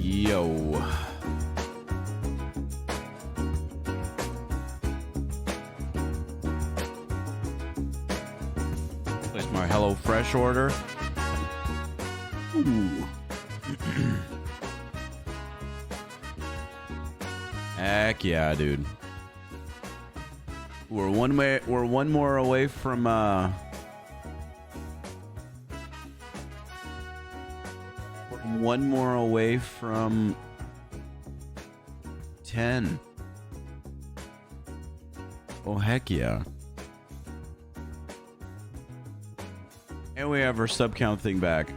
Yo. Place my HelloFresh order. Ooh. Heck yeah, dude. We're one more away from one more away from 10. Oh, heck yeah. And we have our sub count thing back.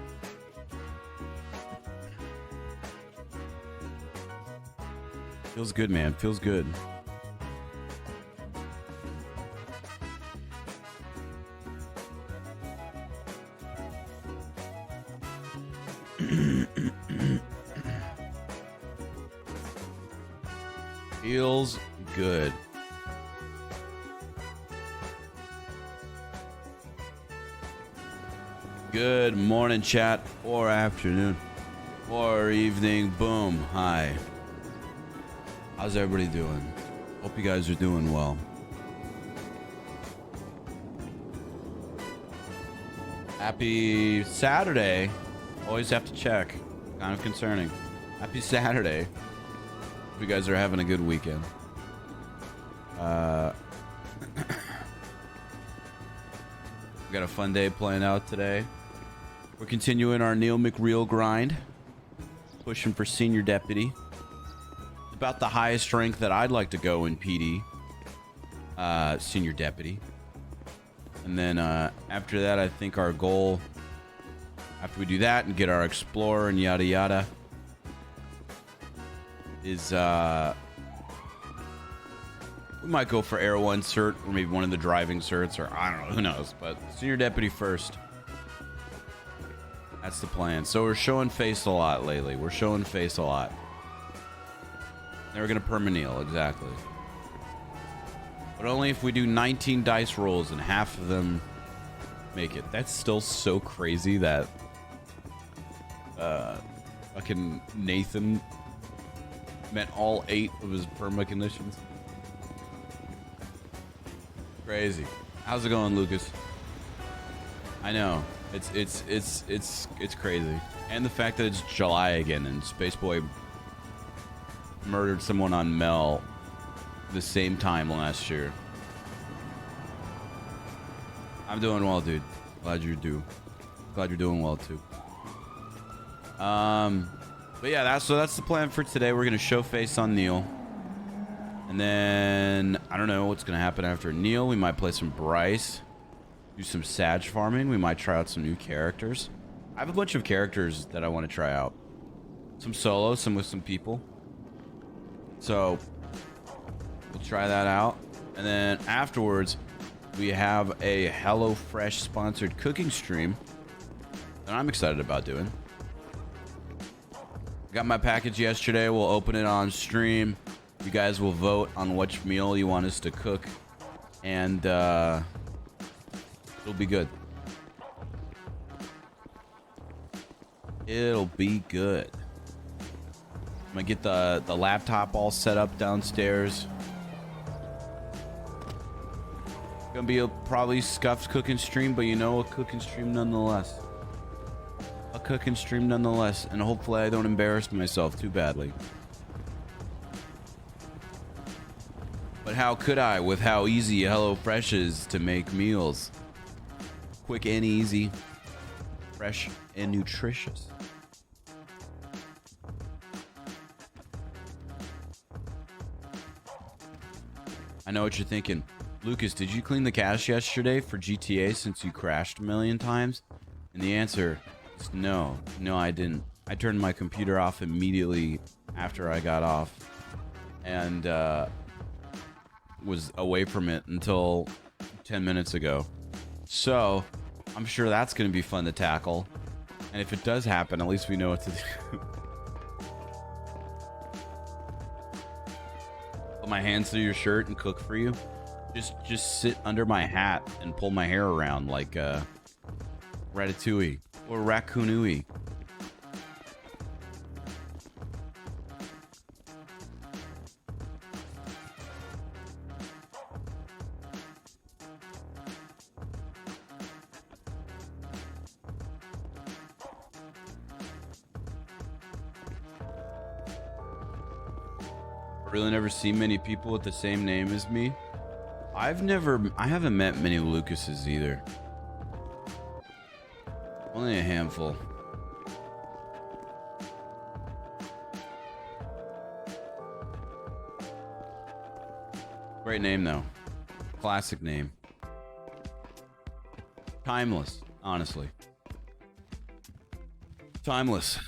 Feels good, man. Feels good. Feels good. Good morning, chat, or afternoon, or evening. Boom. Hi. How's everybody doing? Hope you guys are doing well. Happy Saturday. Always have to check. Kind of concerning. Happy Saturday. Hope you guys are having a good weekend. We got a fun day playing out today. We're continuing our Neil McReal grind. Pushing for senior deputy. About the highest rank that I'd like to go in PD. Senior deputy. And then after that, I think our goal, after we do that and get our explorer and yada yada, is we might go for Air 1 cert, or maybe one of the driving certs, or I don't know, who knows, but senior deputy first. That's the plan. So we're showing face a lot lately. We're showing face a lot. Then we're gonna permaneal, exactly. But only if we do 19 dice rolls and half of them make it. That's still so crazy that fucking Nathan met all 8 of his perma conditions. Crazy. How's it going, Lucas? I know. It's crazy. And the fact that it's July again and Spaceboy murdered someone on Mel the same time last year. I'm doing well, dude. Glad you're doing well too. But yeah, that's the plan for today. We're gonna show face on Neil. And then I don't know what's gonna happen after Neil. We might play some Bryce. Do some Sag farming. We might try out some new characters. I have a bunch of characters that I want to try out. Some solo, some with some people. So we'll try that out. And then afterwards, we have a HelloFresh sponsored cooking stream that I'm excited about doing. Got my package yesterday. We'll open it on stream. You guys will vote on which meal you want us to cook. And it'll be good. It'll be good. I'm gonna get the laptop all set up downstairs. Gonna be a probably scuffed cooking stream, but you know, a cooking stream nonetheless. A cooking stream nonetheless, and hopefully I don't embarrass myself too badly. But how could I with how easy HelloFresh is to make meals? Quick and easy, fresh and nutritious. I know what you're thinking. Lucas, did you clean the cache yesterday for GTA since you crashed a million times? And the answer is no. No, I didn't. I turned my computer off immediately after I got off and was away from it until 10 minutes ago. So I'm sure that's going to be fun to tackle. And if it does happen, at least we know what to do. Put my hands through your shirt and cook for you. Just sit under my hat and pull my hair around like Ratatouille or Raccoonui. Really never seen many people with the same name as me. I haven't met many Lucases either. Only a handful. Great name though. Classic name. Timeless, honestly. Timeless.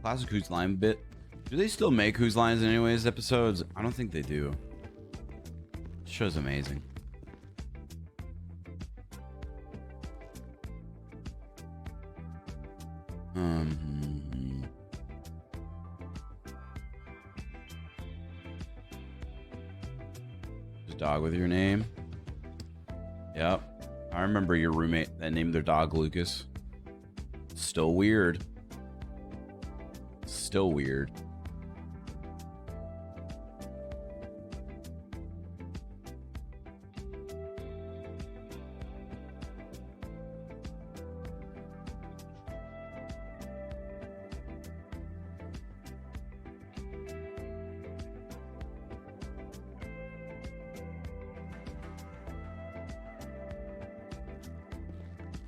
Classic Who's Line bit. Do they still make Who's Lines in anyways episodes? I don't think they do. This show's amazing. There's a dog with your name. Yep. I remember your roommate that named their dog Lucas. Still weird. Still weird.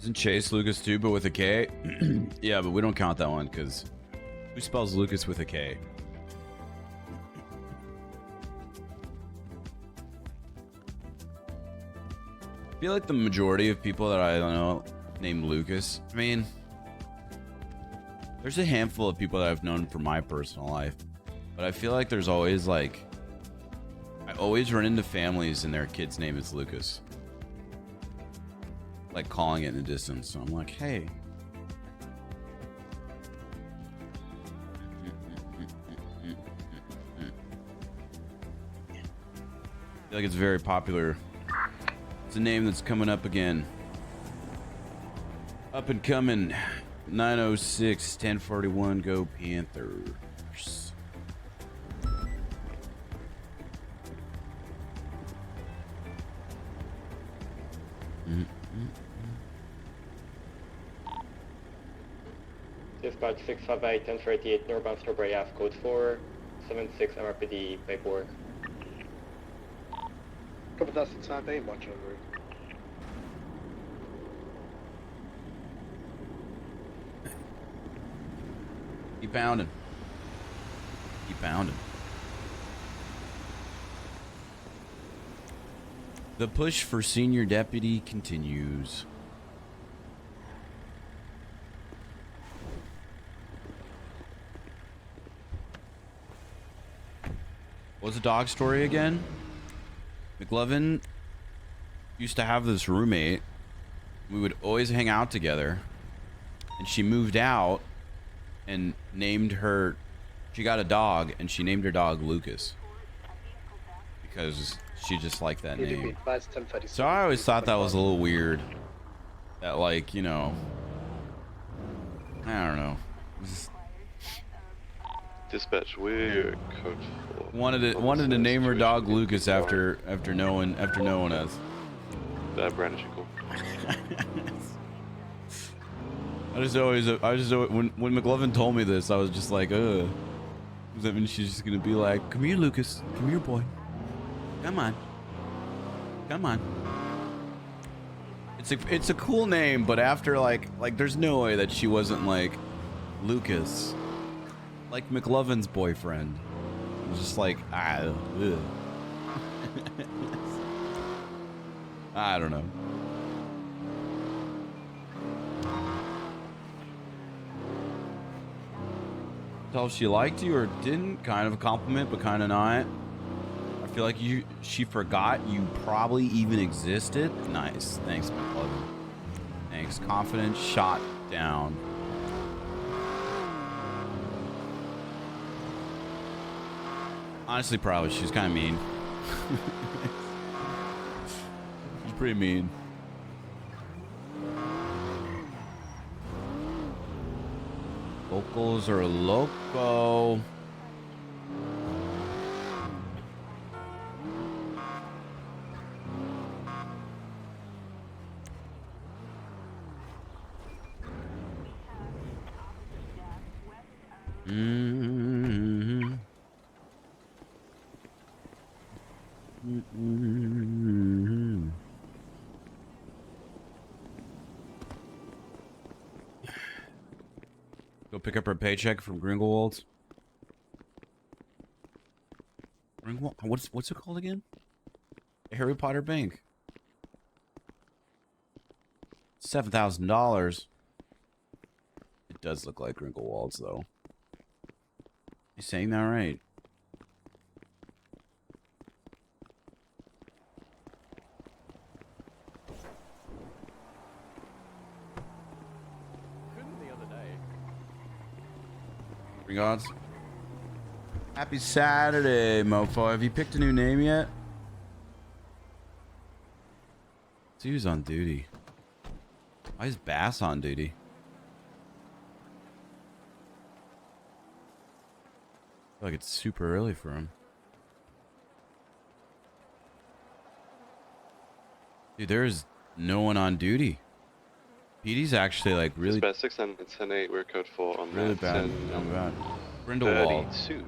Isn't Chase Lucas too, but with a K? Yeah, but we don't count that one because who spells Lucas with a K? I feel like the majority of people that I don't know named Lucas. I mean, there's a handful of people that I've known from my personal life, but I feel like there's always like, I always run into families and their kid's name is Lucas. Like calling it in the distance. So I'm like, hey. I feel like it's very popular. It's a name that's coming up again. Up and coming. 906 1041 Go Panthers. Dispatch 658 1038 northbound Strawberry Ave, code 476 MRPD paperwork. Copy that 658, watch over. Keep pounding. Keep pounding. The push for senior deputy continues. What's the dog story again? McLovin used to have this roommate. We would always hang out together. And she moved out and named her, she got a dog and she named her dog Lucas. Because she just liked that name. So I always thought that was a little weird. That like, you know, I don't know. Just Dispatch, we're code 4. wanted to name her dog Lucas after knowing us. Brand is cool. I just always when McLovin told me this, I was just like, does that mean she's just gonna be like, come here, Lucas, come here, boy, come on. It's a cool name, but after like there's no way that she wasn't like Lucas, like McLovin's boyfriend. It was just like ugh. I don't know. Tell if she liked you or didn't. Kind of a compliment, but kind of not. I feel like she forgot you probably even existed. Nice. Thanks, McLovin. Thanks. Confident shot down. Honestly, probably. She's kind of mean. She's pretty mean. Locals are loco. Mm-hmm. Mm-hmm. Go pick up her paycheck from Grindelwald's. Grindelwald? What's it called again? Harry Potter Bank. $7,000. It does look like Grindelwald's though. You saying that right? Regards. Happy Saturday, mofo. Have you picked a new name yet? See who's on duty. Why is Bass on duty? I feel like it's super early for him. Dude, there is no one on duty. PD's actually like really Dispatch 6 and 10-8, we're code 4 on really that. bad. Really bad. Grindelwald. 32.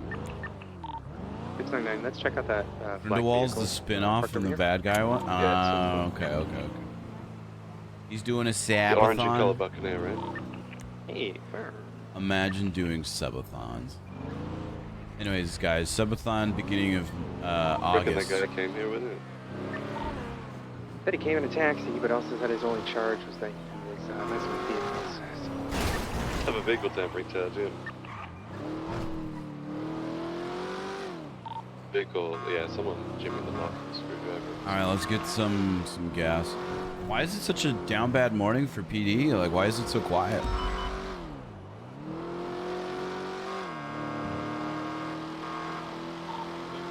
699, let's check out that Grindelwald's the spin-off from the bad guy one? Yeah, Okay. He's doing a The orange and color sabathon. Buccaneer, right? Hey, where? Imagine doing subathons. Anyways, guys, subathon beginning of Reckon August. that guy came here with it. Said he came in a taxi, but also said his only charge was that he was messing with vehicles. Have a vehicle tampering charge, yeah. Vehicle, yeah, someone jimming the lock with a screwdriver. Alright, let's get some gas. Why is it such a down bad morning for PD? Like, why is it so quiet?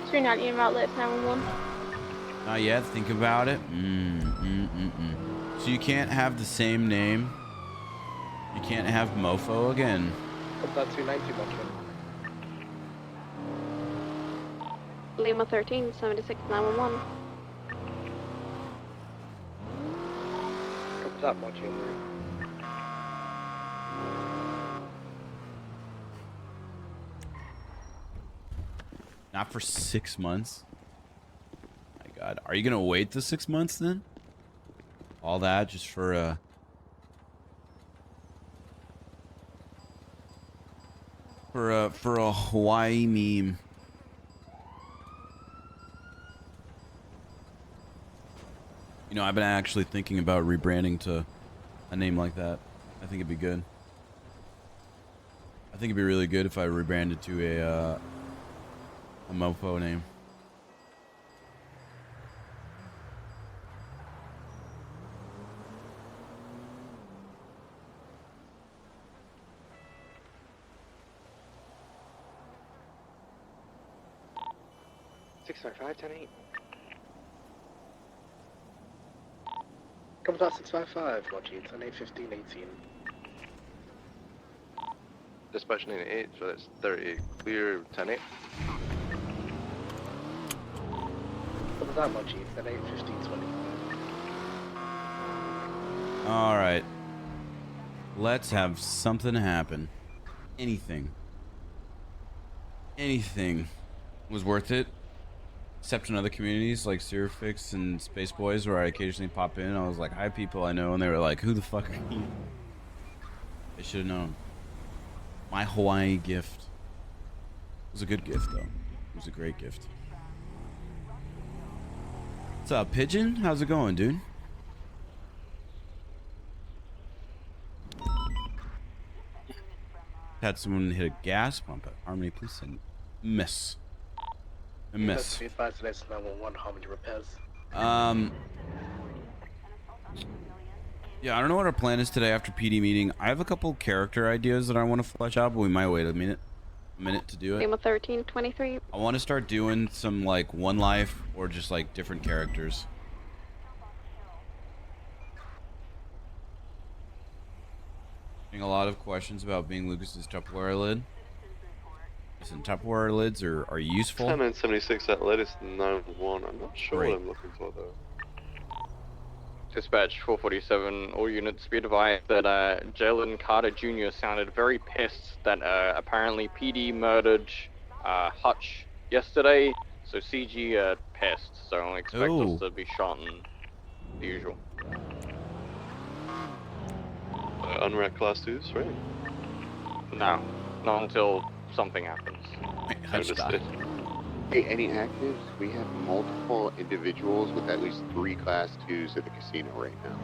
So you're not even outlets 911? Not yet. Think about it. So you can't have the same name. You can't have mofo again. What's that 290 bucket? Lima 13, 76 911. What's that much in there? Not for 6 months. My God, are you gonna wait the 6 months then? All that just for a Hawaii meme. You know, I've been actually thinking about rebranding to a name like that. I think it'd be good. I think it'd be really good if I rebranded to a mofo name. Six five five 10-8. Comes out 655, Logies, and 815 18. Dispatch 98, so that's 38. Clear 10-8. But not much, Chief. That 8:15:20. All right. Let's have something happen. Anything was worth it, except in other communities like Sirfix and Space Boys, where I occasionally pop in. I was like, "Hi, people I know," and they were like, "Who the fuck are you?" I should have known. My Hawaii gift. It was a good gift, though. It was a great gift. What's up, Pigeon? How's it going, dude? Had someone hit a gas pump at Harmony Police and miss. A miss. That's 5, so that's 911. How many repairs? Yeah, I don't know what our plan is today after PD meeting. I have a couple character ideas that I want to flesh out, but we might wait a minute to do it. Lima 1323. I want to start doing some like one life or just like different characters. Getting a lot of questions about being Lucas's Tupperware lid. Listen, Tupperware lids are useful. 10-976 at latest 911. I'm not sure Great. what I'm looking for though. Dispatch 447, all units be advised that Jalen Carter Jr. sounded very pissed that apparently PD murdered Hutch yesterday, so CG pissed, so expect Ooh. us to be shot and the usual. Unrack class 2s, right? No, not until something happens. Wait, Hutch died. Understood. Hey, any actives? We have multiple individuals with at least 3 class 2s at the casino right now.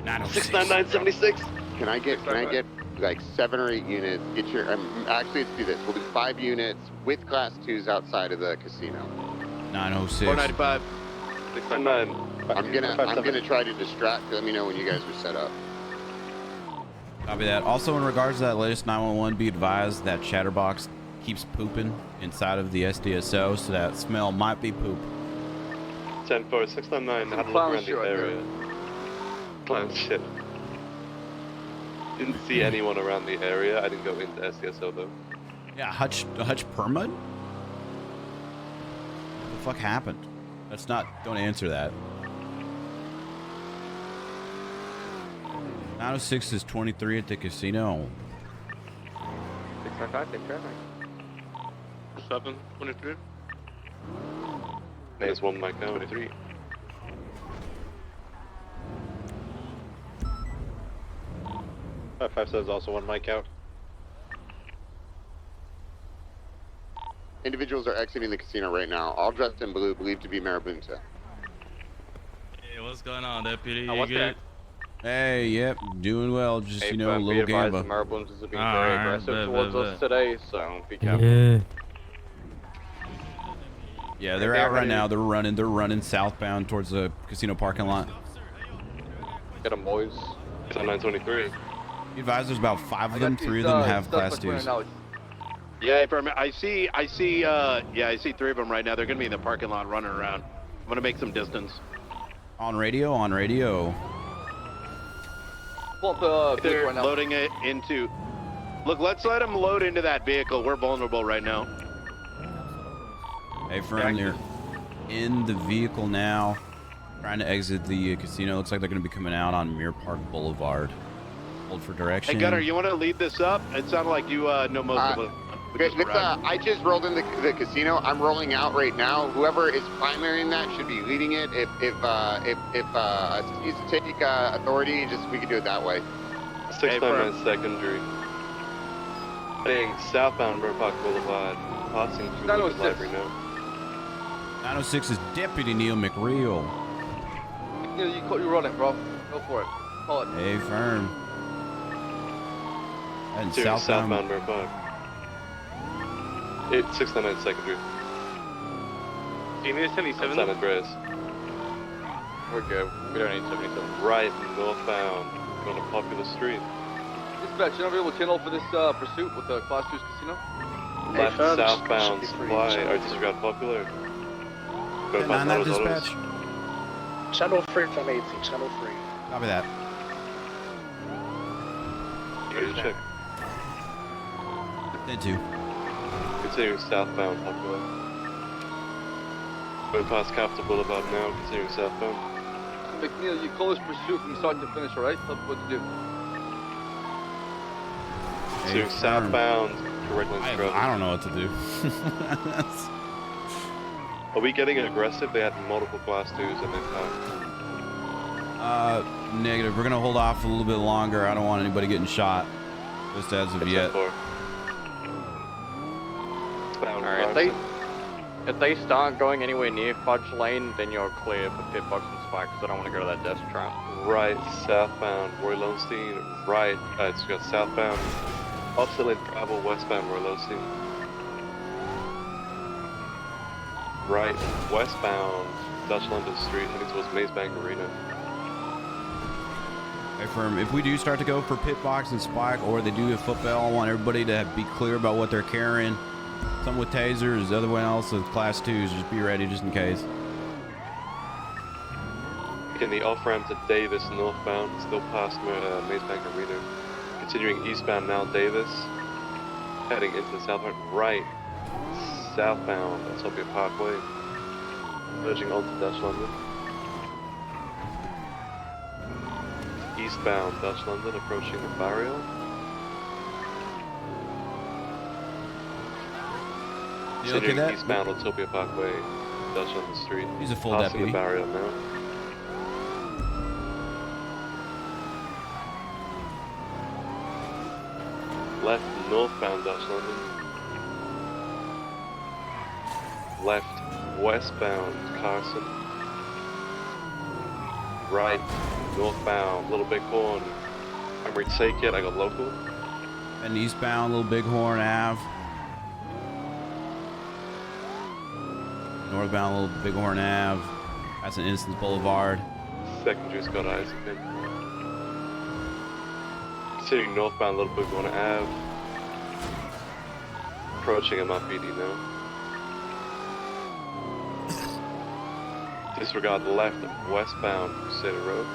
906. 69976. Can I get like 7 or 8 units? Get your actually, let's do this. We'll do 5 units with class 2s outside of the casino. 906. 495. 699. I'm gonna try to distract. Let me know when you guys are set up. Copy that. Also, in regards to that latest 911, be advised that Chatterbox keeps pooping inside of the SDSO, so that smell might be poop. 10-4, 699. Had a look around the area. Clown shit. Didn't see anyone around the area. I didn't go into SDSO though. Yeah, Hutch Permud? What the fuck happened? That's not. Don't answer that. 906 is 23 at the casino. 655, safe traffic. 723. There's one mic now. 23. Five says also one mic out. Individuals are exiting the casino right now, all dressed in blue, believed to be Marabunta. Hey, what's going on, Deputy? You what's good? Hey, yep, doing well. Just, Hey, you know, a be little advised gamba. the Marabuntas are being Alright, very aggressive bet, towards bet, us bet. today, so be careful. Yeah. Yeah, they're out right now. They're running southbound towards the casino parking lot. Get them, boys. 923. Be advised there's about 5 of them. 3 of them have class 2s. Yeah, I see 3 of them right now. They're gonna be in the parking lot running around. I'm gonna make some distance. On radio. They're loading it into. Look, let's let them load into that vehicle. We're vulnerable right now. Hey, friend, they're in the vehicle now, trying to exit the casino. Looks like they're going to be coming out on Mirror Park Boulevard. Hold for direction. Hey, Gunner, you want to lead this up? It sounded like you know most of it. Okay, I just rolled in the casino. I'm rolling out right now. Whoever is primarying that should be leading it. If needs to take authority, we can do it that way. 699 secondary. Heading southbound Mirror Park Boulevard. Passing through the library now. 906 is Deputy Neil McReal. You run it, bro. Go for it. Call it. Hey, firm. And Southbound Mirror Park. 699 secondary. Do you need a 77? San Andreas. We're good. We don't need 77. Right northbound on a popular street. Dispatch, you available channel for this pursuit with the Class 2's casino? Left firm, southbound should be free. supply or disregard popular. Go Yeah, past that autos. dispatch. Channel free from 18, channel free. Copy that. Ready to check. They do. Continuing southbound, popular. Going past Capitol Boulevard now, continuing southbound. McNeil, you close pursuit from start to finish, alright? Tell me what to do. Continuing southbound, correct lane I scrub. don't know what to do. Are we getting aggressive? They had multiple class 2s and they found. Negative. We're gonna hold off a little bit longer. I don't want anybody getting shot. Just as of yet. Alright, if they start going anywhere near Fudge Lane, then you're clear for pit box and spike, because I don't want to go to that death trap. Right, southbound, Roy Lowenstein. Right, it's got southbound. Opposite lane travel, westbound, Roy Lowenstein. Right, westbound, Dutch London Street, heading towards Maze Bank Arena. Hey, firm. If we do start to go for pit box and spike, or they do a football, I want everybody to be clear about what they're carrying. Some with tasers, the other one else with class 2s. Just be ready just in case. Taking the off-ramp to Davis northbound, still past Maze Bank Arena. Continuing eastbound now Davis. Heading into the southbound, right, southbound, Utopia Parkway. Merging onto Dutch London. Eastbound Dutch London, approaching the barrier. You look at that? Eastbound Utopia Parkway, Dutch London Street. He's a full Passing deputy. the barrier now. Left northbound Dutch London. Left westbound Carson. Right northbound Little Bighorn. I'm ready to take it. I got local. And eastbound Little Bighorn Ave. Northbound Little Bighorn Ave. That's an Innocence Boulevard. Secondary Scott Isaac. Continuing northbound Little Bighorn Ave. Approaching MRPD now. Disregard left westbound Crusader Road.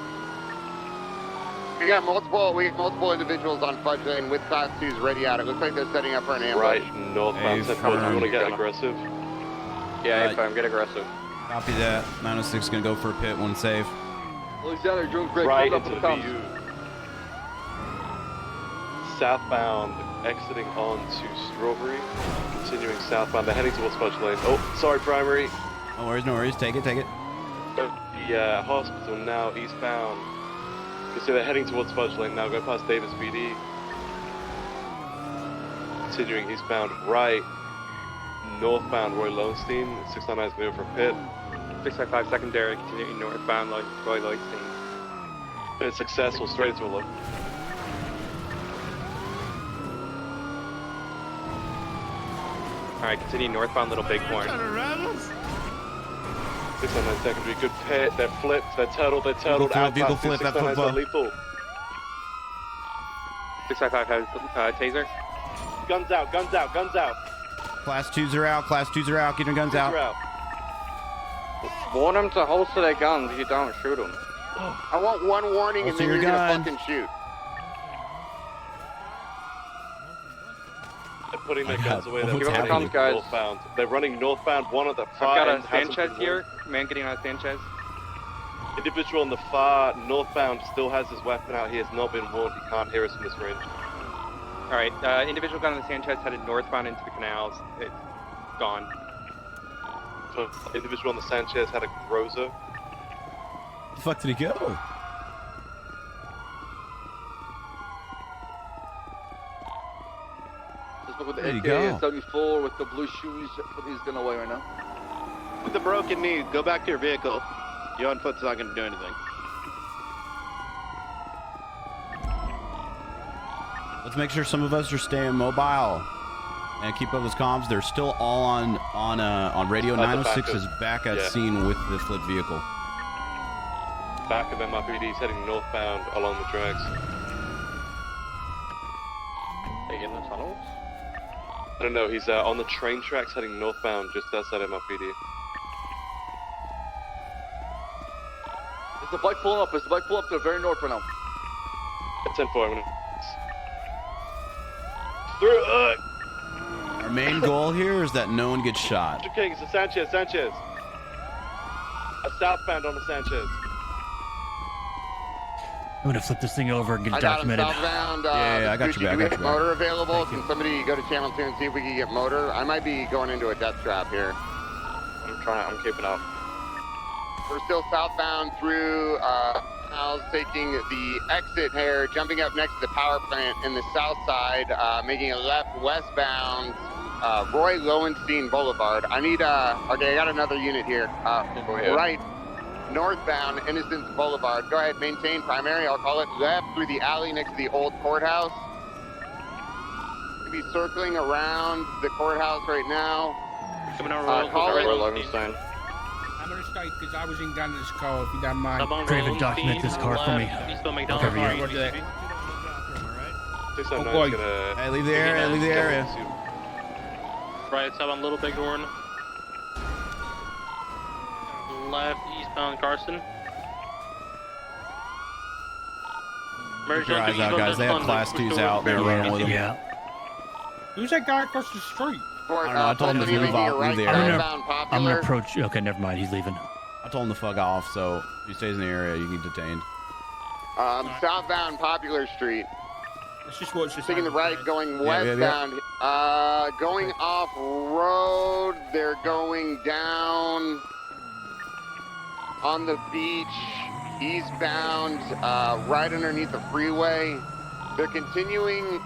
We got multiple individuals on Fudge Lane with class 2s ready out. It looks like they're setting up for an ambush. Right, northbound. Hey, 10-4. Do you want to get aggressive? Yeah, if I'm get aggressive. Copy that. 906 is gonna go for a pit when safe. Alexander, doing great. Right Hold up into for the the VU. Southbound, exiting onto Strawberry. Continuing southbound. They're heading towards Fudge Lane. Oh, sorry, primary. No worries, no worries. Take it, take it. The hospital now eastbound. You can see they're heading towards Fudge Lane now. Go past Davis PD. Continuing eastbound, right. Northbound Roy Lowenstein. 699 is moving from pit. 655 secondary, continuing northbound, Roy Lowenstein. Been successful, straight to a look. Alright, continuing northbound, Little Bighorn. 699 secondary, good pit. They're flipped, they're turtled, Vehicle flip, that flip, lethal. 655 has taser. Guns out, guns out, guns out. Class 2s are out. Class 2s are out. Get your guns out. Warn them to holster their guns. If you don't, shoot them. I want one warning and Holster then your you're gun. gonna fucking shoot. They're putting their guns away. They're What's running happening? Guys. northbound. They're running northbound. One at the far I've got end a hasn't Sanchez been here. Man getting on a Sanchez. warned. Individual on the far northbound still has his weapon out. He has not been warned. He can't hear us from this range. Alright, individual gun on the Sanchez headed northbound into the canals. It's gone. So, individual on the Sanchez had a Groza. The fuck did he go? Just look with the There you go. AK-74 with the blue shoes. He's gonna away right now. With the broken knee, go back to your vehicle. You on foot's not going to do anything. Let's make sure some of us are staying mobile and keep up with comms. They're still all on radio. 906 is back at scene with the flipped vehicle. Back of MRPD, he's heading northbound along the tracks. They in the tunnels? I don't know, he's on the train tracks heading northbound just outside MRPD. Is the bike pulling up? Is the bike pulling up to the very north right now? At 10-4, I'm gonna... Through, Our main goal here is that no one gets shot. Mr. King, it's a Sanchez. A southbound on the Sanchez. I'm gonna flip this thing over and get it I got him documented. southbound. Yeah, I got Gucci, you back, do we I got have you back. motor available? Can somebody go to channel 2 and see if we can get motor? I might be going into a death trap here. I'm keeping up. We're still southbound through Al's taking the exit here, jumping up next to the power plant in the south side, making a left westbound Roy Lowenstein Boulevard. I need okay, I got another unit here. Go ahead. Right, northbound Innocence Boulevard. Go ahead, maintain primary. I'll call it left through the alley next to the old courthouse. We'll be circling around the courthouse right now. Coming over Roy Lowenstein. I'm gonna start because I was in down to this car, if you don't mind. Craven, document this car for me. Whatever you- Roger that. 699 boy. is gonna... Hey, leave the area, leave the area. Right, so on Little Bighorn. Left, eastbound Carson. Keep your eyes out, guys. They have class 2s out. They're running with them. Yeah. Who's that guy across the street? I don't know, I told him to move off, move the area. I'm gonna approach. Okay, never mind. He's leaving. I told him to fuck off, so if he stays in the area, you can get detained. Southbound Popular Street. Let's just watch this. Taking the right, going Yeah. westbound. Going off road. They're going down on the beach, eastbound, right underneath the freeway. They're continuing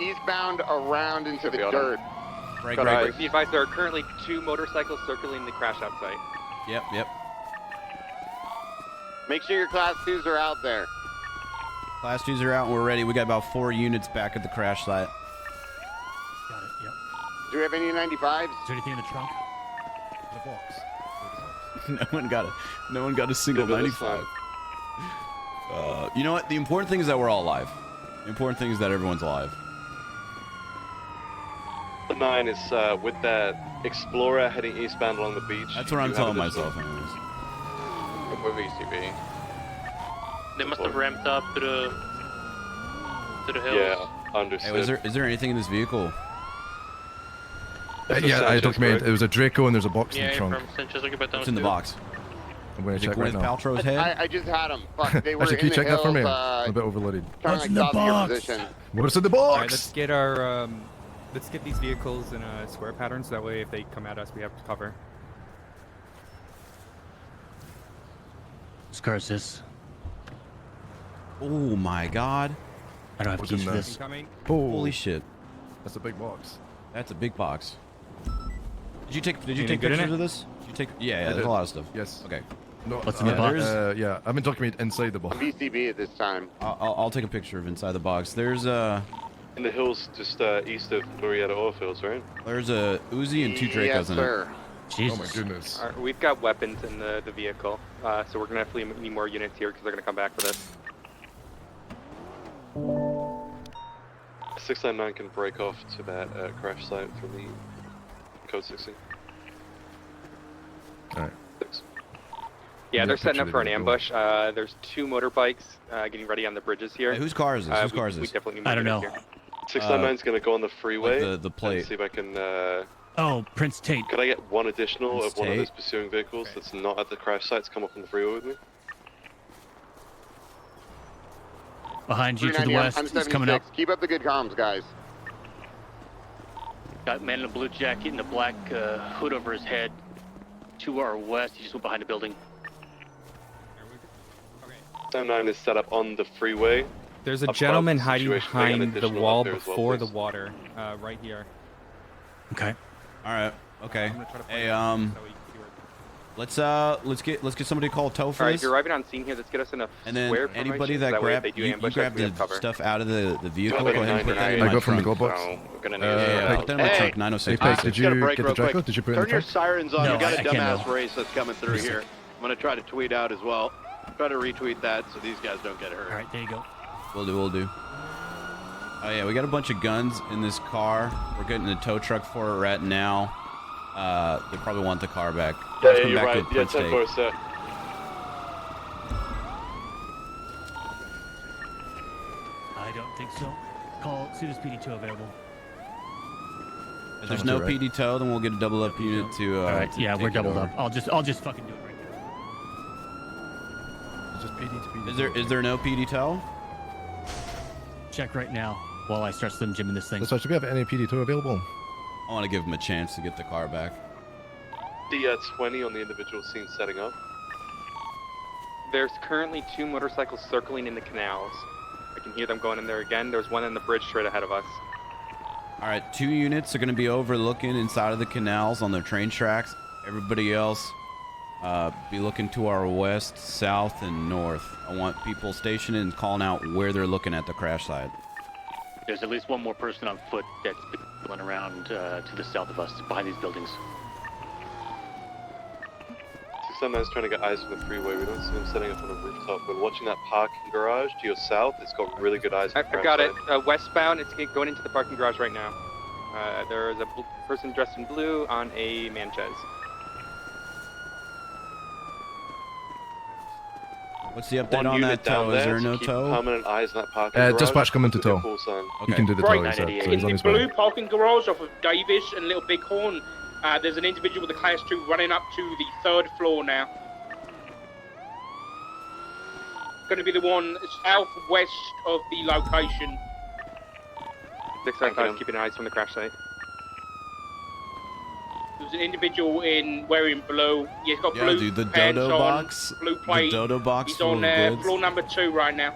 eastbound around into the dirt. Break. Be advised, there are currently 2 motorcycles circling the crash out site. Yep. Make sure your class 2s are out there. Class 2s are out and we're ready. We got about 4 units back at the crash site. Got it. Yep. Do we have any 95s? Is there anything in the trunk? No one got a single Yeah, but it's 95. You know what? The important thing is that we're all alive. The important thing is that everyone's alive. The 9 is with that Explorer heading eastbound along the beach. That's what I'm You have telling additional- myself, anyways. With ECB. They must have ramped up to the hills. Yeah, understood. Hey, is there anything in this vehicle? That's a Yeah, I Sanchez, documented. correct? It was a Draco and there's a box in Yeah, the trunk. from Sanchez, look about What's in the box? I'm going Is to it check right Gwyneth now. Paltrow's head? I just had them. Fuck, they were Actually, can in you the check that for me? hills, I'm a bit overloaded. trying What's to in the stop your box? position. What's in the All right, box? let's get these vehicles in a square pattern, so that way if they come at us, we have cover. Whose car is this? Oh my god. I don't have What's keys in for there? this. Incoming. Oh, Holy shit. that's a big box. That's a big box. Did you take Anything good in pictures it? of this? Did you take Yeah, I there's did. a lot of stuff. Yes. Okay. No, What's in the box? Yeah, I've been documenting inside the box. BCB at this time. I'll take a picture of inside the box. There's In the hills just east of Glorieta oil fields, right? There's a Uzi and 2 Dracos Yes, in sir. Jesus. Oh my goodness. All right, we've got weapons in the vehicle, so we're gonna definitely need more units here because they're gonna come back for this. 699 can break off to that crash site from the code 16. Alright. Thanks. Yeah, Yeah, they're setting up picture for an the ambush. There's 2 motorbikes getting ready on the bridges here. Hey, whose car is this? Whose car is We this? definitely need more I don't know. units here. 699's gonna go on the freeway. the plate. And see if I can. Oh, Prince Tate. Could I get one additional Prince of one of those Tate? pursuing vehicles that's not at the crash site to come up on the freeway with me? Behind you to the 390, west. I'm He's 76. coming up. Keep up the good comms, guys. Got man in a blue jacket and a black hood over his head. To our west, he just went behind a building. 79 is set up on the freeway. There's a Above gentleman the hiding situation, they got behind the additional wall up there as well, before the please. water, right here. Okay. All right. Okay. I'm gonna try to Hey, point it out so we can see where let's get somebody to call tow for All right, this. if you're arriving on scene here, let's get us in a And then square anybody formation, that so way if grab they do you ambush us, grab we the have cover. stuff out of the vehicle. Okay, Go ahead and put that in I my go from the trunk. glove box. So we're gonna need Hey, Put that in my Hey. trunk. 906. Hey, Pete, did Just gotta you break get the real Draco? quick. Did you put it in Turn the your trunk? sirens on. No, You got a I can't dumbass know. race that's coming through here. I'm gonna try to tweet out as well. Try to retweet that so these guys don't get hurt. All right, there you go. We'll do. Oh yeah, we got a bunch of guns in this car. We're getting a tow truck for it right now. They probably want the car back. Let's come you're back to right. Yeah, Prince 10 State. for sir. I don't think so. Call Sudas PD2 available. If there's no PD tow, then we'll get a double up unit to. All right, to yeah, we're take it doubled over. up. I'll just fucking do it right It's just PD to PD. Is there no PD tow? now. Check right now while I start slim jimming this thing. So should we have any PD2 available? I want to give him a chance to get the car back. The 20 on the individual scene setting up. There's currently 2 motorcycles circling in the canals. I can hear them going in there again. There's one in the bridge straight ahead of us. All right, 2 units are going to be overlooking inside of the canals on their train tracks. Everybody else be looking to our west, south, and north. I want people stationed and calling out where they're looking at the crash site. There's at least one more person on foot that's going around to the south of us, behind these buildings. 679 is trying to get eyes on the freeway. We don't see him setting up on a rooftop. We're watching that parking garage to your south. It's got really good eyes. I got it. Westbound, it's going into the parking garage right now. There is a person dressed in blue on a Manchez. What's the update on that tow? Is there no tow? Permanent eyes in that parking garage. Dispatch coming to tow. You can do the tow, Right, he said. So in he's on the his blue way. parking garage off of Davis and Little Bighorn, there's an individual with a Class 2 running up to the 3rd floor now. Going to be the one southwest of the location. 695 keeping eyes from the crash site. There's an individual wearing blue. He's got Yeah, blue dude, the pants dodo on, box. blue plate. The dodo box He's full on of goods. floor number 2 right now.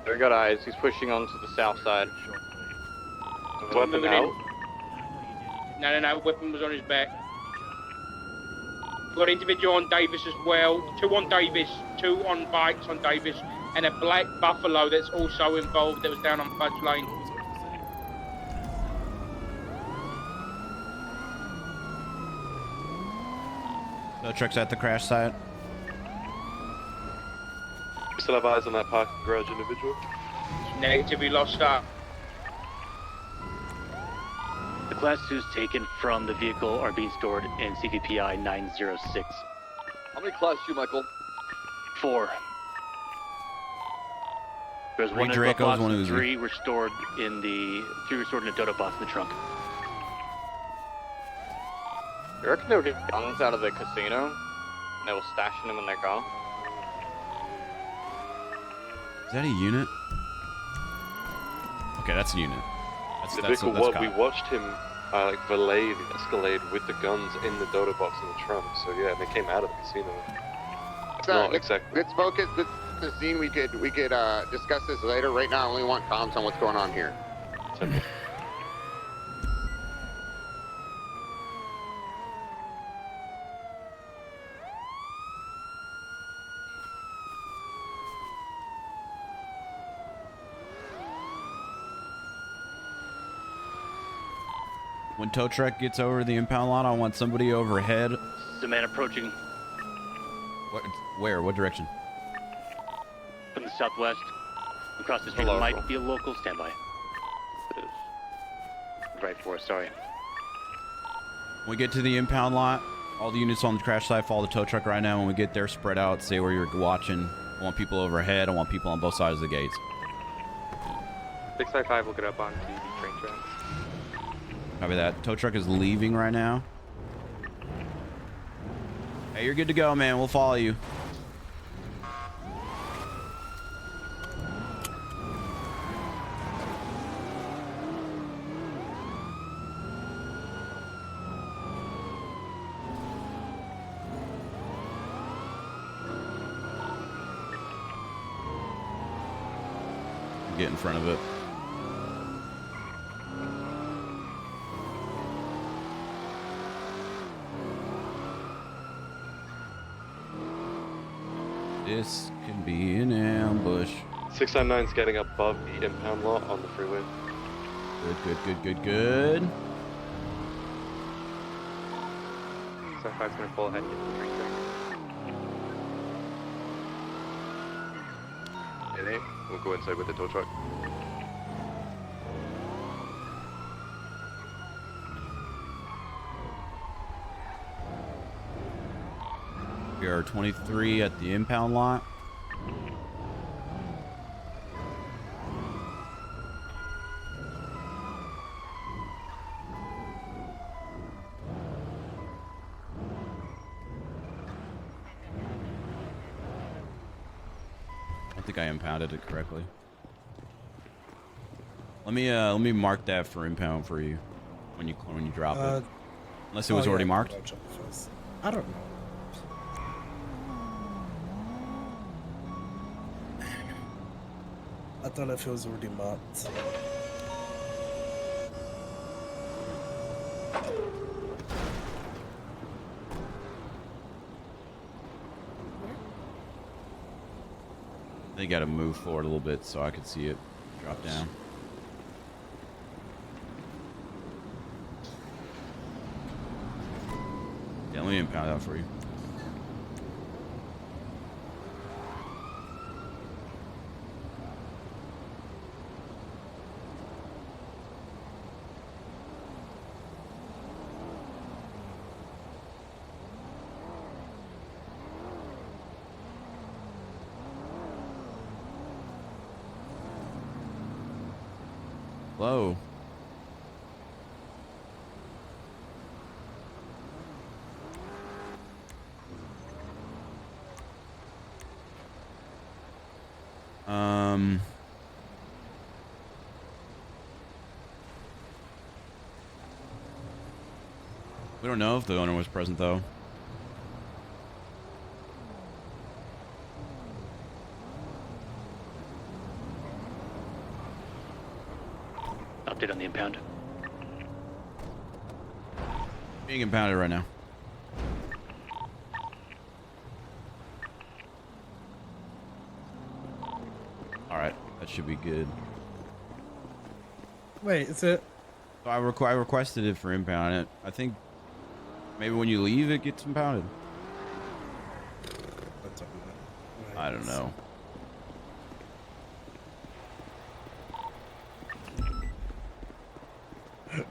We got eyes. He's pushing on to the south side. Weapon Moving out. in. No. Weapon was on his back. Got an individual on Davis as well. 2 on Davis, 2 on bikes on Davis, and a black Buffalo that's also involved that was down on Fudge Lane. Tow truck's at the crash site. We still have eyes on that parking garage individual. Negative, we lost that. The Class 2s taken from the vehicle are being stored in CVPI 906. How many Class 2, Michael? 4. There's 3 one in the Dracos, box, 1 and Uzi. 3 were stored in the 3 were stored in a dodo box in the trunk. You reckon they were getting guns out of the casino? And they were stashing them in their car? Is that a unit? Okay, that's a unit. The That's vehicle, cop. we watched him like valet the Escalade with the guns in the dodo box in the trunk. So yeah, they came out of the casino. Not exactly. Let's focus. This the scene. We could discuss this later. Right now, I only want comms on what's going on here. When tow truck gets over the impound lot, I want somebody overhead. The man approaching Where? What direction? from the southwest. Across the street might be a local standby. Right for us, sorry. When we get to the impound lot, all the units on the crash site follow the tow truck right now. When we get there, spread out, say where you're watching. I want people overhead. I want people on both sides of the gates. 655 will get up onto the train tracks. Copy that. Tow truck is leaving right now. Hey, you're good to go, man. We'll follow you. Get in front of it. This can be an ambush. 699's getting above the impound lot on the freeway. Good. 655's going to pull ahead and get to the train tracks. We'll go inside with the tow truck. We are 23 at the impound lot. think I impounded it correctly. Let me mark that for impound for you when you drop it. Unless it was already marked. I don't know. I don't know if it was already marked. They got to move forward a little bit so I could see it drop down. Yeah, let me impound that for you. Hello. We don't know if the owner was present though. Update on the impound. Being impounded right now. All right, that should be good. Wait, is it? So I requested it for impound. I think maybe when you leave, it gets impounded. I don't know.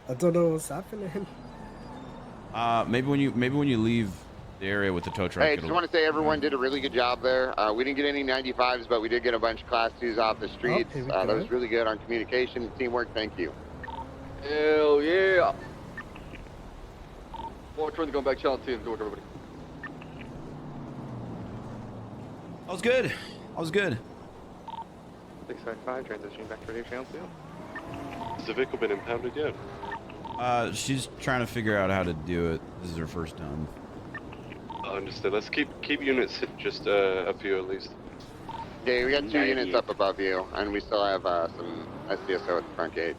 I don't know what's happening. Maybe when you leave the area with the tow truck. Hey, I just want to say everyone did a really good job there. We didn't get any 95s, but we did get a bunch of Class 2s off the streets. That was really good on communication, teamwork. Thank you. Hell yeah. Watch when going back channel 2 and go to everybody. That was good. That was good. 655, transitioning back to radio channel 2. Has the vehicle been impounded yet? She's trying to figure out how to do it. This is her first time. Understood. Let's keep units just a few at least. Okay, we got 2 units up above you, and we still have some SDSO at the front gate.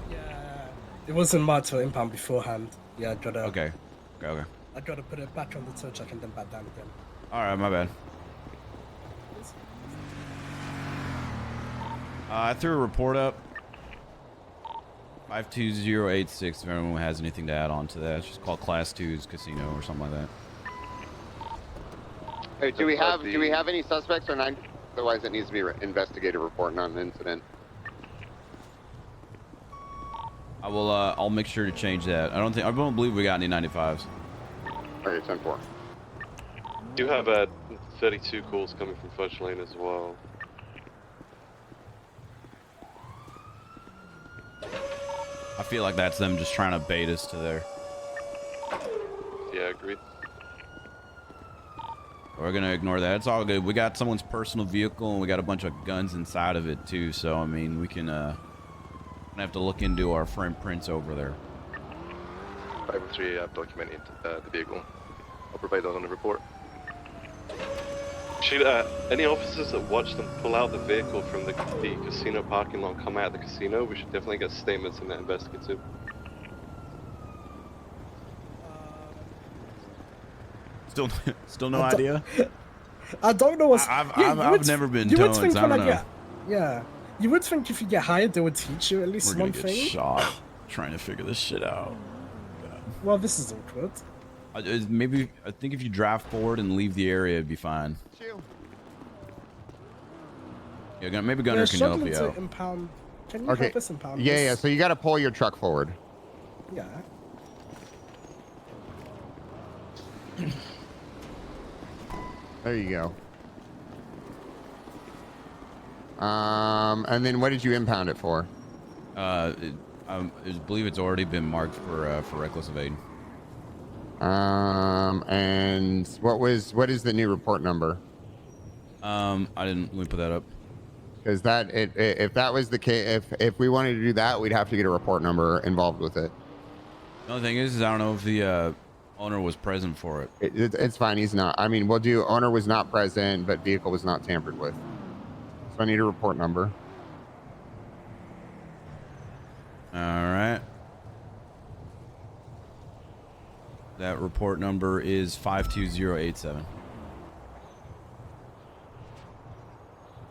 Yeah, it wasn't marked for impound beforehand. Yeah, I gotta. Okay. I gotta put it back on the tow truck and then back down again. All right, my bad. I threw a report up. 52086. If anyone has anything to add on to that, it's just called Class 2's Casino or something like that. Hey, do we have any suspects or not? Otherwise, it needs to be investigative reporting on the incident. I will. I'll make sure to change that. I don't believe we got any 95s. Okay, 10-4. Do have 32 calls coming from Fudge Lane as well. I feel like that's them just trying to bait us to there. Yeah, agreed. We're gonna ignore that. It's all good. We got someone's personal vehicle and we got a bunch of guns inside of it too. So I mean, we can have to look into our frame prints over there. 503, I've documented the vehicle. I'll provide that on the report. Should any officers that watch them pull out the vehicle from the casino parking lot and come out of the casino, we should definitely get statements in that investigative. Still no idea? I don't know what's... I've never been towing, so I don't know. Yeah. You would think if you get hired, they would teach you at least one thing. We're gonna get shot trying to figure this shit out. God. Well, this is awkward. Maybe, I think if you drive forward and leave the area, it'd be fine. Yeah, maybe Gunner can help you out. Impound. Can you help us impound Yeah, this? yeah, so you got to pull your truck forward. Yeah. There you go. And then what did you impound it for? I believe it's already been marked for reckless evading. And what is the new report number? I didn't. Let me put that up. Because if that was the case, if we wanted to do that, we'd have to get a report number involved with it. The only thing is I don't know if the owner was present for it. It's fine. He's not. I mean, we'll do owner was not present, but vehicle was not tampered with. So I need a report number. All right. That report number is 52087.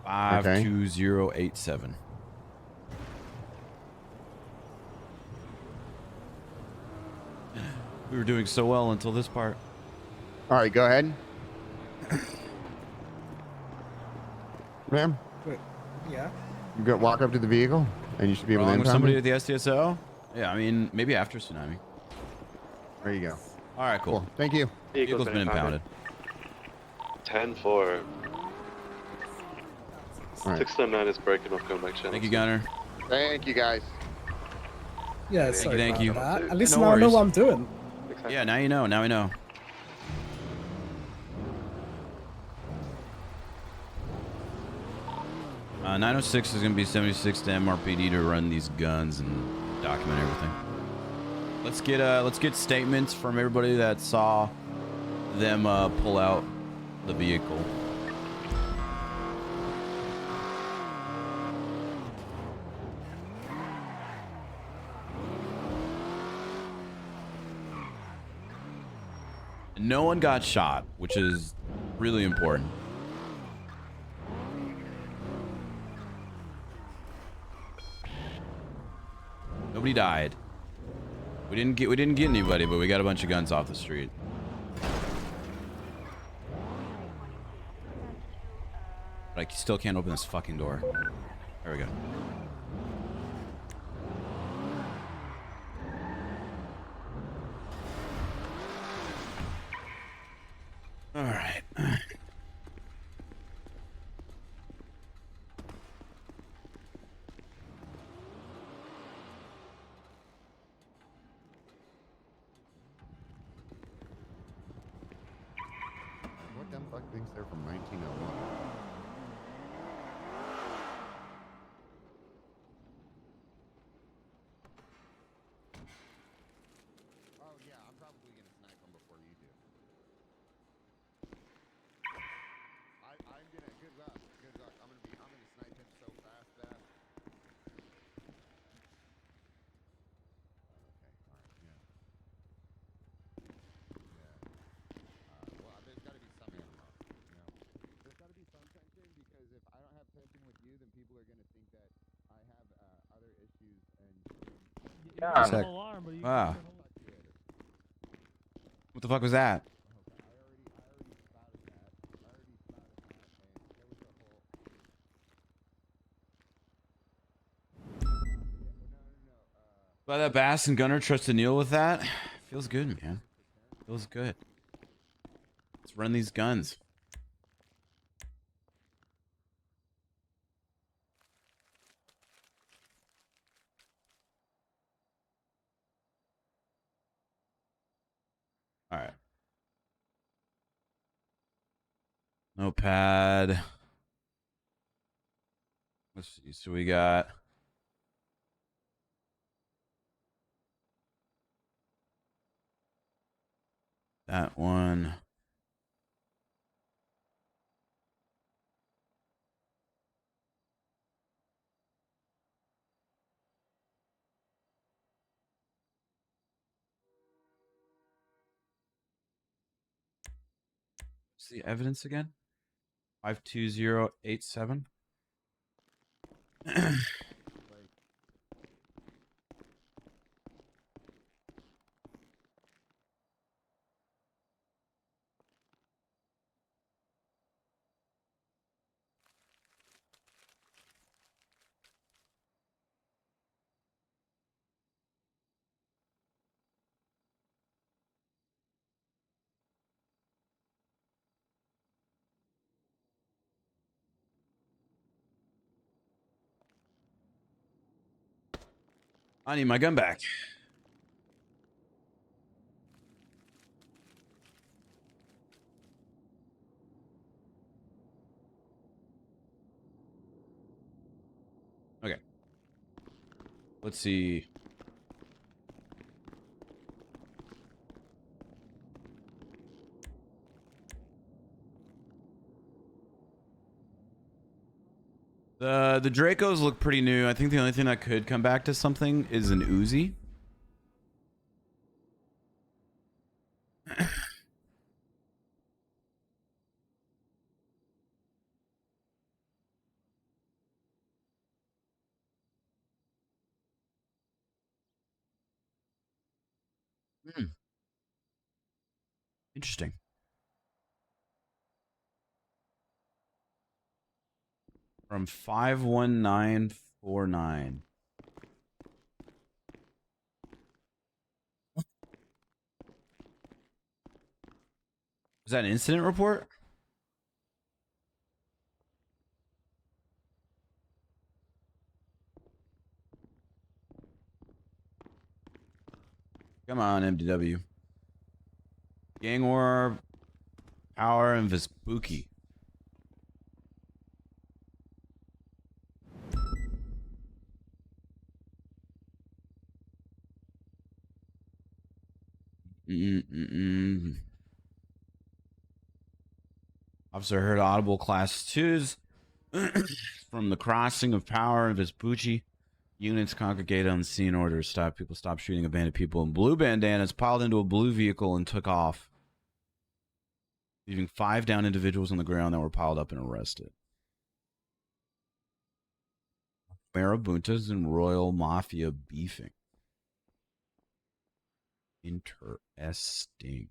52087. We were doing so well until this part. All right, go ahead. Ma'am, Yeah. you go walk up to the vehicle, and you should be able to Wrong with impound somebody it. at the SDSO? Yeah, I mean, maybe after tsunami. There you go. All right, cool. Thank you. Vehicle's been impounded. 10-4. All right. 679 is breaking off, going back channel. Thank you, Gunner. Thank you, guys. Yeah, Thank sorry you, thank about you. that. At least No now I know worries. what I'm doing. Yeah, now you know. Now we know. Uh, 906 is going to be 76 to MRPD to run these guns and document everything. Let's get statements from everybody that saw them pull out the vehicle. No one got shot, which is really important. Nobody died. We didn't get anybody, but we got a bunch of guns off the street. But I still can't open this fucking door. There we go. All right. What dumb fuck thinks they're from 1901? Oh yeah, I'm probably gonna snipe them before you do. I'm gonna good luck. Good luck. I'm gonna snipe him so fast. Okay, all right, yeah. Well, there's got to be some ammo. You know, there's got to be some tension because if I don't have tension with you, then people are gonna think that I have other issues and. Wow. What the fuck was that? By that Bass and Gunner trust to Neil with that? Feels good, man. Feels good. Let's run these guns. All right. Notepad. Let's see. So we got that one. What's the evidence again? 52087. I need my gun back. Let's see. The Dracos look pretty new. I think the only thing that could come back to something is an Uzi. Interesting. From 51949. Is that an incident report? Come on, MDW. Gang War, Power, and Vespucci. Officer heard audible class 2s from the crossing of Power and Vespucci. Units congregated on the scene. Order to stop. People stopped shooting abandoned people in blue bandanas, piled into a blue vehicle, and took off, leaving 5 down individuals on the ground that were piled up and arrested. Marabuntas and Royal Mafia beefing. Interesting.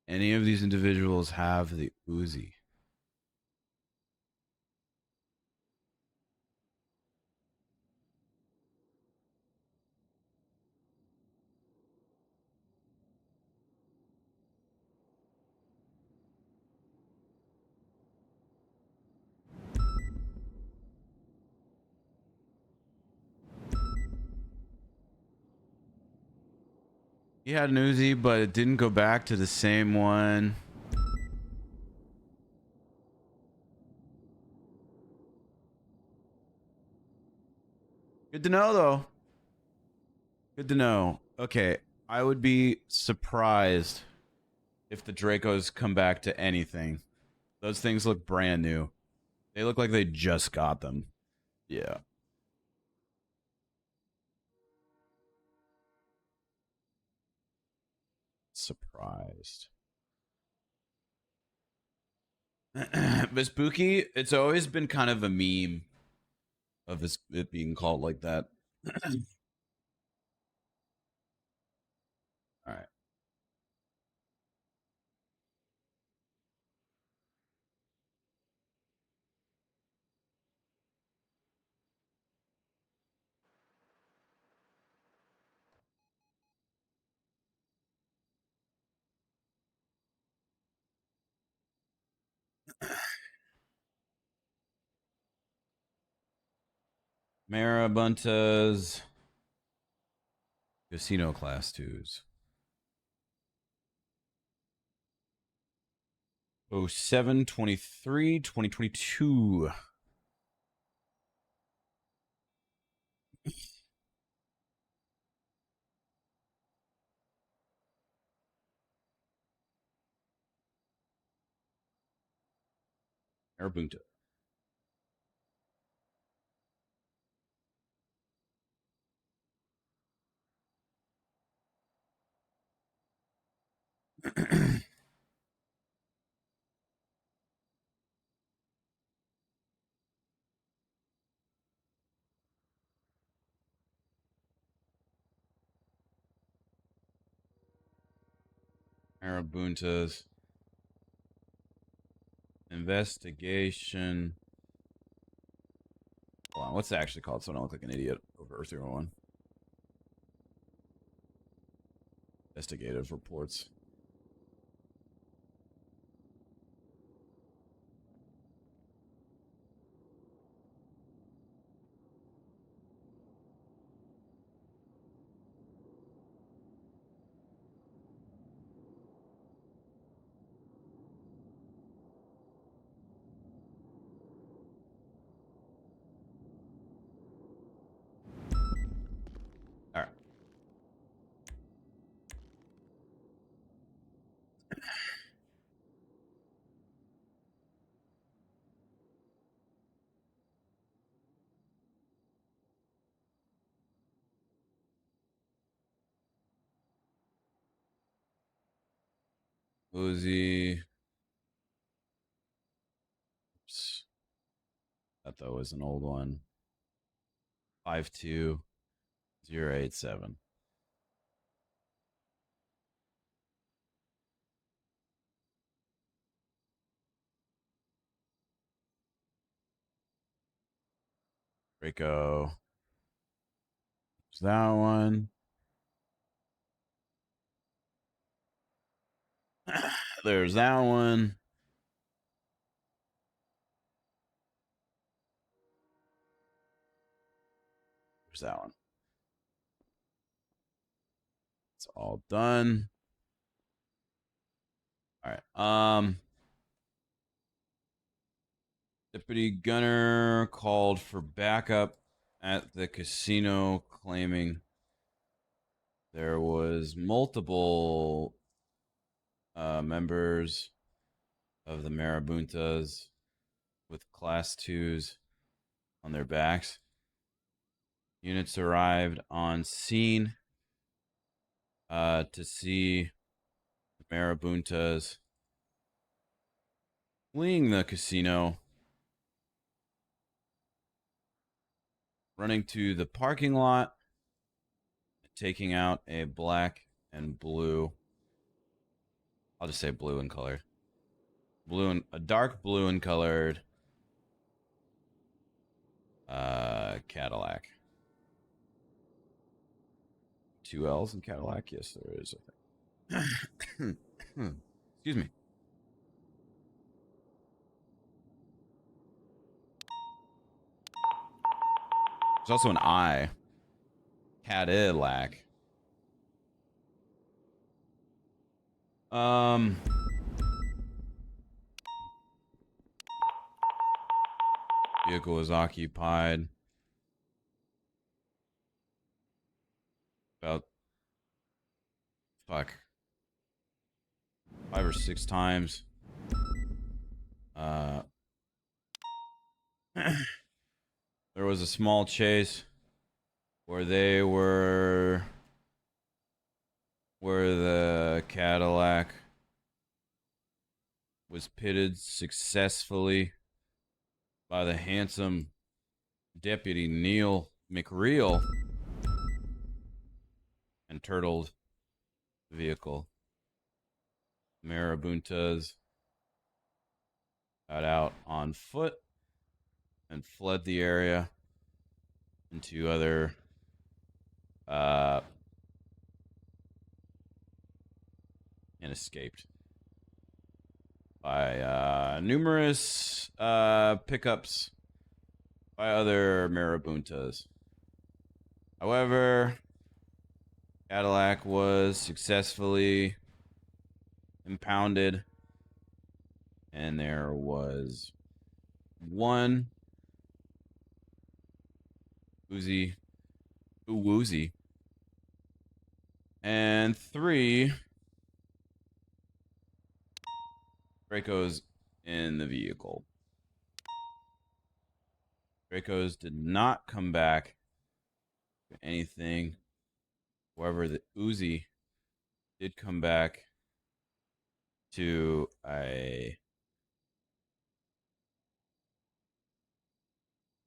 Any of these individuals have the Uzi? He had an Uzi, but it didn't go back to the same one. Good to know, though. Good to know. Okay, I would be surprised if the Dracos come back to anything. Those things look brand new. They look like they just got them. Yeah. Surprised. Vespucci, it's always been kind of a meme of it being called like that. All right. Marabuntas. Casino class 2s. 0723 2022. Marabunta. Marabuntas. Investigation. Hold on, what's it actually called so I don't look like an idiot over 301? Investigative reports. Uzi. Oops. That though was an old one. 52087. Draco. There's that one. There's that one. There's that one. It's all done. All right. Deputy Gunner called for backup at the casino, claiming there was multiple members of the Marabuntas with class 2s on their backs. Units arrived on scene to see the Marabuntas fleeing the casino, running to the parking lot, taking out a black and blue. I'll just say blue in color. A dark blue in colored Cadillac. 2 L's in Cadillac? Yes, there is, I think. Excuse me. There's also an I. Cadillac. Vehicle was occupied. About 5 or 6 times. There was a small chase where the Cadillac was pitted successfully by the handsome Deputy Neil McReal and turtled the vehicle. Marabuntas got out on foot and fled the area into other and escaped by numerous pickups by other Marabuntas. However, Cadillac was successfully impounded, and there was 1 Uzi, and 3 Dracos in the vehicle. Dracos did not come back to anything. However, the Uzi did come back to a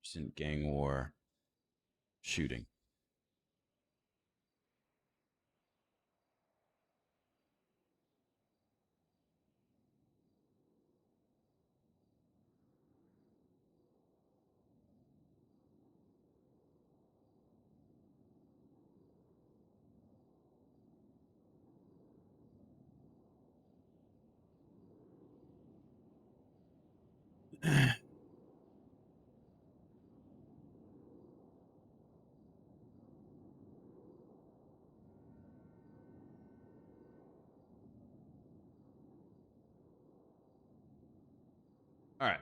recent gang war shooting. All right.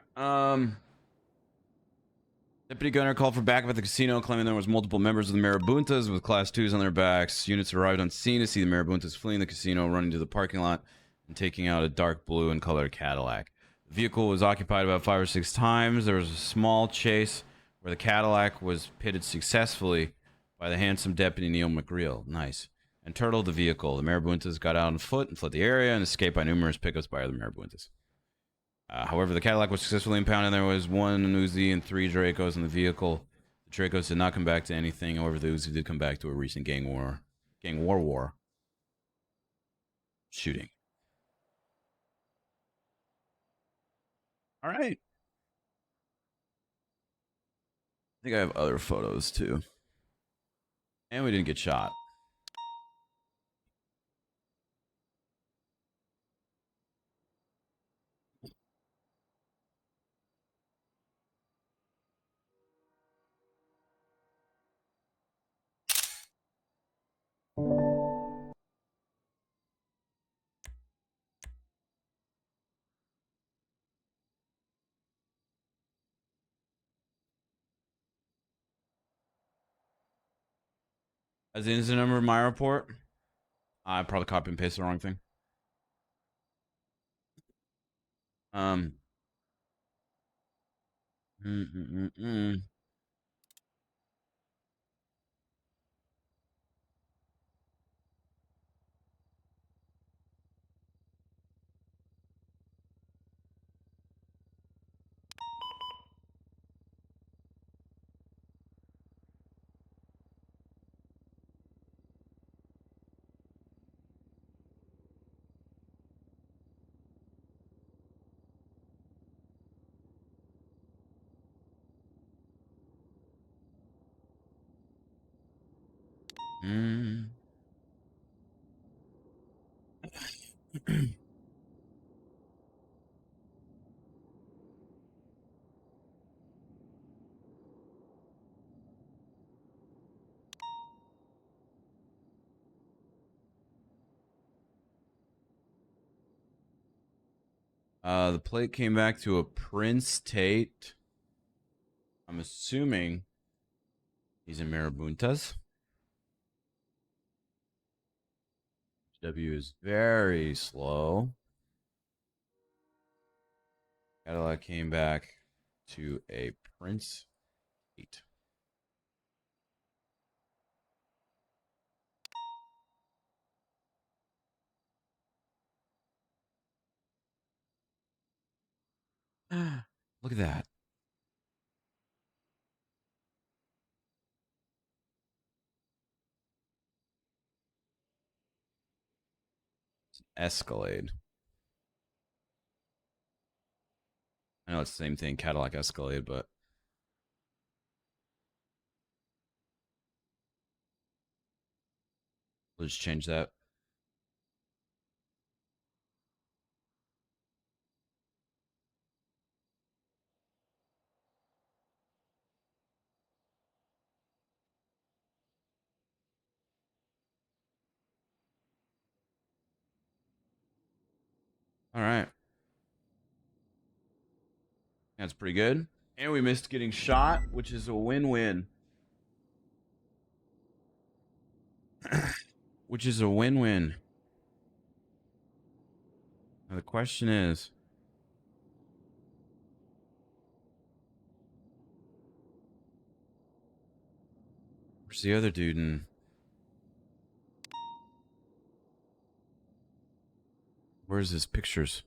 Deputy Gunner called for backup at the casino, claiming there was multiple members of the Marabuntas with class 2s on their backs. Units arrived on scene to see the Marabuntas fleeing the casino, running to the parking lot, and taking out a dark blue and colored Cadillac. The vehicle was occupied about 5 or 6 times. There was a small chase where the Cadillac was pitted successfully by the handsome Deputy Neil McReal. Nice. and turtled the vehicle. The marabuntas got out on foot and fled the area and escaped by numerous pickups by other marabuntas. However, the Cadillac was successfully impounded. There was 1 Uzi and 3 Dracos in the vehicle. The Dracos did not come back to anything. However, the Uzi did come back to a recent gang war shooting. All right. I think I have other photos too. And we didn't get shot. As the incident number of my report, I probably copy and paste the wrong thing. Mm, mm, mm, mm. The plate came back to a Prince Tate. I'm assuming he's in Marabuntas. W is very slow. Cadillac came back to a Prince Tate. Look at that. It's an Escalade. I know it's the same thing, Cadillac Escalade, but we'll just change that. All right. That's pretty good. And we missed getting shot, which is a win-win. Which is a win-win. Now the question is, where's the other dude? And where's his pictures?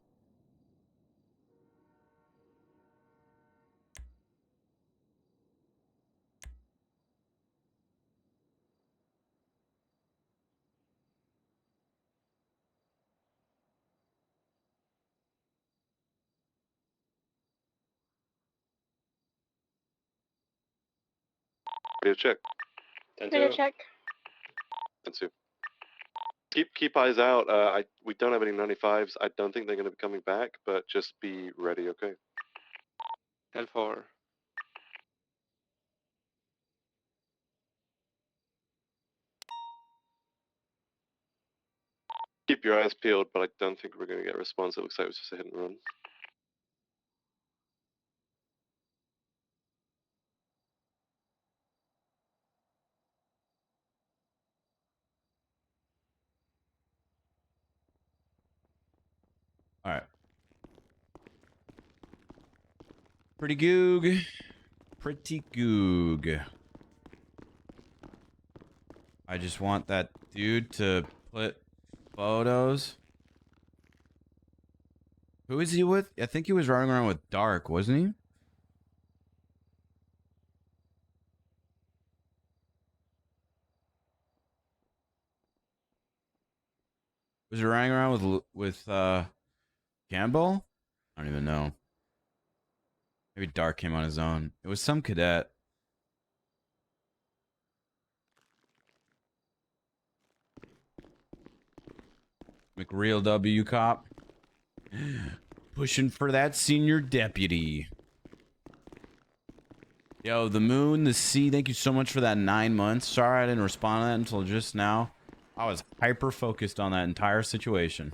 Ready to check. Ready to check. Let's see. Keep eyes out. We don't have any 95s. I don't think they're going to be coming back, but just be ready, okay? L4. Keep your eyes peeled, but I don't think we're going to get a response. It looks like it was just a hit and run. All right. Pretty goog. Pretty goog. I just want that dude to put photos. Who is he with? I think he was running around with Dark, wasn't he? Was he running around with Campbell? I don't even know. Maybe Dark came on his own. It was some cadet. McReal W cop. Pushing for that senior deputy. Yo, the moon, the sea, thank you so much for that 9 months. Sorry I didn't respond to that until just now. I was hyper focused on that entire situation.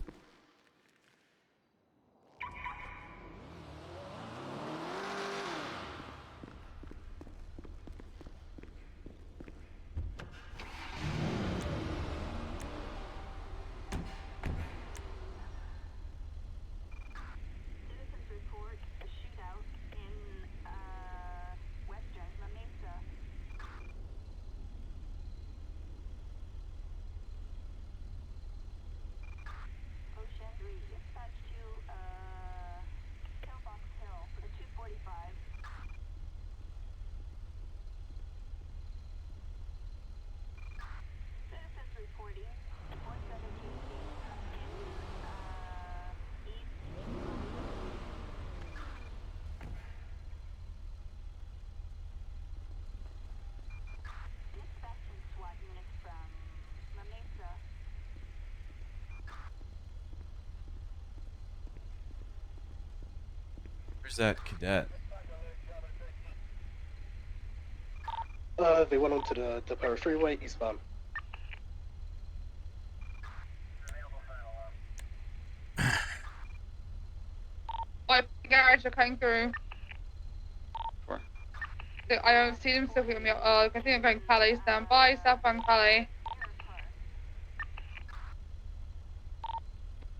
Where's that cadet? They went onto the Power Freeway eastbound. Garage are coming through. I don't see them still on me. I think I'm going Calais. Stand by. Southbound Calais.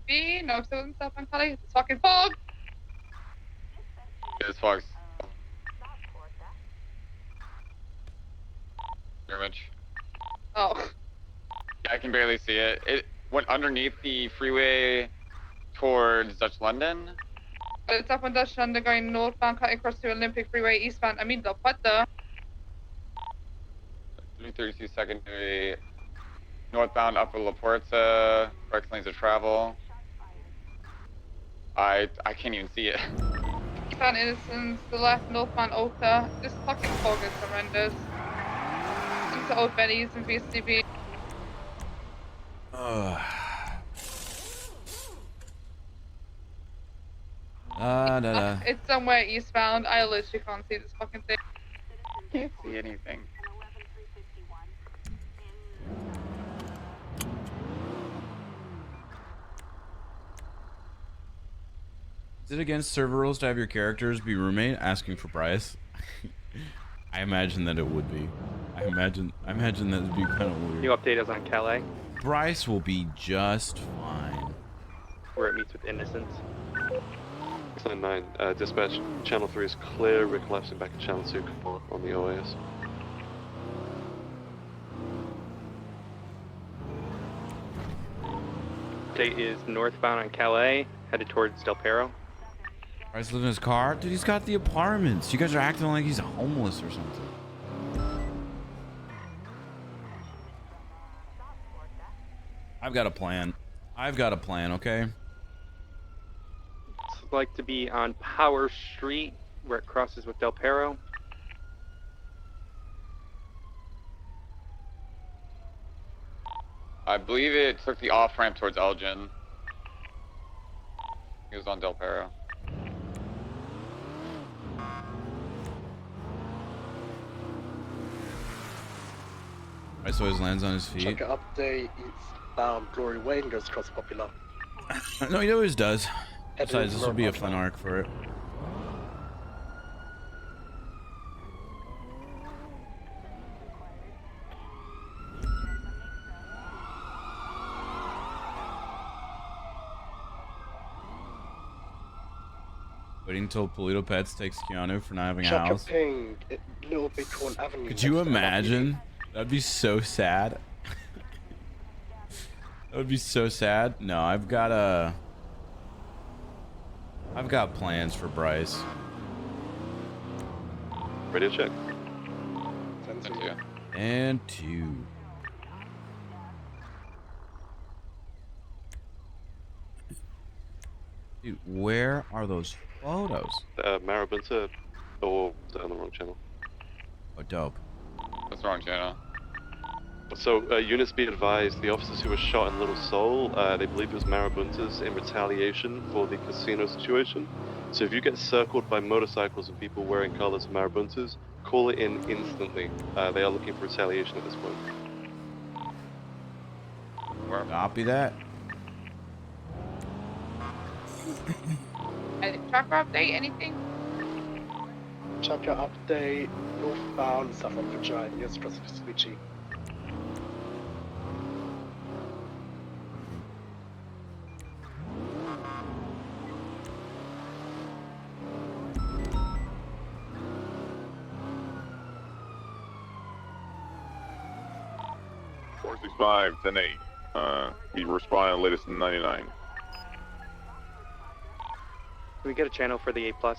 B. No, still in Southbound Calais. It's fucking fog. It's fog. Very much. Oh. Yeah, I can barely see it. It went underneath the freeway towards Dutch London. It's up on Dutch London going northbound, cutting across to Olympic Freeway eastbound. I mean, the what the? 332 secondary. Northbound Upper La Porta. Correct lanes of travel. I can't even see it. Eastbound Innocence, the left northbound Alta. This fucking fog is horrendous. Into Old Benny's and VCB. It's somewhere eastbound. I literally can't see this fucking thing. Can't see anything. Is it against server rules to have your characters be roommate? Asking for Bryce. I imagine that it would be. I imagine that would be kind of weird. New update is on Calais. Bryce will be just fine. Where it meets with Innocence. 9, dispatch, channel 3 is clear, we're collapsing back in channel 2 on the OAS. Update is northbound on Calais, headed towards Del Perro. Bryce lives in his car? Dude, he's got the apartments. You guys are acting like he's homeless or something. I've got a plan. Okay? It's like to be on Power Street, where it crosses with Del Perro. I believe it took the off-ramp towards Elgin. He was on Del Perro. Right, so he lands on his feet. Check it update. It's down Glory Way and goes across Popular. No, he always does. Besides, this will be a fun arc for it. Waiting until Polito Pets takes Keanu for not having a house. Ping, Little Bighorn Avenue. Could you imagine? That'd be so sad. That would be so sad. No, I've got plans for Bryce. Radio check. And 2. Dude, where are those photos? Marabunta, or on the wrong channel. Oh, dope. That's the wrong channel. So, units be advised, the officers who were shot in Little Seoul, they believe it was Marabuntas in retaliation for the casino situation. So if you get circled by motorcycles and people wearing colors of Marabuntas, call it in instantly. They are looking for retaliation at this point. Copy that. Tracker update, anything? Tracker update, northbound, Southern Virginia, yes, President Switchy. Five, 10-8. He responded latest in 99. Can we get a channel for the 8+?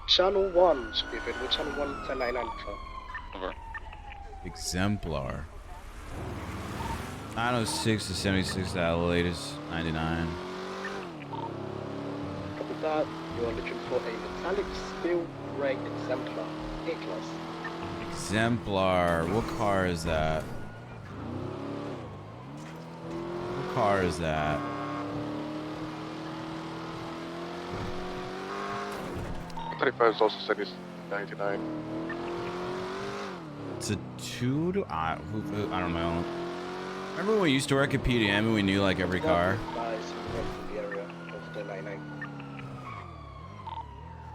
Channel 1 should be available. Channel 1, 1099. Over. Exemplar. 906 to 76, that latest 99. Copy that. You are looking for a metallic steel gray exemplar, A-class. Exemplar. What car is that? What car is that? is also said he's 99. It's a 2 to... I don't know. Remember when we used to work at PDM and we knew like every car?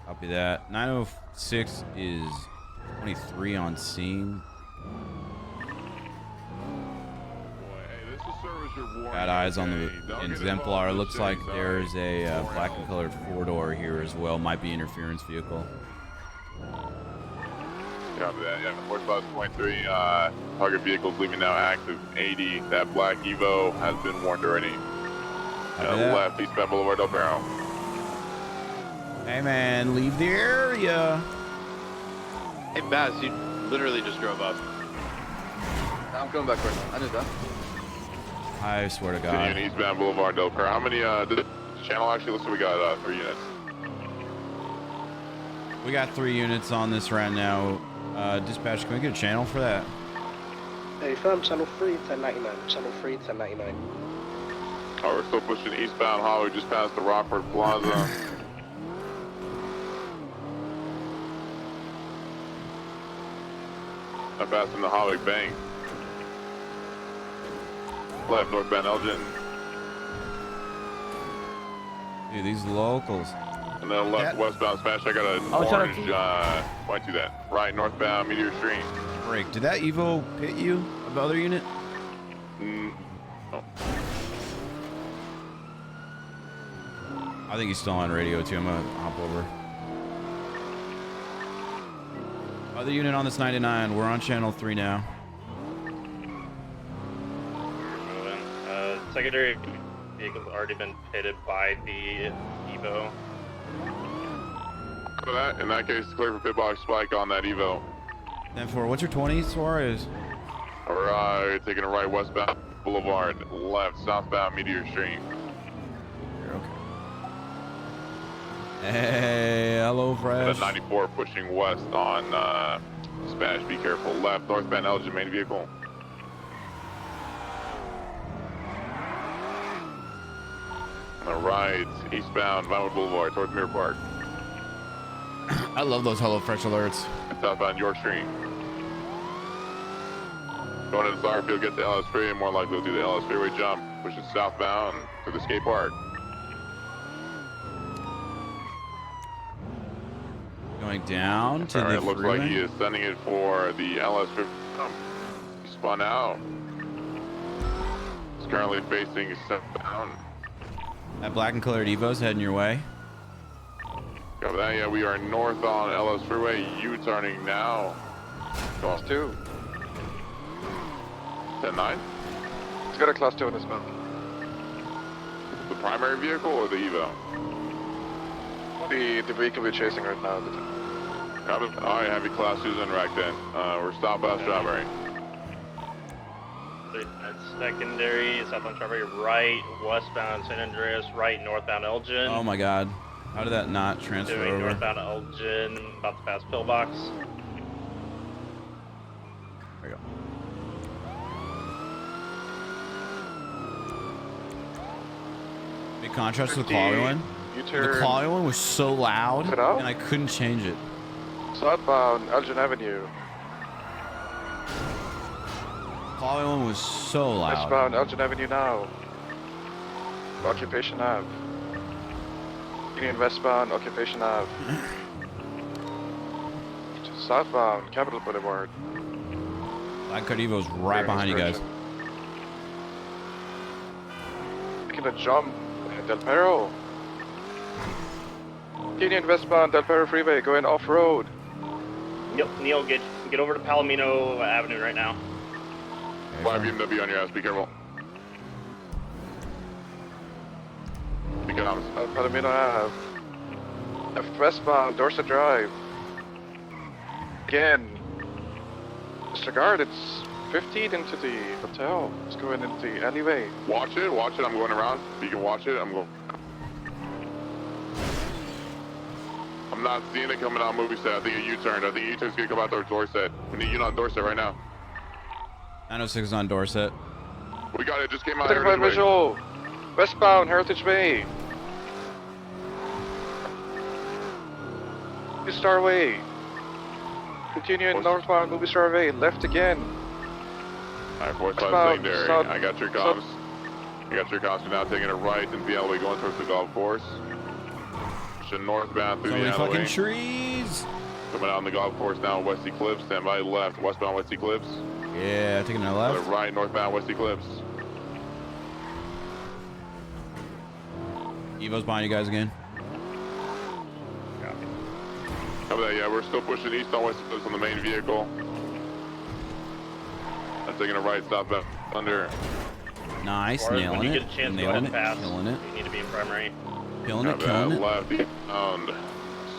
Copy that. 906 is 23 on scene. Got eyes on the exemplar. Looks like there's a black and colored 4-door here as well. Might be interference vehicle. Copy that. Yeah, 4523. Target vehicles leaving now active. 80. That black Evo has been warned already. Left, eastbound Boulevard, Del Perro. Hey man, leave the area. Hey Baz, you literally just drove up. I'm coming back right now. I knew that. I swear to God. Continuing eastbound Boulevard, Del Perro. How many, the channel actually looks like we got 3 units. We got 3 units on this right now. Dispatch, can we get a channel for that? Hey, firm channel 3, 1099. Channel 3, 1099. Oh, we're still pushing eastbound highway just past the Rockford Plaza. Not passing the Hollywood Bank. Left northbound Elgin. Dude, these locals. And then left westbound Smash. I got an orange, might do that. Right northbound Meteor Street. Break. Did that Evo hit you? The other unit? No. I think he's still on radio too. I'm gonna hop over. Other unit on this 99. We're on channel 3 now. Secondary vehicle's already been pitted by the Evo. In that case, clear for pit box spike on that Evo. 10-4. What's your 20, Suarez? Alright, taking a right westbound Boulevard, left southbound Meteor Street. Hey, hello, Fresh. 94 pushing west on Spanish. Be careful. Left northbound Elgin main vehicle. On the right, eastbound Vinewood Boulevard towards Mirror Park. I love those Hello Fresh alerts. Southbound York Street. Going to the soccer field, get to LS Freeway, more likely to do the LS Freeway jump. Push it southbound to the skate park. Going down to the Alright, looks freeway. like he is sending it for the LS Freeway jump. He spun out. He's currently facing southbound. That black and colored Evo's heading your way. Copy that. Yeah, we are north on LS Freeway, U-turning now. Cross 2. 10-9. It's got a class 2 on this map. The primary vehicle or the Evo? The vehicle we're chasing right now. Alright, heavy class 2's in rack then. We're southbound Strawberry. Secondary, southbound Strawberry, right, westbound San Andreas, right, northbound Elgin. Oh my god. How did that not transfer Doing over? northbound Elgin, about to pass Pillbox. There you go. Big contrast to the quality one. The quality one was so loud, and I couldn't change it. Southbound Elgin Avenue. Quality one was so loud. Westbound Elgin Avenue now. Occupation Ave. Union westbound Occupation Ave. Southbound Capitol Boulevard. Black Card Evo's right behind you guys. Making a jump. Del Perro. Union westbound Del Perro Freeway going off-road. Yep, Neil, get over to Palomino Avenue right now. 5 BMW on your ass, be careful. Becomes. Palomino Ave. Left westbound Dorset Drive. Again. Disregard, it's 15 into the hotel. It's going into the alleyway. Watch it, I'm going around. If you can watch it, I'm going. I'm not seeing it coming out movie set. I think a U-turn. I think U-turn's gonna come out towards Dorset. We need you on Dorset right now. 906 is on Dorset. We got it, just came out. Identified visual. Westbound Heritage Way. Movie Star Way. Continuing northbound Movie Star Way. Left again. Alright, 45 secondary. I got your comms. I got your comms. We're now taking a right into the alleyway going towards the golf course. Pushing northbound through the alleyway. Fucking trees. Coming out on the golf course now, West Eclipse. Stand by left, westbound West Eclipse. Yeah, taking a left. To the right, northbound West Eclipse. Evo's behind you guys again. Copy that, yeah, we're still pushing east on West Eclipse on the main vehicle. I'm taking a right southbound under. Nice, When nailing you it. get a chance, go Nailing ahead it. and pass. Killing it. You need to be in primary. Killing it, killing it. Left,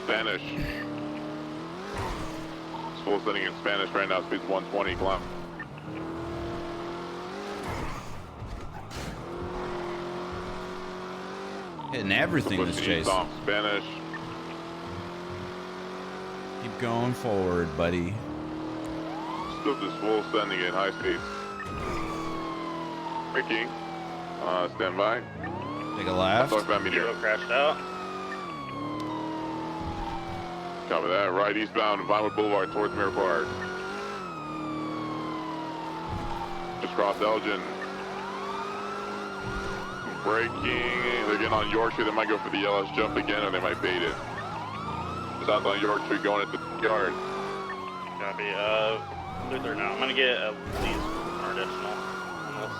Spanish. It's full setting in Spanish right now, speed's 120 km. Hitting everything this chase. Spanish. Keep going forward, buddy. Still just full sending at high speeds. Braking. Stand by. Take a left. Talk about meteor. Crashed out. Copy that. Right eastbound Vinewood Boulevard towards Mirror Park. Just crossed Elgin. Braking. They're getting on York Street. They might go for the LS jump again, or they might bait it. South on York Street going at the yard. Copy. Luther now. I'm gonna get at least more additional on this.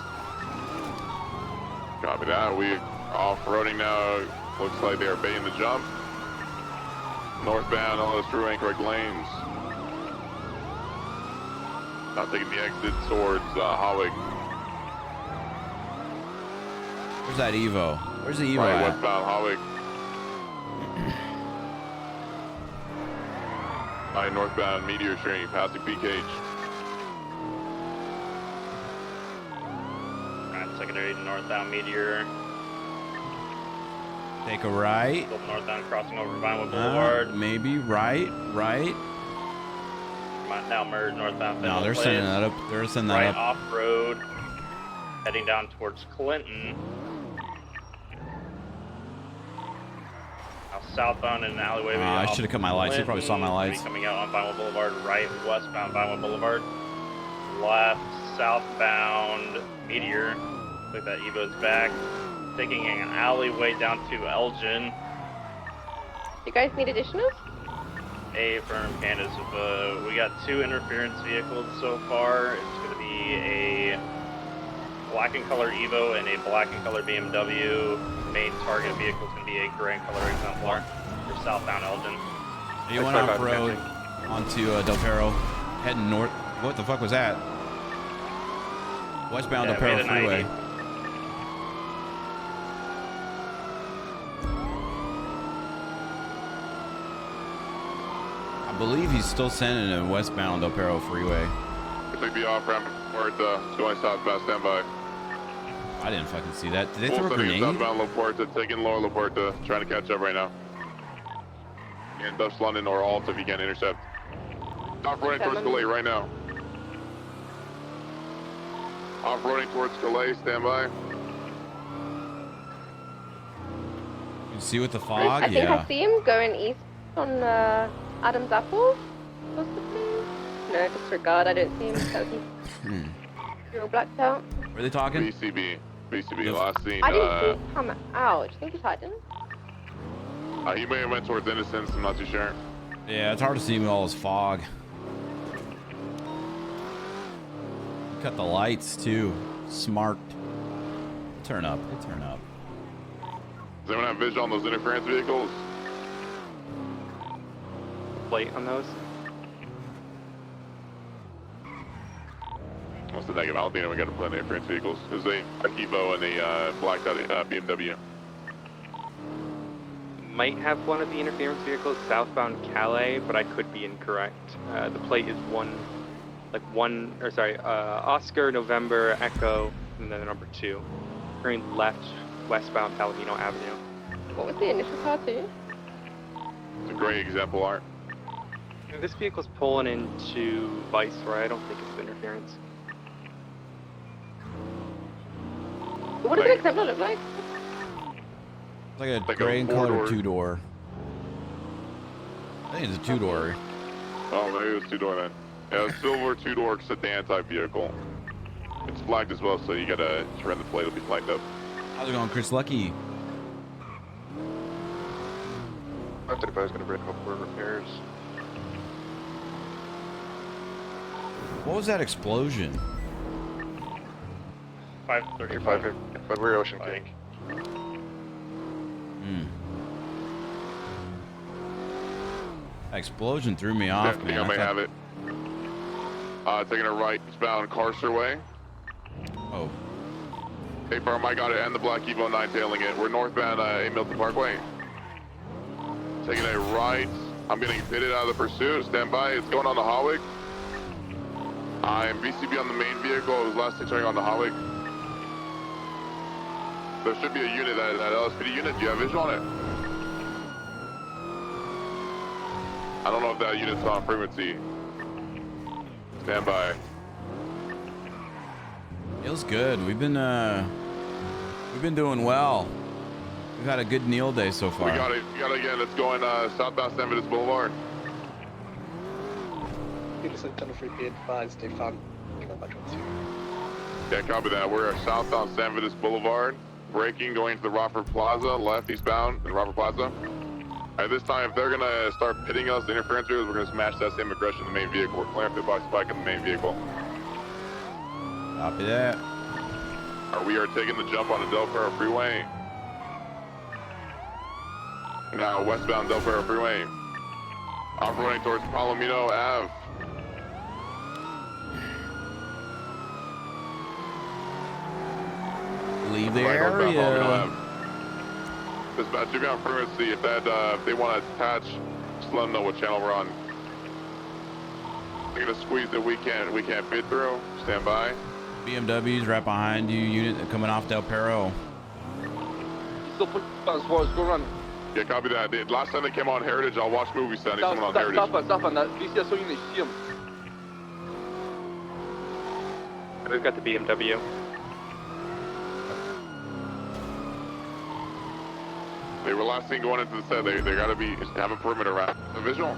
Copy that. We off-roading now. Looks like they are baiting the jump. Northbound, all those through incorrect lanes. Now taking the exit towards Hawick. Where's that Evo? Where's the Evo Right, at? westbound Hawick. Right, northbound Meteor Train, passing PKH. Alright, secondary northbound Meteor. Take a right. Still northbound crossing over Vinewood Boulevard. Maybe right. Might now merge northbound. No, they're sending that up. They're sending that right up. off road, heading down towards Clinton. Now southbound in an alleyway. I should have cut my lights. You probably saw my lights. Coming out on Vinewood Boulevard, right westbound Vinewood Boulevard. Left southbound Meteor. Looks like that Evo's back. Taking an alleyway down to Elgin. You guys need additionals? A firm Candace. We got 2 interference vehicles so far. It's going to be a black and color Evo and a black and color BMW. Main target vehicle is going to be a gray and color exemplar for southbound Elgin. You went off road onto Del Perro, heading north. What the fuck was that? Westbound Yeah, Apparel made a Freeway. 90. I believe he's still sending a westbound Apparel Freeway. Took the off-ramp for it, going southbound, stand by. I didn't fucking see that. Did they Full throw a sending grenade? southbound La Puerta, taking lower La Puerta, trying to catch up right now. In Dutch London or Alt if you can intercept. Off-roading towards Calais right now. Off-roading towards Calais, stand by. You can see with the fog? I think I see him going east on Adam's Apple, possibly. No, disregard. I don't see him. So he's you're all blacked out. Were they talking? BCB, last seen. I didn't see him come out. Do you think he's hiding? He may have went towards Innocence, I'm not too sure. Yeah, it's hard to see with all this fog. Cut the lights too. Smart. Turn up. Turn up. Does anyone have vision on those interference vehicles? Plate on those? What's the negative? I don't think anyone got to put in interference vehicles. There's a Evo and a blacked out BMW. Might have one of the interference vehicles southbound Calais, but I could be incorrect. The plate is Oscar, November, Echo, and then the number 2. Turning left, westbound Palomino Avenue. What was the initial car too? It's a great example, Art. This vehicle's pulling into Vice, where I don't think it's interference. What does an exemplar look like? Like a gray and colored two-door. I think it's a two-door. Oh, maybe it was two-door then. Yeah, a silver two-door sedan type vehicle. It's flagged as well, so you gotta turn the plate, it'll be flagged up. How's it going, Chris Lucky? I think I was gonna break up for repairs. What was that explosion? 535. But we're Ocean King. That explosion threw me off, I think man. I may have it. Taking a right, eastbound Carcer way. Oh. Hey, Farm, I got it, and the Black Evo 9 tailing it. We're northbound Milton Parkway. Taking a right. I'm getting pitted out of the pursuit. Stand by. It's going on the Hawick. I'm BCB on the main vehicle. It was last turning on the Hawick. There should be a unit, that LSPD unit. Do you have visual on it? I don't know if that unit's on frequency. Stand by. Feels good. We've been doing well. We've had a good Neil day so far. We got it again. It's going southbound San Vitus Boulevard. Peterson, Tunnel 3, be advised, they found coming back on 2. Yeah, copy that. We're southbound San Vitus Boulevard. Braking, going to the Rockford Plaza, left eastbound in Rockford Plaza. At this time, if they're gonna start pitting us, the interference vehicles, we're gonna smash that same aggression in the main vehicle. We're clearing up by spike in the main vehicle. Copy that. We are taking the jump on the Del Perro Freeway. Now westbound Del Perro Freeway. Off-roading towards Palomino Ave. Leave the area. Dispatch, you're on frequency. If they want to attach, just let them know what channel we're on. They're gonna squeeze that we can't fit through. Stand by. BMW's right behind you. Unit coming off Del Perro. Still put as far as go run. Yeah, copy that. Last time they came on Heritage, I'll watch movies. Someone on Heritage. Stop on that. BCSO unit, see him. We've got the BMW. They were last seen going into the set. They gotta have a perimeter around the visual.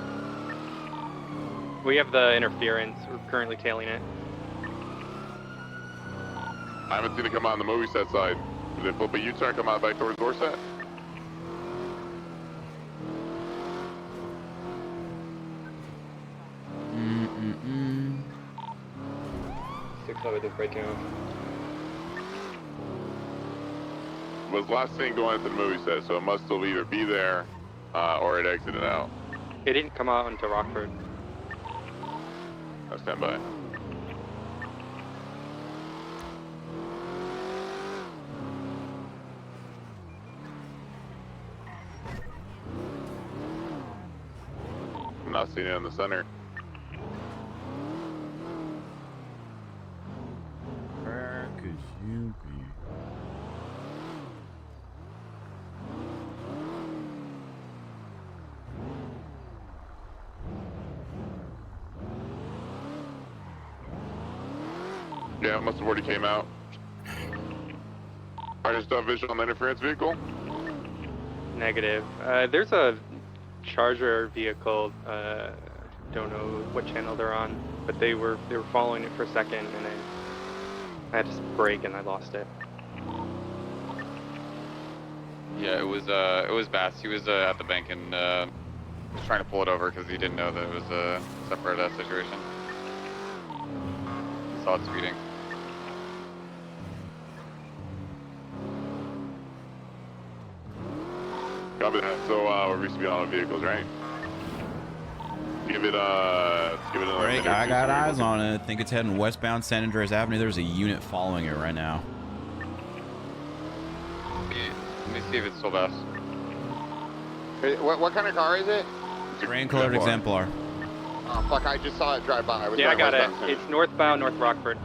We have the interference. We're currently tailing it. I haven't seen it come out on the movie set side. Did they flip a U-turn, come out back towards Dorset? Six over is breaking off. Was last seen going into the movie set, so it must still either be there or it exited out. It didn't come out into Rockford. I stand by. not seeing it in the center. Where could you be? Yeah, it must have already came out. I just visual on the interference vehicle. Negative. There's a Charger vehicle. Don't know what channel they're on, but they were following it for a second, and then I had to brake and I lost it. Yeah, it was Bass. He was at the bank and was trying to pull it over because he didn't know that it was a separate situation. Saw it speeding. Copy that. So we're recently on vehicles, right? Give it another Break, minute or I two got so we eyes can- on it. I think it's heading westbound San Andreas Avenue. There's a unit following it right now. Let me see if it's still Bass. What kind of car is it? Rain colored exemplar. Oh, fuck, I just saw it drive by. Yeah, I got it. It's northbound, North Rockford.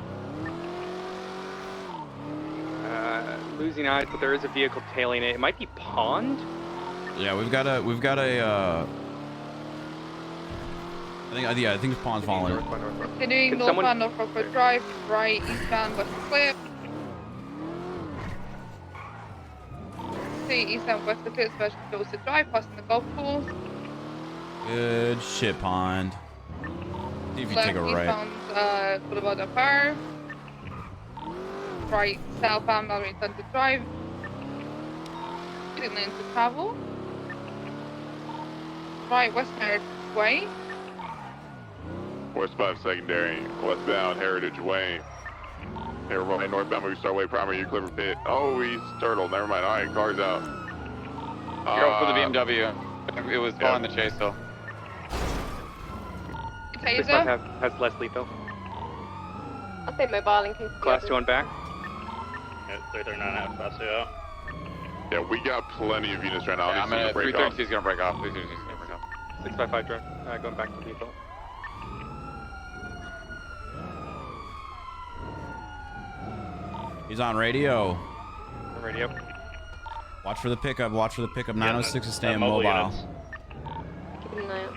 Losing eyes, but there is a vehicle tailing it. It might be Pond? Yeah, we've got a I think it's Pond's following it. Continuing Can northbound North Rockford Drive, right, eastbound West Cliff. See eastbound West Cliff, version Dorset Drive, passing the golf course. Good shit, Pond. See if you Left take a right. eastbound Boulevard of Fire. Right, southbound Mallory Thunder Drive. Getting into travel. Right, West Heritage Way. West 5 secondary, westbound Heritage Way. Hey, we're right northbound Movie Star Way, primary Clipper Pit. Oh, he's turtle. Never mind. All right, car's out. Go for the BMW. It was following the chase though. This Taser. one has less lethal. I'll say mobile in case. Class 2 on back. Yeah, 339 out, Bass, yeah. Yeah, we got plenty of units right now. Yeah, I I'm need gonna to break off. 332 is gonna break off. 332 is gonna break off. 655 drone. Going back to lethal. He's on radio. Radio. Watch for the pickup. Watch for the pickup. 906 is staying mobile mobile. units. Keeping an eye out.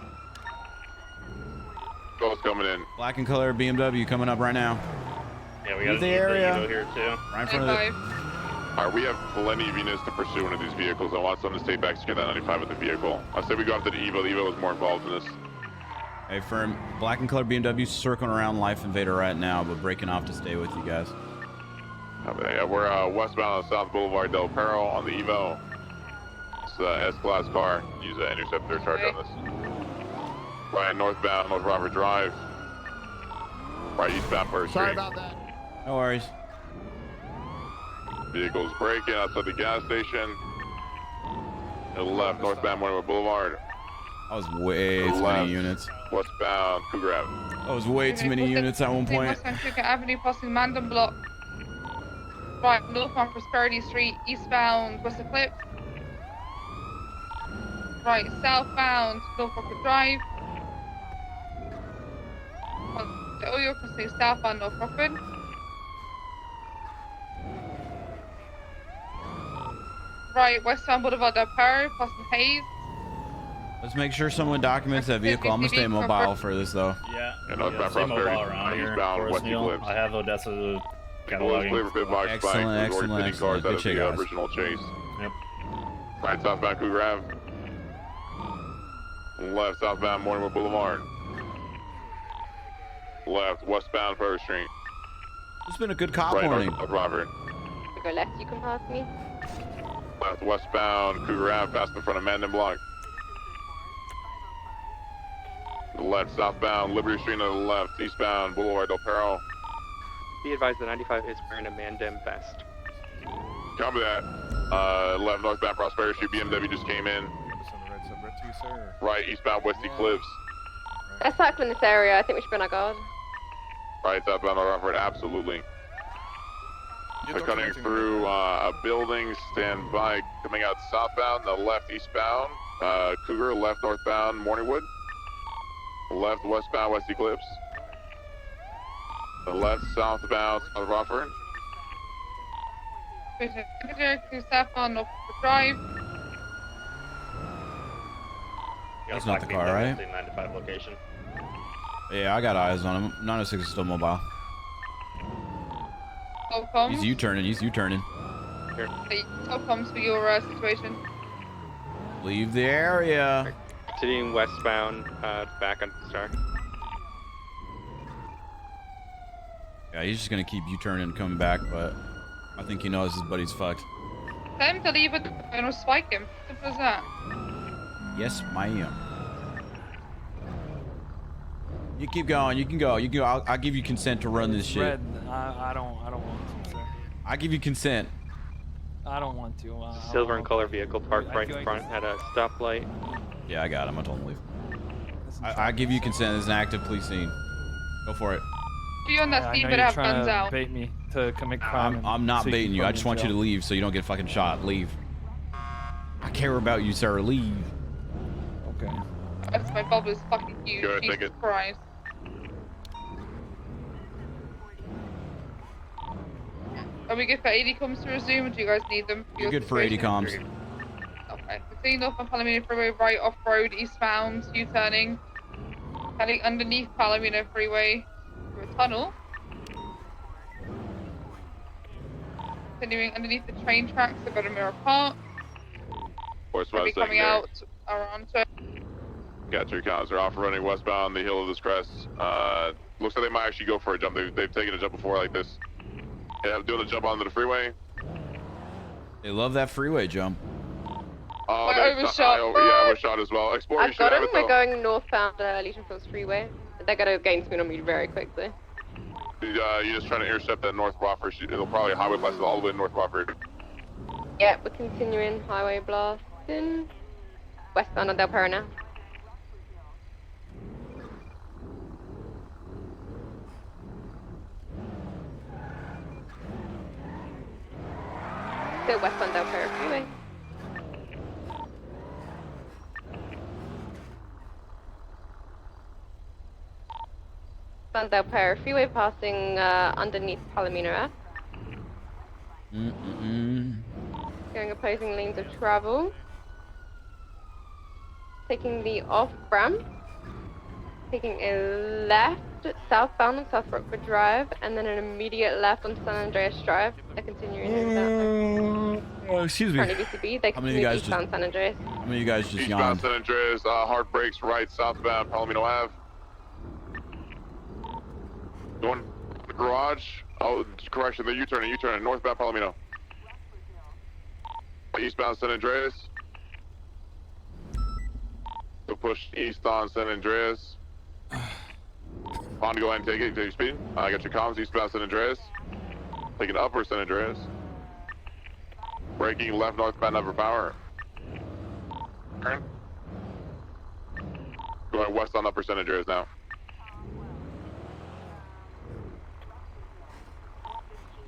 Ghost coming in. Black and color BMW coming up right now. Yeah, we got the a area. Evo here too. Right in front of the. All right, we have plenty of units to pursue one of these vehicles. I want some to stay back to get that 95 with the vehicle. I say we go after the Evo. The Evo is more involved in this. Hey, firm. Black and color BMW circling around Life Invader right now, but breaking off to stay with you guys. Yeah, we're westbound on South Boulevard Del Perro on the Evo. It's an S-Class car. Use an interceptor charge on this. Right northbound North Robert Drive. Right eastbound First Street. Sorry about that. No worries. Vehicles braking outside the gas station. To the left, northbound Monument Boulevard. That was way too many units. Westbound Cougar Ave. That was way too many units at one point. Westbound Cougar Avenue, passing Mandem Block. Right, northbound Prosperity Street, eastbound West Eclipse. Right, southbound North Rockford Drive. The oil crossing southbound North Rockford. Right, westbound Boulevard Del Perro, passing Hayes. Let's make sure someone documents that vehicle. I'm gonna stay mobile for this though. Yeah. And northbound stay mobile Prosperity. around here. Eastbound Forest West Neal. Eclipse. I have Odessa Clear cataloging. for box Excellent, spike. We've already excellent, hitting cars excellent. out Good of shit, the guys. original chase. Yep. Right southbound Cougar Ave. Left southbound Monument Boulevard. Left westbound First Street. It's been a good cop Right morning. north of Robert. If I go left, you can pass me. Left westbound Cougar Ave past the front of Mandan Block. The left southbound Liberty Street to the left. Eastbound Boulevard Del Perro. Be advised the 95 is wearing a Mandem vest. Copy that. Left northbound Prosperity Street. BMW just came in. Right eastbound West Eclipse. They're circling this area. I think we should be on our guard. Right southbound Robert. Absolutely. They're cutting through a building. Stand by. Coming out southbound. The left eastbound. Cougar left northbound Morningwood. Left westbound West Eclipse. The left southbound South Rockford. To southbound Nopixel Drive. That's not the car, right? 95 location. Yeah, I got eyes on him. 906 is still mobile. He's U-turning. He's U-turning. Comes for your situation. Leave the area. Continuing westbound, back on Star. Yeah, he's just gonna keep U-turning and coming back, but I think he knows his buddy's fucked. Tell him to leave it and spike him. Simple as that. Yes, ma'am. You keep going. You can go. You can go. I'll give you consent to run this shit. Red, I don't want to, sir. I give you consent. I don't want to. Silver and color vehicle parked right in front at a stoplight. Yeah, I got him. I told him to leave. I give you consent. There's an active police scene. Go for it. You on that scene, but have guns out. Bait me to commit crime. I'm not so baiting you. I just want you to leave so you don't get fucking shot. Leave. I care about you, sir. Leave. Okay. That's my bubble is fucking huge. Good, Jesus take it. Christ. Are we good for 80 comms to resume, or do you guys need them? You're good for 80 comms. Okay. Continuing north on Palomino Freeway, right off-road, eastbound, U-turning. Heading underneath Palomino Freeway through a tunnel. Continuing underneath the train tracks, I've got a mirror park. We'll be coming out around to... Got your counts. They're off running westbound the hill of this crest. Looks like they might actually go for a jump. They've taken a jump before like this. Yeah, doing a jump onto the freeway. They love that freeway jump. Oh, We're overshot. Yeah, overshot as well. Explorer, I've got them. We're going northbound Legion Fields Freeway. They're going to gain speed on me very quickly. You're just trying to intercept that North Wofford. It'll probably highway blast all the way to North Wofford. Yeah, we're continuing highway blasting. Westbound on Del Perro now. Still westbound Del Perro Freeway. Del Perro Freeway passing underneath Palomino Ave. Going opposing lanes of travel. Taking the off ramp. Taking a left southbound on South Rockford Drive, and then an immediate left on San Andreas Drive. They're continuing excuse me. BCB. They continue eastbound San Andreas. How many of you guys just Eastbound yawned? San Andreas, hard brakes right southbound Palomino Ave. Going to the garage. Oh, correction, they're U-turning, northbound Palomino. Eastbound San Andreas. So push east on San Andreas. On to go ahead and take it. Take your speed. I got your comms. Eastbound San Andreas. Taking upper San Andreas. Braking left northbound upper power. Turn. Going west on upper San Andreas now.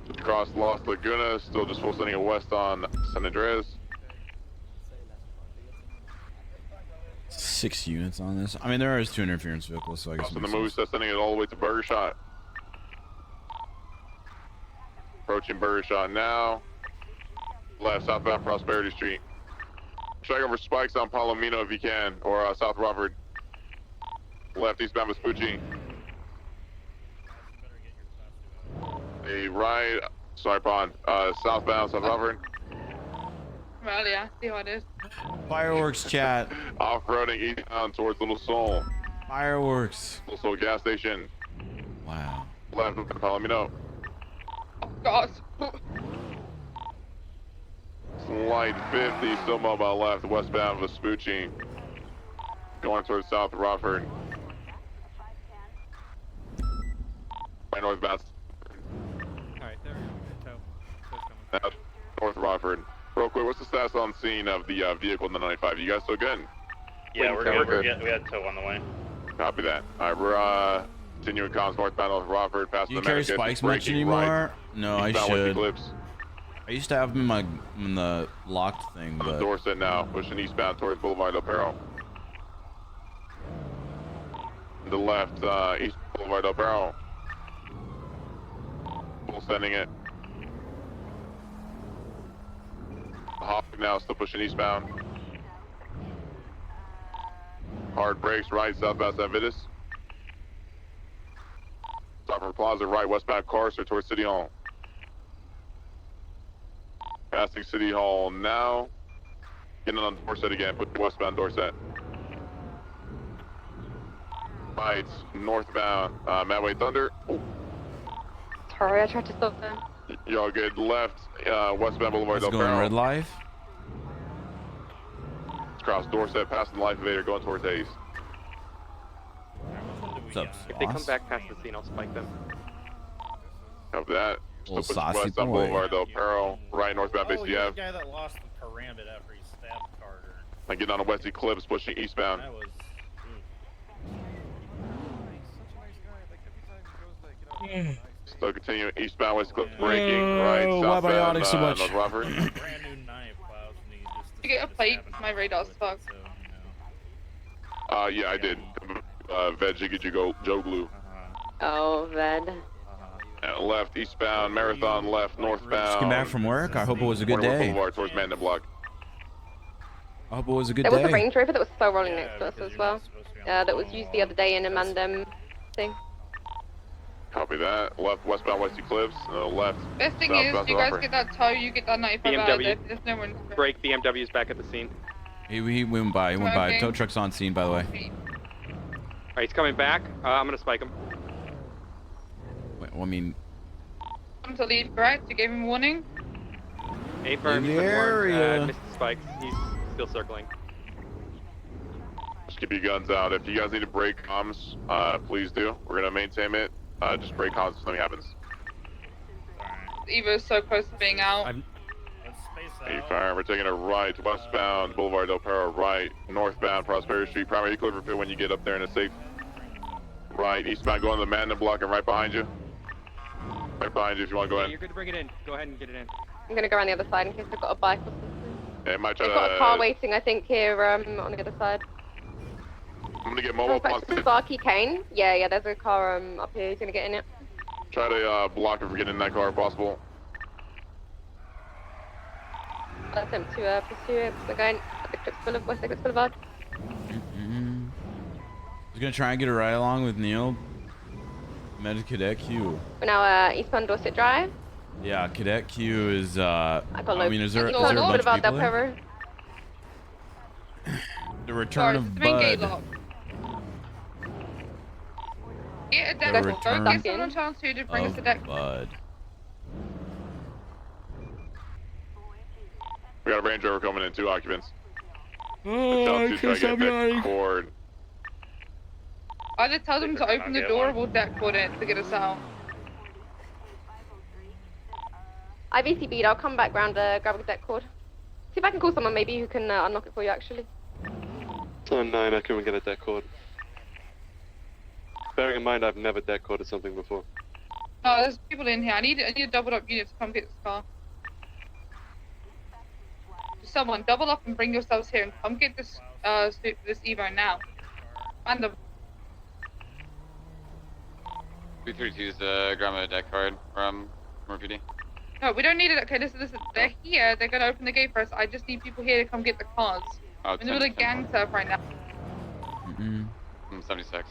Just crossed Los Laguna. Still just full sending it west on San Andreas. 6 units on this. I mean, there is 2 interference vehicles, so I guess. So the movie set sending it all the way to Burger Shot. Approaching Burger Shot now. Left southbound Prosperity Street. Check over spikes on Palomino if you can, or South Rockford. Left eastbound Vespucci. A right, sorry, Pond. Southbound South Rockford. Well, yeah, see how it is. Fireworks, chat. Off-roading eastbound towards Little Seoul. Fireworks. Little Seoul gas station. Wow. Left with Palomino. God. Slight 50, still mobile left, westbound Vespucci. Going towards South Rockford. Right northbound. Alright, there we go. Now, North Rockford. Real quick, what's the status on scene of the vehicle in the 95? You guys still good? Yeah, we're good. We had tow on the way. Copy that. Alright, we're continuing comms northbound North Rockford, past Do you the carry American. spikes much anymore? Right. No, I Eastbound West should. Eclipse. I used to have them in the locked thing, On the but Dorset now, pushing eastbound towards Boulevard Del Perro. the left, East Boulevard Del Perro. Full sending it. Hop now, still pushing eastbound. Hard brakes, right, southbound San Vitus. Stop from Plaza, right, westbound Carcer towards City Hall. Passing City Hall now. Getting on Dorset again, put westbound Dorset. Right, northbound, Madway Thunder. Ooh. Sorry, I tried to stop them. Y'all good, left, westbound Boulevard Del Let's go in Perro. red life. Cross Dorset, passing the Life Evader, going towards Hayes. What's up, If they come Sauce? back past the scene, I'll spike them. Copy that. Still Little pushing saucy west on boy. Boulevard Del Perro, right northbound Base Oh, you're the Ave. guy that lost the karambit after he stabbed Carter. And getting on a West Eclipse, pushing eastbound. That was... Still continuing eastbound West Eclipse, braking, right, why southbound, biotic so much? North Rockford. Brand new knife plows and he just... You get a plate, my radar's fucked. Yeah, I did. Veg Jiggy Joe Glue. Oh, Ved. Left, eastbound, Marathon, left, northbound. Just came back from work. I hope it was a good Waterworks day. Boulevard towards Mandan Block. I hope it was a good There was a day. Range Rover that was slow rolling next to us as well. That was used the other day in a Mandem thing. Copy that. Left, westbound West Eclipse. Left, Best thing is, southbound you guys Rockford. get that tow, you get that 95 out of there. BMW. There's no one. Break, BMW's back at the scene. He went by. He went by. Okay. Tow truck's on scene, by the way. Alright, he's coming back. I'm gonna spike him. Wait, well, I mean, Come to leave, correct? You gave him warning? 8 firm, In he's the been warned. area. Missed the spikes. He's still circling. Just keep your guns out. If you guys need to break comms, please do. We're gonna maintain it. Just break comms if something happens. Evo's so close to being out. Let's space Hey, out. fire. We're taking a right, westbound Boulevard Del Perro, right, northbound Prosperity Street, primary Cloverfield when you get up there in a safe. Right, eastbound going to the Mandan Block and right behind you. Right behind you if you want to go Yeah, in. you're good to bring it in. Go ahead and get it in. I'm gonna go around the other side in case they've got a bike or something. Yeah, it might try They've got a car to. waiting, I think, here on the other side. I'm gonna get mobile Back to positive. Sparky Kane. Yeah, there's a car up here. He's gonna get in it. Try to block it from getting in that car if possible. I'll attempt to pursue it. We're going at the West Eclipse Boulevard. I was gonna try and get a ride along with Neil. Med Cadet Q. We're now eastbound Dorset Drive. Yeah, Cadet Q is. I got mean, is there a Eastbound bunch of Boulevard Del people there? Perro. The return of the main gate Bud. lock. Get a The deck. Go return get someone on chance to bring us a of deck. Bud. We got a Range Rover coming in, 2 occupants. Oh, Try to get that cord. Either tell them to open the door or we'll deck cord it to get us out. IVCB'd. I'll come back round grab a deck cord. See if I can call someone maybe who can unlock it for you actually. 9, I couldn't get a deck cord. Bearing in mind I've never deck corded something before. No, there's people in here. I need a doubled up unit to come get this car. Someone double up and bring yourselves here and come get this this Evo now. Random. 232's grab a deck card from PD. No, we don't need it. Okay, listen. They're here. They're gonna open the gate for us. I just need people here to come get the cars. Oh, I'm in the middle of gang surf right now. 76.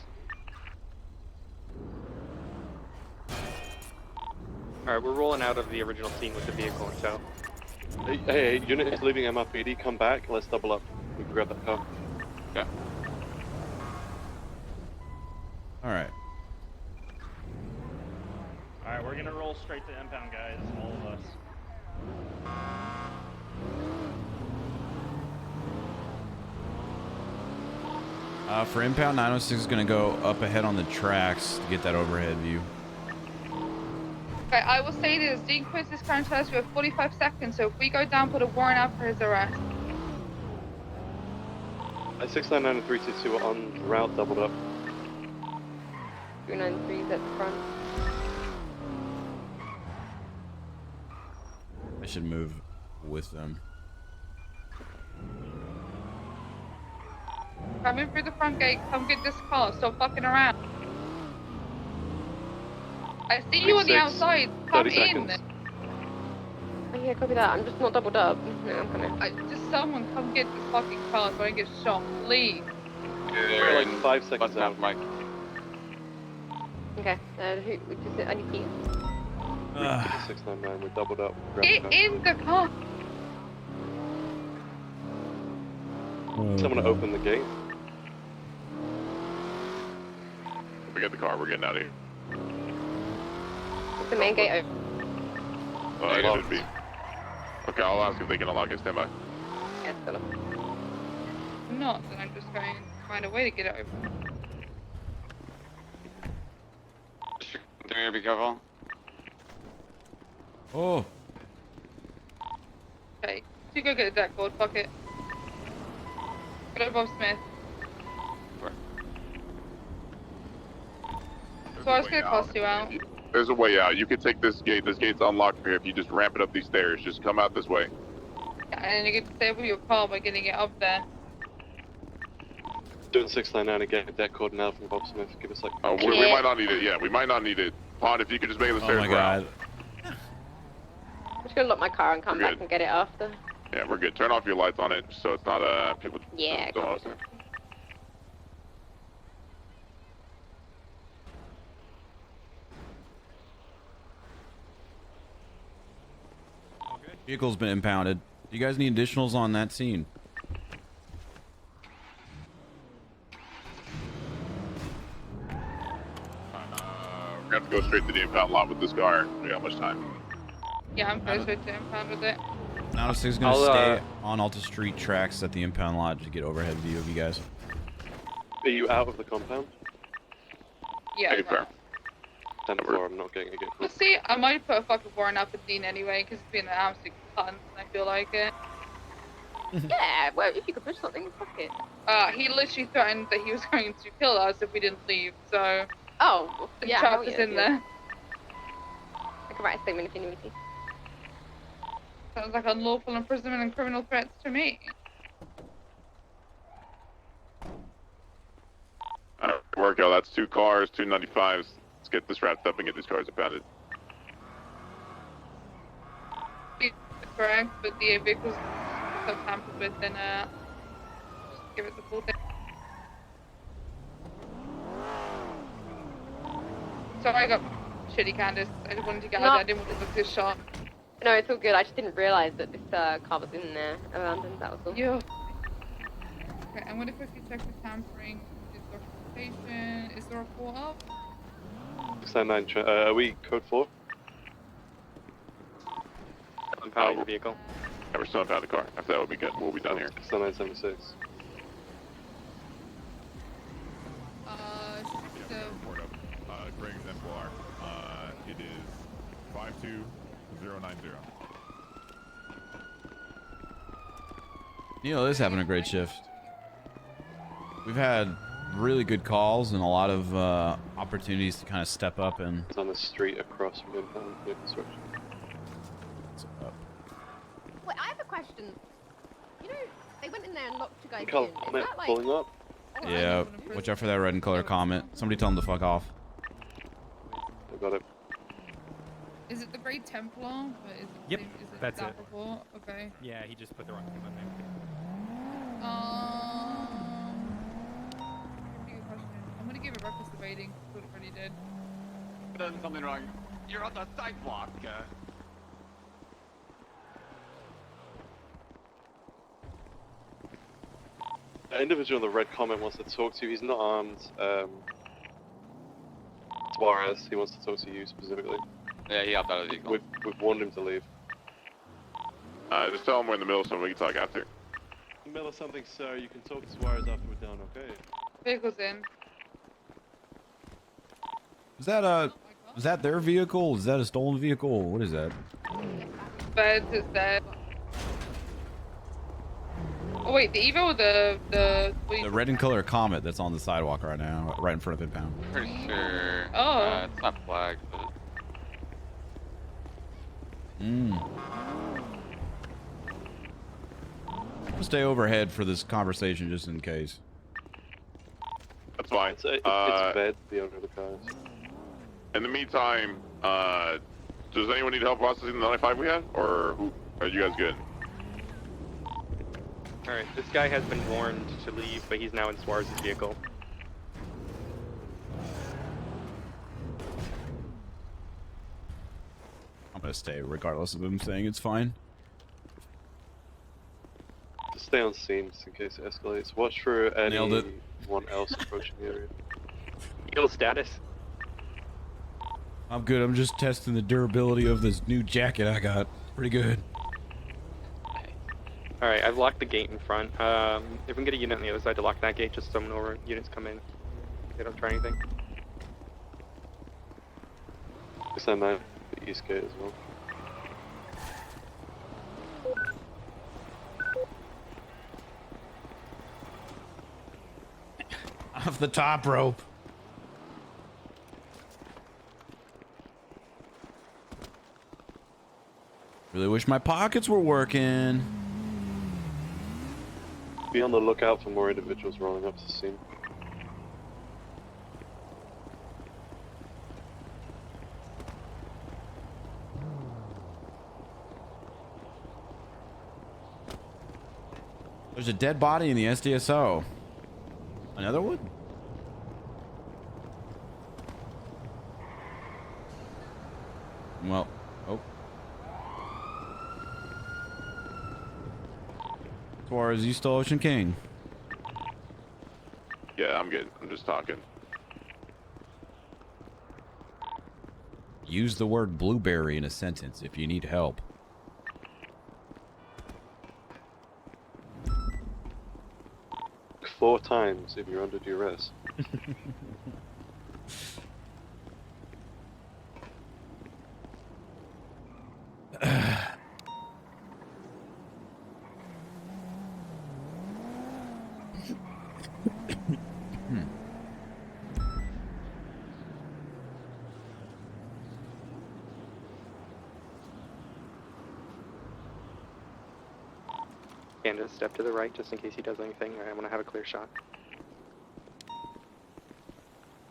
Alright, we're rolling out of the original scene with the vehicle in tow. Hey, unit is leaving MRPD, come back, let's double up. We can grab that car. Okay. Alright. Alright, we're gonna roll straight to impound, guys. All of us. For impound, 906 is gonna go up ahead on the tracks to get that overhead view. Okay, I will say this. Dean puts this current test. We have 45 seconds, so if we go down, put a warrant out for his arrest. 699 and 322 are on route, doubled up. 293's at the front. I should move with them. Come in through the front gate. Come get this car. Stop fucking around. I see you on the 36, outside. Come 30 in. seconds. Oh, yeah, copy that. I'm just not doubled up. No, I'm coming. Just someone come get this fucking car so I don't get shot, please. We're like 5 seconds out. Mike. Okay. Who? Just, I need keys. 699, we're doubled up. Get in the car. Someone open the gate. If we get the car, we're getting out of here. Is the main gate open? It should be. Okay, I'll ask if they can unlock it. Stand by. Yeah, it's still up. If not, then I'm just going to find a way to get it open. Be careful. Oh. Okay, you go get a deck board, fuck it. Go to Bob Smith. So I was gonna cost you out. There's a way out. You can take this gate. This gate's unlocked for here. If you just ramp it up these stairs, just come out this way. Yeah, and then you can disable your car by getting it up there. Doing 699 again. Deck code now from Bob Smith. Give us like. Oh, we might not need it. Yeah, we might not need it. Pond, if you could just make the stairs. Oh my god. I'm just gonna lock my car and come back and get it after. Yeah, we're good. Turn off your lights on it so it's not people. Yeah. Don't Vehicle's been impounded. Do you guys need additionals on that scene? We're gonna have to go straight to the impound lot with this car. We got much time. Yeah, I'm closer to impound with it. Now is gonna stay on Alta Street tracks at the impound lot to get overhead view of you guys. Are you out of the compound? Yeah. Hey, fair. 10-4, I'm not getting a gate. Well, see, I might put a fucking warrant up at Dean anyway, because it's been an absolute cunt, and I feel like it. Yeah, well, if you could push something, fuck it. He literally threatened that he was going to kill us if we didn't leave, so... Oh, the yeah, chapter's in there. I can write a statement if you need me to. Sounds like unlawful imprisonment and criminal threats to me. Alright, work out. That's 2 cars, 2 95s. Let's get this wrapped up and get these cars impounded. Correct, but the vehicles so tampered with, then just give it the full thing. Sorry, I got shitty, Candace. I just wanted to get out there. I didn't want to look this shot. No, it's all good. I just didn't realise that this car was in there abandoned. That was all. Yeah. Okay, I'm gonna quickly check the tampering. Documentation. Is the report up? 699, are we code 4? Impounding the vehicle. Yeah, we're still impounding the car. After that, we'll be good. We'll be done here. 69976. Greg exemplar. It is 52090. Neil is having a great shift. We've had really good calls and a lot of opportunities to kind of step up and... It's on the street across from impound the construction. Wait, I have a question. You know, they went in there and locked you guys Call in. Is comment that like... pulling up. Yeah, watch out for that red and color comment. Somebody tell him to fuck off. I got it. Is it the Great Templar? But is it Yep, is it that's that it. report? Okay. Yeah, he just put the wrong thing on there. Good question. I'm gonna give it reckless evading. What it already did. Done something wrong. You're on the sidewalk. The individual in the red comment wants to talk to you. He's not armed. Suarez, he wants to talk to you specifically. Yeah, he hopped out of the vehicle. We've warned him to leave. Just tell him we're in the middle so we can talk after. Middle of something, sir. You can talk to Suarez after we're done, okay? Vehicle's in. Is that their vehicle? Is that a stolen vehicle? What is that? Beds is dead. Oh wait, the Evo or the The red and color comet that's on the sidewalk right now, right in front of impound. Pretty sure. Oh. It's not flagged, but. I'll stay overhead for this conversation just in case. It's fine. It's bad, the owner of the cars. In the meantime, does anyone need help processing the 95 we had? Or are you guys good? Alright, this guy has been warned to leave, but he's now in Suarez's vehicle. I'm gonna stay regardless of him saying it's fine. Just stay on scene just in case it escalates. Watch for anyone else approaching the area. Vehicle status? I'm good. I'm just testing the durability of this new jacket I got. Pretty good. Alright, I've locked the gate in front. If we can get a unit on the other side to lock that gate, just so no units come in. They don't try anything. Send that to the east gate as well. Off the top rope. Really wish my pockets were working. Be on the lookout for more individuals rolling up to the scene. There's a dead body in the SDSO. Another one? Well, oh. Suarez, you still Ocean King? Yeah, I'm good. I'm just talking. Use the word blueberry in a sentence if you need help. 4 times if you're under duress. Candace, step to the right just in case he does anything. I want to have a clear shot.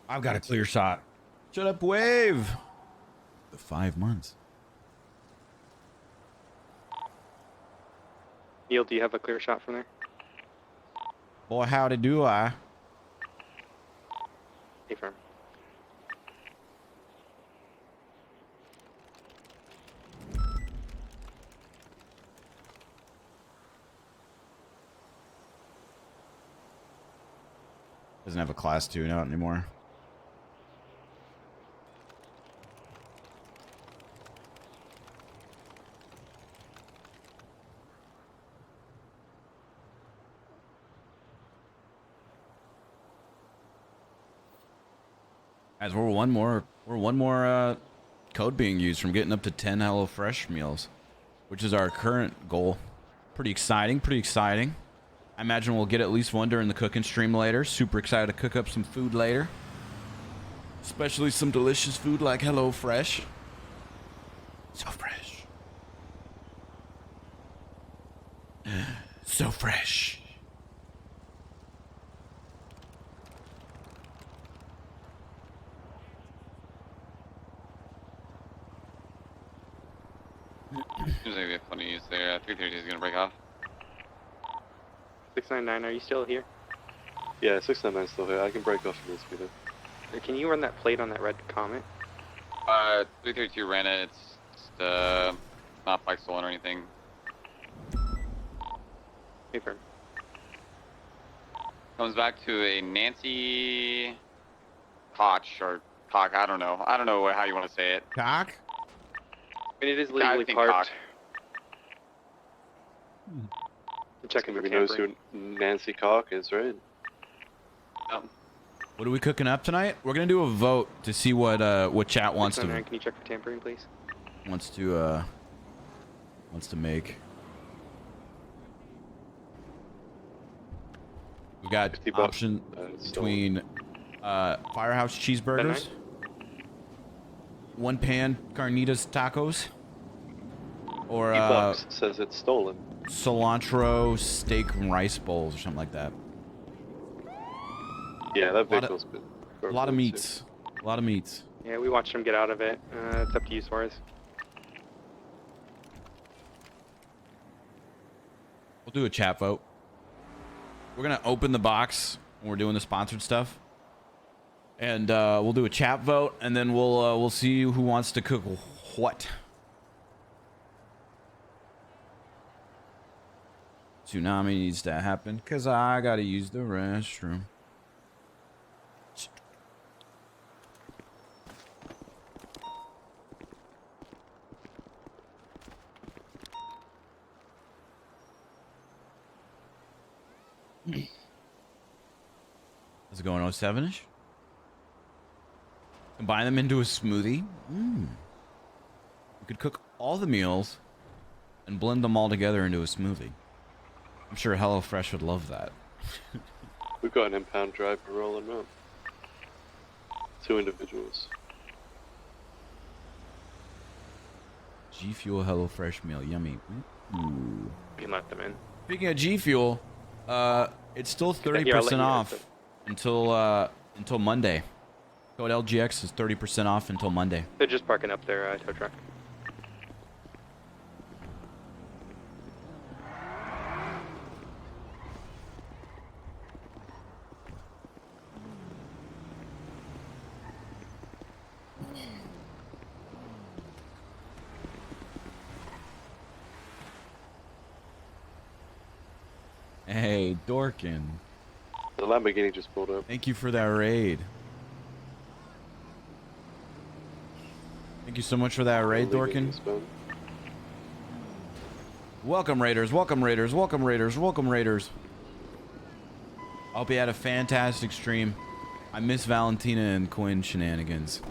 I've got a clear shot. Shut up, wave. The 5 months. Neil, do you have a clear shot from there? Boy, howdy do I. Hey, firm. Doesn't have a class 2 out anymore. As we're one more code being used from getting up to 10 HelloFresh meals, which is our current goal. Pretty exciting, pretty exciting. I imagine we'll get at least one during the cooking stream later. Super excited to cook up some food later. Especially some delicious food like HelloFresh. So fresh. So fresh. Seems like we have plenty of use there. 330 is gonna break off. 699, are you still here? Yeah, 699's still here. I can break off from this speeder. Can you run that plate on that red Comet? 332 ran it. It's not like stolen or anything. Hey, firm. Comes back to a Nancy Koch or Cock. I don't know. I don't know how you want to say it. Cock? I mean, it is legally parked. Checking for Everybody knows tampering. who Nancy Cock is, right? What are we cooking up tonight? We're gonna do a vote to see what chat wants to. Can you check for tampering, please? Wants to make. We got option between Firehouse cheeseburgers, one pan carnitas tacos, or E-Bucks says it's stolen. cilantro steak and rice bowls or something like that. Yeah, that vehicle's been. A lot of meats. A lot of meats. Yeah, we watched him get out of it. It's up to you, Suarez. We'll do a chat vote. We're gonna open the box when we're doing the sponsored stuff, and we'll do a chat vote, and then we'll see who wants to cook what. Tsunami needs to happen because I gotta use the restroom. How's it going, 07-ish? Combine them into a smoothie. We could cook all the meals and blend them all together into a smoothie. I'm sure HelloFresh would love that. We've got an impound driver rolling up. 2 individuals. G Fuel HelloFresh meal, yummy. Ooh. You can let them in. Speaking of G Fuel, it's still 30% off until Monday. Code LGX is 30% off until Monday. They're just parking up their tow truck. Hey, Dorkin. The Lamborghini just pulled up. Thank you for that raid. Thank you so much for that raid, Dorkin. Welcome, Raiders. Welcome, Raiders. Welcome, Raiders. Welcome, Raiders. I hope you had a fantastic stream. I miss Valentina and Quinn shenanigans.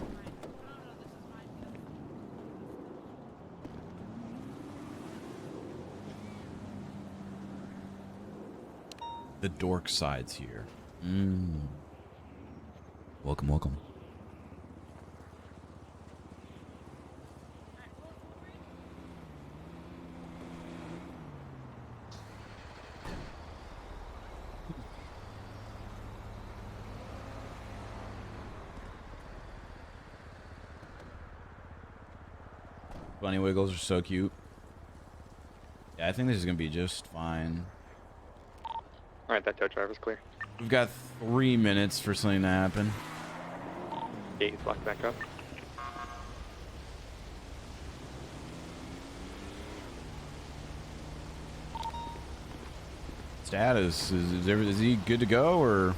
The dork side's here. Welcome, welcome. Bunny wiggles are so cute. Yeah, I think this is gonna be just fine. Alright, that tow driver's clear. We've got 3 minutes for something to happen. Gate is locked back up. Status, is he good to go, or?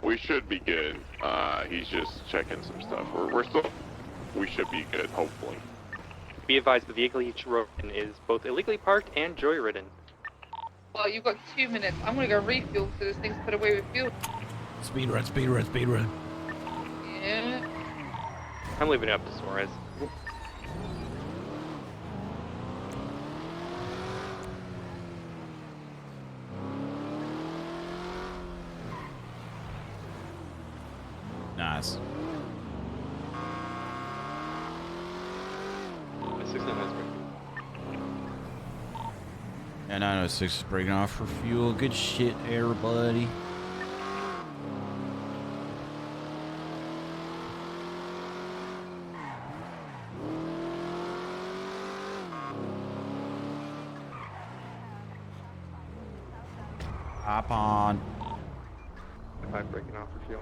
We should be good. He's just checking some stuff. We should be good, hopefully. Be advised, the vehicle he rode in is both illegally parked and joyridden. Well, you've got 2 minutes. I'm gonna go refuel so this thing's put away with fuel. Speed run, speed run, speed run. Yeah. I'm leaving it up to Suarez. Nice. And 906 is breaking off for fuel. Good shit, everybody. Hop on. 5 breaking off for fuel.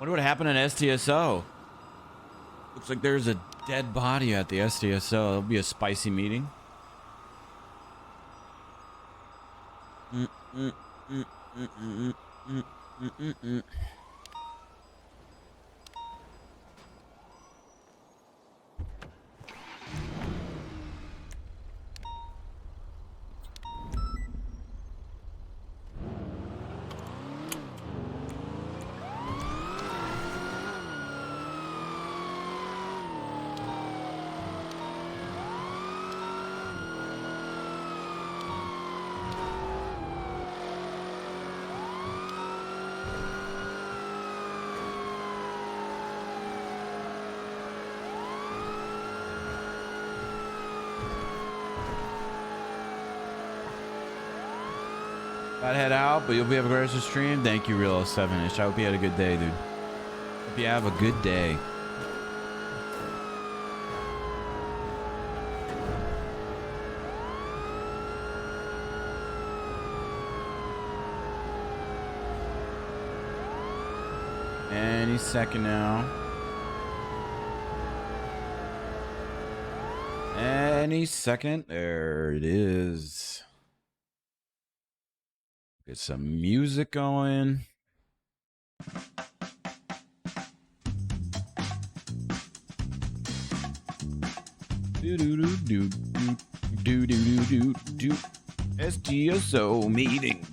Wonder what happened in STSO. Looks like there's a dead body at the STSO. It'll be a spicy meeting. Gotta head out, but you'll be able to rest the stream. Thank you, Real 7ish. I hope you had a good day, dude. Hope you have a good day. Any second now. Any second. There it is. Get some music going. Do do do do do do do do do. SGSO meeting.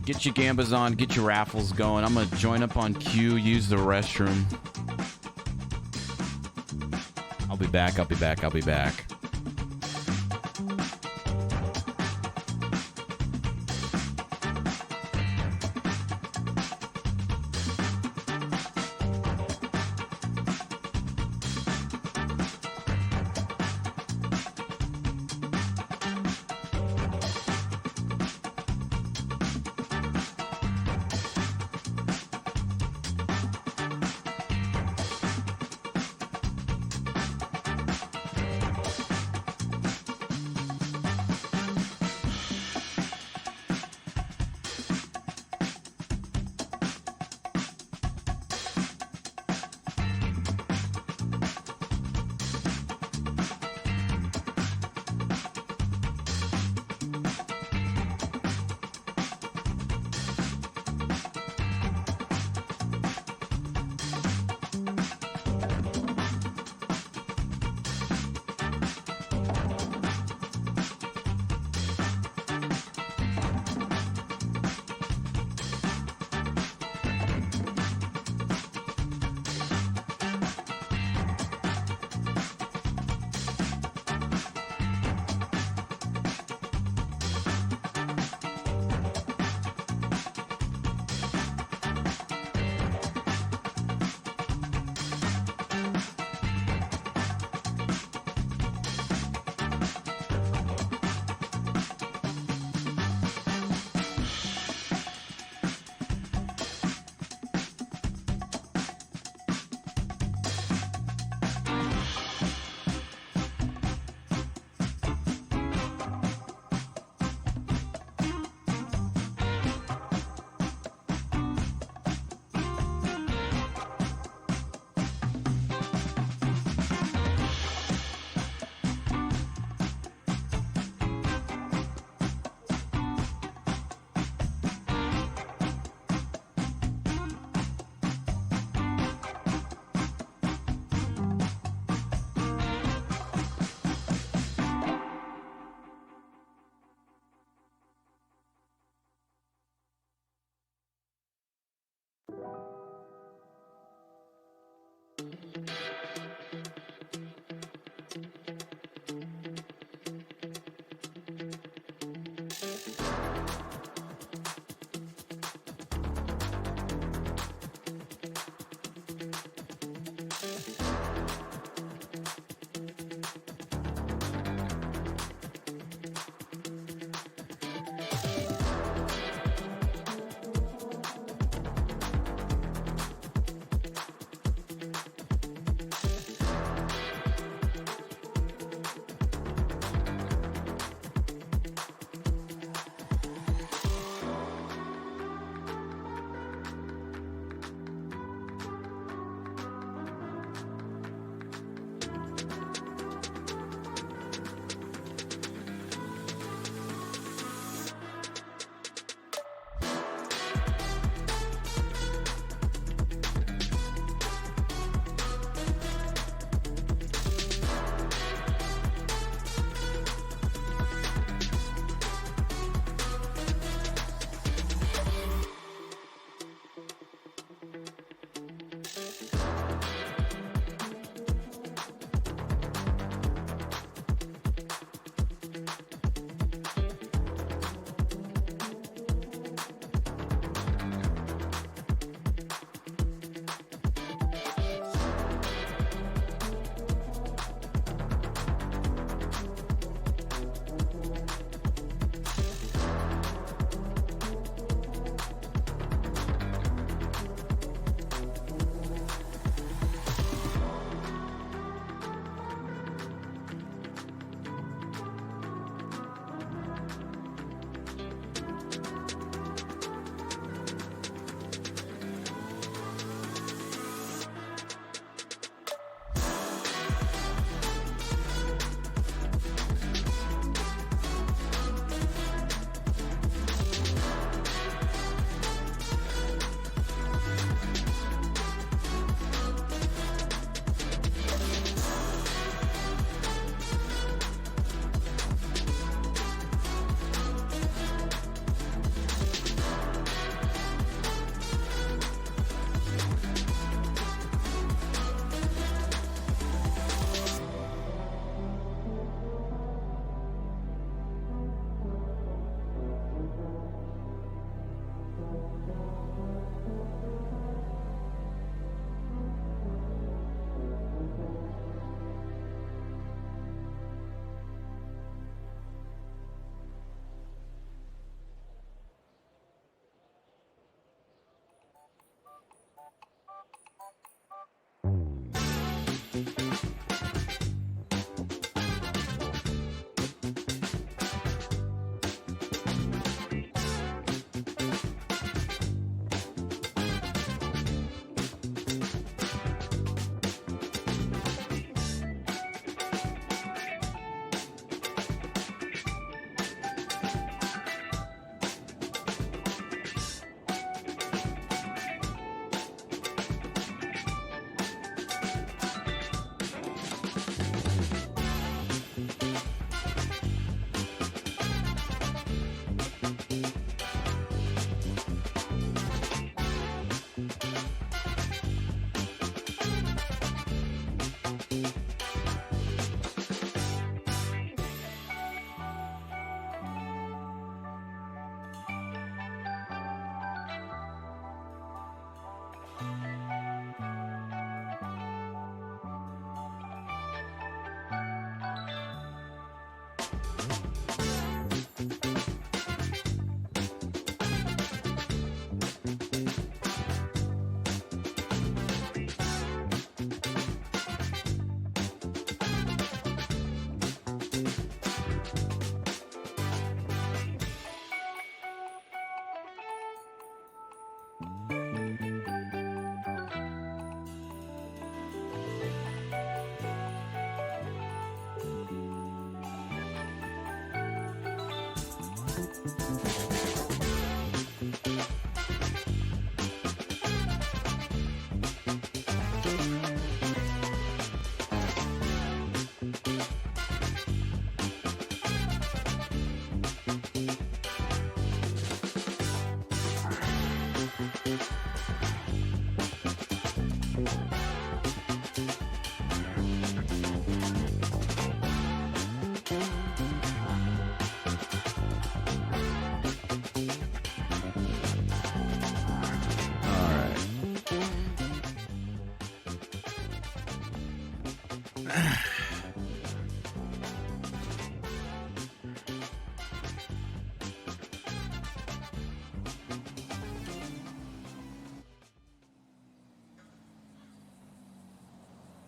Get your gambas on, get your raffles going. I'm gonna join up on queue, use the restroom. I'll be back, I'll be back, I'll be back.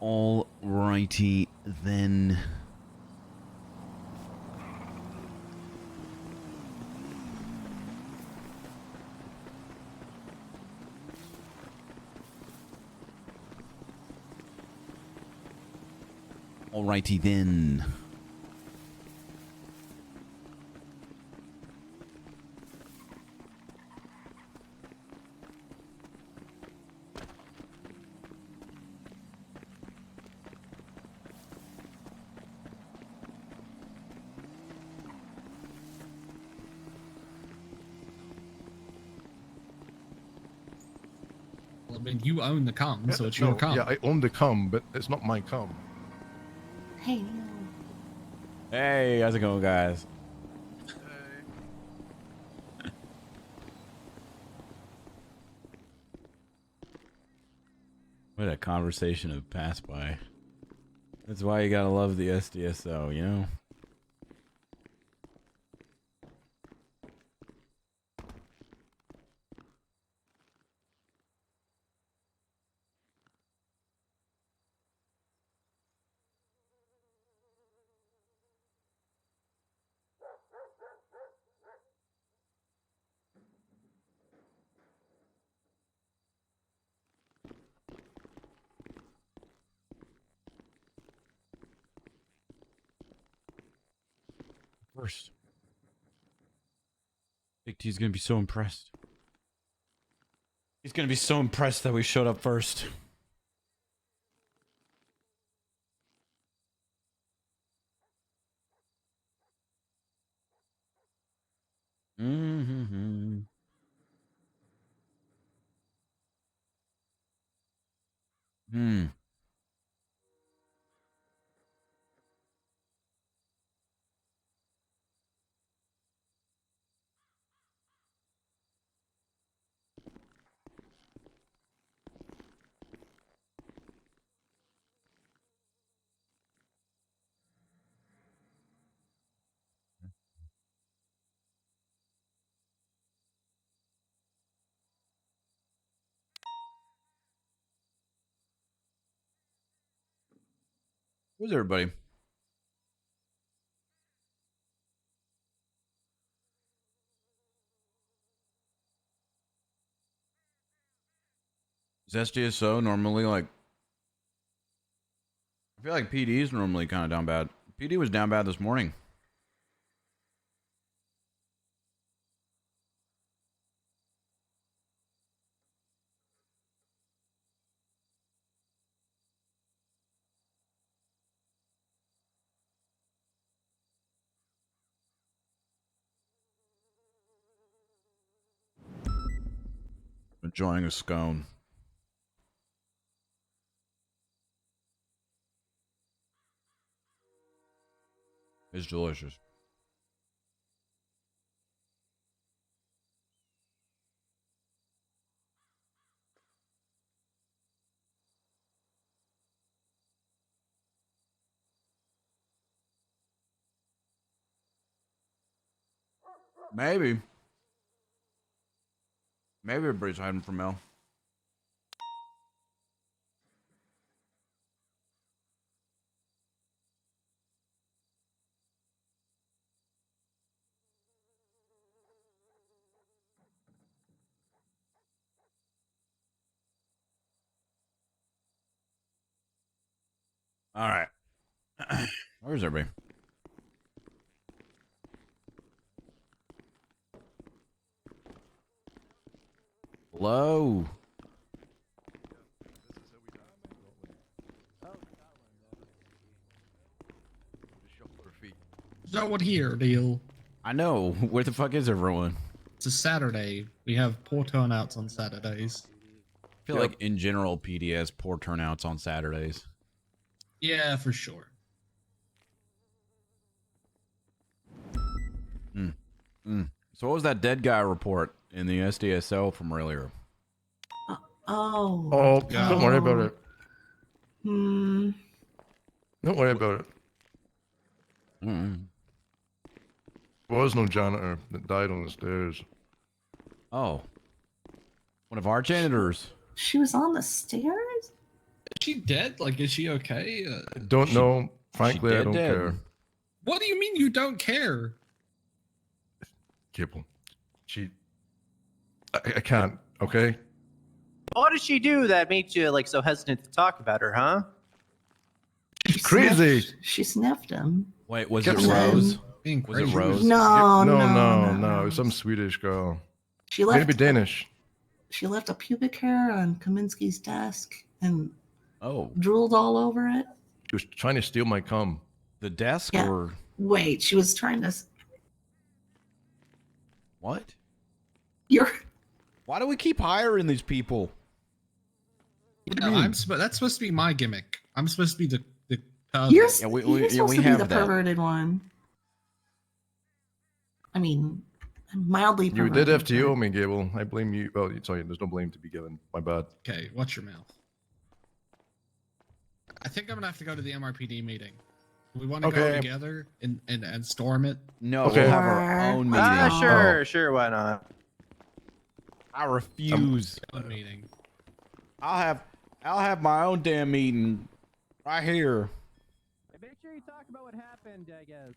Alrighty then. Alrighty then. Well, I mean, you own the cum, so it's your cum. Yeah, I own the cum, but it's not my cum. Hey. Hey, how's it going, guys? What a conversation have passed by. That's why you gotta love the SDSO, you know? First. Big T's gonna be so impressed. He's gonna be so impressed that we showed up first. Mm-hmm. Hmm. Where's everybody? Is SDSO normally like... I feel like PD is normally kind of down bad. PD was down bad this morning. Enjoying a scone. It's delicious. Maybe. Maybe everybody's hiding from Mel. All right. Where's everybody? Hello. So what here, deal? I know. Where the fuck is everyone? It's a Saturday. We have poor turnouts on Saturdays. I feel like in general, PD has poor turnouts on Saturdays. Yeah, for sure. So what was that dead guy report in the SDSL from earlier? Oh, Oh, don't worry about it. Hmm. Don't worry about it. Mm. There was no janitor that died on the stairs. Oh. One of our janitors. She was on the stairs? Is she dead? Like, is she okay? I don't know. Frankly, I don't care. What do you mean you don't care? Kibble. I can't, okay? What did she do that made you like so hesitant to talk about her, huh? She's crazy. She sniffed him. Wait, was Get it some- Rose? Was it Rose? No. It's some Swedish girl. She left. Maybe Danish. She left a pubic hair on Kaminsky's desk and Oh. drooled all over it. She was trying to steal my cum. The desk Yeah. or Wait, she was trying to. what? You're. Why do we keep hiring these people? No, that's supposed to be my gimmick. I'm supposed to be the cousin. You're, Yeah, we supposed to be have the that. perverted one. I mean, I'm mildly You perverted. did FTO me, Gable. I blame you. Well, sorry, there's no blame to be given. My bad. Okay, watch your mouth. I think I'm gonna have to go to the MRPD meeting. We want to go Okay. together and storm it. No, Okay. we'll have our own meeting. Sure, why not? I refuse. Meeting. I'll have my own damn meeting right here. Make sure you talk about what happened, I guess.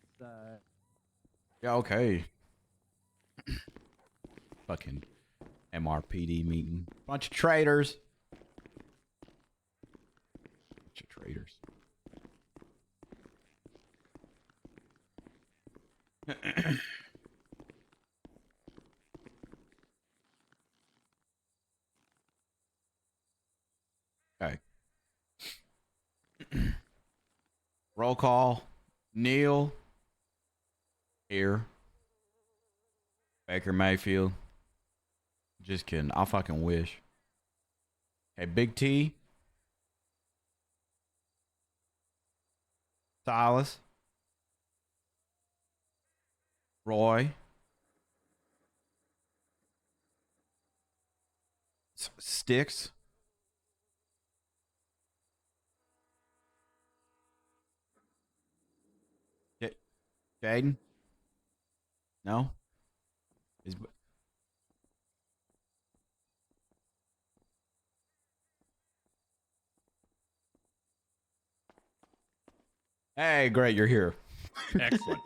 Yeah, okay. Fucking MRPD meeting. Bunch of traitors. Bunch of traitors. Okay. Roll call. Neil. Here. Baker Mayfield. Just kidding. I'll fucking wish. Hey, Big T. Silas. Roy. Sticks. Jaden? No? Is Hey, great, you're here. Excellent.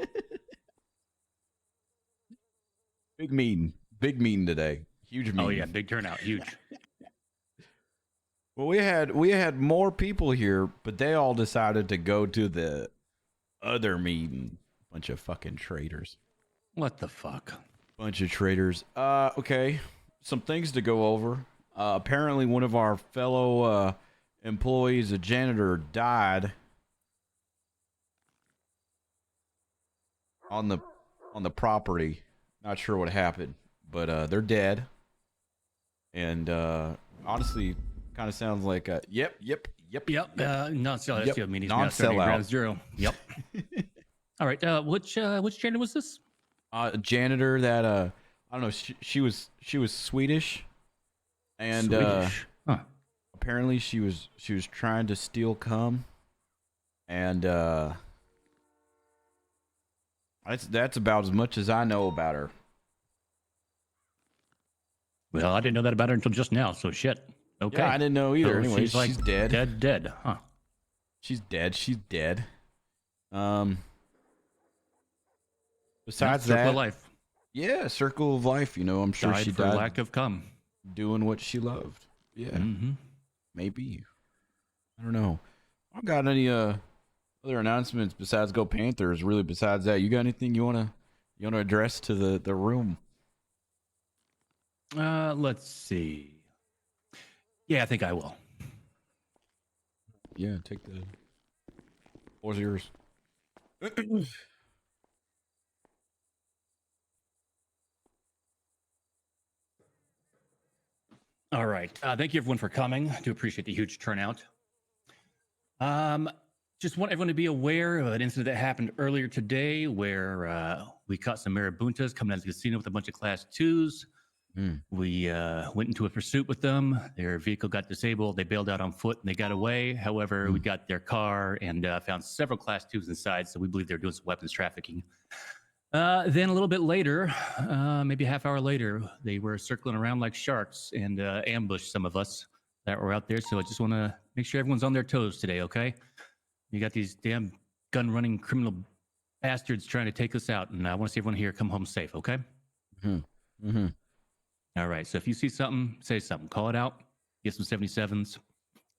Big meeting today. Huge meeting. Oh yeah, big turnout, huge. Well, we had more people here, but they all decided to go to the other meeting. Bunch of fucking traitors. What the fuck? Bunch of traitors. Okay. Some things to go over. Apparently one of our fellow employees, a janitor, died on the property. Not sure what happened, but they're dead. And honestly, kind of sounds like yep. Non-sellout. Meetings now, Non-sellout. ground zero. Yep. All right. Which channel was this? A janitor that I don't know. She was Swedish, and Swedish. Huh. apparently she was trying to steal cum, and that's about as much as I know about her. Well, I didn't know that about her until just now. So shit. Okay. Yeah, I didn't know either. So Anyway, she's like she's dead. Dead. Huh. She's dead. Besides Circle that, of life. Yeah, circle of life. You know, I'm sure Died she for died lack of cum. doing what she loved. Yeah, Mm-hmm. maybe. I don't know. I don't got any other announcements besides Go Panthers. Really, besides that, you got anything you wanna address to the room? Let's see. Yeah, I think I will. Yeah, take the. What's yours? All right. Thank you everyone for coming. I do appreciate the huge turnout. Just want everyone to be aware of an incident that happened earlier today where we caught some marabuntas coming out of the casino with a bunch of Class 2s. We went into a pursuit with them. Their vehicle got disabled. They bailed out on foot and they got away. However, we got their car and found several Class 2s inside, so we believe they're doing some weapons trafficking. Then a little bit later, maybe a half hour later, they were circling around like sharks and ambushed some of us that were out there. So I just want to make sure everyone's on their toes today, okay? You got these damn gun-running criminal bastards trying to take us out, and I want to see everyone here come home safe, okay? All right, so if you see something, say something. Call it out, get some 77s,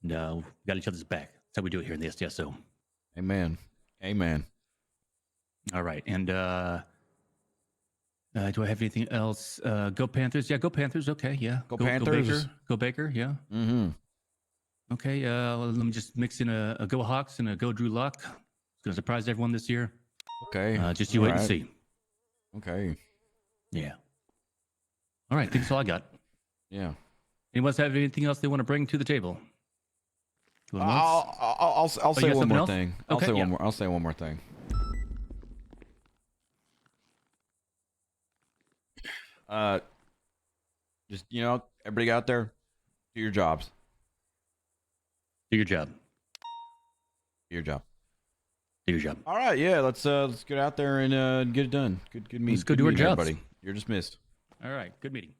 and we got each other's back. That's how we do it here in the SDSO. Amen. Amen. All right, and do I have anything else? Go Panthers. Yeah, go Panthers. Okay, yeah. Go Panthers. Go Baker. Yeah. Okay, let me just mix in a Go Hawks and a Go Drew Luck. It's going to surprise everyone this year. Okay. Just you wait and see. Okay. Yeah. All right, I think that's all I got. Yeah. Anyone else have anything else they want to bring to the table? I'll say one more thing. I'll say one more thing. Just, everybody out there, do your jobs. Do your job. Do your job. Do your job. All right, yeah, let's get out there and get it done. Good meeting. Let's go do our jobs. Everybody. You're dismissed. All right, good meeting.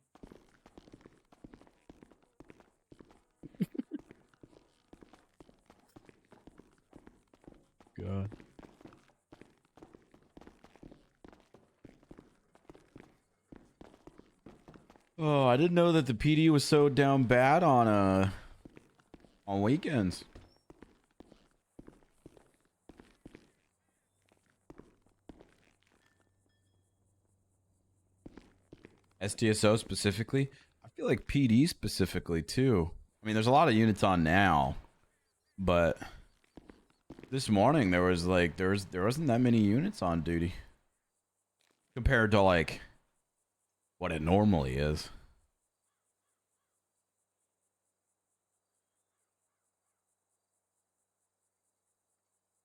God. Oh, I didn't know that the PD was so down bad on weekends. SDSO specifically? I feel like PD specifically too. I mean, there's a lot of units on now, but this morning there wasn't that many units on duty compared to like what it normally is.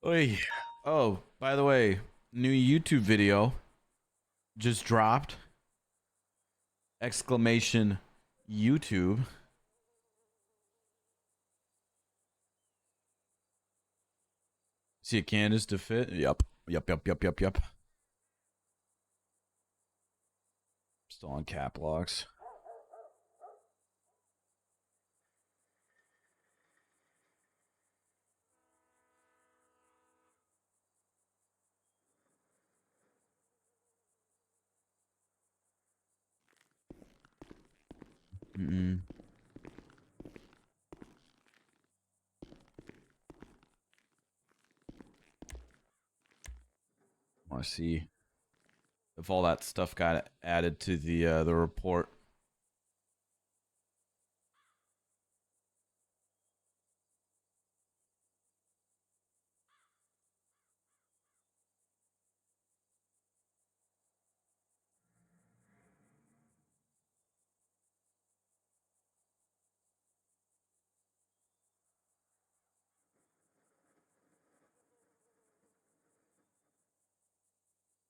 Oy. Oh, by the way, new YouTube video just dropped. Exclamation YouTube. See a Candace to fit? Yep. Still on cap locks. I want to see if all that stuff got added to the report.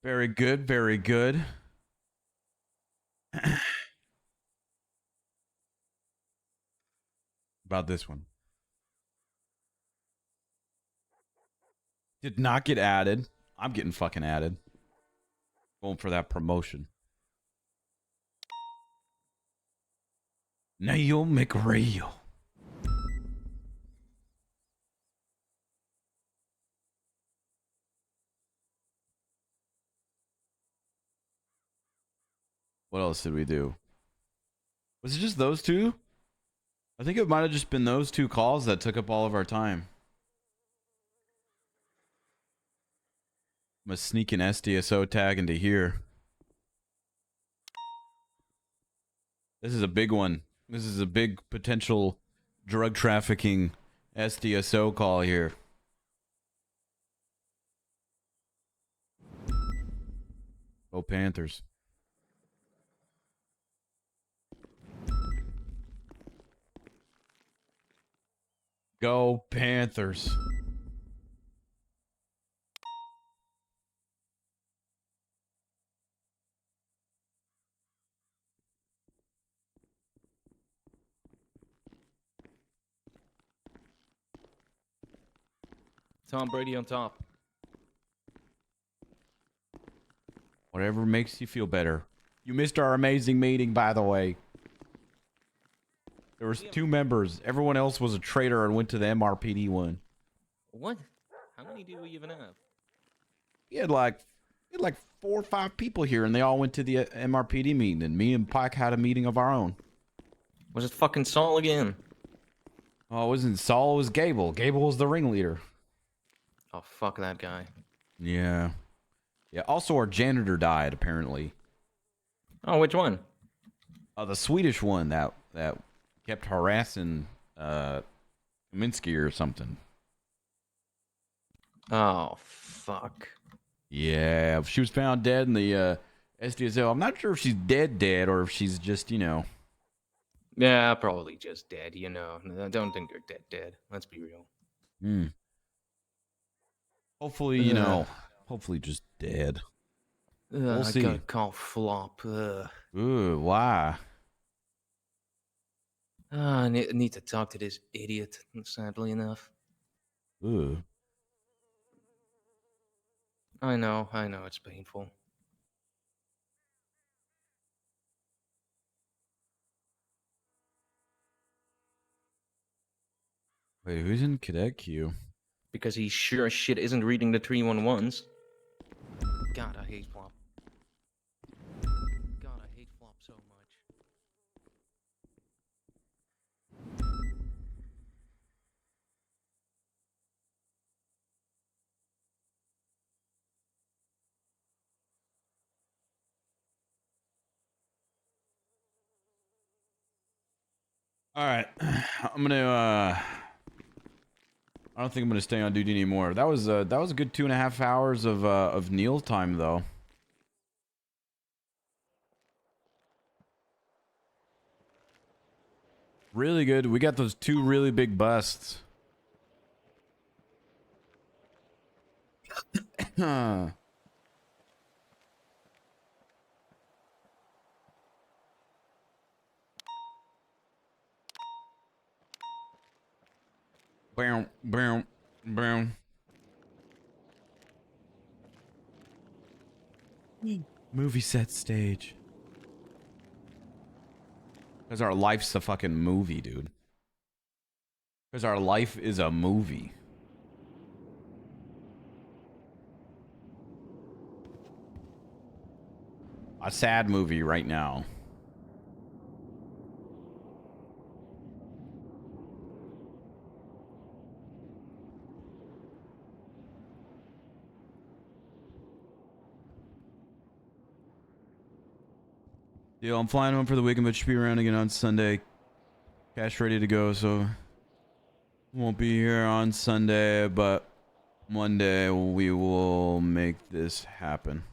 Very good, very good. About this one. Did not get added. I'm getting fucking added. Going for that promotion. Nail McRail. What else did we do? Was it just those two? I think it might have just been those two calls that took up all of our time. I'm gonna sneak an SDSO tag into here. This is a big one. This is a big potential drug trafficking SDSO call here. Go Panthers. Go Panthers. Tom Brady on top. Whatever makes you feel better. You missed our amazing meeting, by the way. There was 2 members. Everyone else was a traitor and went to the MRPD one. What? How many do we even have? We had like 4 or 5 people here, and they all went to the MRPD meeting, and me and Pike had a meeting of our own. Was it fucking Saul again? Oh, it wasn't Saul, it was Gable. Gable was the ringleader. Oh, fuck that guy. Yeah. Yeah, also our janitor died, apparently. Oh, which one? The Swedish one that kept harassing Kaminsky or something. Oh, fuck. Yeah, she was found dead in the SDSL. I'm not sure if she's dead or if she's just, you know. Yeah, probably just dead, you know. I don't think they're dead. Let's be real. Hmm. Hopefully, you know, hopefully just dead. We'll see. I got a call flop. Ooh, why? I need to talk to this idiot, sadly enough. Ooh. I know, it's painful. Wait, who's in cadet queue? Because he sure as shit isn't reading the 311s. God, I hate flop. God, I hate flop so much. All right, I'm gonna. I don't think I'm gonna stay on duty anymore. That was a good 2.5 hours of Neil time though. Really good. We got those 2 really big busts. Bam, bam, bam. Movie set stage. Because our life's a fucking movie, dude. Because our life is a movie. A sad movie right now. Deal, I'm flying home for the weekend, but should be around again on Sunday. Cash ready to go, so won't be here on Sunday, but Monday we will make this happen.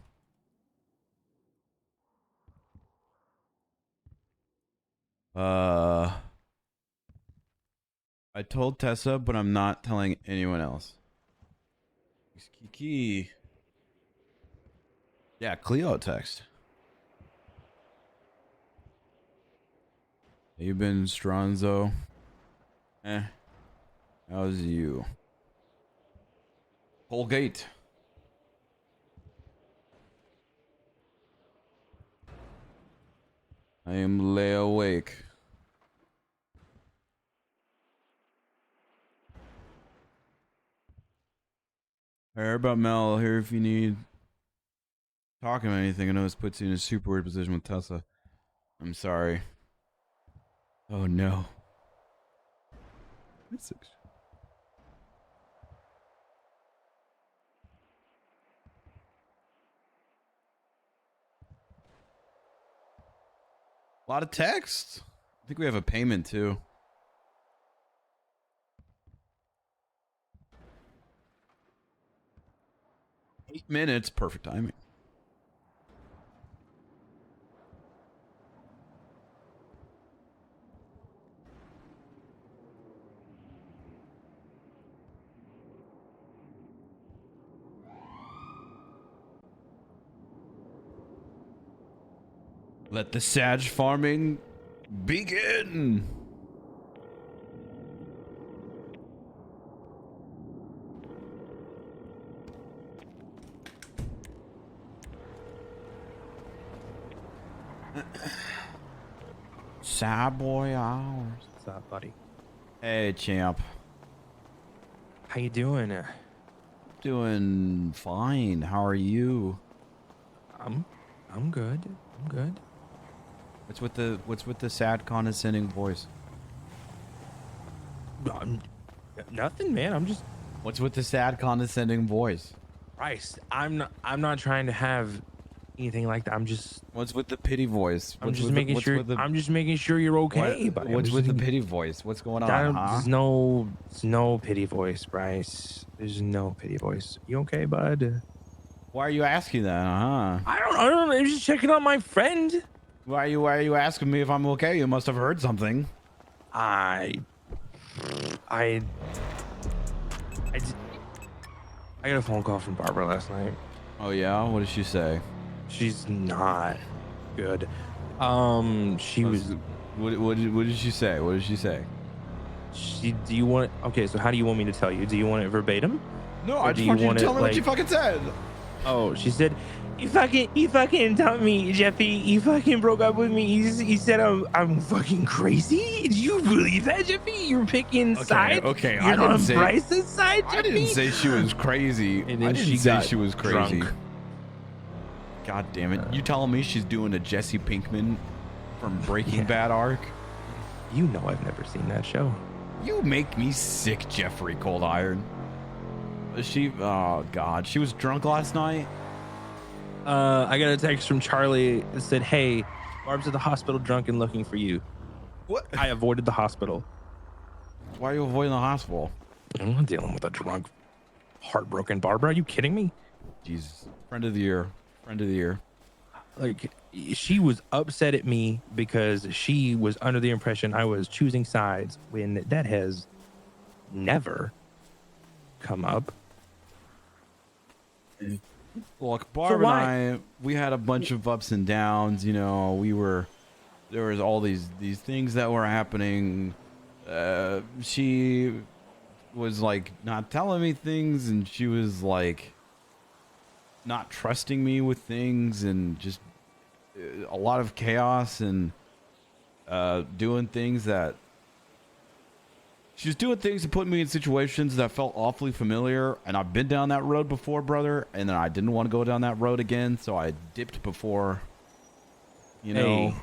I told Tessa, but I'm not telling anyone else. Kiki. Yeah, Cleo text. You been Stronzo? How's you? Colgate. I am lay awake. Hey, about Mel here if you need talking about anything. I know this puts you in a super weird position with Tessa. I'm sorry. Oh no. A lot of text. I think we have a payment too. Eight minutes, perfect timing. Let the Sag farming begin. Sad boy hours. What's up, buddy? Hey, champ. How you doing? Doing fine. How are you? I'm good. I'm good. What's with the sad condescending voice? Nothing, man. I'm just. What's with the sad condescending voice? Bryce, I'm not trying to have anything like that. I'm just. What's with the pity voice? I'm just making sure you're okay, buddy. What's with the pity voice? What's going on? There's no pity voice, Bryce. There's no pity voice. You okay, bud? Why are you asking that? I don't know. I'm just checking on my friend. Why are you asking me if I'm okay? You must have heard something. I got a phone call from Barbara last night. Oh yeah? What did she say? She's not good. She was. What did she say? What did she say? Do you want? Okay, so how do you want me to tell you? Do you want it verbatim? No, I just want you to tell me what you fucking said. Oh, she said, he fucking dumped me, Jeffy. He fucking broke up with me. He said I'm fucking crazy. Do you believe that, Jeffy? You're picking sides. Okay, You're on Bryce's side, Jeffy? I didn't say she was crazy. And then I didn't say she was crazy. drunk. God damn it! You telling me she's doing a Jesse Pinkman from Breaking Bad arc? You know I've never seen that show. You make me sick, Jeffrey Cold Iron. Oh God, she was drunk last night. I got a text from Charlie that said, "Hey, Barb's at the hospital, drunk and looking for you." What? I avoided the hospital. Why are you avoiding the hospital? I'm not dealing with a drunk, heartbroken Barbara. Are you kidding me? Jesus, friend of the year. Friend of the year. Like, she was upset at me because she was under the impression I was choosing sides when that has never come up. Look, Barb and I, we had a bunch of ups and downs. You know, there was all these things that were happening. She was like not telling me things, and she was like not trusting me with things, and just a lot of chaos, and doing things that she was doing things to put me in situations that felt awfully familiar, and I've been down that road before, brother, and then I didn't want to go down that road again, so I dipped before, you know.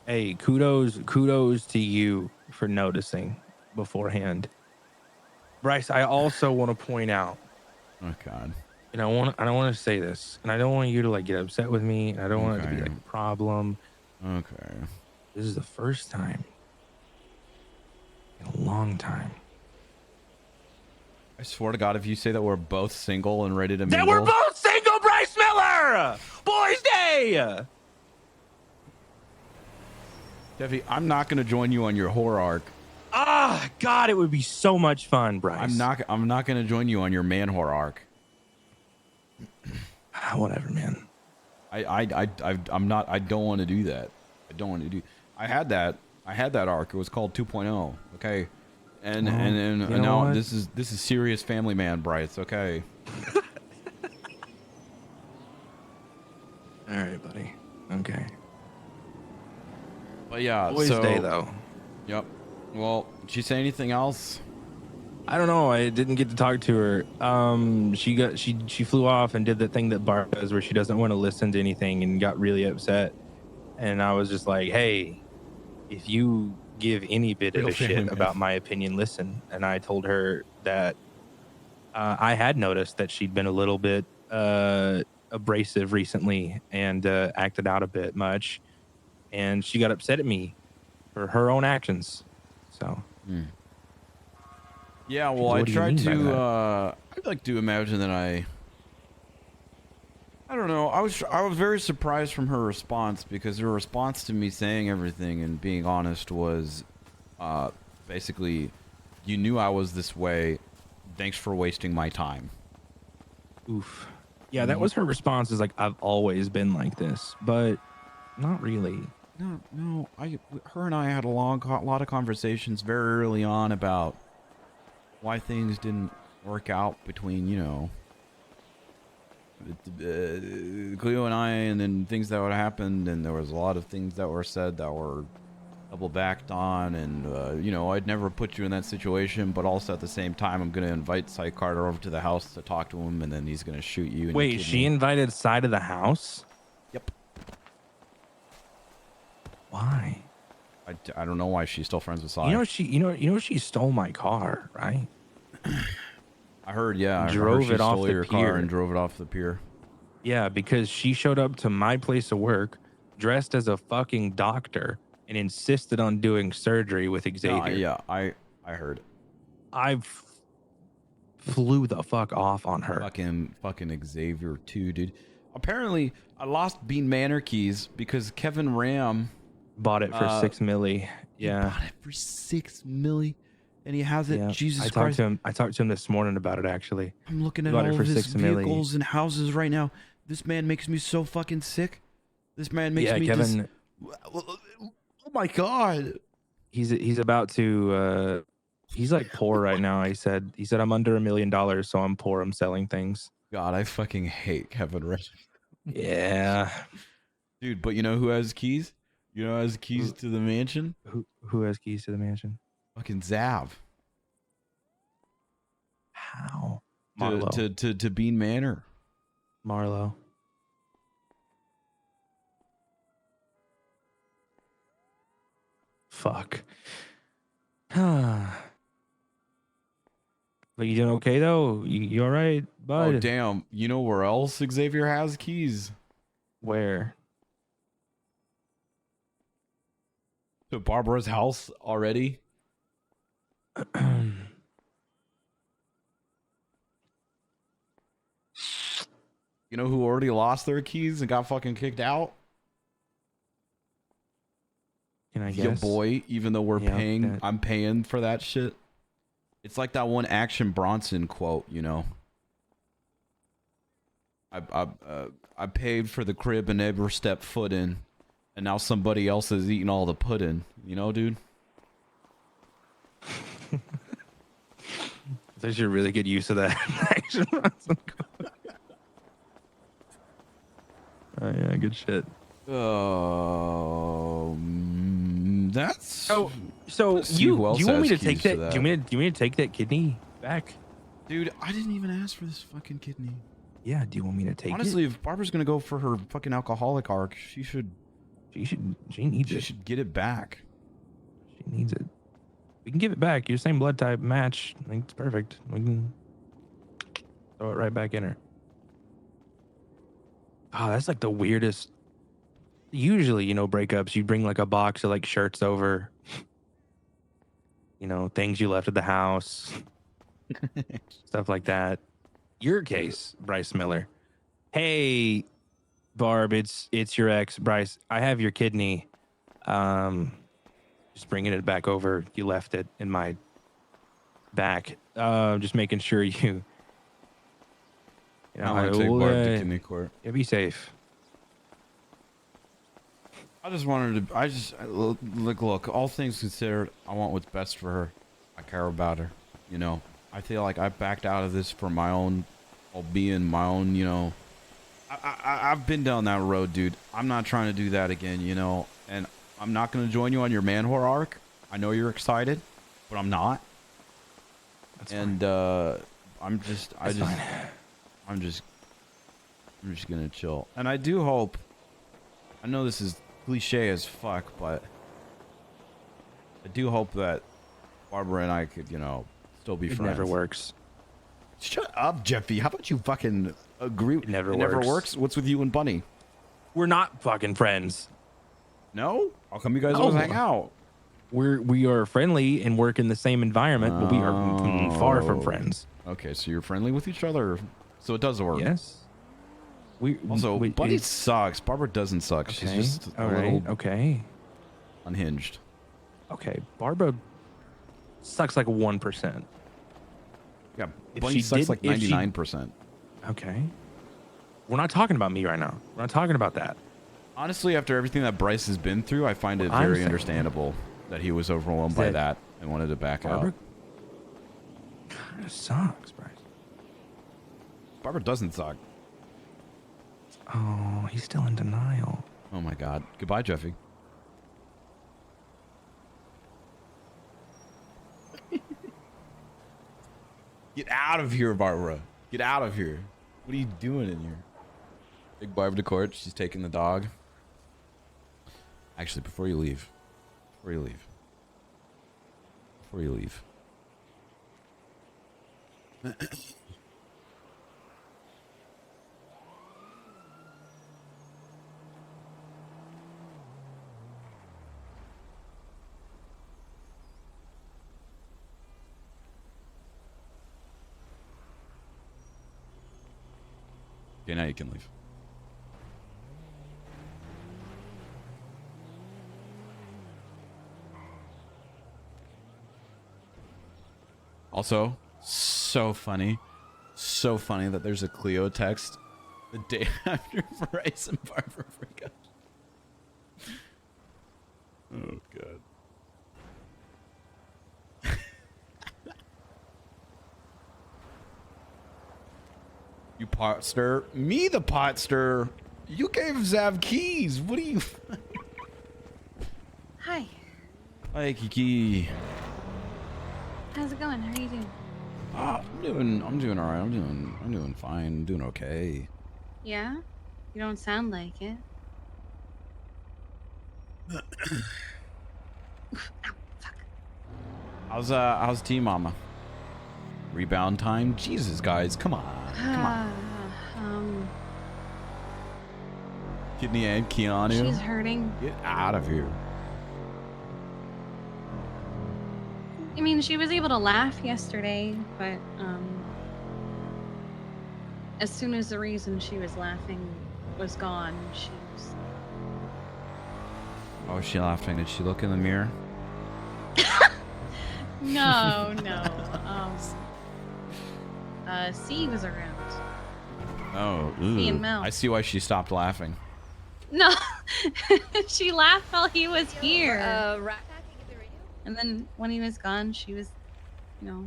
Hey, kudos to you for noticing beforehand. Bryce, I also want to point out, oh God, and I don't want to say this, and I don't want you to like get upset with me, and I don't want it to be like a problem. Okay. This is the first time in a long time. I swear to God, if you say that we're both single and ready to mingle. That we're both single, Bryce Miller! Boys Day! Devi, I'm not going to join you on your horror arc. Ah, God, it would be so much fun, Bryce. I'm not going to join you on your man horror arc. Whatever, man. I don't want to do that. I had that arc. It was called 2.0. Okay. And now this is serious family man, Bryce. Okay. All right, buddy. Okay. But yeah, Boys Day though. Yep. Well, did she say anything else? I don't know. I didn't get to talk to her. She flew off and did the thing that Barb does, where she doesn't want to listen to anything, and got really upset. And I was just like, hey, if you give any bit of a shit about my opinion, listen. And I told her that I had noticed that she'd been a little bit abrasive recently and acted out a bit much. and she got upset at me for her own actions. So. Yeah, well, What I do you tried mean by to. that? I'd like to imagine that I don't know. I was very surprised from her response, because her response to me saying everything and being honest was, basically, you knew I was this way. Thanks for wasting my time. Oof. Yeah, that was her response. Is like, I've always been like this, but not really. No. Her and I had a lot of conversations very early on about why things didn't work out between, you know, Cleo and I, and then things that would happen, and there was a lot of things that were said that were double backed on, and you know, I'd never put you in that situation, but also at the same time, I'm gonna invite Cy Carter over to the house to talk to him, and then he's gonna shoot you. And Wait, she invited Cy to the house? Yep. Why? I don't know why she's still friends with Cy. You know she stole my car, right? I heard, yeah. I Drove heard she it off stole the your pier. car and drove it off the pier. Yeah, because she showed up to my place of work dressed as a fucking doctor and insisted on doing surgery with Xavier. Yeah, I heard. I flew the fuck off on her. Fucking Xavier too, dude. Apparently, I lost Bean Manor keys because Kevin Ram bought it for $6 million. Yeah, he bought it for $6 million, and he has it. Yeah. Jesus I talked Christ! to him. I talked to him this morning about it. Actually, I'm looking He at bought all it for of his $6 million. vehicles and houses right now. This man makes me so fucking sick. This man makes me. Kevin. Oh my god. He's about to. He's like poor right now. He said I'm under $1 million, so I'm poor. I'm selling things. God, I fucking hate Kevin Ram. Yeah, dude. But you know who has keys? You know who has keys to the mansion? Who has keys to the mansion? Fucking Zav. How? To Bean Manor. Marlo. Fuck. But you doing okay though? You all right, bud? Oh damn! You know where else Xavier has keys? Where? To Barbara's house already. You know who already lost their keys and got fucking kicked out? Can I Your guess? boy, even though we're Yeah, paying, that- I'm paying for that shit. It's like that one Action Bronson quote, you know. I paid for the crib and never stepped foot in, and now somebody else is eating all the pudding. You know, dude. There's your really good use of that Action Bronson quote. Oh yeah, good shit. That's so. Let's see You who else you want me to has take keys to that? that. Do you want me to take that kidney back? Dude, I didn't even ask for this fucking kidney. Yeah. Do you want me to take Honestly, it? if Barbara's gonna go for her fucking alcoholic arc, she needs it. She should get it back. She needs it. We can give it back. Your same blood type match. I think it's perfect. We can throw it right back in her. Oh, that's like the weirdest. Usually, you know, breakups, you bring like a box of like shirts over. You know, things you left at the house. Stuff like that. Your case, Bryce Miller. Hey, Barb, it's your ex, Bryce. I have your kidney. Just bringing it back over. You left it in my back. Just making sure you know, I want to take Barb to kidney court. Yeah, be safe. I just wanted to. Look. All things considered, I want what's best for her. I care about her. You know, I feel like I backed out of this for my own, being my own. You know, I've been down that road, dude. I'm not trying to do that again. You know, and I'm not gonna join you on your man whore arc. I know you're excited, but I'm not. That's and fine. I'm just gonna chill. And I do hope. I know this is cliche as fuck, but I do hope that Barbara and I could, you know, still be It friends. never works. Shut up, Jeffy. How about you fucking agree? It never It works. never works. What's with you and Bunny? We're not fucking friends. No? How come you guys No. always hang out? We are friendly and work in the same environment, but we are far from Oh. friends. Okay, so you're friendly with each other, so it does work. Yes. Buddy sucks. Barbara doesn't suck. Okay. She's just a All right. little Okay. unhinged. Okay. Barbara sucks like 1%. Yeah, If Bunny she sucks did- like if she- 99%. Okay. We're not talking about me right now. We're not talking about that. Honestly, after everything that Bryce has been through, I find it I'm very saying- understandable that he was overwhelmed by that and wanted to back Barbara out. kind of sucks, Bryce. Barbara doesn't suck. Oh, he's still in denial. Oh my god. Goodbye, Jeffy. Get out of here, Barbara. Get out of here. What are you doing in here? Big Barbara to court. She's taking the dog. Actually, before you leave. Okay, now you can leave. Also, so funny that there's a Clio text the day after Bryce and Barbara break up. Oh god. You pot stir? Me the pot stir? You gave Zav keys. What do you? Hi. Hi, Kiki. How's it going? How are you doing? I'm doing all right. I'm doing fine. I'm doing okay. Yeah? You don't sound like it. How's Team Mama? Rebound time? Jesus, guys, come on. Kidney and Keanu. She's hurting. Get out of here. I mean, she was able to laugh yesterday, but as soon as the reason she was laughing was gone, she was... Oh, is she laughing? Did she look in the mirror? No. C was around. Oh, Me and ooh. Mel. I see why she stopped laughing. No, she laughed while he was here. And then when he was gone, she was, you know,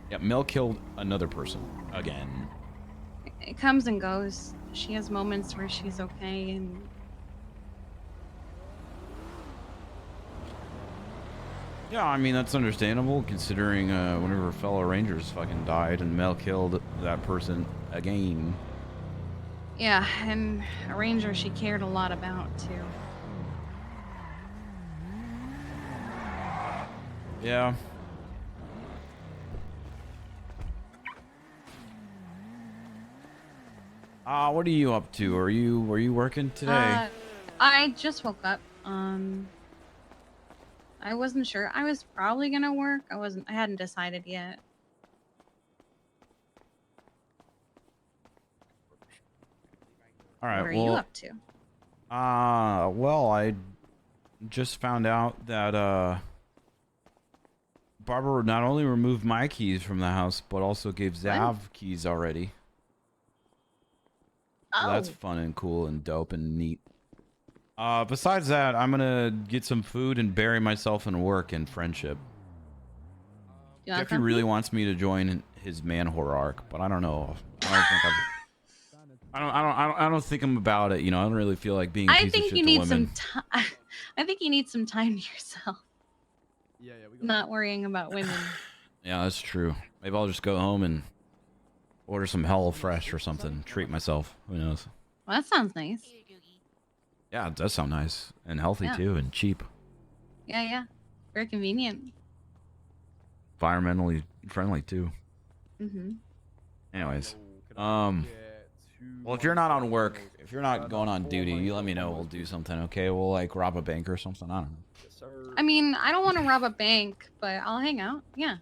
Yeah, Mel killed another person again. it comes and goes. She has moments where she's okay, and Yeah, I mean, that's understandable considering whenever her fellow Rangers fucking died and Mel killed that person again. yeah, and a ranger she cared a lot about too. Yeah. What are you up to? Were you working today? I just woke up. I wasn't sure. I was probably gonna work. I hadn't decided yet. All right. What are well, you up to? Well, I just found out that Barbara not only removed my keys from the house, but also gave Zav keys already. So that's fun and cool and dope and neat. Besides that, I'm gonna get some food and bury myself in work and friendship. You want Jeffy something? really wants me to join his man whore arc, but I don't know. I don't think I'm about it. You know, I don't really feel like being a piece I of think shit you to need women. some time. I think you need some time to yourself. Not worrying about women. Yeah, that's true. Maybe I'll just go home and order some HelloFresh or something. Treat myself. Who knows? Well, that sounds nice. Yeah, it does sound nice and healthy Yeah. too, and cheap, Yeah. Very convenient. environmentally friendly too. Mm-hmm. Anyways, Well, if you're not on work, if you're not going on duty, you let me know. We'll do something, okay? We'll like rob a bank or something. I don't know. I mean, I don't want to rob a bank, but I'll hang out. Yeah.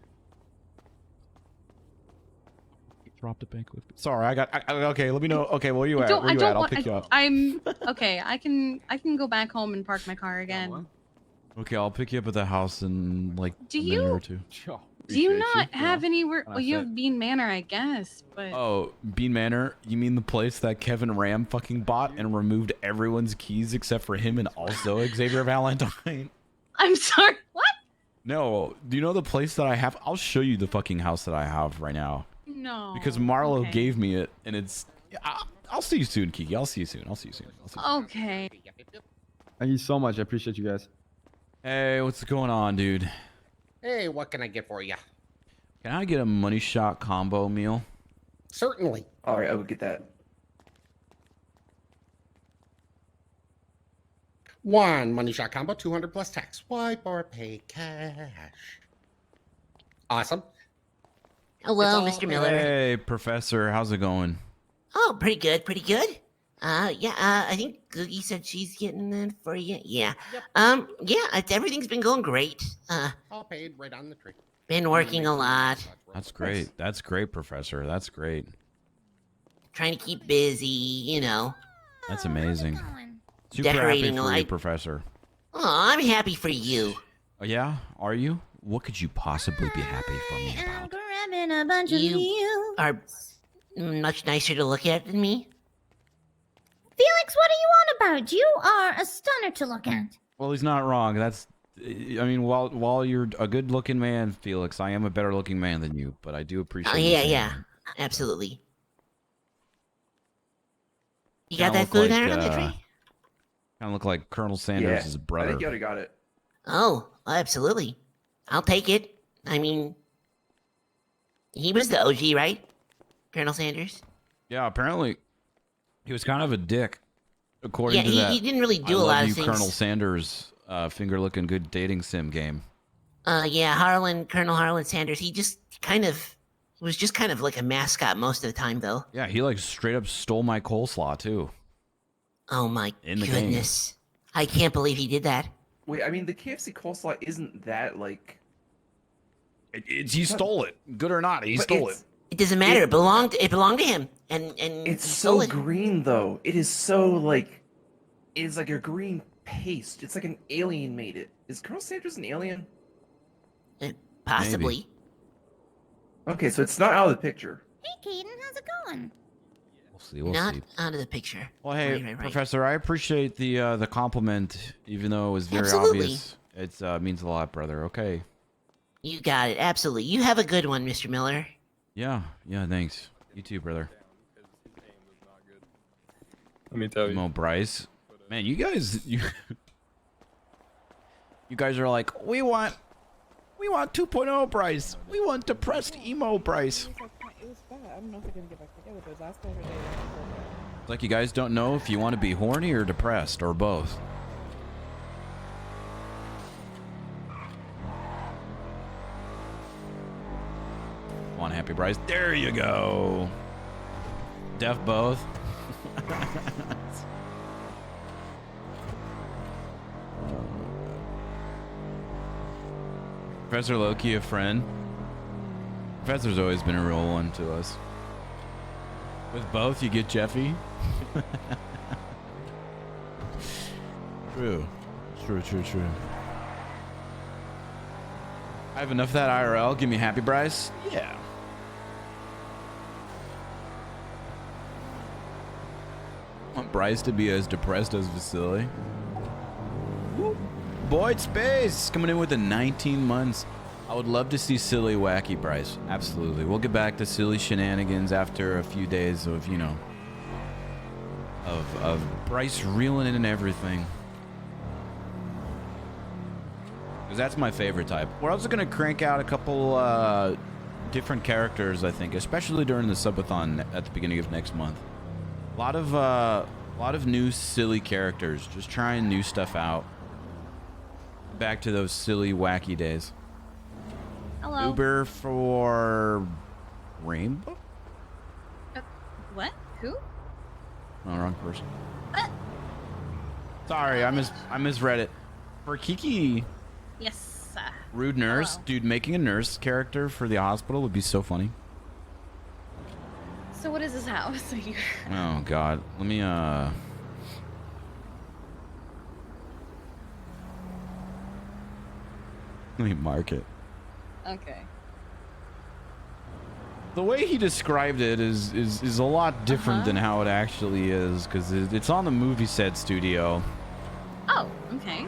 Robbed a bank with. Sorry, okay, let me know. Okay, where you at? Don't- Where I you don't at? I'll want- pick you up. I'm okay. I can go back home and park my car again. Okay, I'll pick you up at the house in like Do a minute you- or two. Do you not have anywhere? Well, you That's have Bean Manor, I guess, but Oh, Bean Manor? You mean the place that Kevin Ram fucking bought and removed everyone's keys except for him and also Xavier Valentine? I'm sorry. What? No, do you know the place that I have? I'll show you the fucking house that I have right now. No. Because Marlo okay. gave me it, and it's. I'll see you soon, Kiki. I'll see you soon. Okay. Thank you so much. I appreciate you guys. Hey, what's going on, dude? Hey, what can I get for you? Can I get a money shot combo meal? Certainly. All right, I will get that. One money shot combo, 200 plus tax. Wipe or pay cash. Awesome. Hello, It's all- Mr. Miller. Hey, Professor. How's it going? Oh, pretty good, pretty good. Yeah, I think Googie said she's getting that for you. Yeah. Yeah, everything's been going great. All paid right on the tree. Been working a lot, That's great. That's great, Professor. That's great. trying to keep busy, you know. That's amazing. Super happy Decorating for you, light. Professor. Oh, I'm happy for you. Oh, yeah? Are you? What could you possibly be happy for me about? Grabbing a bunch of you are much nicer to look at than me. Felix, what are you on about? You are a stunner to look at. Well, he's not wrong. That's, I mean, while you're a good-looking man, Felix, I am a better-looking man than you, but I do appreciate. Oh, you yeah, saying yeah. that. Absolutely. You Kinda got that look food like, there on the tree? Kind of look like Colonel Sanders' brother. I think you already got it. Oh, absolutely. I'll take it. I mean, he was the OG, right? Colonel Sanders? Yeah, apparently he was kind of a dick, according to Yeah, that. he didn't really do I a Love lot of You, things. Colonel Sanders, finger-looking good dating sim game. Yeah, Colonel Harlan Sanders, he was just kind of like a mascot most of the time, though. Yeah, he like straight up stole my coleslaw too. Oh my In the goodness. I can't believe he did that. Wait, I mean, the KFC coleslaw isn't that, like... He stole it. Good or not, he But stole it. it's- It doesn't matter. It belonged to him. And It's he so stole it. green, though. It is so, like... It's like a green paste. It's like an alien made it. Is Colonel Sanders an alien? Possibly. Okay, so it's not out of the picture. Hey, Caden, how's it going? We'll see. We'll Not see. out of the picture. Well, hey, Right. Professor, I appreciate the compliment, even though it was very Absolutely. obvious. It means a lot, brother. Okay. You got it. Absolutely. You have a good one, Mr. Miller. Yeah. Thanks. You too, brother. Let me tell you. Come on, Bryce. Man, you guys, you guys are like, we want 2.0 Bryce. We want depressed emo Bryce. It's like you guys don't know if you want to be horny or depressed or both. Come on, Happy Bryce. There you go. Deaf both. Professor Loki, a friend. Professor's always been a real one to us. With both, you get Jeffy. True. I have enough of that IRL. Give me Happy Bryce. Yeah. I want Bryce to be as depressed as Vasily. Boyd Space coming in with the 19 months. I would love to see silly, wacky Bryce. Absolutely. We'll get back to silly shenanigans after a few days of, you know, of Bryce reeling in and everything. Because that's my favorite type. We're also going to crank out a couple different characters, I think, especially during the subathon at the beginning of next month. A lot of new silly characters. Just trying new stuff out. Back to those silly, wacky days. Hello. Uber for Rainbow? What? Who? No, wrong person. Sorry, I misread it. For Kiki, Yes. rude nurse, dude, making a nurse character for the hospital would be so funny. So what is this house? Oh God, let me mark it. Okay. The way he described it is a lot different than how it actually is, because it's on the movie set studio. Oh, okay.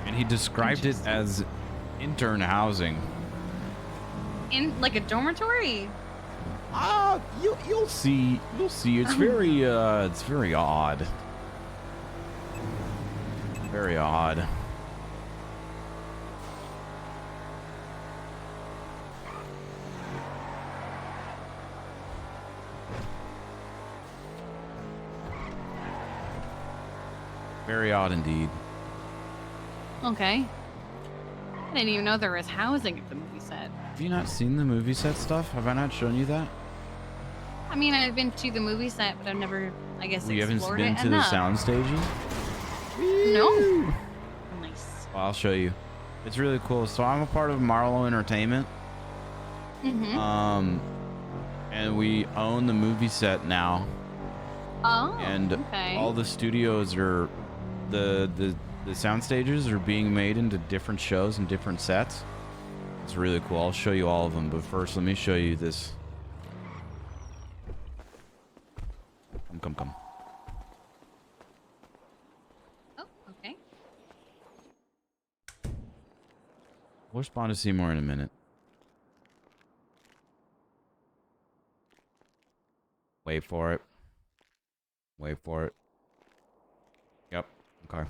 And he described it as intern housing. In like a dormitory? You'll see. You'll see. It's very odd. Very odd. Very odd indeed. Okay. I didn't even know there was housing at the movie set. Have you not seen the movie set stuff? Have I not shown you that? I mean, I've been to the movie set, but I've never, I guess, You haven't explored been it to the enough. sound staging? No. Nice. Well, I'll show you. It's really cool. So I'm a part of Marlowe Entertainment. Mm-hmm. And we own the movie set now. Oh, And okay. all the studios are the sound stages are being made into different shows and different sets. It's really cool. I'll show you all of them, but first let me show you this. Come. Oh, okay. We'll respond to Seymour in a minute. Wait for it. Wait for it. Yep. Okay.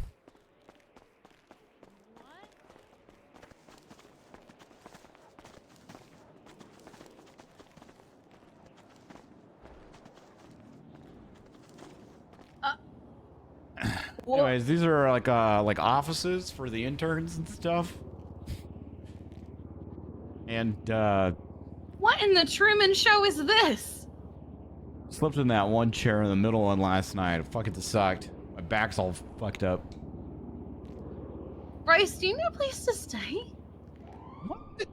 Anyways, these are like offices for the interns and stuff. And What in the Truman Show is this? slept in that one chair in the middle one last night. It fucking sucked. My back's all fucked up. Bryce, do you need a place to stay?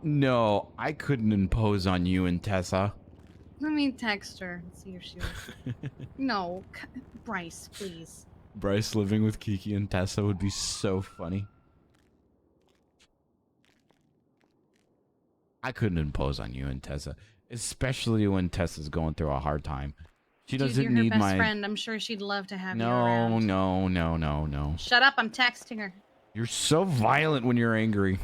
No, I couldn't impose on you and Tessa. Let me text her and see if she was... No, Bryce, please. Bryce living with Kiki and Tessa would be so funny. I couldn't impose on you and Tessa, especially when Tessa's going through a hard time. She Dude, doesn't you're her need best my... friend. I'm sure she'd love to have you No, around. no. Shut up, I'm texting her. You're so violent when you're angry.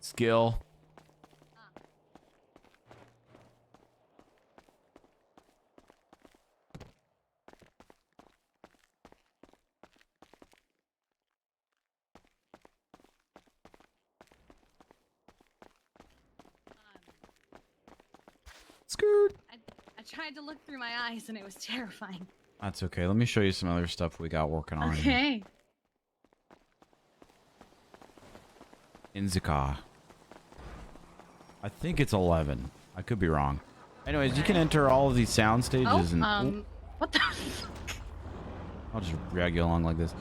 Skill. Scoot. I tried to look through my eyes and it was terrifying. That's okay. Let me show you some other stuff we got working on. Okay. Inzika. I think it's 11. I could be wrong. Anyways, you can enter all of these sound stages and... what the fuck? I'll just drag you along like this.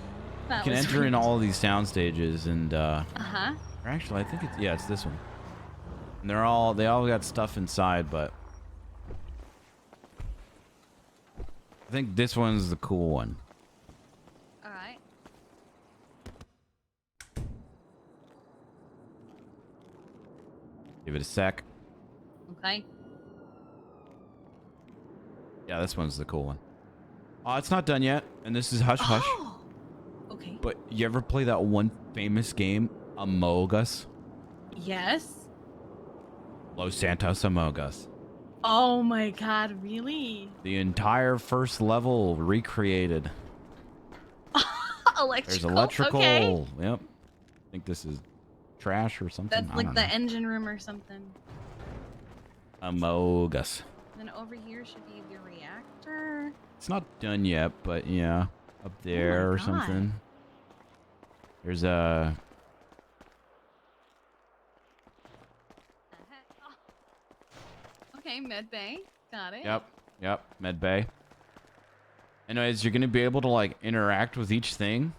That You can was enter in weird. all of these sound stages and Uh-huh. or actually I think it's, yeah, it's this one. And they all got stuff inside, but I think this one's the cool one. Alright. Give it a sec. Okay. Yeah, this one's the cool one. It's not done yet, and this is Hush Hush. Oh, okay. But you ever play that one famous game, Among Us? Yes. Los Santos Among Us. Oh my god, really? The entire first level recreated. Electrical. There's electrical. Okay. Yep. I think this is trash or something. That's I like don't the know. engine room or something. Amogus. Then over here should be the reactor. It's not done yet, but yeah, up there or God. something. There's a. Okay, med bay. Got it. Yep, med bay. Anyways, you're gonna be able to like interact with each thing.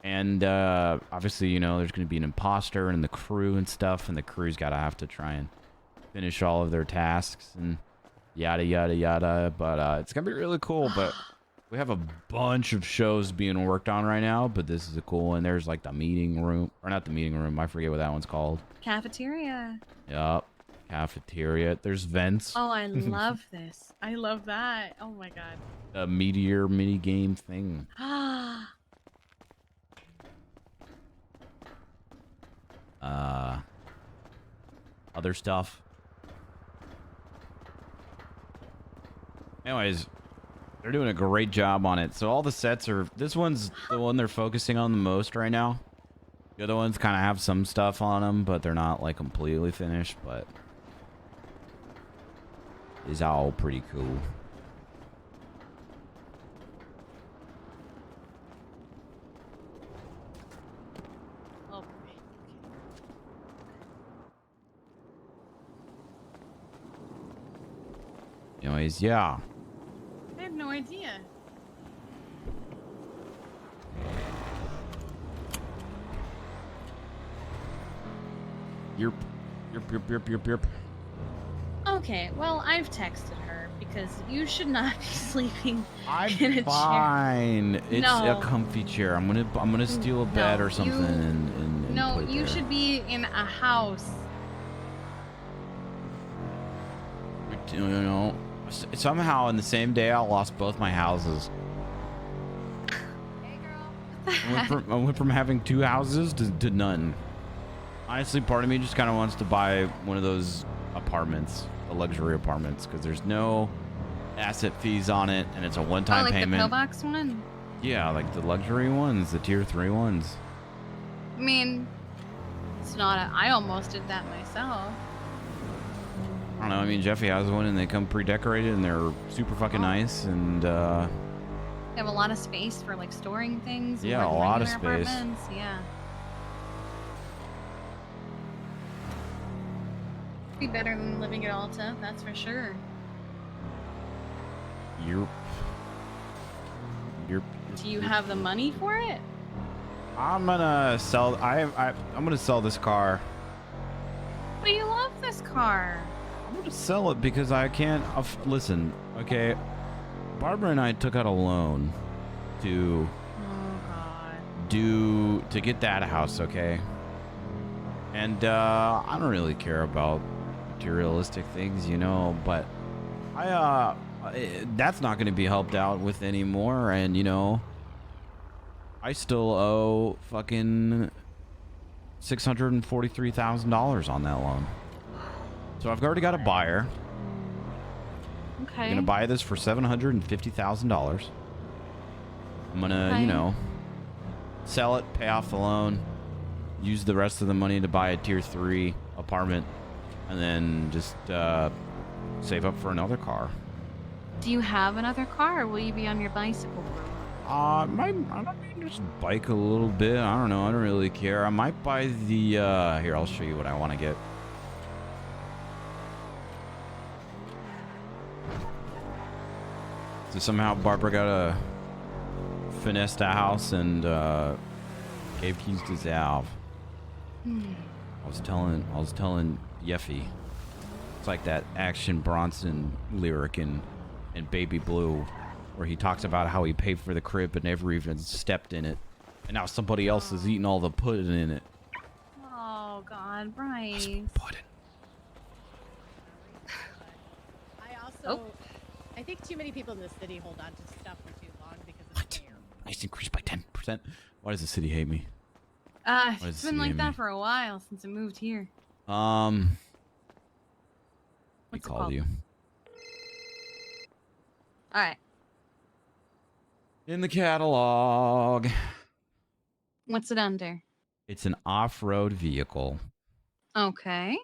And obviously, you know, there's gonna be an imposter and the crew and stuff, and the crew's gotta have to try and finish all of their tasks and yada yada yada. But it's gonna be really cool. But we have a bunch of shows being worked on right now, but this is a cool one. There's like the meeting room, or not the meeting room, I forget what that one's called. Cafeteria. Yup. Cafeteria. There's vents. Oh, I love this. I love that. Oh my god. The meteor mini game thing. Ah. Other stuff. Anyways, they're doing a great job on it. So all the sets are, this one's the one they're focusing on the most right now. The other ones kind of have some stuff on them, but they're not like completely finished, but it's all pretty cool. Oh, Anyways, yeah. I had no idea. Yerp. Okay, well, I've texted her because you should not be sleeping I'm in a chair. fine. It's No. a comfy chair. I'm gonna steal a bed No, or something and No, put it you there. should be in a house. You know, somehow in the same day I lost both my houses. I went from having 2 houses to none. Honestly, part of me just kind of wants to buy one of those apartments, the luxury apartments, because there's no asset fees on it, and it's a one-time Oh, like payment. the pillbox one? Yeah, like the luxury ones, the tier 3 ones. I mean, it's not I almost did that myself. I don't know. I mean, Jeffy has one, and they come pre-decorated, and they're super fucking nice, and They have a lot of space for like storing things. Yeah, like a lot of regular space. apartments, yeah. Be better than living at Alta, that's for sure. Yerp. Do you have the money for it? I'm gonna sell. I'm gonna sell this car. But you love this car. I'm gonna sell it because I can't. Listen, okay. Barbara and I took out a loan to to get that house, okay? And I don't really care about materialistic things, you know, but that's not going to be helped out with anymore, and you know, I still owe fucking $643,000 on that loan. So I've already got a buyer. Okay. I'm gonna buy this for $750,000. I'm gonna, Okay. you know, sell it, pay off the loan, use the rest of the money to buy a tier 3 apartment, and then just save up for another car. Do you have another car, or will you be on your bicycle for a while? I might just bike a little bit. I don't know. I don't really care. I might buy the here. I'll show you what I want to get. So somehow Barbara got a finessed a house and gave keys to Zav. I was telling Yeffy. It's like that Action Bronson lyric in Baby Blue, where he talks about how he paid for the crib but never even stepped in it, and now somebody else is eating all the pudding in it. Oh God, Bryce. I also, I think too many people in the city hold on to stuff for too long because it's fair. Nice increase by 10%. Why does the city hate me? Why does It's the been city like hate that me? for a while since I moved here. We What's it called called? you. All right. In the catalog. What's it under? It's an off-road vehicle. Okay.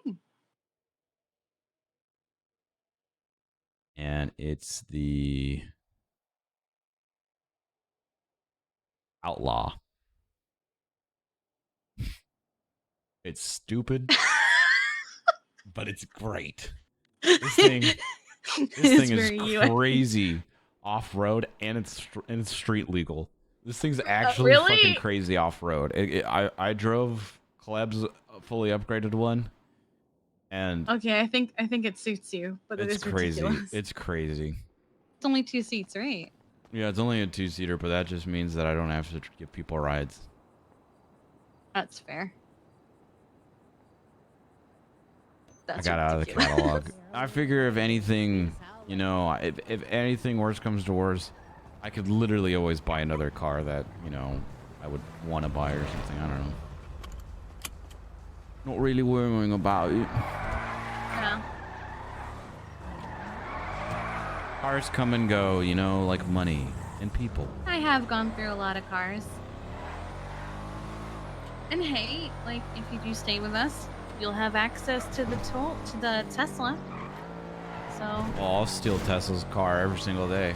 And it's the Outlaw. It's stupid, but it's great. This thing is crazy off-road, and it's street legal. This thing's actually really? fucking crazy off-road. I drove Kleb's fully upgraded one, and Okay, I think it suits you, but it it's is crazy. ridiculous. It's crazy. It's only 2 seats, right? Yeah, it's only a 2-seater, but that just means that I don't have to give people rides. That's fair. I got out of the catalog. I figure if anything, you know, if anything worse comes to worse, I could literally always buy another car that, you know, I would want to buy or something. I don't know. Not really worrying about it. Yeah. Cars come and go, you know, like money and people. I have gone through a lot of cars. And hey, like, if you do stay with us, you'll have access to the Tesla. So. Well, I'll steal Tesla's car every single day.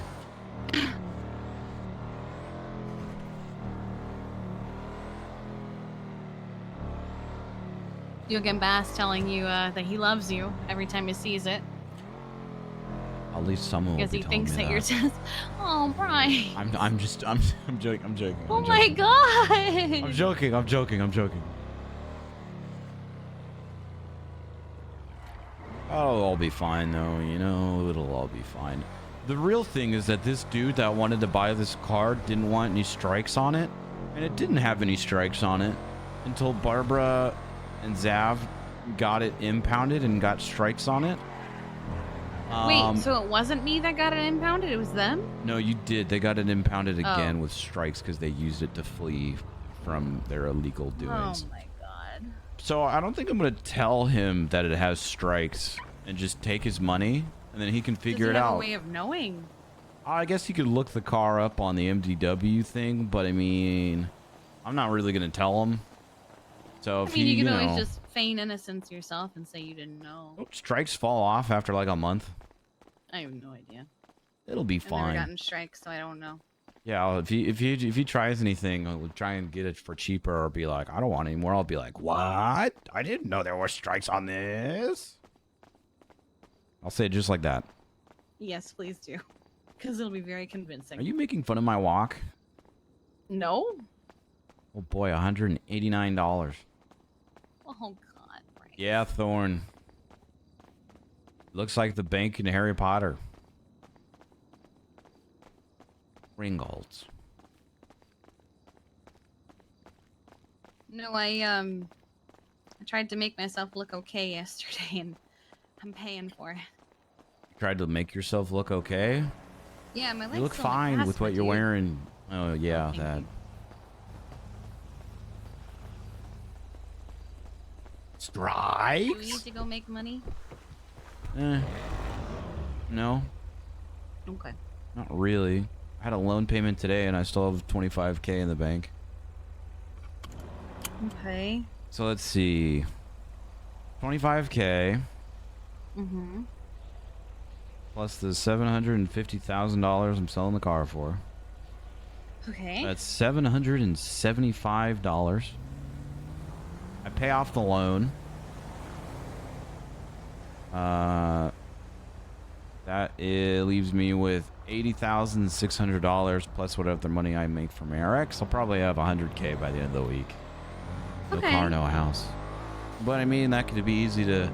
You'll get Bass telling you that he loves you every time he sees it. At least someone will Because be he telling thinks me that you're just. Oh, Bryce. I'm joking. Oh my god. I'm joking. Oh, I'll be fine though, you know, it'll all be fine. The real thing is that this dude that wanted to buy this car didn't want any strikes on it, and it didn't have any strikes on it until Barbara and Zav got it impounded and got strikes on it. Wait, so it wasn't me that got it impounded? It was them? No, you did. They got it impounded again with strikes because they used it to flee from their illegal doings. Oh my god. So I don't think I'm going to tell him that it has strikes and just take his money, and then he can figure Does it he have out. a way of knowing? I guess he could look the car up on the MDW thing, but I mean, I'm not really going to tell him. So if I mean, you can always know, just feign innocence yourself and say you didn't know. strikes fall off after like a month. I have no idea. It'll be I've fine. never gotten strikes, so I don't know. Yeah, if he tries anything, I'll try and get it for cheaper, or be like, I don't want any more. I'll be like, what? I didn't know there were strikes on this. I'll say it just like that. Yes, please do. Because it'll be very convincing. Are you making fun of my walk? No? Oh boy, $189. Oh, God. Right. Yeah, Thorn. Looks like the bank in Harry Potter. Ringolds. No, I tried to make myself look okay yesterday, and I'm paying for it. Tried to make yourself look okay? Yeah, my legs You look still look fine with past what me, you're dude. wearing. Oh, yeah, that. Strikes? Do we need to go make money? No, Okay. not really. I had a loan payment today, and I still have 25K in the bank. Okay. So let's see. 25K Mm-hmm. plus the $750,000 I'm selling the car for. Okay. That's $775. I pay off the loan. Leaves me with $80,600 plus whatever money I make from ARX. I'll probably have 100K by the end of the week. No Okay. car, no house. But I mean, that could be easy to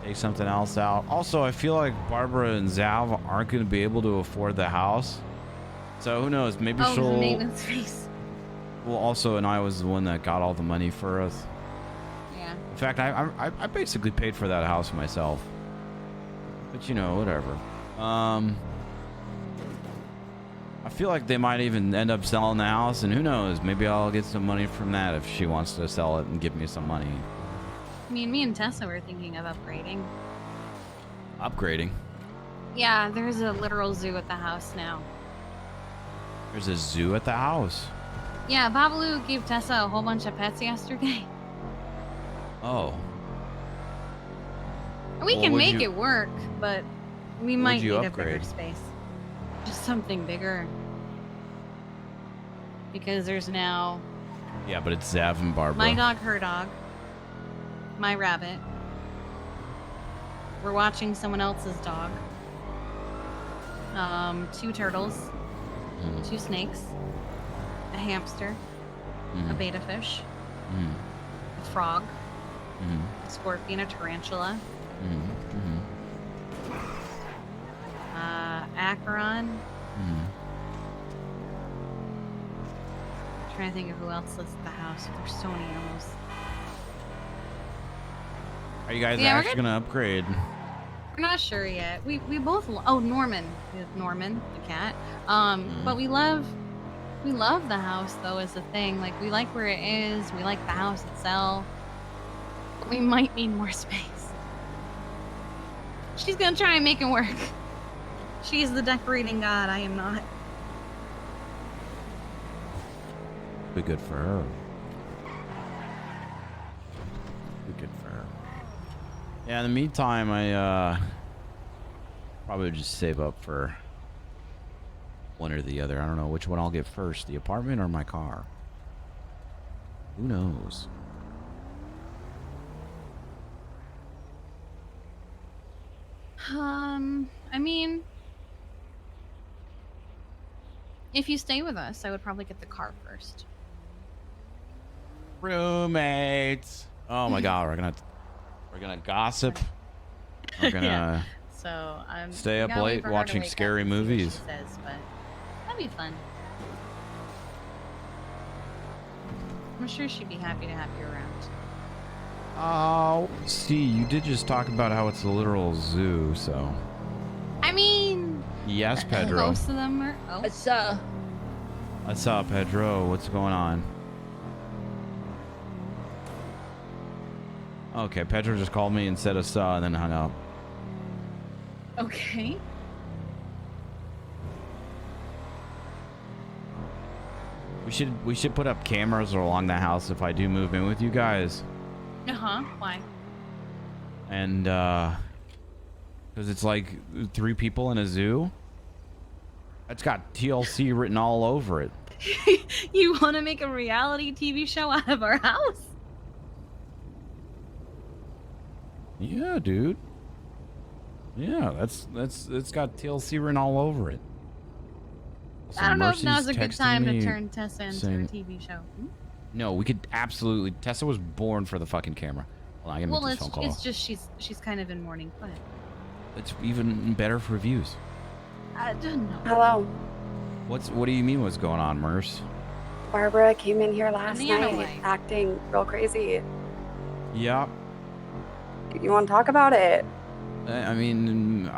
take something else out. Also, I feel like Barbara and Zav aren't going to be able to afford the house. So who knows? Maybe Oh, she'll. the maintenance fees. Well, also, and I was the one that got all the money for us. Yeah. In fact, I basically paid for that house myself. But you know, whatever. I feel like they might even end up selling the house, and who knows? Maybe I'll get some money from that if she wants to sell it and give me some money. I mean, me and Tessa were thinking of upgrading. Upgrading. Yeah, there's a literal zoo at the house now. There's a zoo at the house. Yeah, Babalu gave Tessa a whole bunch of pets yesterday. Oh. We Well, can what'd make you- it work, but we What'd might you need a upgrade? bigger space. Just something bigger. Because there's now Yeah, but it's Zav and Barbara. my dog, her dog, my rabbit. We're watching someone else's dog. 2 turtles, 2 snakes, a hamster, a betta fish, a frog, a scorpion, a tarantula, Acheron. Trying to think of who else lives at the house. There's so many animals. Are you guys Yeah, we're actually gonna upgrade? We're not sure yet. We both Norman. We have Norman, the cat. But we love the house though is the thing. Like we like where it is. We like the house itself. We might need more space. She's gonna try and make it work. She's the decorating god. I am not. Be good for her. Be good for her. Yeah, in the meantime, I probably just save up for one or the other. I don't know which one I'll get first, the apartment or my car. Who knows? I mean, if you stay with us, I would probably get the car first. Roommates. Oh my god, we're gonna gossip. We're gonna Yeah. So stay I up gotta wait late for her to watching wake up scary and see what movies. she says, but that'd be fun. I'm sure she'd be happy to have you around. Oh, see, you did just talk about how it's a literal zoo, so. I mean, Yes, Pedro. most of them are. Oh, What's up, Pedro? What's going on? Okay, Pedro just called me and said a saw and then hung up. okay. We should put up cameras along the house if I do move in with you guys. Why? And because it's like 3 people in a zoo. It's got TLC written all over it. You want to make a reality TV show out of our house? Yeah, dude. Yeah, it's got TLC written all over it. I don't know if Mercy's now's a good texting time to me turn Tessa into saying- a TV show. No, we could absolutely. Tessa was born for the fucking camera. Well, I gotta make Well, this phone call. it's just she's kind of in mourning. Go ahead. It's even better for views. I don't know. Hello. What do you mean? What's going on, Merce? Barbara came in here last Banana night way. acting real crazy. Yeah. You want to talk about it? I mean,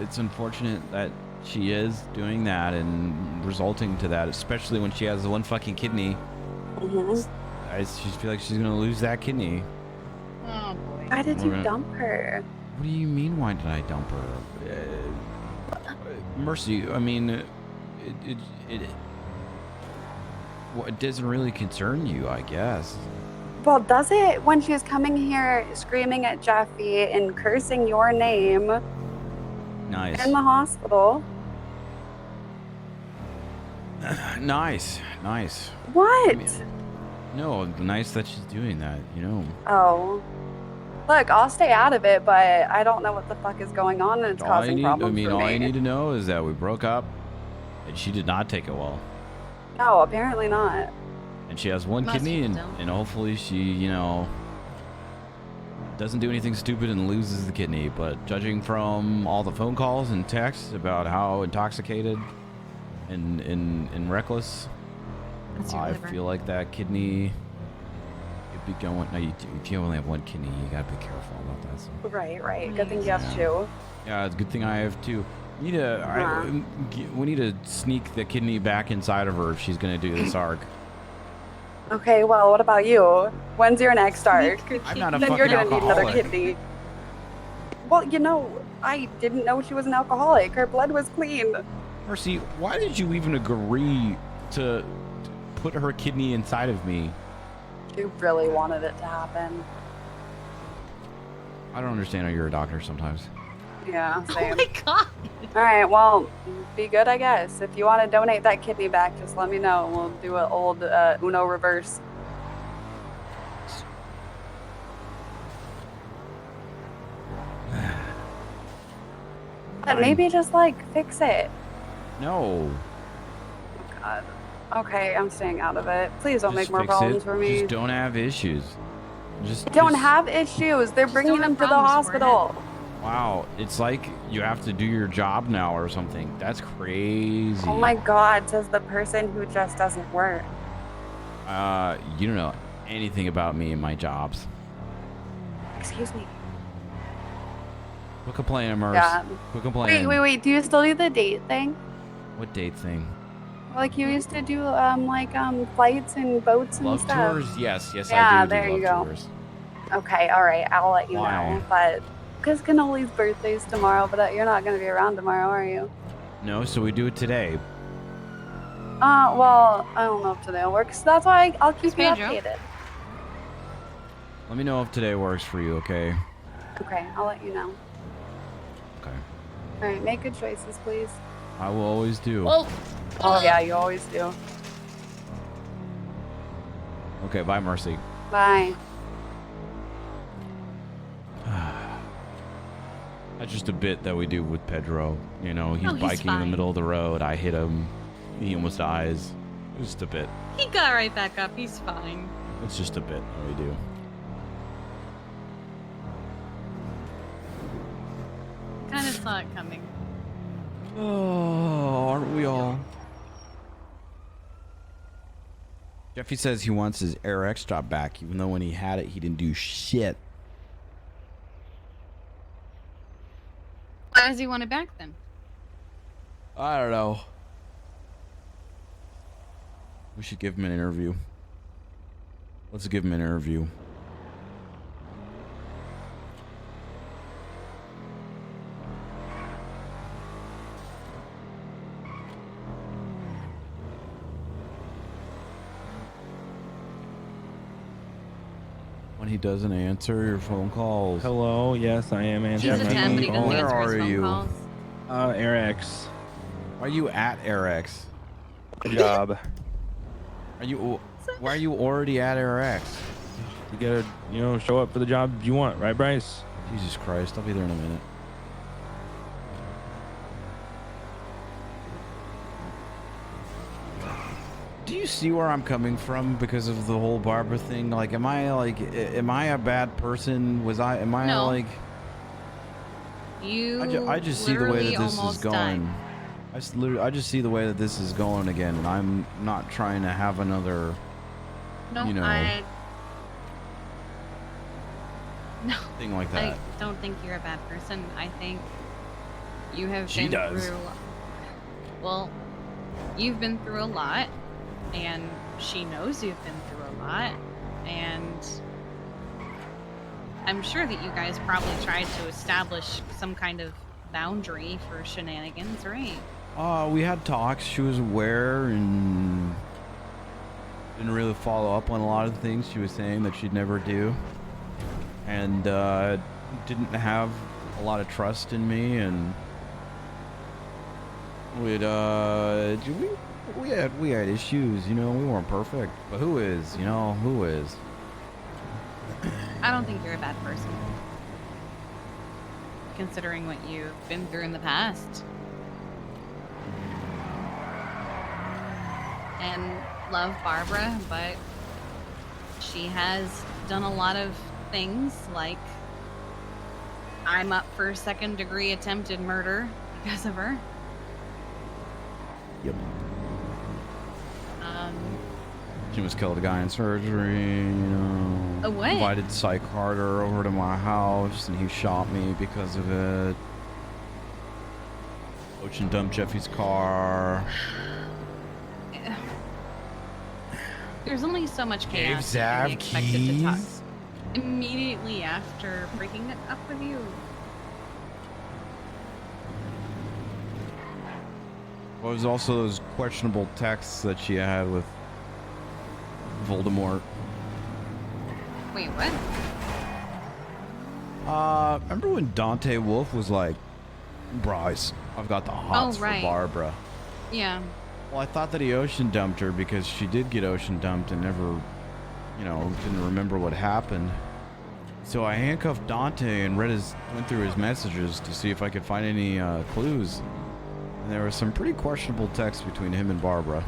it's unfortunate that she is doing that and resulting to that, especially when she has the one fucking kidney. I just feel like she's gonna lose that kidney. Oh boy. Why did We're you gonna- dump her? What do you mean? Why did I dump her? Mercy, I mean, it doesn't really concern you, I guess. Well, does it when she was coming here screaming at Jeffy and cursing your name Nice. in the hospital? Nice. What? No, nice that she's doing that, you know. Oh. Look, I'll stay out of it, but I don't know what the fuck is going on, and it's causing problems for all me. you need to know is that we broke up, and she did not take it well. No, apparently not. And she has one Most kidney, people and, don't. and hopefully she, you know, doesn't do anything stupid and loses the kidney. But judging from all the phone calls and texts about how intoxicated and reckless, That's your I liver. feel like that kidney could be going. No, if you only have one kidney, you gotta be careful about that. So. Right. Good thing you have two. Yeah, it's a good thing I have two. We need to, we need to sneak the kidney back inside of her if she's gonna do this arc. Okay, well, what about you? When's your next arc? I'm not a Then you're fucking gonna need another alcoholic. kidney. Well, you know, I didn't know she was an alcoholic. Her blood was clean. Mercy, why did you even agree to put her kidney inside of me. She really wanted it to happen. I don't understand how you're a doctor sometimes. Yeah, same. Oh my god. All right, well, be good, I guess. If you want to donate that kidney back, just let me know. We'll do an old Uno reverse. But maybe just like fix it. No. Oh, God. Okay, I'm staying out of it. Please don't Just make more fix problems it. for me. Just don't have issues. Just I don't just- have issues. They're bringing don't him have to the problems for it. hospital. Wow, it's like you have to do your job now or something. That's crazy. Oh my God, says the person who just doesn't work. You don't know anything about me and my jobs. Excuse me. Quit complaining, Merce. Yeah. Quit complaining. Wait. Do you still do the date thing? What date thing? Like you used to do, flights and boats and Love stuff. tours? Yes, Yeah, I do there do you love go. tours. Okay, all right. I'll let you Why? know. But because Cannoli's birthday's tomorrow, but you're not gonna be around tomorrow, are you? No, so we do it today. Well, I don't know if today will work. So that's why I'll keep you Pedro. updated. Let me know if today works for you, okay? Okay, I'll let you know. Okay. All right, make good choices, please. I will always do. Oh yeah, you always do. Okay, bye, Mercy. Bye. That's just a bit that we do with Pedro. You know, he's Oh, he's biking in the fine. middle of the road. I hit him. He almost dies. Just a bit. He got right back up. He's fine. It's just a bit that we do. Kind of saw it coming. Oh, aren't we all? Jeffy says he wants his AirX job back, even though when he had it, he didn't do shit. Why does he want it back then? I don't know. We should give him an interview. Let's give him an interview. When he doesn't answer your phone calls. Hello, yes, I am answering. He's a 10, but he doesn't Where answer his are phone you? calls. AirX. Why are you at AirX? Job. Are you? Why are you already at AirX? You gotta, show up for the job you want, right, Bryce? Jesus Christ, I'll be there in a minute. Do you see where I'm coming from because of the whole Barbara thing? Like, am I a bad person? No. You I just see the way that this is almost going. died. I just see the way that this is going again, and I'm not trying to have another, No, you know, No. thing like that. I don't think you're a bad person. I think you have She been does. through. Well, you've been through a lot, and she knows you've been through a lot, and I'm sure that you guys probably tried to establish some kind of boundary for shenanigans, right? We had talks. She was aware and didn't really follow up on a lot of things she was saying that she'd never do, and didn't have a lot of trust in me, and we had issues. You know, we weren't perfect, but who is? You know, who is? I don't think you're a bad person, considering what you've been through in the past. And love Barbara, but she has done a lot of things, like I'm up for second-degree attempted murder because of her. Yep. She almost killed a guy in surgery, you know. A what? Invited Psych Carter over to my house, and he shot me because of it. Ocean dumped Jeffy's car. There's only so much chaos Gave that can be Zav expected to talk keys. immediately after breaking it up with you. What was also those questionable texts that she had with Voldemort. Wait, what? Remember when Dante Wolf was like, Bryce, I've got the hots right. for Barbara. Yeah. Well, I thought that he ocean dumped her because she did get ocean dumped and never, you know, didn't remember what happened. So I handcuffed Dante and went through his messages to see if I could find any clues. And there was some pretty questionable text between him and Barbara.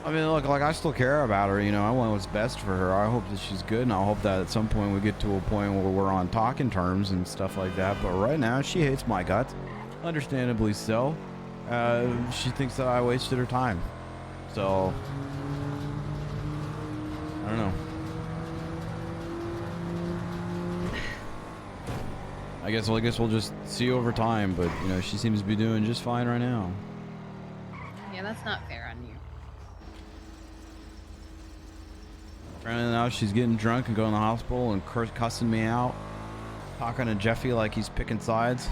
I mean, look, like, I still care about her, you know. I want what's best for her. I hope that she's good, and I hope that at some point we get to a point where we're on talking terms and stuff like that. But right now, she hates my guts. Understandably so. She thinks that I wasted her time. So, I don't know. I guess we'll just see over time, but, you know, she seems to be doing just fine right now. Yeah, that's not fair on you. And now she's getting drunk and going to the hospital and cussing me out. Talking to Jeffy like he's picking sides.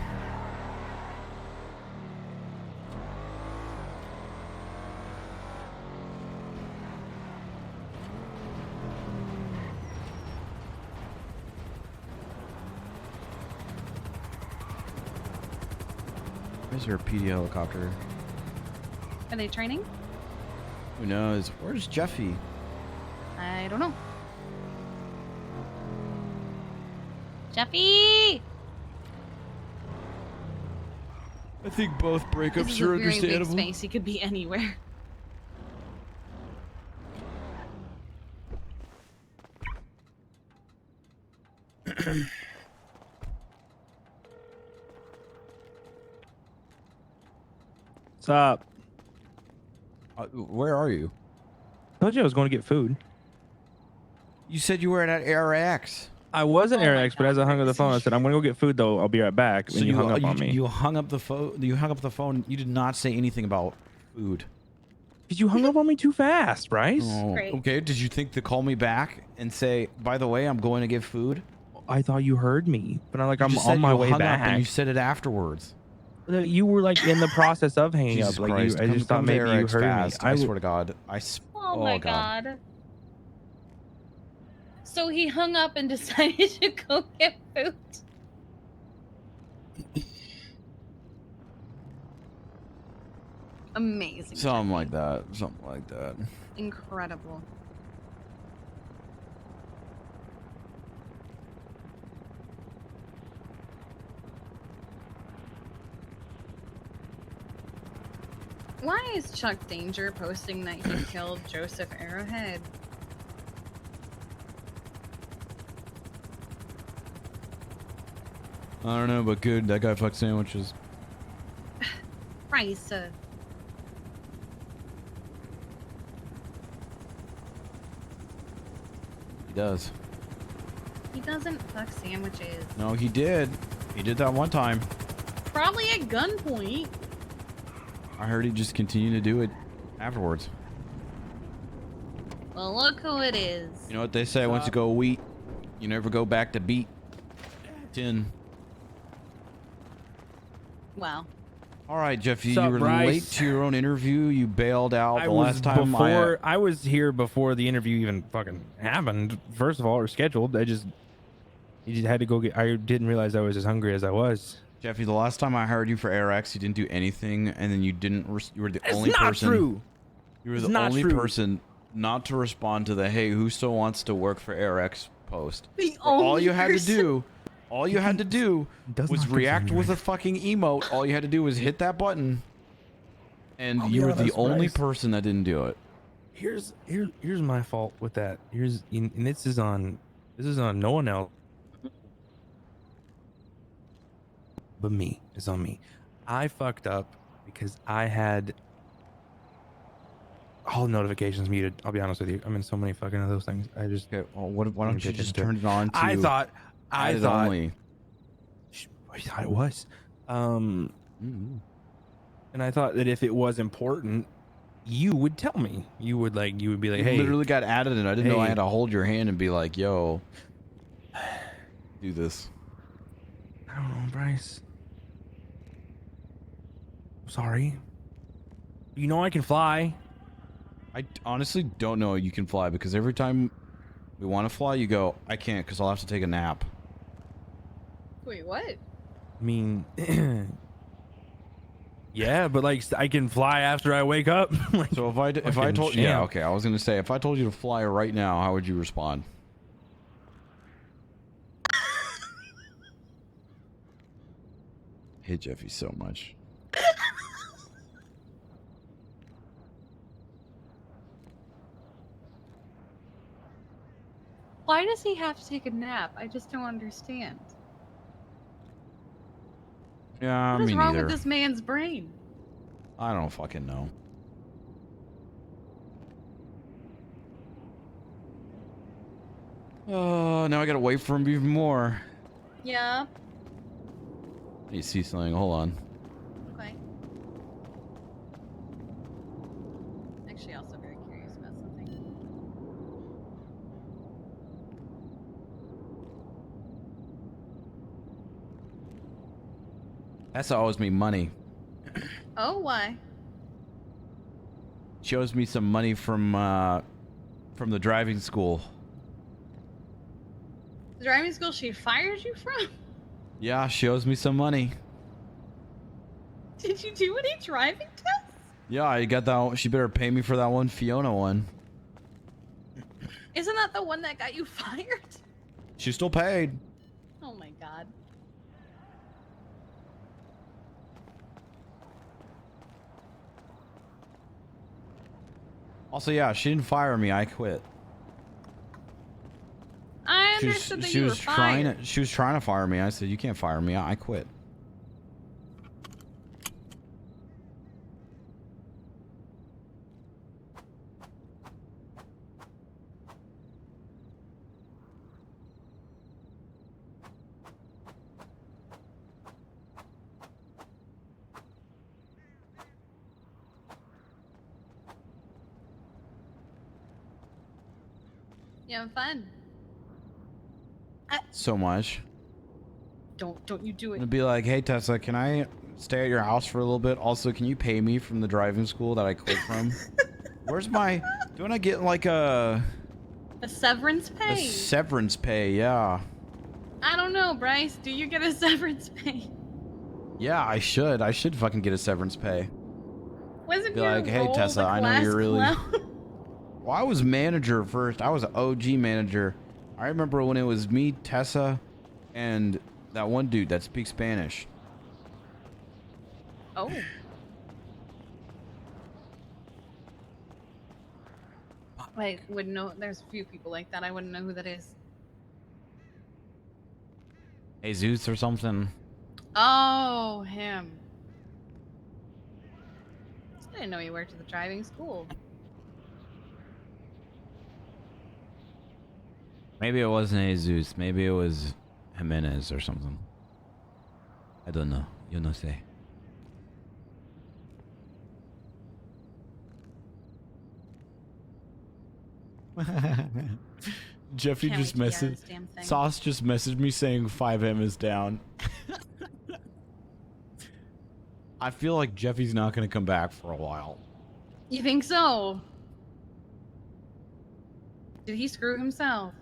Where's her PD helicopter? Are they training? Who knows? Where's Jeffy? I don't know. Jeffy! I think both This breakups is are a very big understandable. space. He could be anywhere. What's up? Where are you? Told you I was going to get food. You said you were at ARX. I was at ARX, but as I hung up the phone, I said, I'm going to go get food, though. I'll be right back. So And you hung up on me. You hung up the phone. You hung up the phone. You did not say anything about food. Because you hung up on me too fast, Bryce. Oh, okay. Did you think to call me back and say, by the way, I'm going to get food? I thought you heard me, but I'm like, You I'm just said on my you way hung back. up and you said it afterwards. You were like in the process of hanging Jesus up. Like Christ. I just thought Come to maybe you ARX heard fast. me. I swear to God. Oh my God. So he hung up and decided to go get food. Amazing. Something like that. Something like that. Incredible. Why is Chuck Danger posting that he killed Joseph Arrowhead? I don't know, but good. That guy fucked sandwiches. Bryce. He does. He doesn't fuck sandwiches. No, he did. He did that one time. Probably at gunpoint. I heard he just continued to do it afterwards. Well, look who it is. You know what they say? Once you go wheat, you never go back to beat. 10. Wow. All right, Jeffy, Sup, you were Bryce? late to your own interview. You bailed out the was last time. I was here before the interview even fucking happened. First of all, or scheduled. You just had to go get. I didn't realize I was as hungry as I was. Jeffy, the last time I hired you for AirX, you didn't do anything, and then you didn't. You were the It's only not person. true. You were It's the not only true. person not to respond to the "Hey, who still wants to work for AirX" post. The all only you had to person. do. All you had to do does was not concern react me with right a fucking emote. All you had to do was hit that button, and I'll be you were the honest, only Bryce. person that didn't do it. Here's my fault with that. And this is on no one else but me. It's on me. I fucked up because I had all notifications muted. I'll be honest with you. I'm in so many fucking of those things. I just okay. Well, why don't you just turn it on to? I thought only. I thought it was. And I thought that if it was important, you would tell me. You would be like, You hey, literally got added, and I didn't know I hey. had to hold your hand and be like, "Yo, do this." I don't know, Bryce. Sorry. You know I can fly. I honestly don't know you can fly because every time we want to fly, you go, I can't because I'll have to take a nap. Wait, what? I mean, yeah, but like I can fly after I wake up. Like, So if I fucking told you, yeah, champ. okay, I was gonna say if I told you to fly right now, how would you respond? I hate Jeffy so much. Why does he have to take a nap? I just don't understand. Yeah, What is me wrong neither. with this man's brain? I don't fucking know. Oh, now I gotta wait for him even more. Yeah. You see something? Hold on. Okay. Actually, also very curious about something. Tessa owes me money. Oh, why? She owes me some money from the driving school. The driving school she fired you from? Yeah, she owes me some money. Did you do any driving tests? Yeah, I got that. She better pay me for that one Fiona one. Isn't that the one that got you fired? She's still paid. Oh my god. Also, yeah, she didn't fire me. I quit. I understood that you were fired. She was trying to fire me. I said, "You can't fire me. I quit." You having fun? So much. Don't you do it. It'd be like, "Hey Tessa, can I stay at your house for a little bit? Also, can you pay me from the driving school that I quit from? Where's my? Don't I get like a severance pay? severance pay? Yeah, I don't know, Bryce. Do you get a severance pay? yeah. I should. I should fucking get a severance pay. Wasn't Be your like, hey role Tessa, the I know class you're really. clown? Well, I was manager first. I was an OG manager. I remember when it was me, Tessa, and that one dude that speaks Spanish. Oh. I wouldn't know. There's a few people like that. I wouldn't know who that is. Jesus or something. Oh, him. I didn't know he worked at the driving school. Maybe it wasn't Jesus. Maybe it was Jimenez or something. I don't know. You no sé. Jeffy Can't just wait to get out of messaged. this damn thing. Sauce just messaged me saying 5M is down. I feel like Jeffy's not going to come back for a while. You think so? Did he screw himself?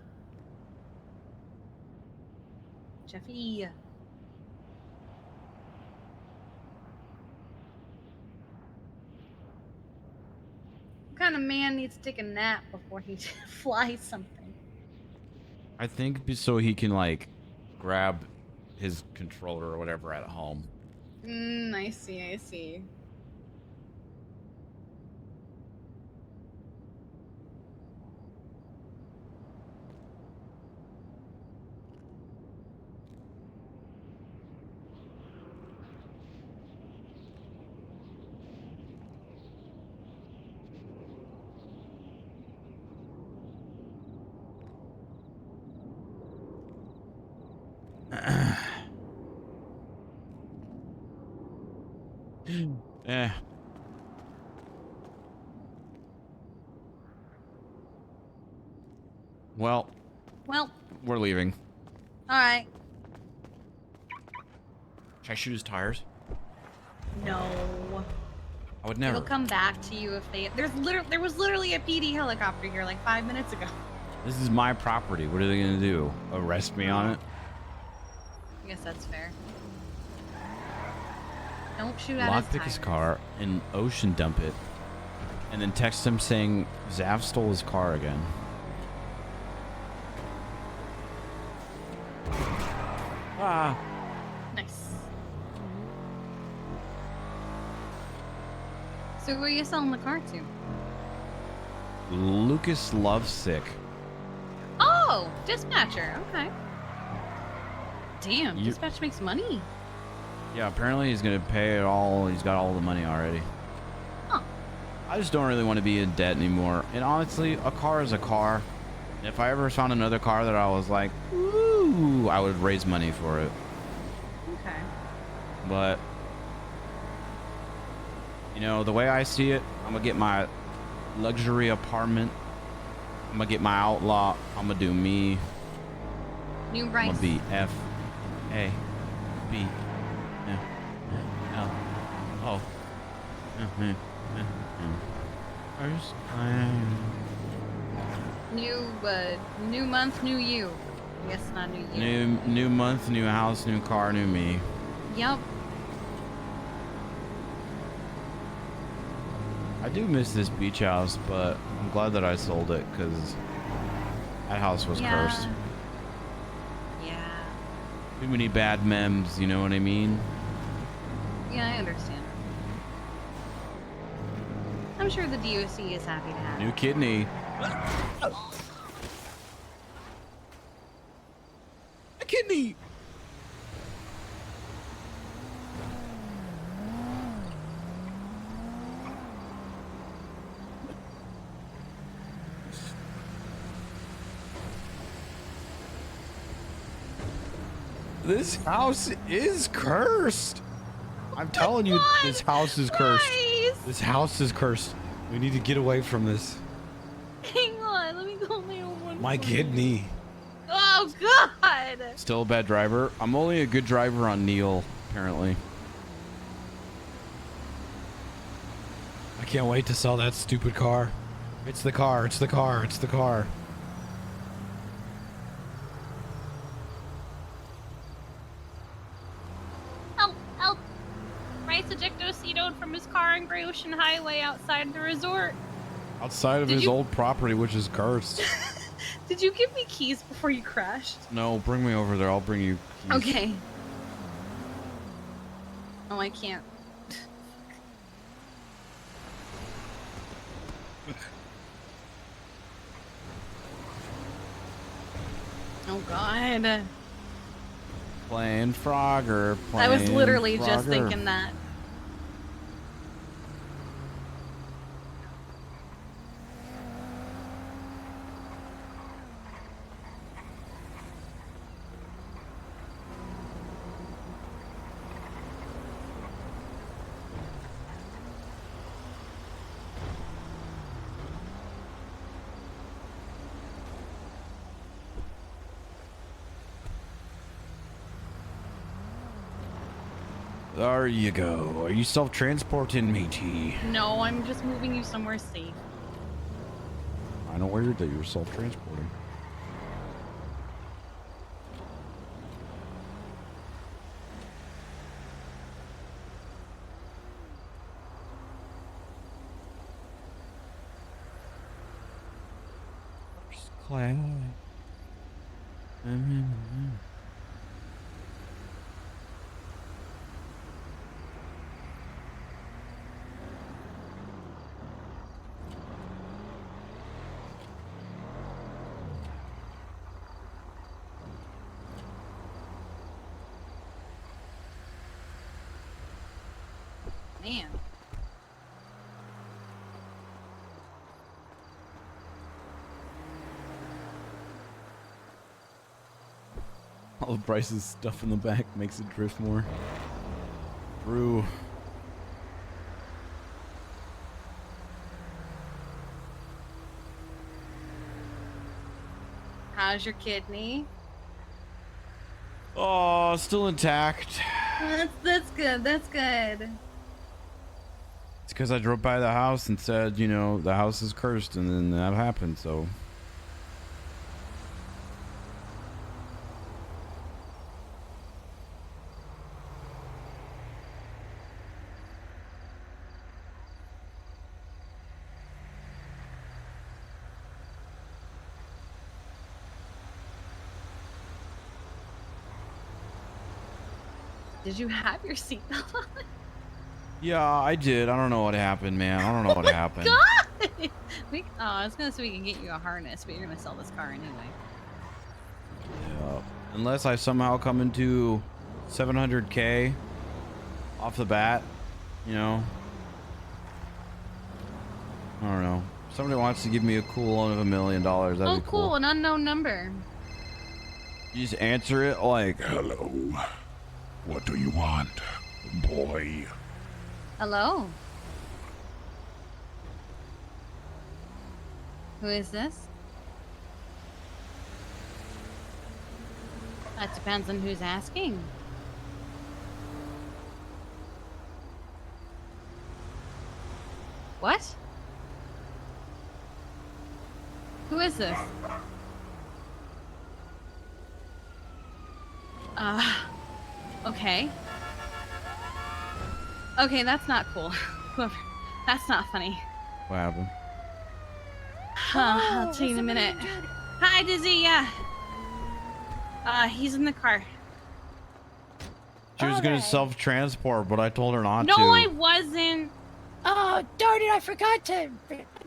Jeffy. What kind of man needs to take a nap before he flies something? I think so he can like grab his controller or whatever at home. I see, I see. Eh. Well, we're leaving. All right. Can I shoot his tires? No. I would never. It'll come back to you if they. There was literally a PD helicopter here like 5 minutes ago. This is my property. What are they gonna do? Arrest me on it? I guess that's fair. Don't shoot at Lockpick his car and ocean dump it, and then text him saying Zav stole his car again. Ah. Nice. So who are you selling the car to? Lucas Lovesick. Oh, dispatcher. Okay. Damn, You- dispatch makes money. Yeah, apparently he's gonna pay it all. He's got all the money already. Huh. I just don't really want to be in debt anymore. And honestly, a car is a car. And if I ever found another car that I was like, ooh, I would raise money for it. Okay. But, you know, the way I see it, I'm gonna get my luxury apartment. I'm gonna get my outlaw. I'm gonna do me. New I'm Bryce. gonna be F A B L O. First time. New month, new you. I guess not new you. New month, new house, new car, new me. Yep. I do miss this beach house, but I'm glad that I sold it because that house was cursed. Yeah. Too many bad memes, you know what I mean? Yeah, I understand. I'm sure the DOC is happy to have New it. kidney. A kidney. This house is cursed. I'm telling you, this house is cursed. This house is cursed. We need to get away from this. Hang on, let me go my own one. My kidney. Oh God! Still a bad driver. I'm only a good driver on Neil, apparently. I can't wait to sell that stupid car. It's the car. It's the car. It's the car. Help! Help! Bryce ejecto-cetoed from his car on Gray Ocean Highway outside the resort. Outside of Did his you- old property, which is cursed. Did you give me keys before you crashed? No, bring me over there. I'll bring you keys. Okay. Oh, I can't. Oh God. Playing Frogger. I was playing literally just Frogger. thinking that. There you go. Are you self-transporting, matey? No, I'm just moving you somewhere safe. I know where you're that you're self-transporting. Clang. Man. All of Bryce's stuff in the back makes it drift more. Brew. How's your kidney? Oh, still intact. That's good. That's good. It's because I drove by the house and said, you know, the house is cursed, and then that happened, so. Did you have your seatbelt on? Yeah, I did. I don't know what happened, man. I don't know what happened. God! I was gonna say we can get you a harness, but you're gonna sell this car anyway. Yeah. Unless I somehow come into 700K off the bat, you know. I don't know. If somebody wants to give me a cool loan of $1 million, that'd Oh, be cool. cool, an unknown number. You just answer it like, hello. What do you want, boy? Hello. Who is this? That depends on who's asking. What? Who is this? Okay. Okay, that's not cool. Whoever. That's not funny. What happened? I'll tell you in a minute. Hi, Dizzy. Yeah. He's in the car. She was gonna self-transport, but I told her not No, to. I wasn't. Oh, darn it, I forgot to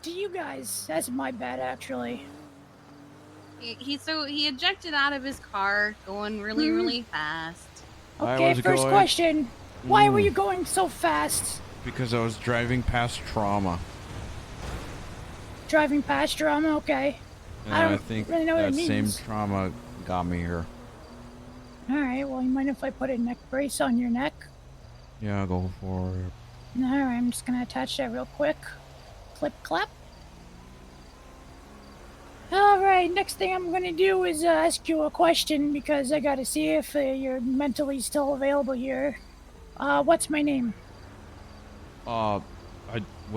you guys. That's my bad, actually. He ejected out of his car, going really fast. Okay, first question. Why were you going so fast? Because I was driving past trauma. Driving past drama, okay. And I don't I think really know what that it same means. trauma got me here. Alright, well, you mind if I put a neck brace on your neck? Yeah, go for it. Alright, I'm just gonna attach that real quick. Clip, clap. Alright, next thing I'm gonna do is ask you a question because I gotta see if you're mentally still available here. What's my name? What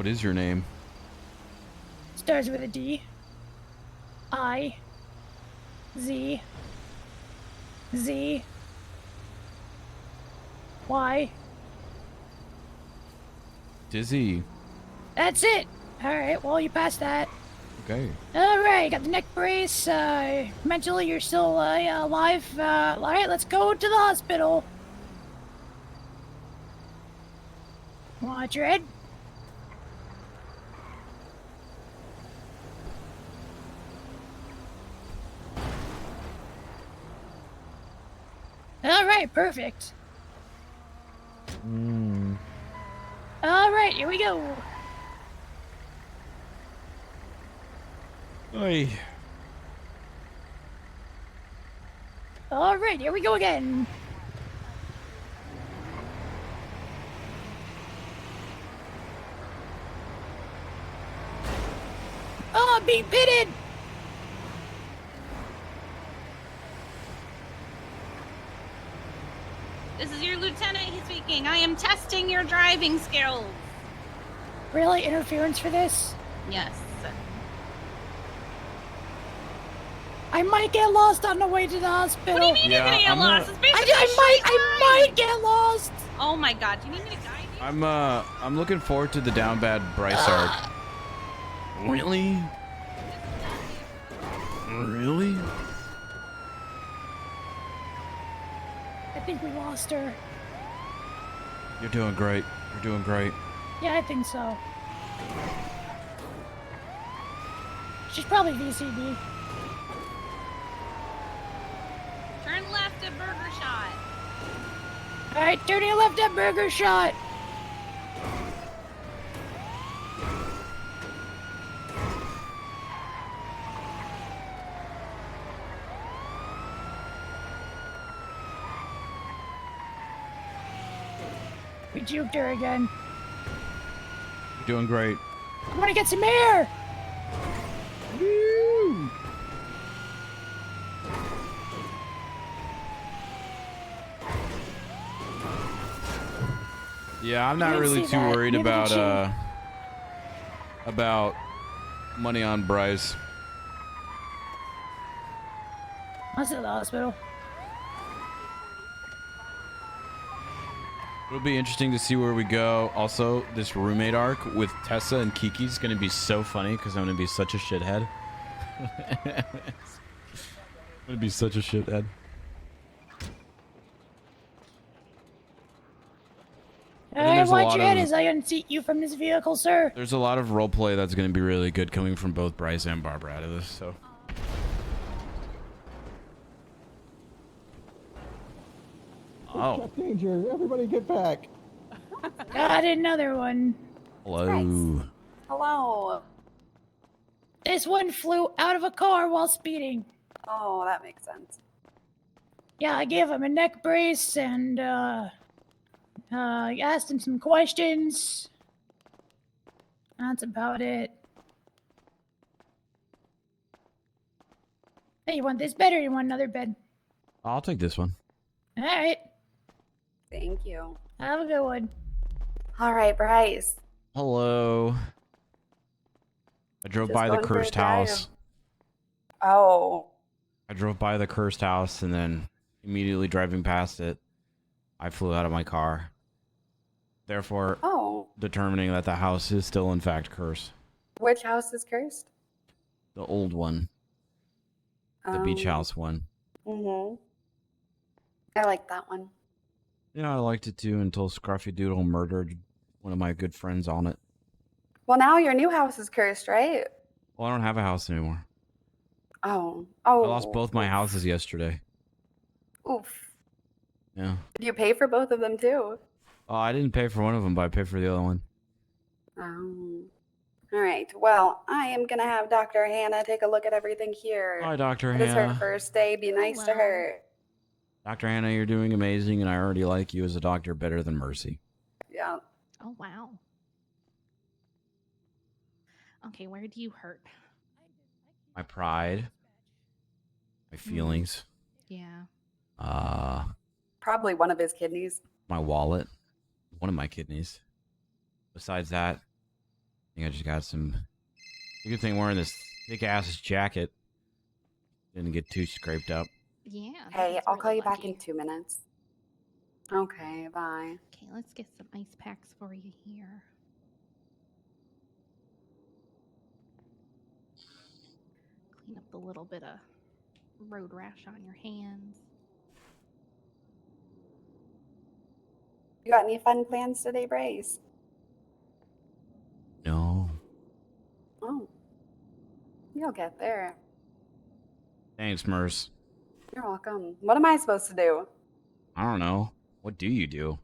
is your name? Starts with a D. I. Z. Z. Y. Dizzy. That's it! Alright, well, you passed that. Okay. Alright, got the neck brace. Mentally, you're still alive. Alright, let's go to the hospital. Watch your head. Alright, perfect. Alright, here we go. Oi. Alright, here we go again. Oh, I'm being pitted! This is your lieutenant. He's speaking. I am testing your driving skills. Really? Interference for this? Yes. I might get lost on the way to the hospital. What do you mean you're gonna get lost? It's basically I might get lost. Oh my god, do you need me to guide you? I'm looking forward to the down bad Bryce arc. Really? Really? I think we lost her. You're doing great. You're doing great. Yeah, I think so. She's probably VCD. Turn left at Burger Shot. Alright, turning left at Burger Shot. We juked her again. You're doing great. I want to get some air. Woo! Yeah, I'm not didn't really see too that. worried Neither did about money on Bryce. I was at the hospital. It'll be interesting to see where we go. Also, this roommate arc with Tessa and Kiki is going to be so funny because I'm going to be such a shithead. I'm going to be such a shithead. Alright, watch your head as I unseat you from this vehicle, sir. There's a lot of roleplay that's going to be really good coming from both Bryce and Barbara out of this, so. Oh. Danger! Everybody get back! Got another one. Hello. Hello. This one flew out of a car while speeding. Oh, that makes sense. Yeah, I gave him a neck brace and asked him some questions. That's about it. Hey, you want this bed or you want another bed? I'll take this one. All right. Thank you. Have a good one. All right, Bryce. Hello. I drove Just by the going for a cursed drive. house. Oh. I drove by the cursed house and then immediately driving past it, I flew out of my car. Therefore, determining that the house is still in fact cursed. Which house is cursed? The old one. The beach house one. Mm-hmm. I like that one. Yeah, I liked it too until Scruffy Doodle murdered one of my good friends on it. Well, now your new house is cursed, right? Well, I don't have a house anymore. Oh. I lost both my houses yesterday. Oof. Yeah. Did you pay for both of them too? Oh, I didn't pay for one of them, but I paid for the other one. All right. Well, I am gonna have Dr. Hannah take a look at everything here. Hi, Dr. It is her Hannah. first day. Be nice to her. Dr. Hannah, you're doing amazing, and I already like you as a doctor better than Mercy. Yeah. Oh, wow. Okay, where do you hurt? My pride. My feelings. Yeah. Probably one of his kidneys. My wallet. One of my kidneys. Besides that, I think I just got some... Good thing wearing this thick-ass jacket. Didn't get too scraped up. Yeah. Hey, that's I'll call really you back lucky. in 2 minutes. Okay, bye. Okay, let's get some ice packs for you here. Clean up the little bit of road rash on your hands. You got any fun plans today, Bryce? No. Oh. You'll get there. Thanks, Merce. You're welcome. What am I supposed to do? I don't know. What do you do?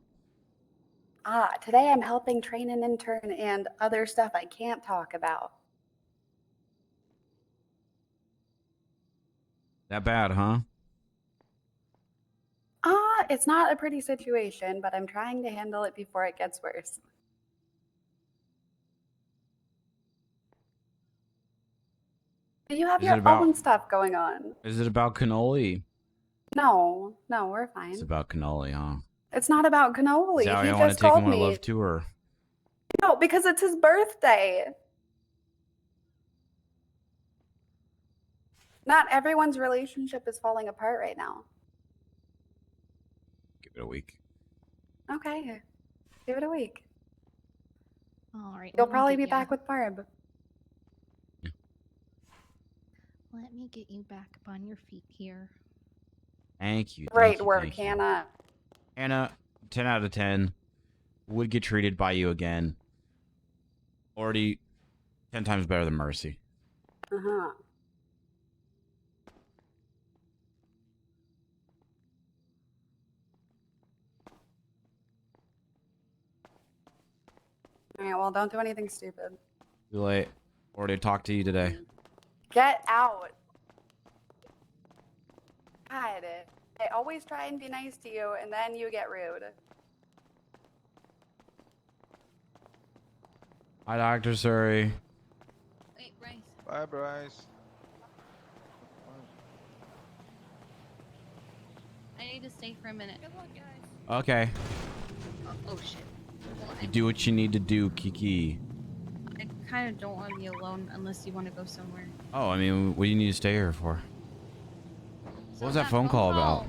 Today I'm helping train an intern and other stuff I can't talk about. That bad, huh? It's not a pretty situation, but I'm trying to handle it before it gets worse. You have Is your it about- own stuff going on. Is it about cannoli? No, we're fine. It's about cannoli, huh? It's not about cannoli. Is that why He I want just to take called him on a me. love tour? No, because it's his birthday. Not everyone's relationship is falling apart right now. Give it a week. Okay. Give it a week. All right. You'll let me probably get be ya- back with Barb. Let me get you back up on your feet here. Thank you. Great work, Hannah. Hannah, 10 out of 10. Would get treated by you again. Already 10 times better than Mercy. Uh-huh. All right, well, don't do anything stupid. Too late. Already talked to you today. Get out. God, I always try and be nice to you, and then you get rude. Hi, Dr. Surrey. Wait, Bryce. Bye, Bryce. I need to stay for a minute. Good luck, guys. Okay. Oh shit. You do what you need to do, Kiki. I kind of don't want to be alone unless you want to go somewhere. Oh, I mean, what do you need to stay here for? So What was that phone call about?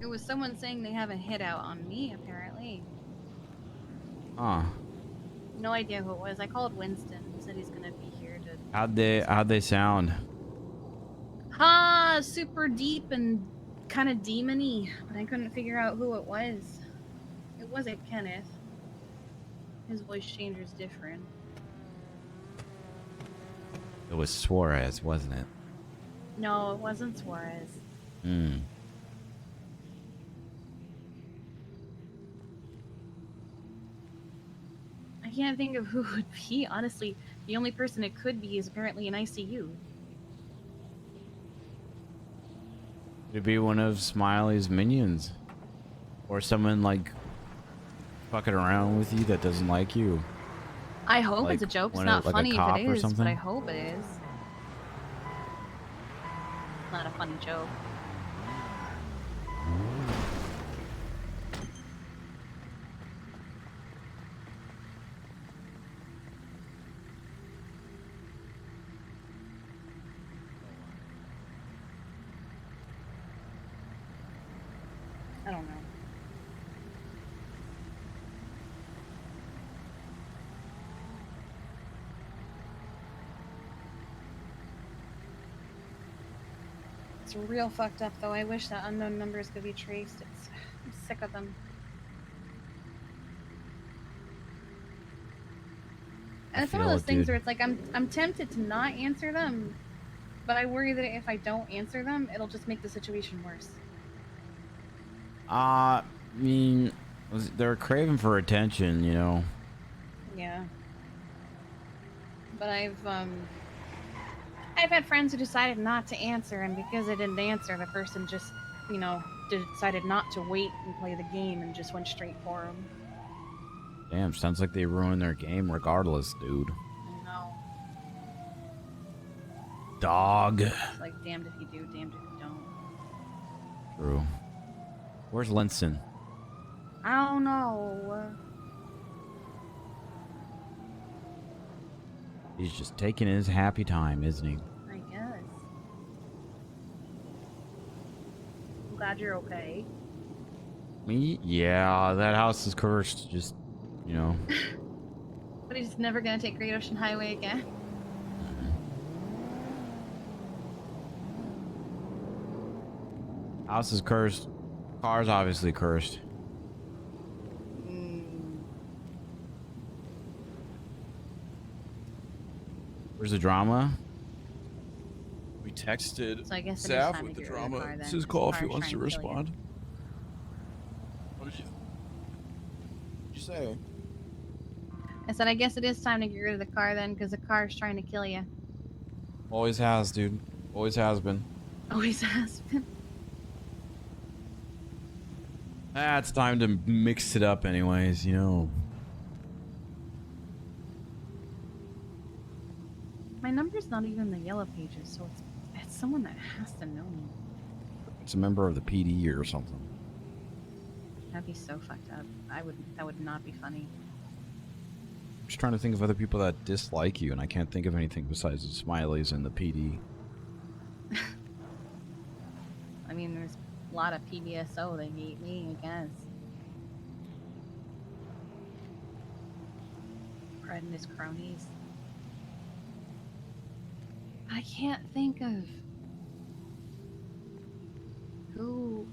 It was someone saying they have a hit out on me, apparently. Huh. No idea who it was. I called Winston. He said he's gonna be here to. How'd they sound? Super deep and kind of demony, but I couldn't figure out who it was. It wasn't Kenneth. His voice changer's different. It was Suarez, wasn't it? No, it wasn't Suarez. Hmm. I can't think of who it would be. Honestly, the only person it could be is apparently in ICU. Could it be one of Smiley's minions? Or someone like fucking around with you that doesn't like you? I hope Like it's a joke. It's one not of- like a funny if cop it or is, but something? I hope it is. Not a funny joke. I don't know. It's real fucked up, though. I wish that unknown numbers could be traced. I'm sick of them. And it's one of feel those it, things dude. where it's like I'm tempted to not answer them, but I worry that if I don't answer them, it'll just make the situation worse. I mean, they're craving for attention, you know. Yeah. But I've had friends who decided not to answer, and because they didn't answer, the person just, you know, decided not to wait and play the game and just went straight for them. Damn, sounds like they ruined their game regardless, dude. I know. Dog. It's like damned if you do, damned if you don't. True. Where's Linson? I don't know. He's just taking his happy time, isn't he? I guess. I'm glad you're okay. Me? Yeah, that house is cursed. Just, you know. But he's never gonna take Great Ocean Highway again. House is cursed. Car's obviously cursed. Where's the drama? We texted So I guess it is Sav time with to the get rid of the drama. car, then, It's his 'cause call the if he car's wants to trying to kill you. respond. What did you say? I said I guess it is time to get rid of the car then, because the car's trying to kill you. Always has, dude. Always has been. Always has been. It's time to mix it up anyways, you know. My number's not even in the yellow pages, so it's someone that has to know me. It's a member of the PD or something. That'd be so fucked up. That would not be funny. I'm just trying to think of other people that dislike you, and I can't think of anything besides the Smileys and the PD. I mean, there's a lot of PBSO that hate me, I guess. Fred and his cronies. I can't think of who.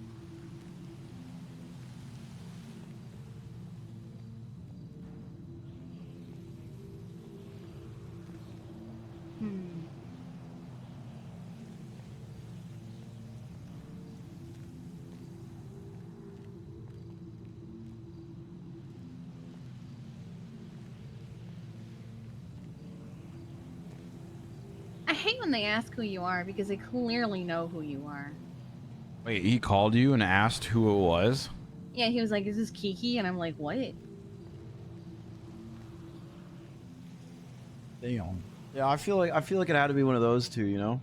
I hate when they ask who you are because they clearly know who you are. Wait, he called you and asked who it was? Yeah, he was like, "Is this Kiki?" And I'm like, "What?" Damn. Yeah, I feel like it had to be one of those two, you know?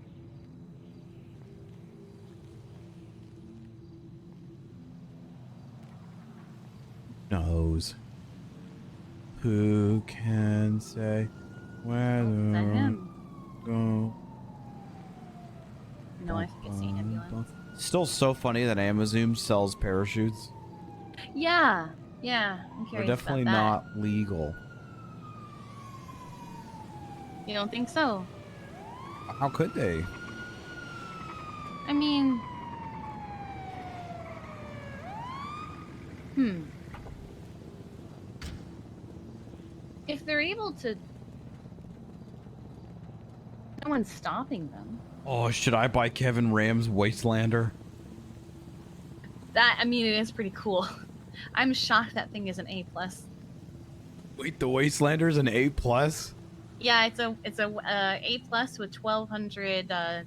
Knows. Who can say where Is that the him? go? No, I think it's the ambulance. Still so funny that Amazon sells parachutes. Yeah, yeah. I'm They're curious definitely about not legal. that. You don't think so? How could they? I mean, if they're able to, no one's stopping them. Oh, should I buy Kevin Ram's Wastelander? That, I mean, it is pretty cool. I'm shocked that thing is an A+. Wait, the Wastelander's an A+? Yeah, it's a A+ with 1200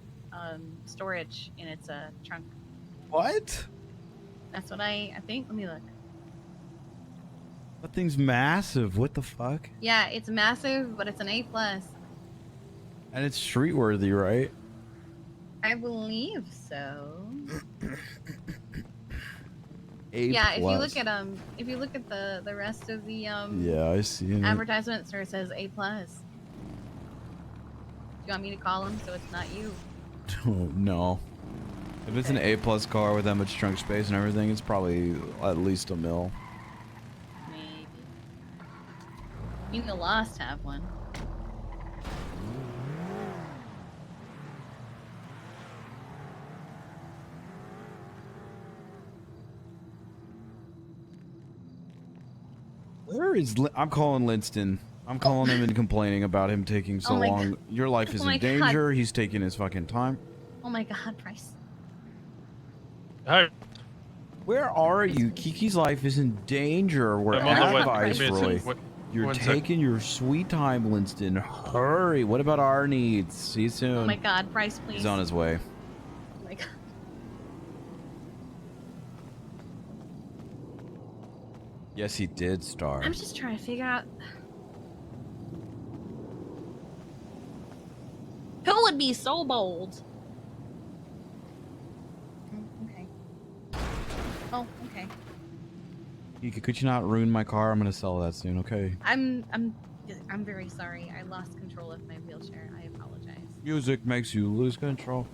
storage in its trunk. What? That's what I think. Let me look. That thing's massive. What the fuck? Yeah, it's massive, but it's an A+. And it's street worthy, right? I believe so. A+. Yeah, if you look at the rest of the Yeah, I see it. advertisements where it says A+. Do you want me to call him so it's not you? Oh, no. If it's an A+ car with that much trunk space and everything, it's probably at least $1 million. Maybe. Even the Lost have one. Where is I'm calling Linston. I'm calling him and complaining about him taking so Oh my long. God. Your life is Oh my in God. danger. He's taking his fucking time. Oh my god, Bryce. Hi. Where are you? Kiki's life is in danger. We're I'm on the way. advised, Give me a Roy. sec. You're One sec. taking your sweet time, Linston. Hurry. What about our needs? See you soon. Oh my god, Bryce, please. He's on his way. Oh my god. Yes, he did, Star. I'm just trying to figure out who would be so bold. Okay. Oh, okay. Kiki, could you not ruin my car? I'm gonna sell that soon, okay? I'm very sorry. I lost control of my wheelchair. I apologize. Music makes you lose control.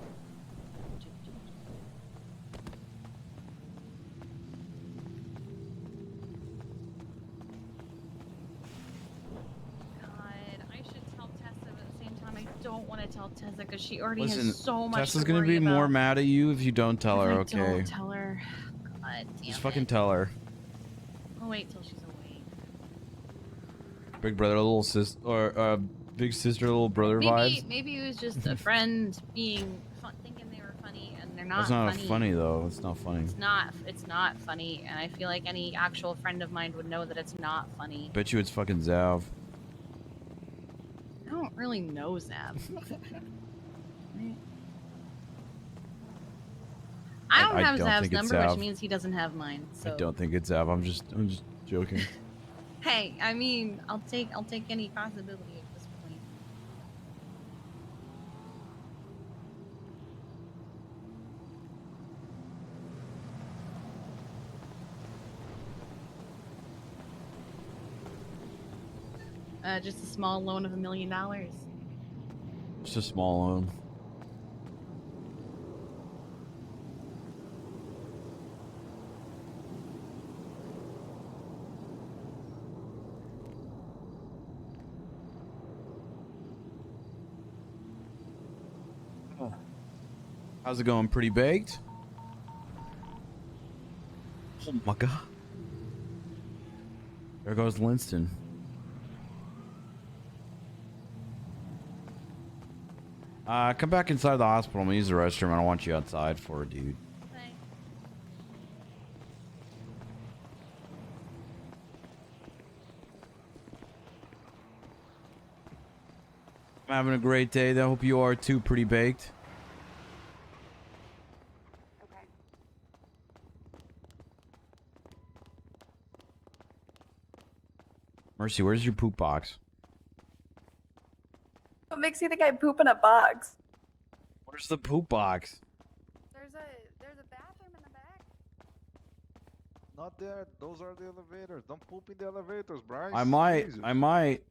I don't want to tell Tessa because she already Listen, has so much Tessa's to gonna worry be more about. mad at you if you don't tell her, If I okay? Don't tell her. God damn Just it. fucking tell her. I'll wait till she's awake. Big brother, little sis, or big sister, little brother vibes. Maybe it was just a friend being fun, thinking they were funny, and they're not. That's not funny. funny though. It's not funny. It's not funny, and I feel like any actual friend of mine would know that it's not funny. Bet you it's fucking Zav. I don't really know Zab. I don't have Zab's think it's number, which Zav. means he doesn't have mine. So. I don't think it's Zav. I'm just joking. Hey, I mean, I'll take any possibility at this point. Just a small loan of $1 million. Just a small loan. How's it going? Pretty baked? Oh my god. There goes Linston. Come back inside the hospital. I'm gonna use the restroom. I don't want you outside for it, dude. I'm having a great day. I hope you are too, Pretty baked. Okay. Mercy, where's your poop box? What makes you think I poop in a box? Where's the poop box? There's a bathroom in the back. Not there. Those are the elevators. Don't poop in the elevators, Bryce. I might. Jesus. I might.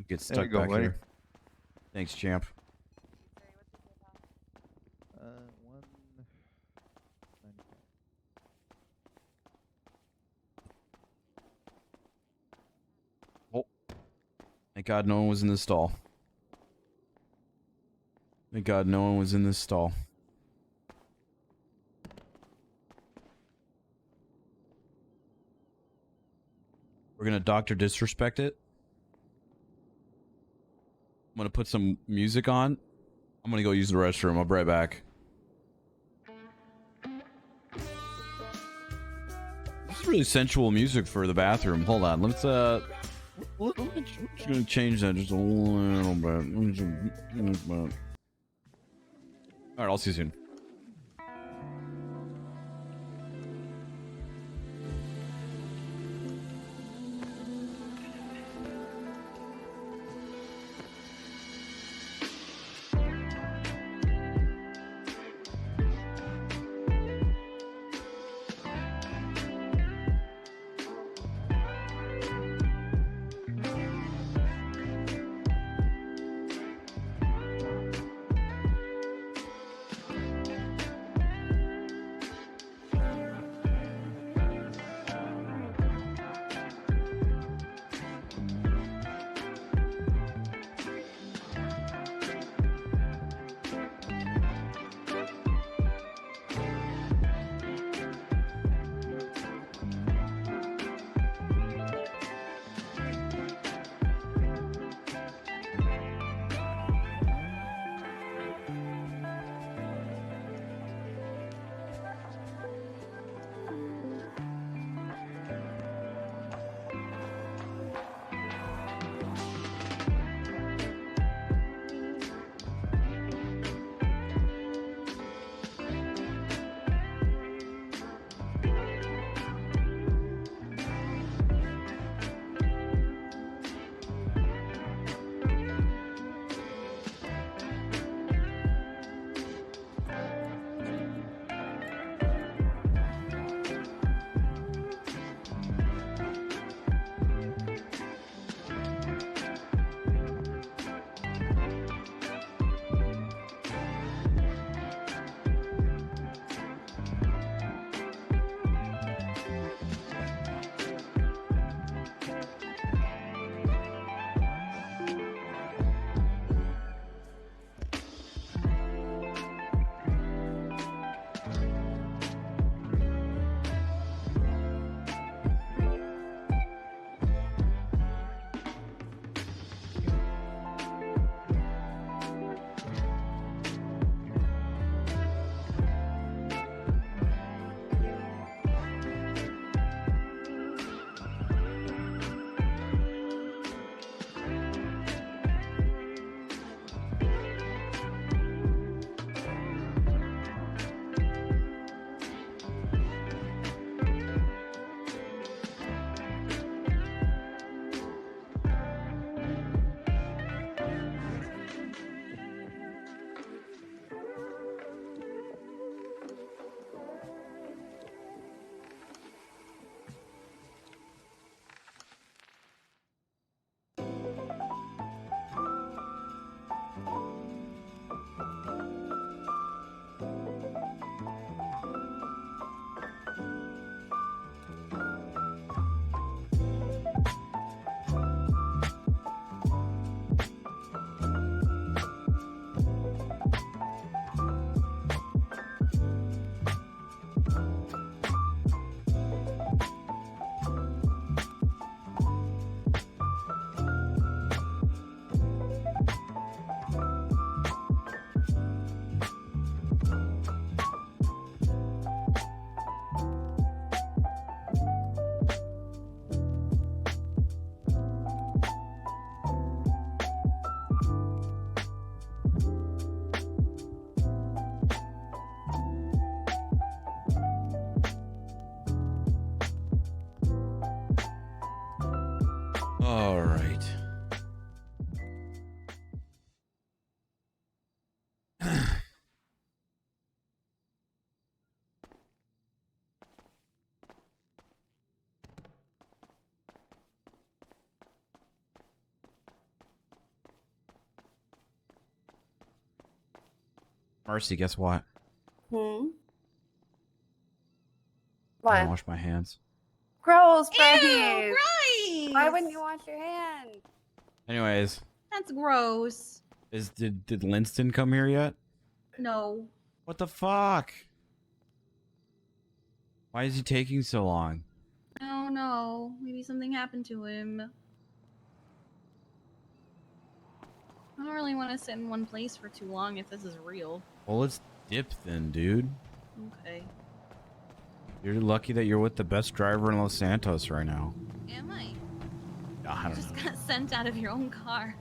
Get There stuck you go, back buddy. here. Thanks, champ. One. Oh. Thank God no one was in this stall. Thank God no one was in this stall. We're gonna Dr. Disrespect it. I'm gonna put some music on. I'm gonna go use the restroom. I'll be right back. This is really sensual music for the bathroom. Hold on. Let's just gonna change that just a little bit. Alright, I'll see you soon. All right. Marcy, guess what? Hmm. I What? don't wash my hands. Gross, Bryce. Bryce! Why wouldn't you wash your hands? Anyways, That's gross. did Linston come here yet? No. What the fuck? Why is he taking so long? I don't know. Maybe something happened to him. I don't really want to sit in one place for too long if this is real. Well, let's dip then, dude. Okay. You're lucky that you're with the best driver in Los Santos right now. Am I? I You don't just know. got sent out of your own car.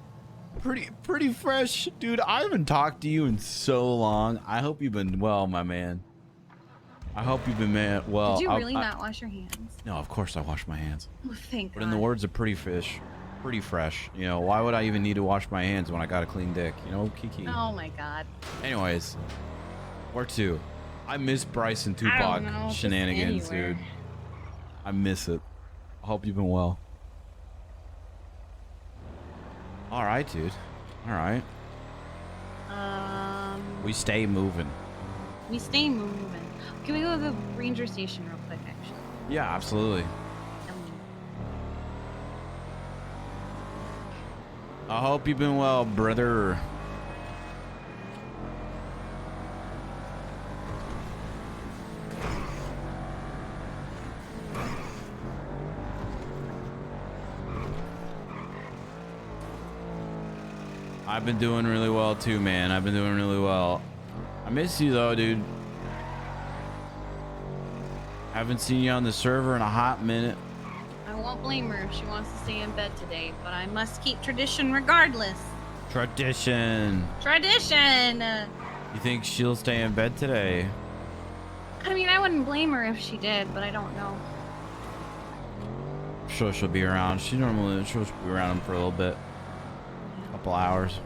Pretty fresh, dude. I haven't talked to you in so long. I hope you've been well, my man. I hope you've been well. Did you really not wash your hands? No, of course I wash my hands. Oh, thank But in the God. words of Pretty Fish, pretty fresh. You know, why would I even need to wash my hands when I got a clean dick? You know, Kiki. Oh my God. Anyways, where to? I miss Bryce and I Tupac don't know, just shenanigans, anywhere. dude. I miss it. I hope you've been well. All right, dude. All right. We stay moving. We stay moving. Can we go to the ranger station real quick, actually? Yeah, absolutely. I hope you've been well, brother. I've been doing really well too, man. I've been doing really well. I miss you though, dude. Haven't seen you on the server in a hot minute. I won't blame her if she wants to stay in bed today, but I must keep tradition regardless. Tradition. Tradition! You think she'll stay in bed today? I mean, I wouldn't blame her if she did, but I don't know. Sure, she'll be around. She'll be around for a little bit. Couple hours.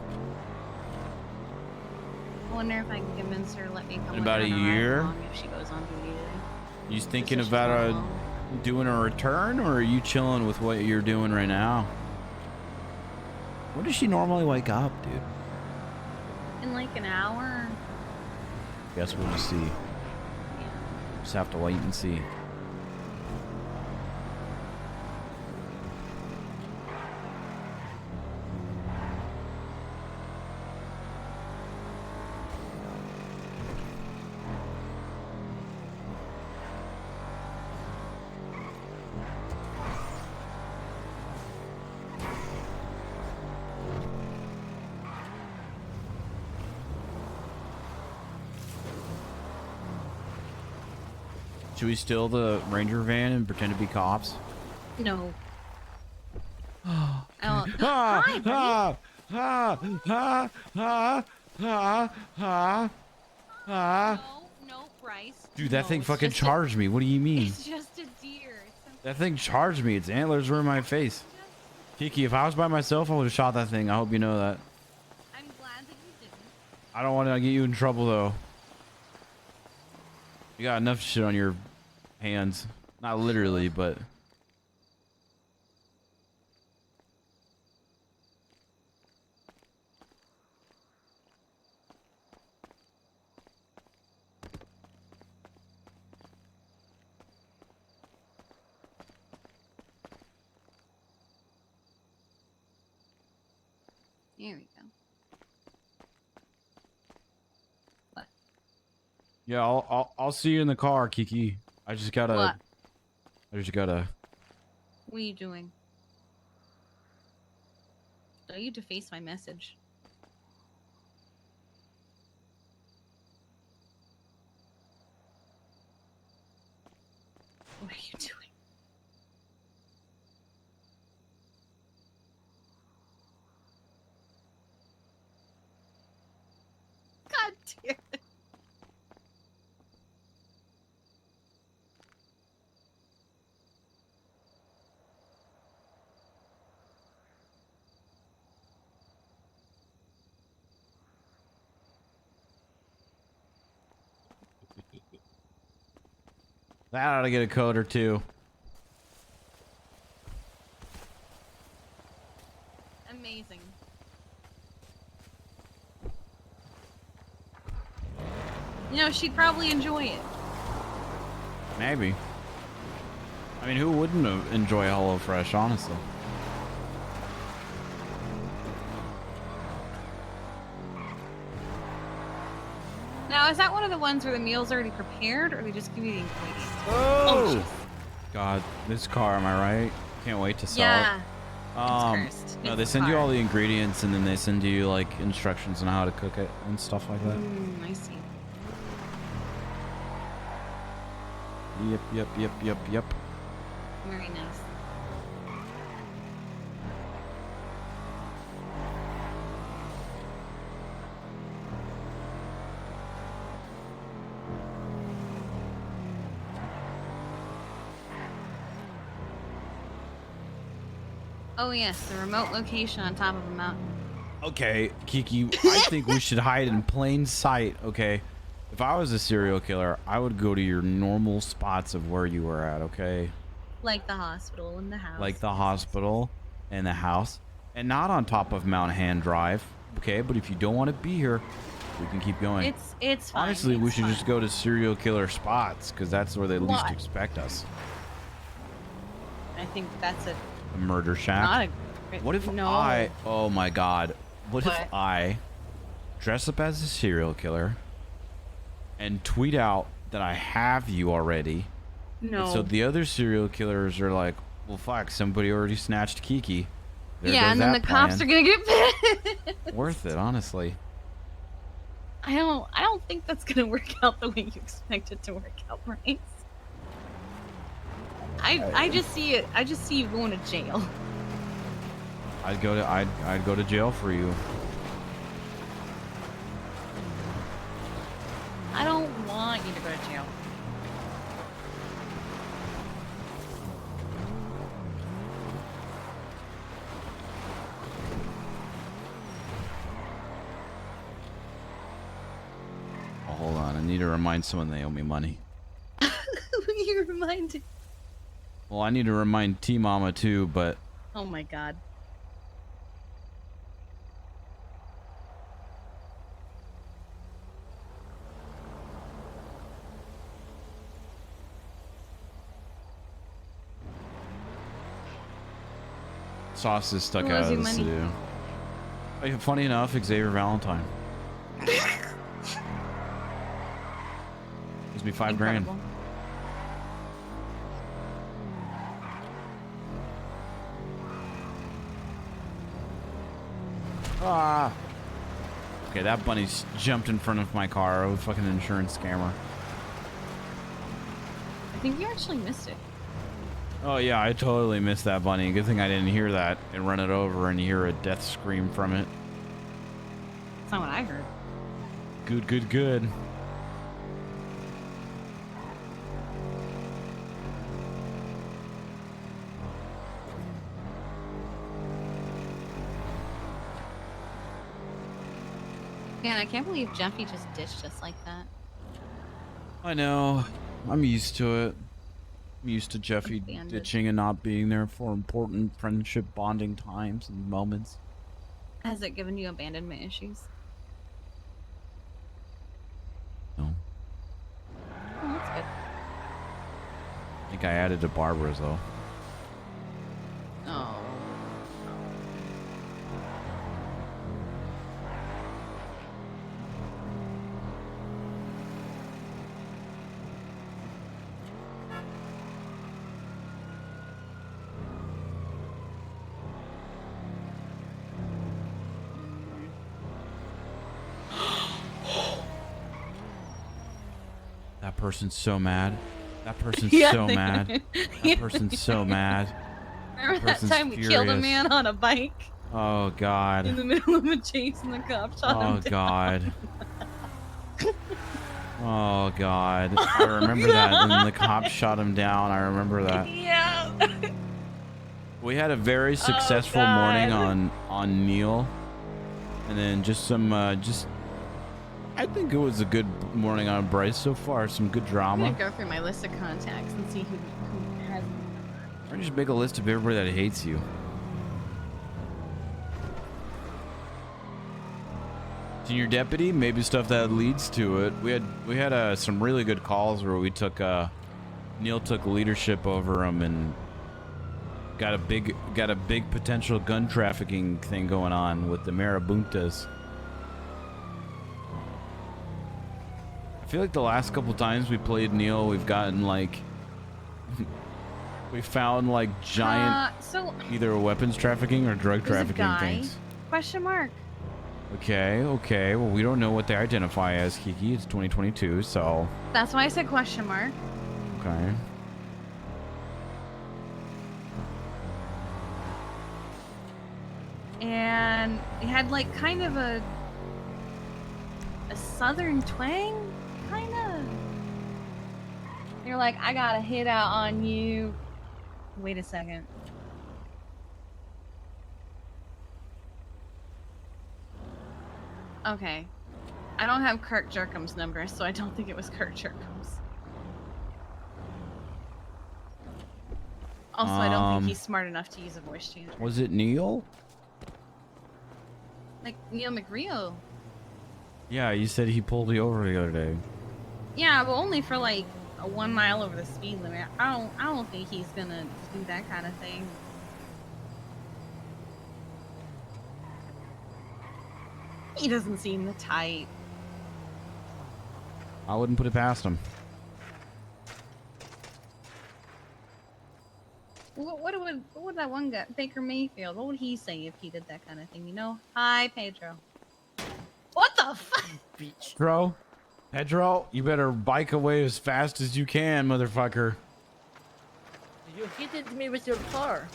I wonder if I can convince her to let me come In with about her a on ride year? along if she goes on duty today. You thinking Just so she's about not alone. doing a return, or are you chilling with what you're doing right now? When does she normally wake up, dude? In like an hour. Guess we'll just see. Just have to wait and see. Should we steal the ranger van and pretend to be cops? No. Ah, Hi, buddy. ah, ah, ah, ah, ah, ah, ah. No, Bryce. Dude, that No, thing it's fucking just a- charged me. What do you mean? It's just a deer. That thing charged me. Its antlers were in my face. Kiki, if I was by myself, I would have shot that thing. I hope you know that. I'm glad that you didn't. I don't want to get you in trouble, though. You got enough shit on your hands. Not literally, but... Here we go. Yeah, I'll see you in the car, Kiki. I just gotta... What? I just gotta... What are you doing? Don't you deface my message. What are you doing? God damn it. That ought to get a code or two. Amazing. she'd probably enjoy it. Maybe. I mean, who wouldn't enjoy HelloFresh, honestly? Now, is that one of the ones where the meal's already prepared, or they just give you the ingredients? Oh! God, this car, am I right? Can't wait to sell Yeah. it. It's cursed. No, It's they a send you car. all the ingredients, and then they send you like instructions on how to cook it and stuff like that. I see. Yep. Very nice. Oh yes, the remote location on top of a mountain. Okay, Kiki, I think we should hide in plain sight, okay? If I was a serial killer, I would go to your normal spots of where you were at, okay? Like the hospital and the house. Like the hospital and the house, and not on top of Mount Hand Drive, okay? But if you don't want to be here, we can keep going. It's fine. Honestly, we it's should fine. just go to serial killer spots, because that's where they least Why? expect us. I think that's a The murder shack. not a. What if no. oh my God, what if What? I dress up as a serial killer and tweet out that I have you already? No. And so the other serial killers are like, well, fuck, somebody already snatched Kiki. There Yeah, goes and then the that cops plan. are gonna get pissed. Worth it, honestly. I don't think that's gonna work out the way you expect it to work out, Bryce. I just see it. I just see you going to jail. I'd go to jail for you. I don't want you to go to jail. Oh, hold on, I need to remind someone they owe me money. You're reminded. Well, I need to remind T-Mama too, but Oh my god. Sauce is stuck Who out owes of you the money? stew. Hey, funny enough, Xavier Valentine. Gives me $5 grand. Incredible. Ah. Okay, that bunny's jumped in front of my car. Oh, fucking insurance scammer. I think you actually missed it. Oh yeah, I totally missed that bunny. Good thing I didn't hear that and run it over and hear a death scream from it. That's not what I heard. Good. Man, I can't believe Jeffy just ditched us like that. I know. I'm used to it. I'm used to Jeffy Abandoned. ditching and not being there for important friendship bonding times and moments. Has it given you abandonment issues? No. Oh, that's good. I think I added to Barbara's though. Oh. That person's so mad. That person's Yeah, so they mad. are. That Yeah, person's they so are. mad. Remember that person's time we killed a furious. man on a bike Oh in God. the middle of a chase and the cop shot him Oh down? God. Oh God. I remember that. And the cop shot him down. I remember that. Yeah. We had a very successful God. morning on Neil, and then just some I think it was a good morning on Bryce so far. Some good I'm drama. gonna go through my list of contacts and see who has. Or just make a list of everybody that hates you. Senior deputy, maybe stuff that leads to it. We had some really good calls where we took Neil took leadership over him and got a big potential gun trafficking thing going on with the marabuntas. I feel like the last couple times we played Neil, we've gotten like we found like giant either weapons trafficking or drug trafficking things. Question mark. Okay. Well, we don't know what they identify as, Kiki. It's 2022, so. That's why I said question mark. Okay. And it had like kind of a southern twang, kind of. You're like, I got a hit out on you. Wait a second. Okay. I don't have Kirk Jerkham's number, so I don't think it was Kirk Jerkham's. Also, I don't think he's smart enough to use a voice changer. Was it Neil? Like Neil McReal. Yeah, you said he pulled you over the other day. Yeah, but only for like a 1 mile over the speed limit. I don't think he's gonna do that kind of thing. He doesn't seem the type. I wouldn't put it past him. What would that one guy, Baker Mayfield, what would he say if he did that kind of thing, you know? Hi, Pedro. What the fuck? Pedro, you better bike away as fast as you can, motherfucker. You hit me with your car.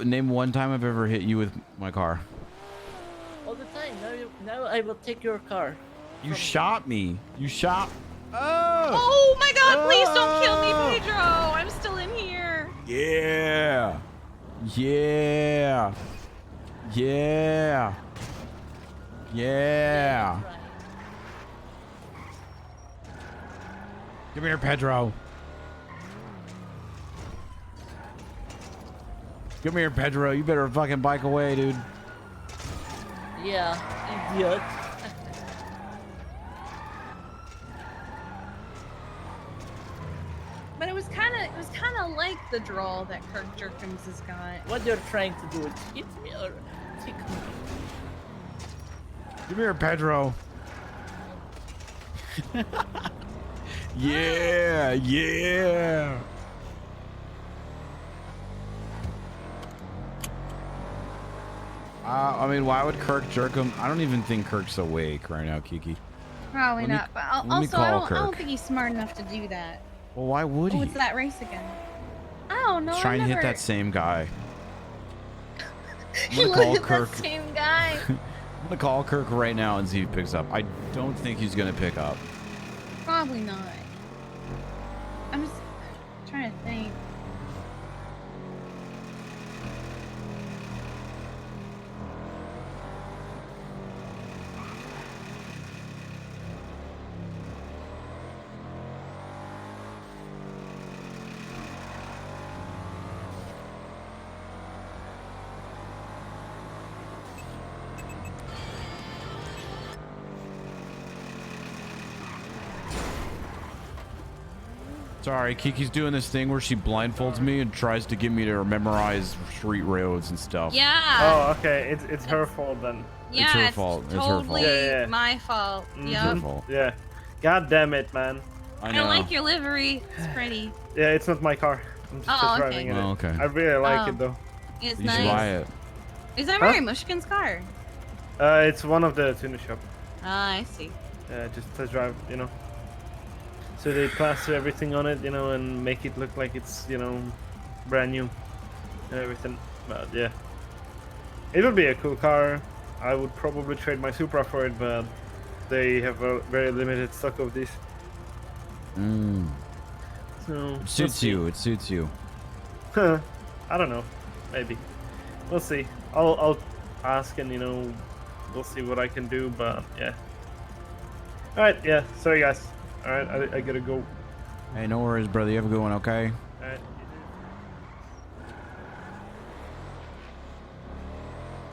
Name one time I've ever hit you with my car. All the time. Now I will take your car. You shot me. You shot. Oh my god, please don't kill me, Pedro. I'm still in here. Yeah. Yeah. Yeah. Yeah. Come here, Pedro. Come here, Pedro. You better fucking bike away, dude. Yeah, idiot. But it was kind of like the drawl that Kirk Jerkins has got. What you're trying to do is hit me or kick me. Come here, Pedro. Yeah, yeah. I mean, why would Kirk jerk him? I don't even think Kirk's awake right now, Kiki. Probably not. But also, I don't think he's smart enough to do that. Well, why would he? What's that race again? I don't know. He's trying to hit that same guy. I'm You gonna call look at Kirk. that same guy. I'm gonna call Kirk right now and see if he picks up. I don't think he's gonna pick up. Probably not. I'm just trying to think. Sorry, Kiki's doing this thing where she blindfolds me and tries to get me to memorize street roads and stuff. Yeah. Oh, okay. It's her fault then. Yeah, it's her fault. It's her fault. Totally my fault. Mhm. Yep. Her fault. Yeah. God damn it, man. I I know. like your livery. It's pretty. Yeah, it's not my car. I'm just Oh, okay. driving in Oh, it. okay. I really like Oh. it though. It's You nice. should buy it. Is that Huh? Mary Mushkin's car? It's one of the tuner shop. Ah, I see. Just test drive, you know. So they plaster everything on it, you know, and make it look like it's, you know, brand new and everything. But yeah, it would be a cool car. I would probably trade my Supra for it, but they have a very limited stock of these. Mm. So It suits you. It suits you. I don't know. Maybe. We'll see. I'll ask and, you know, we'll see what I can do, but yeah. Alright, yeah. Sorry, guys. Alright, I gotta go. Hey, no worries, brother. You have a good one, okay? Alright.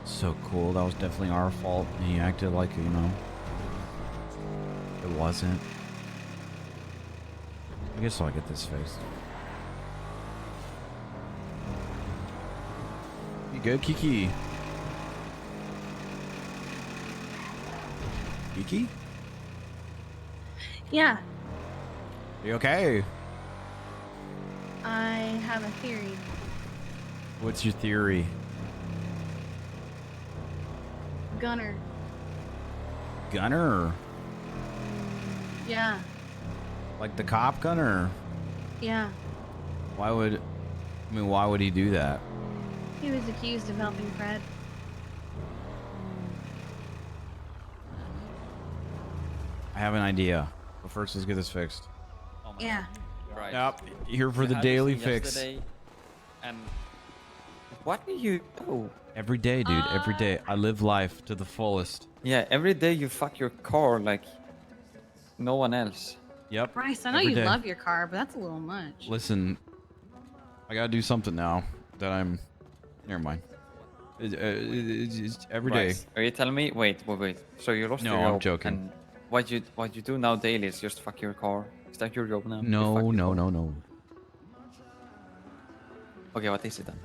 So cool. That was definitely our fault. He acted like, you know, it wasn't. I guess I'll get this fixed. You good, Kiki? Kiki? Yeah, You okay? I have a theory. What's your theory? Gunner. Gunner? Yeah, Like the cop gunner? yeah. Why would he do that? He was accused of helping Fred. I have an idea. But first, let's get this fixed. Yeah. Right. Yep. Here for the Had this daily thing fix. yesterday, And what do you do? Every day, dude. Every day. I live life to the fullest. Yeah, every day you fuck your car like no one else. Yep. Bryce, I know every you day. love your car, but that's a little much. Listen, I gotta do something now that I'm. Never mind. It's every day. Bryce, are you telling me? Wait. So you lost No, your I'm job, joking. And what you do now daily is just fuck your car. Is that your job now? You No, fuck your no, car? no, no. Okay, what is it then?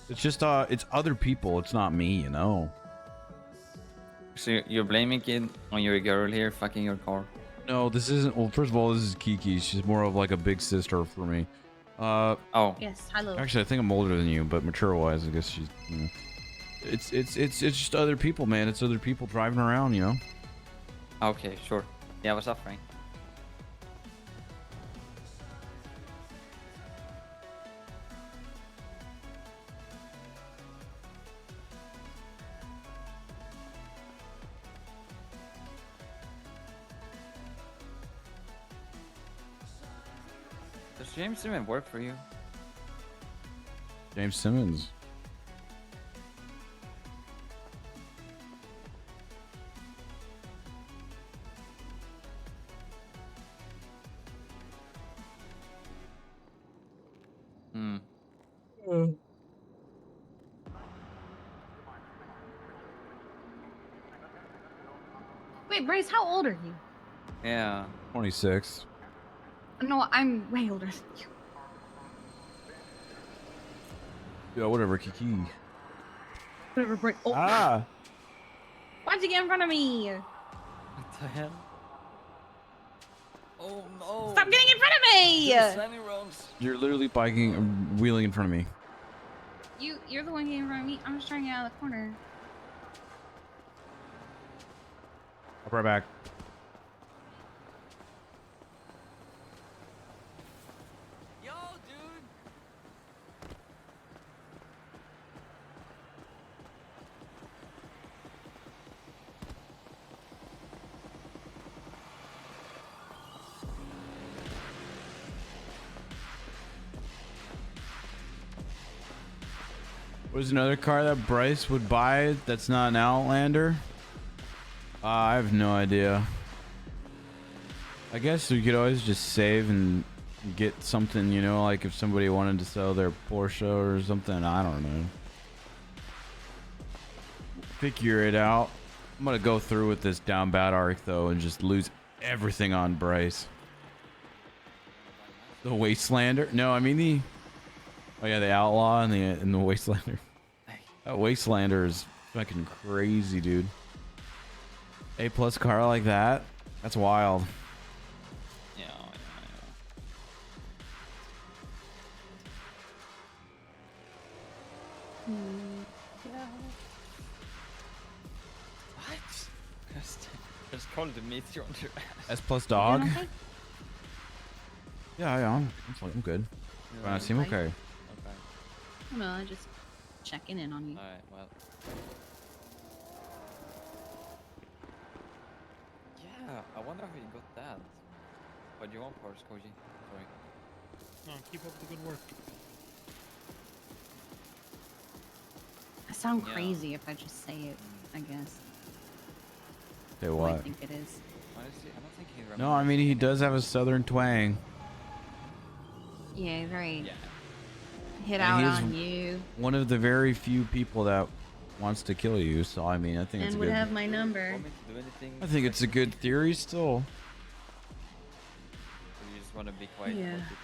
It's just it's other people. It's not me, you know. So you're blaming it on your girl here fucking your car? No, this isn't. Well, first of all, this is Kiki. She's more of like a big sister for me. Oh. Yes, hello. Actually, I think I'm older than you, but mature-wise, I guess she's. You know, it's just other people, man. It's other people driving around, you know. Okay, sure. Yeah, what's up, Frank? Does James Simmons work for you? James Simmons. Hmm. Wait, Bryce, how old are you? Yeah. 26. No, I'm way older than you. Yeah, whatever, Kiki. Whatever, Bryce. Oh. Ah. Why'd you get in front of me? What the hell? Oh no! Stop getting in front of me! You're literally biking, wheeling in front of me. You're the one getting in front of me. I'm just trying to get out of the corner. I'll be right back. What is another car that Bryce would buy that's not an Outlander? I have no idea. I guess we could always just save and get something, you know, like if somebody wanted to sell their Porsche or something. I don't know. Figure it out. I'm gonna go through with this down bad arc though and just lose everything on Bryce. The Wastelander? No, I mean the. Oh yeah, the Outlaw and the Wastelander. That Wastelander is fucking crazy, dude. A+ car like that? That's wild. Yeah. What? Just called the meteor on your ass. S+ dog? Yeah, I'm fine. I'm good. I seem okay. Okay. No, I'm just checking in on you. Alright, well. Yeah, I wonder how you got that. What do you want, Porsche, Koji? Sorry. No, keep up the good work. I sound Yeah. crazy if I just say it, I guess. Say Who I what? think it is. Honestly, I don't think he No, I mean he does have a southern twang. Yeah, very. Yeah. Hit And out he is on you. One of the very few people that wants to kill you. So I mean, I think it's And a would good. have my number. Want me to do anything? I think it's a good theory still. Or you just want to be quiet? Yeah. about it?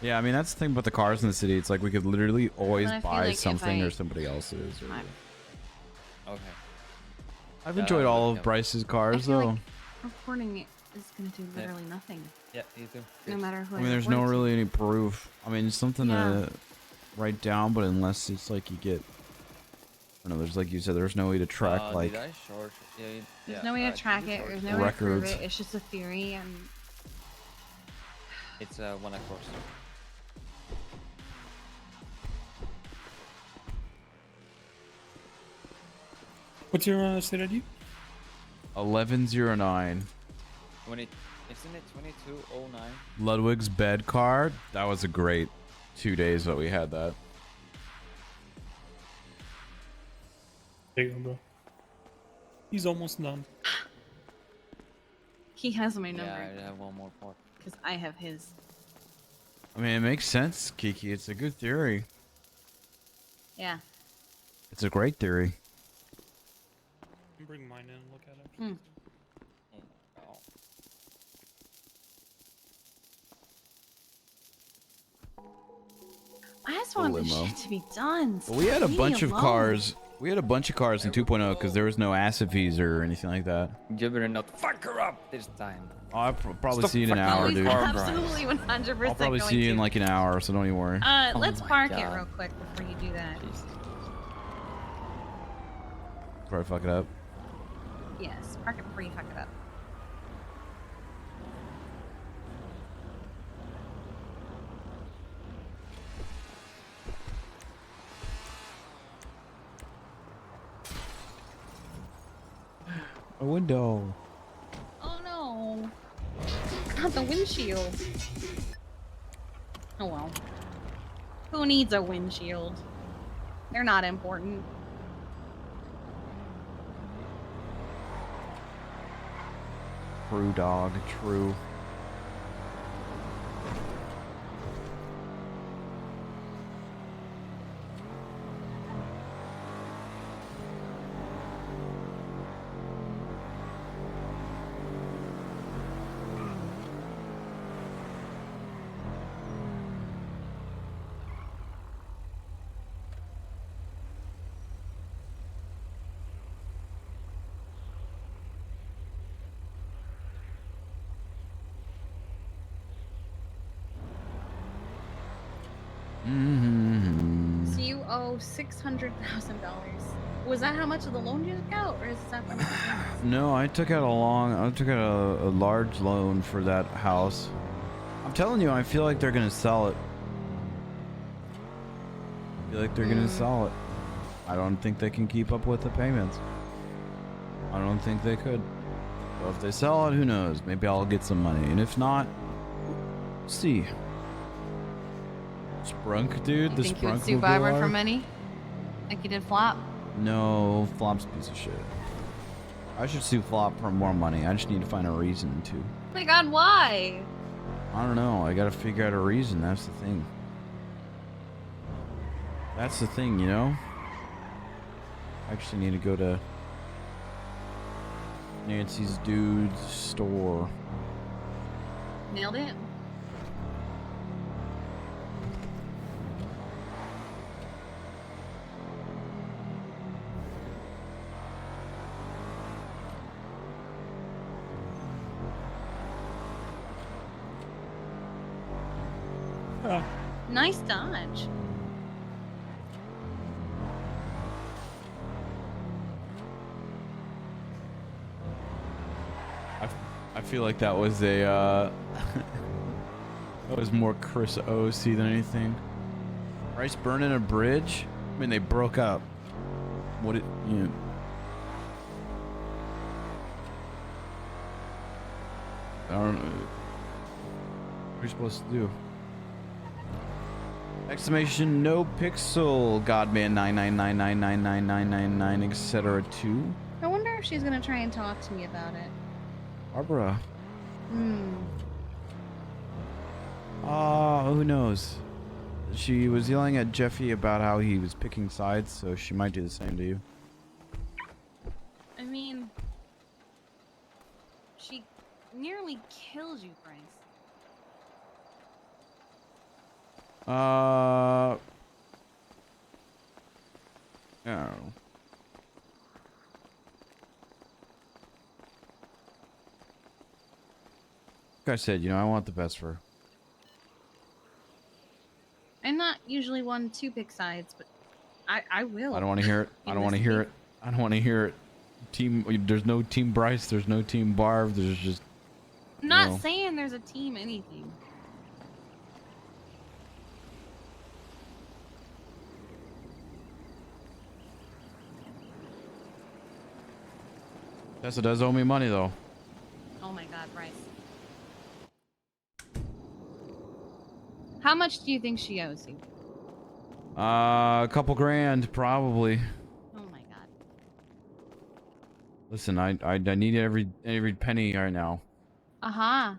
Yeah, I mean that's the thing about the cars in the city. It's like we could literally always But I feel buy like if something I- or somebody else's. Or... Okay. I've Yeah, enjoyed all of yeah. Bryce's I cars feel though. like reporting it is gonna do Yeah. literally nothing. Yeah, you too. No matter who. I mean, there's no really any proof. I mean, it's something Yeah. to write down, but unless it's like you get, I don't know. There's like you said, there's no way to track like. Did I short? Yeah, There's no way to track it. There's no way to prove it. It's just a theory, and It's a 1 course. What's your state ID? 1109. 20. Isn't it 2209? Ludwig's bed car. That was a great 2 days that we had that. There you go, bro. He's almost done. he has my Yeah, number I have one more part. because I have his. I mean, it makes sense, Kiki. It's a good theory. Yeah. It's a great theory. Bring mine in and look at it. Hmm. I just want this limo. shit to be done. But we had a Leave me bunch of alone. cars. We had a bunch of cars in 2.0 because there was no asset fees or anything like that. You better not fuck her up this time. I'll probably Stop see you in an fucking hour, with dude. car, Absolutely 100%. I'll probably going see you in to. like an hour, so don't even worry. Let's my park it God. real quick before you do that. Before I fuck it up. Yes, park it before you fuck it up. A window. Oh no! Not the windshield. Oh well. Who needs a windshield? They're not important. True, dog. True. So you owe $600,000. Was that how much of the loan you took out, or is that how much? No, I took out a large loan for that house. I'm telling you, I feel like they're gonna sell it. I feel like they're gonna sell it. I don't think they can keep up with the payments. I don't think they could. So if they sell it, who knows? Maybe I'll get some money, and if not, see. Sprunk, dude. You The think you would Sprunk sue Barbara will be for alive? money? Like you did Flop? No, Flop's a piece of shit. I should sue Flop for more money. I just need to find a reason to. Oh my god, why? I don't know. I gotta figure out a reason. That's the thing. That's the thing, you know? I actually need to go to Nancy's dude's store. Nailed it. Nice dodge. I feel like that was a, that was more Chris OC than anything. Bryce burning a bridge? I mean, they broke up. What it, you know. I don't know. What are you supposed to do? Exclamation Nopixel Godman 999999999 etc. 2. I wonder if she's gonna try and talk to me about it. Barbara. Hmm. Who knows? she was yelling at Jeffy about how he was picking sides, so she might do the same to you. I mean, she nearly kills you, Bryce. I don't know. Like I said, you know, I want the best for her. I'm not usually one to pick sides, but I will. I don't want to hear it. I don't want to hear it. I don't want to hear it. There's no team Bryce. There's no team Barb. There's just. I'm not saying there's a team anything. Tessa does owe me money though. Oh my God, Bryce. How much do you think she owes you? A couple grand probably. Oh my God. Listen, I need every penny right now. Uh-huh.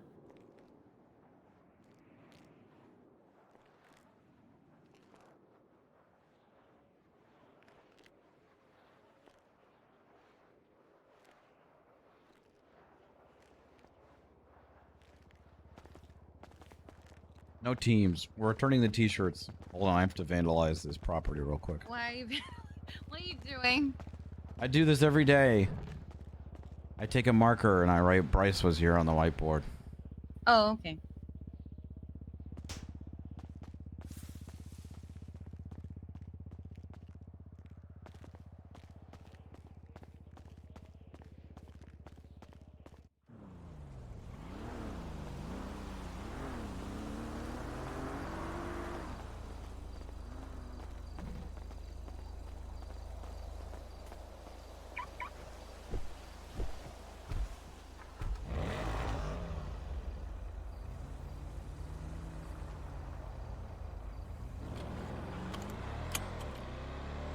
No teams. We're returning the t-shirts. Hold on, I have to vandalize this property real quick. Why are you what are you doing? I do this every day. I take a marker and I write Bryce was here on the whiteboard. Oh, okay.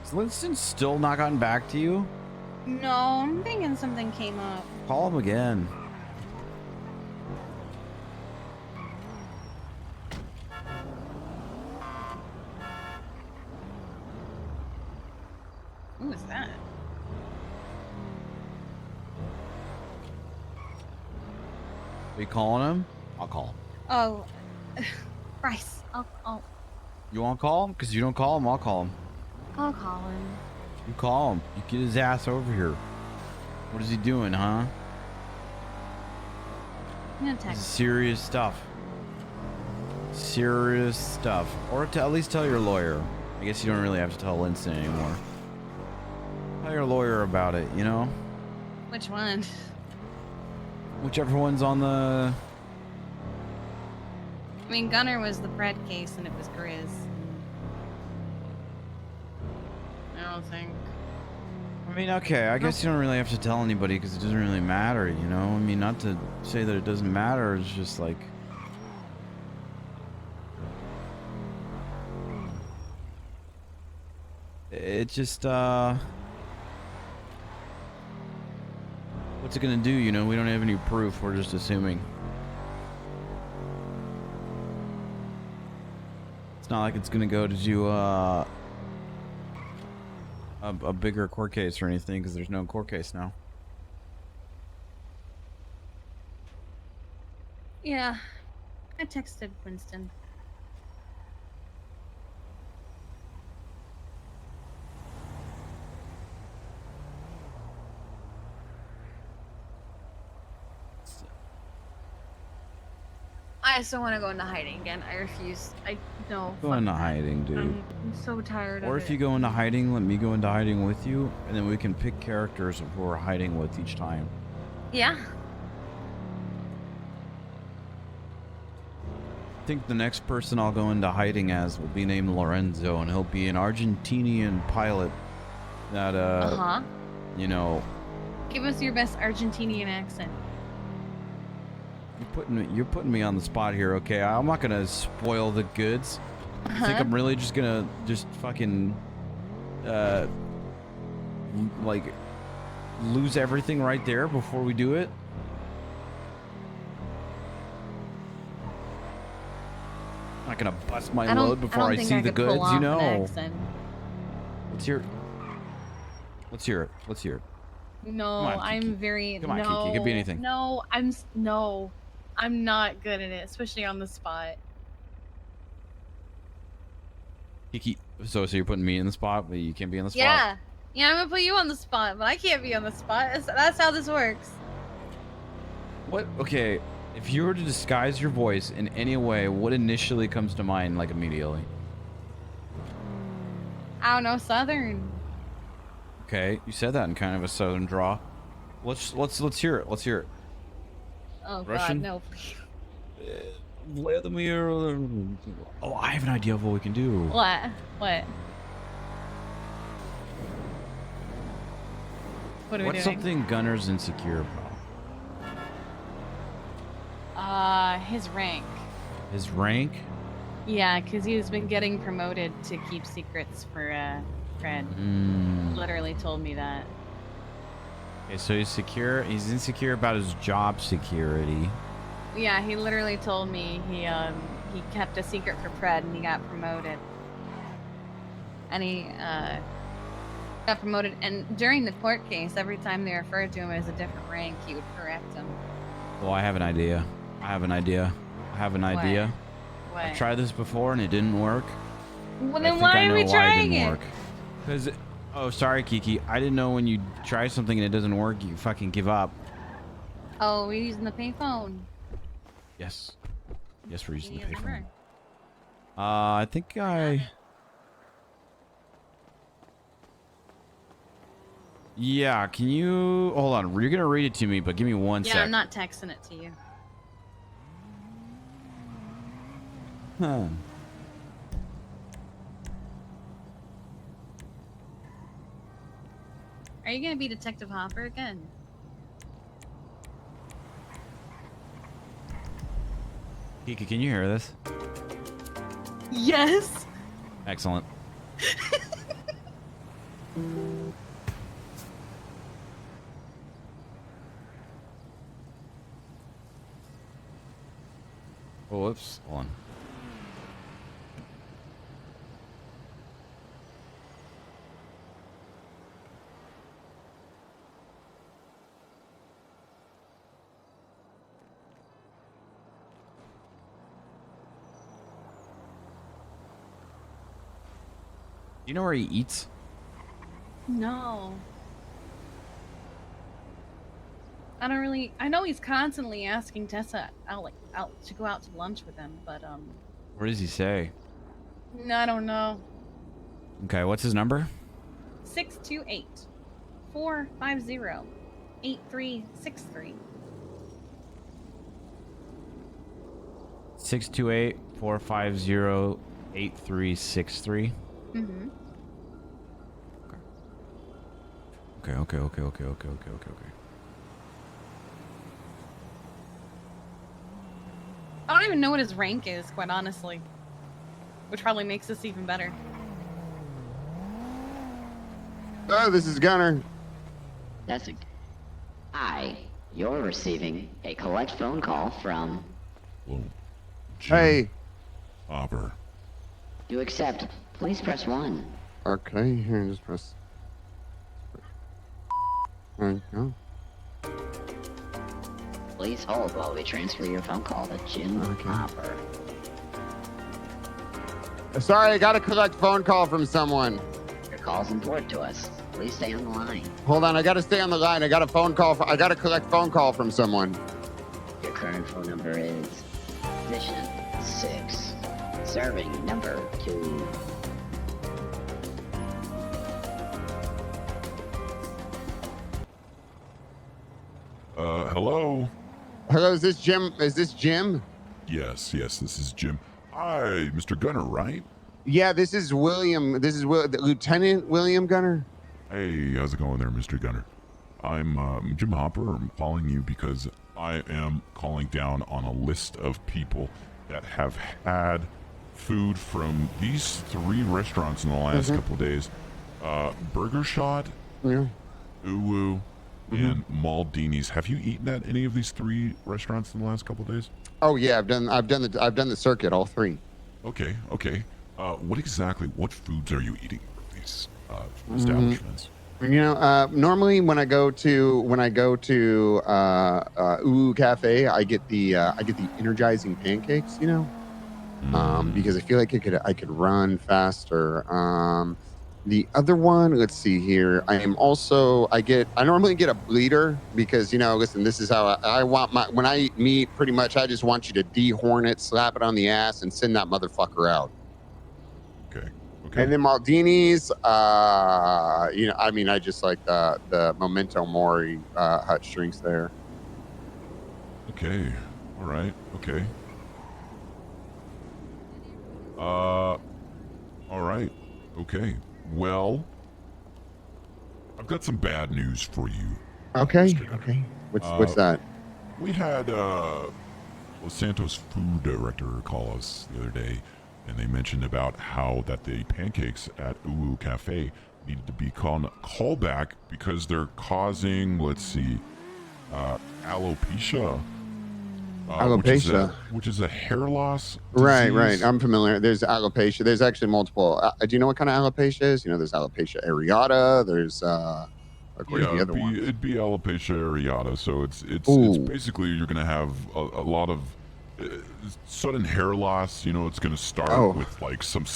Has Winston still not gotten back to you? No, I'm thinking something came up. Call him again. Who is that? Are you calling him? I'll call him. Oh, Bryce. I'll You want to call him? Because you don't call him, I'll call him. call him. You call him. You get his ass over here. What is he doing, huh? I'm gonna This is text. serious stuff. Serious stuff. Or to at least tell your lawyer. I guess you don't really have to tell Winston anymore. Tell your lawyer about it, you know? Which one? Whichever one's on the... I mean, Gunner was the Fred case, and it was Grizz. I don't think. I mean, okay, I guess you don't really have to tell anybody because it doesn't really matter, you know? I mean, not to say that it doesn't matter, it's just like... It just, what's it gonna do, you know? We don't have any proof, we're just assuming. It's not like it's gonna go to do, a bigger court case or anything, because there's no court case now. Yeah, I texted Winston. I still want to go into hiding again. I refuse. I no. Go into hiding, dude. I'm so tired of Or it. if you go into hiding, let me go into hiding with you, and then we can pick characters who we're hiding with each time. Yeah. I think the next person I'll go into hiding as will be named Lorenzo, and he'll be an Argentinian pilot that, Uh-huh. you know, Give us your best Argentinian accent. you're putting me on the spot here, okay? I'm not gonna spoil the goods. You think Uh-huh. I'm really just gonna fucking, like, lose everything right there before we do it? not gonna bust my I don't- load before I I, don't think see I the could pull goods, off you an know. accent. Let's hear it. Let's hear it. Let's hear it. No, on, I'm Kiki. very Come on, no. Kiki. It could be anything. No, no, I'm not good at it, especially on the spot. Kiki, so you're putting me in the spot, but you can't be in the spot. Yeah, I'm gonna put you on the spot, but I can't be on the spot. That's how this works. What? Okay, if you were to disguise your voice in any way, what initially comes to mind, like immediately? I don't know, Southern. Okay, you said that in kind of a southern draw. Let's hear it. Let's hear it. Oh Russian? God, no, please. Vladimir. Oh, I have an idea of what we can do. What? What? What are we What's doing? something Gunner's insecure about? His rank. His rank? Yeah, because he's been getting promoted to keep secrets for Fred. Literally told me that. Okay, so he's secure. He's insecure about his job security. Yeah, he literally told me he kept a secret for Fred and he got promoted. And he got promoted, and during the court case, every time they referred to him as a different rank, he would correct him. Well, I have an idea. What? I tried this before and it didn't work. Well, then why are we trying it? Because, oh, sorry, Kiki. I didn't know when you try something and it doesn't work, you fucking give up. Oh, we're using the payphone. Yes. Yes, we're using the Give me his payphone. number. I think Yeah, can you... Hold on. You're going to read it to me, but give me one Yeah, sec. I'm not texting it to you. Huh. Are you gonna be Detective Hopper again? Kiki, can you hear this? Yes. Excellent. Oh, whoops. Hold on. Do you know where he eats? No. I don't really. I know he's constantly asking Tessa out to go out to lunch with him, but What does he say? no, I don't know. Okay, what's his number? 628-450-8363. 628-450-8363. Mm-hmm. Okay. I don't even know what his rank is, quite honestly. Which probably makes this even better. Oh, this is Gunner. That's Hi, you're receiving a collect phone call from... Hey. Hopper. To accept, please press 1. Okay, here, just press. There you go. Please hold while we transfer your phone call to Jim Hopper. Sorry, I got a collect phone call from someone. Your call's important to us. Please stay on the line. Hold on, I gotta stay on the line. I got a phone call. I got a collect phone call from someone. Your current phone number is Mission 6. Serving number 2. Hello? Hello, is this Jim? Is this Jim? Yes, this is Jim. Hi, Mr. Gunner, right? Yeah, this is William. This is Lieutenant William Gunner. Hey, how's it going there, Mr. Gunner? I'm Jim Hopper. I'm calling you because I am calling down on a list of people that have had food from these 3 restaurants in the last couple of days. Burger Shot, Uwu, and Maldini's. Have you eaten at any of these 3 restaurants in the last couple of days? Oh yeah, I've done the circuit, all 3. Okay, okay. What foods are you eating at these Mm-hmm. establishments? Normally when I go to Ooh Cafe, I get the energizing pancakes. Because I feel like I could run faster. The other one, let's see here. I normally get a bleeder because listen, this is how I want when I eat meat. Pretty much, I just want you to dehorn it, slap it on the ass, and send that motherfucker out. Okay. And then Maldini's, I just like the Memento Mori hut drinks there. Okay. All right. Okay. All right. Okay. Well, I've got some bad news for you. Okay. Okay. What's that? We had Los Santos food director call us the other day, and they mentioned about how that the pancakes at Uwu Cafe needed to be called back because they're causing, let's see, alopecia. Alopecia, which is a hair loss disease. Right. I'm familiar. There's alopecia. There's actually multiple. Do you know what kind of alopecia is? There's alopecia areata. There's of course the other one. It'd be alopecia areata. So it's basically you're gonna have a lot of sudden hair loss. It's gonna start with like some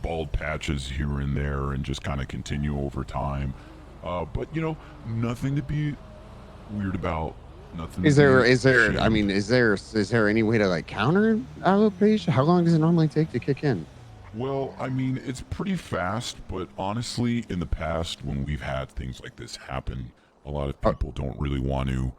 bald patches here and there, and just kind of continue over time. But nothing to be weird about. Nothing. Is there any way to like counter alopecia? How long does it normally take to kick in? Well, it's pretty fast, but honestly, in the past, when we've had things like this happen, a lot of people don't really want to,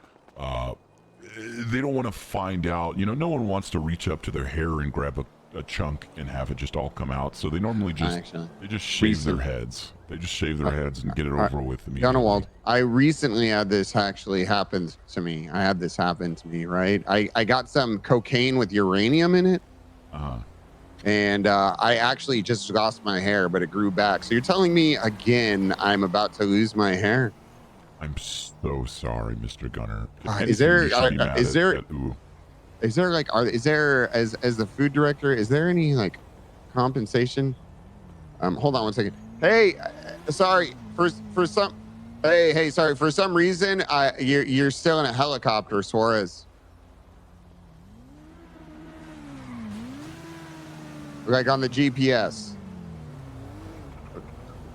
they don't want to find out, no one wants to reach up to their hair and grab a chunk and have it just all come out. So they normally just shave their heads. They just shave their heads and get it over with immediately. Donald, I recently had this actually happened to me. Right? I got some cocaine with uranium in it. And I actually just lost my hair, but it grew back. So you're telling me again I'm about to lose my hair? I'm so sorry, Mr. Gunner. As the food director, is there any like compensation? Hold on one second. Hey, sorry for some reason you're still in a helicopter, Suarez. Like on the GPS.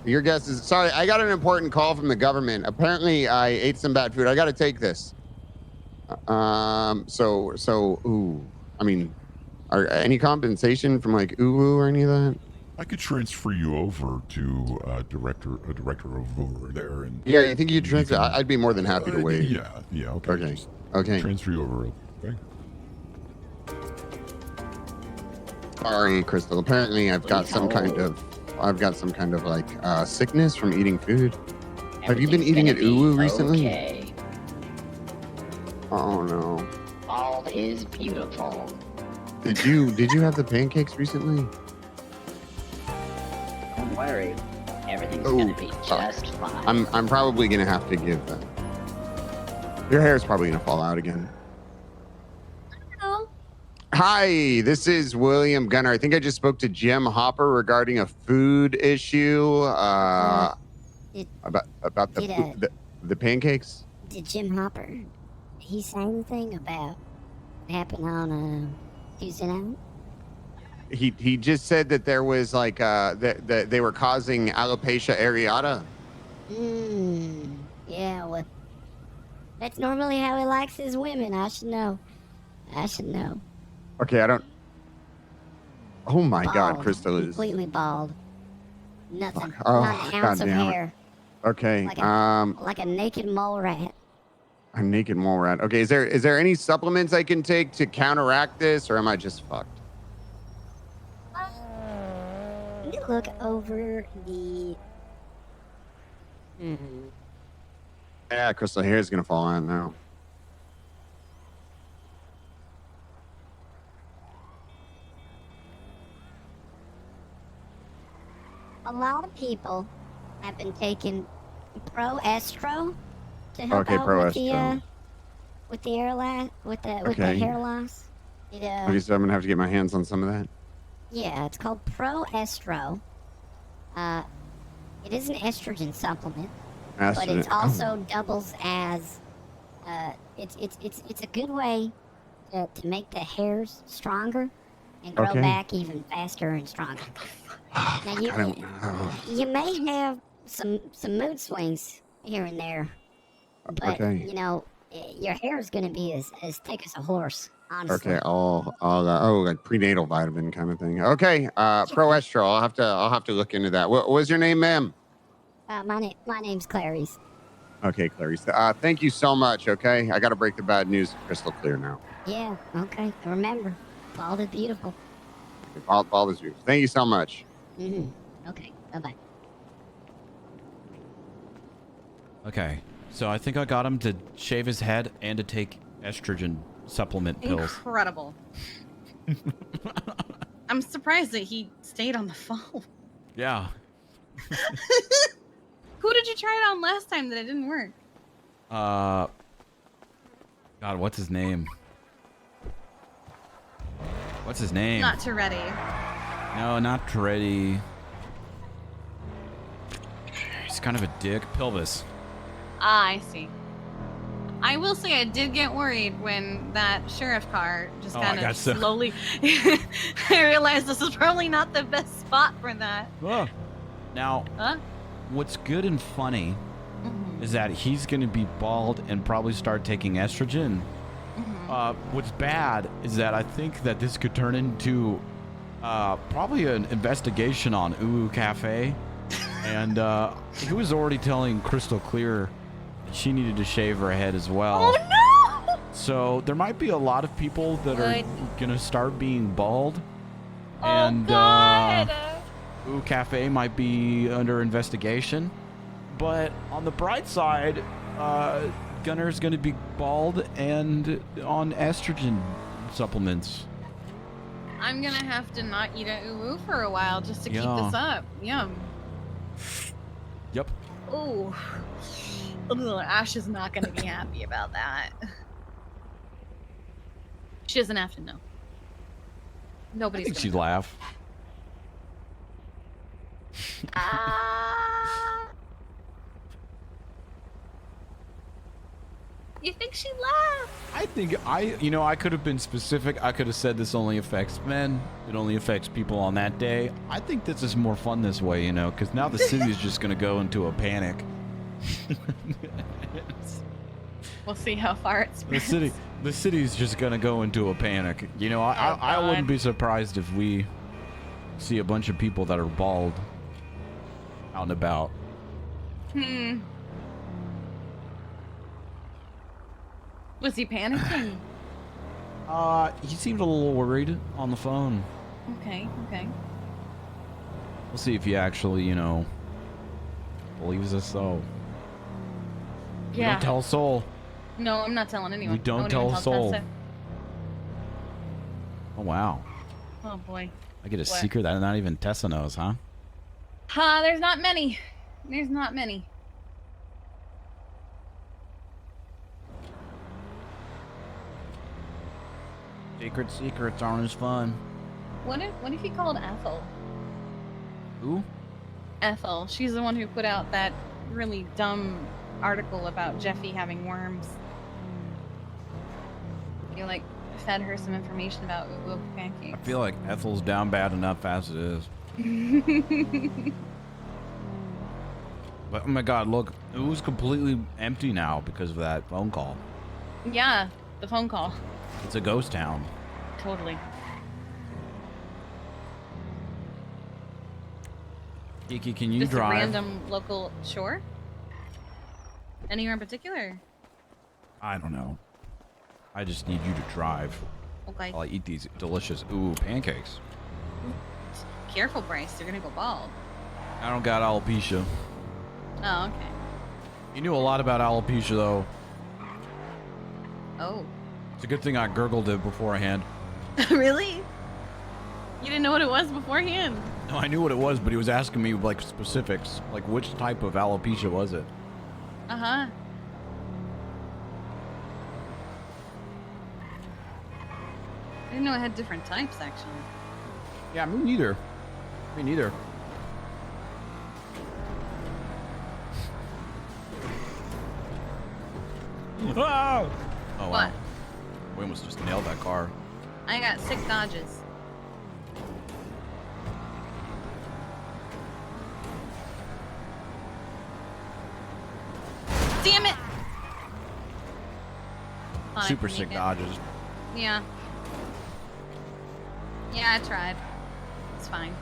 Your guess is sorry. I got an important call from the government. Apparently, I ate some bad food. I got to take this. Are any compensation from like Uwu or any of that? I could transfer you over to a director over there. And yeah, you think you'd transfer? I'd be more than happy to wait. Yeah. Okay. Okay. Transfer you over. Okay. Sorry, Crystal. Apparently, I've got some kind of like sickness from eating food. Have you been eating at Uwu recently? Okay. Oh no. All is beautiful. Did you have the pancakes recently? Don't worry. Everything's gonna be just fine. I'm probably gonna have to give them. Your hair's probably gonna fall out again. Hello. Hi, this is William Gunner. I think I just spoke to Jim Hopper regarding a food issue. About the pancakes. Did Jim Hopper? He say anything about what happened on Tuesday night? He just said that there was like that they were causing alopecia areata. Yeah, well, that's normally how he likes his women. I should know. Okay, I don't. Oh my Bald. God, Crystal is completely bald. Nothing. Oh, Not an ounce of goddamn it. hair. Okay. Like a naked mole rat. A naked mole rat. Okay, is there any supplements I can take to counteract this, or am I just fucked? Let me look over the. Yeah, Crystal hair is gonna fall out now. A lot of people have been taking Pro Estro to help out with the hair loss. Okay, so I'm gonna have to get my hands on some of that. Yeah, it's called Pro Estro. It is an estrogen supplement, but it also doubles as it's a good way to make the hairs stronger and grow back even faster and stronger. Now you may have some mood swings here and there, but you know your hair is going to be as thick as a horse. Honestly. Okay, like prenatal vitamin kind of thing. Okay, Pro Estro. I'll have to look into that. What was your name, ma'am? My name's Clarice. Okay, Clarice. Thank you so much. Okay, I got to break the bad news crystal clear now. Yeah. Okay. Remember, bald is beautiful. Bald is beautiful. Thank you so much. Okay. Bye-bye. Okay, so I think I got him to shave his head and to take estrogen supplement pills. Incredible. I'm surprised that he stayed on the phone. Yeah. Who did you try it on last time that it didn't work? God, what's his name? What's his name? Not Toretti. No, not Toretti. He's kind of a dick. Pilvis. Ah, I see. I will say I did get worried when that sheriff car just kind of slowly... I realized this is probably not the best spot for that. Now, what's good and funny is that he's going to be bald and probably start taking estrogen. What's bad is that I think that this could turn into probably an investigation on Ooh Cafe. And he was already telling Crystal Clear she needed to shave her head as well. Oh no! So there might be a lot of people that are gonna start being bald. And Ooh Cafe might be under investigation. But on the bright side, Gunner's gonna be bald and on estrogen supplements. I'm gonna have to not eat a uwu for a while just to keep this up. Yum. Yep. Oh. Ash is not going to be happy about that. She doesn't have to know. Nobody's I think she'd laugh. You think she'd laugh? I think I could have been specific. I could have said this only affects men. It only affects people on that day. I think this is more fun this way, you know, because now the city is just going to go into a panic. We'll see how far it spreads. The city's just gonna go into a panic. You know, I wouldn't be surprised if we see a bunch of people that are bald out and about. Was he panicking? He seemed a little worried on the phone. Okay. We'll see if he actually, you know, believes us so. Yeah. Don't tell Soul. No, I'm not telling anyone. We don't tell Soul. Oh, wow. Oh, boy. I get a secret that not even Tessa knows, huh? There's not many. Secrets aren't as fun. What if he called Ethel? Who? Ethel. She's the one who put out that really dumb article about Jeffy having worms. You like fed her some information about Uwu pancakes. I feel like Ethel's down bad enough as it is. But oh my god, look, it was completely empty now because of that phone call. Yeah, the phone call. It's a ghost town. Totally. Kiki, can you Just drive? a random local shore? Anywhere in particular? I don't know. I just need you to drive. Okay. While I eat these delicious pancakes. Careful, Bryce. You're gonna go bald. I don't got alopecia. Oh, okay. You knew a lot about alopecia, though. Oh. It's a good thing I gurgled it beforehand. Really? You didn't know what it was beforehand? No, I knew what it was, but he was asking me, like, specifics. Like, which type of alopecia was it? Uh-huh. I didn't know it had different types, actually. Yeah, me neither. Me neither. Ah! Oh, wow. What? We almost just nailed that car. I got 6 dodges. Damn it! Thought I Super could sick make it. dodges. Yeah. Yeah, I tried. It's fine.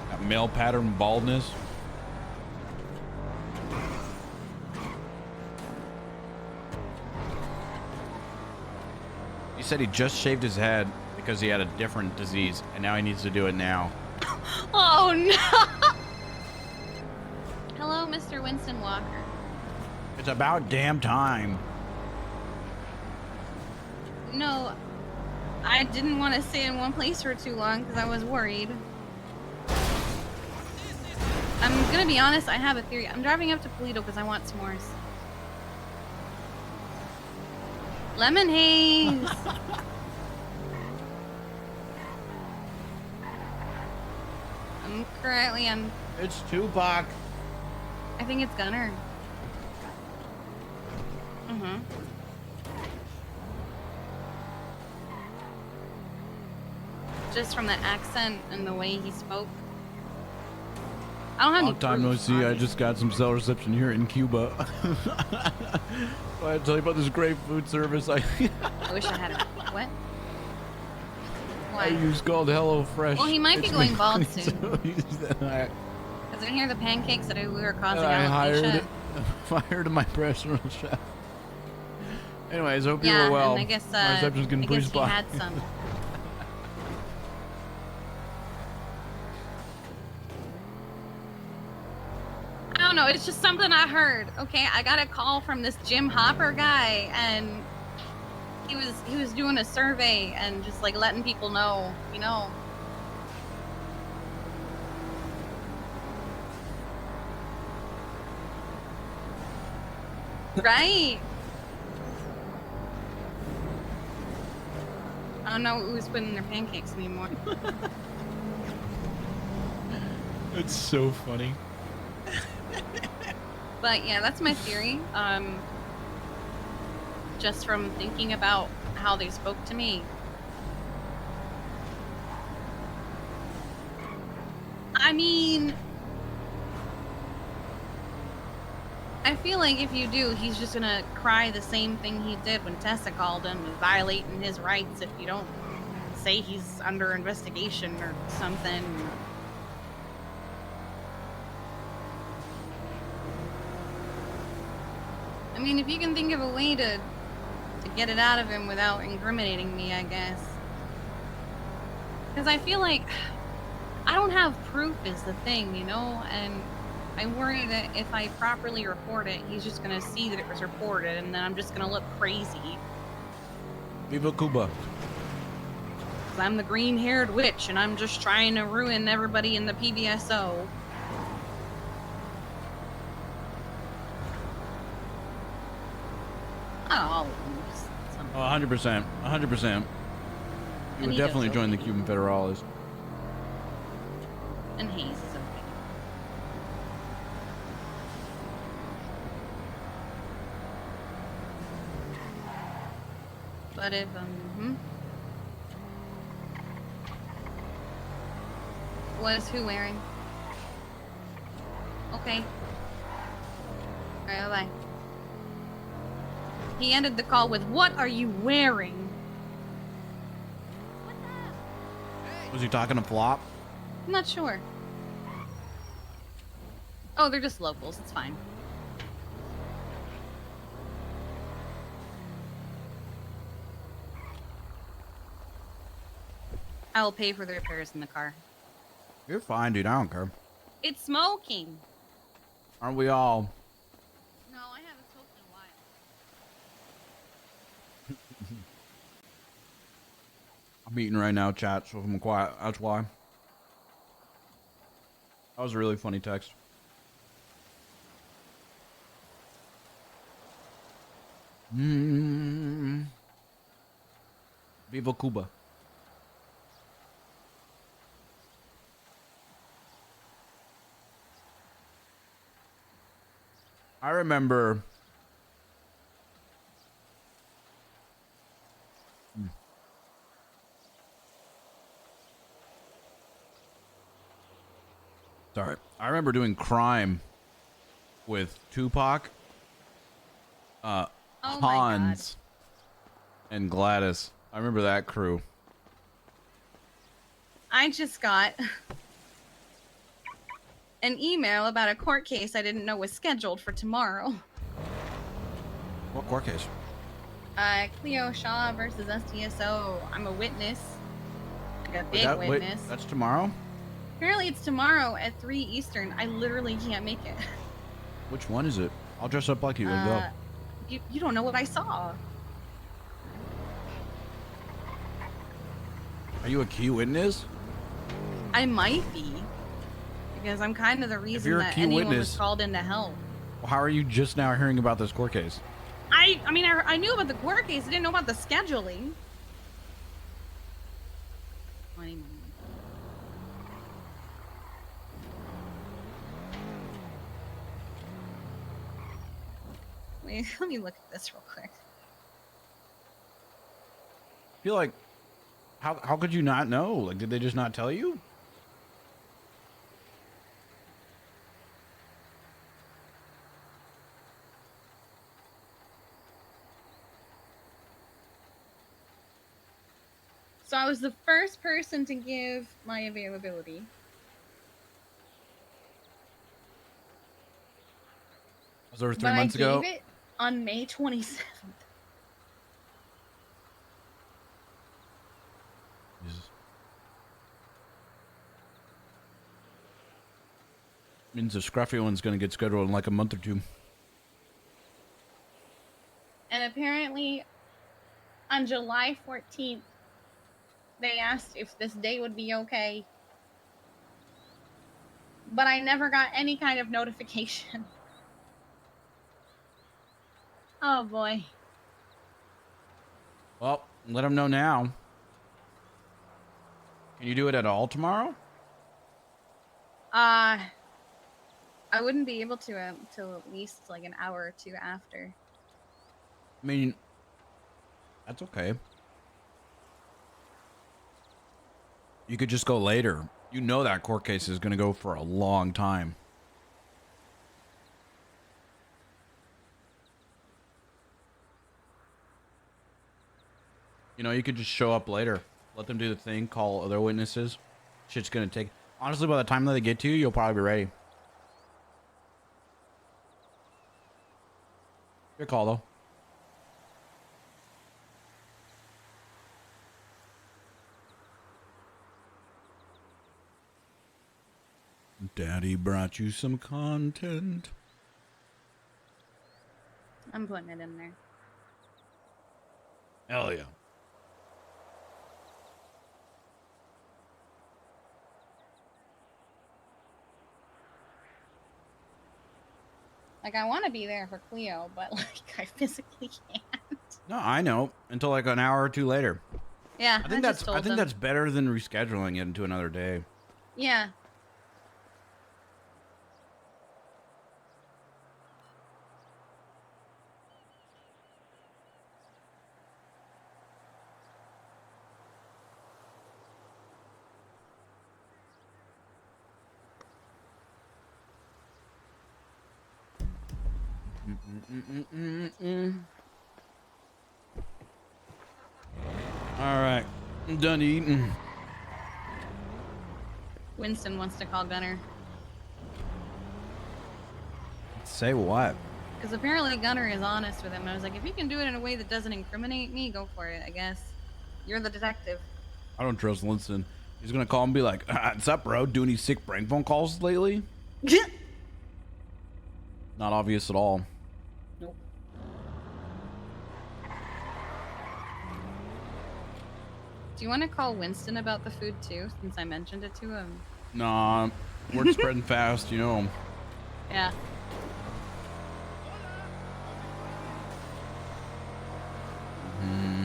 Got male pattern baldness. He said he just shaved his head because he had a different disease, and now he needs to do it now. Oh no! Hello, Mr. Winston Walker. It's about damn time. No, I didn't want to stay in one place for too long because I was worried. I'm gonna be honest, I have a theory. I'm driving up to Polito because I want s'mores. Lemon haze! I'm It's Tupac. I think it's Gunner. Mm-hmm. Just from the accent and the way he spoke. I don't have Long any time no proof, see. I obviously. just got some cell reception here in Cuba. I tell you about this great food service I I wish I had a what? I use called HelloFresh. Well, he might be It's going been- bald so soon. I, Because I hear the pancakes that we were causing I alopecia. hired my personal chef. Anyways, hope you Yeah, were well. and I guess my reception's getting I pretty guess he spotty. had some. I don't know. It's just something I heard. Okay, I got a call from this Jim Hopper guy, and he was doing a survey and just like letting people know, you know. Right. I don't know who's putting their pancakes anymore. It's so funny. But yeah, that's my theory. Just from thinking about how they spoke to me. I mean, I feel like if you do, he's just gonna cry the same thing he did when Tessa called him, violating his rights if you don't say he's under investigation or something. I mean, if you can think of a way to get it out of him without incriminating me, I guess. Because I feel like I don't have proof is the thing, you know? And I worry that if I properly report it, he's just going to see that it was reported, and then I'm just going to look crazy. Viva Cuba. 'Cause I'm the green-haired witch, and I'm just trying to ruin everybody in the PBSO. Oh, Oh, 100%. 100%. You would definitely join the Cuban Federales. and Hayes is okay. But if what is who wearing? Okay. Alright, bye-bye. He ended the call with, "What are you wearing?" Was he talking to Flop? I'm not sure. Oh, they're just locals. It's fine. I'll pay for the repairs in the car. You're fine, dude. I don't care. It's smoking. Aren't we all? No, I haven't smoked in a while. I'm eating right now, chat, so if I'm quiet, that's why. That was a really funny text. Viva Cuba. I remember. Sorry. I remember doing crime with Tupac, Hans, and Gladys. I remember that crew. I just got an email about a court case I didn't know was scheduled for tomorrow. What court case? Cleo Shaw versus STSO. I'm a witness. Like a big witness. That's tomorrow? Apparently it's tomorrow at 3 Eastern. I literally can't make it. Which one is it? I'll dress up like you and go. You don't know what I saw. Are you a key witness? I might be. Because I'm kind of the reason that anyone was called in to help. Well, how are you just now hearing about this court case? I mean, I knew about the court case. I didn't know about the scheduling. Wait, let me look at this real quick. I feel like, how could you not know? Like, did they just not tell you? So I was the first person to give my availability. Was over 3 months ago? I gave it on May 27th. Jesus. Means the scruffy one's gonna get scheduled in like a month or two. And apparently, on July 14th, they asked if this day would be okay. But I never got any kind of notification. Oh boy. Well, let them know now. Can you do it at all tomorrow? I wouldn't be able to until at least like an hour or two after. I mean, that's okay. You could just go later. You know that court case is going to go for a long time. You know, you could just show up later. Let them do the thing, call other witnesses. Shit's going to take... Honestly, by the time that they get to you, you'll probably be ready. Good call, though. Daddy brought you some content. I'm putting it in there. Hell yeah. Like, I want to be there for Cleo, but like, I physically can't. No, I know. Until like an hour or two later. Yeah, I think that's better than rescheduling it into another day. Yeah. All right, I'm done eating. Winston wants to call Gunner. Say what? Because apparently Gunner is honest with him. And I was like, if you can do it in a way that doesn't incriminate me, go for it, I guess. You're the detective. I don't trust Winston. He's gonna call and be like, "What's up, bro? Doing any sick prank phone calls lately?" Not obvious at all. Nope. Do you want to call Winston about the food too, since I mentioned it to him? Nah, we're spreading fast, you know. Yeah.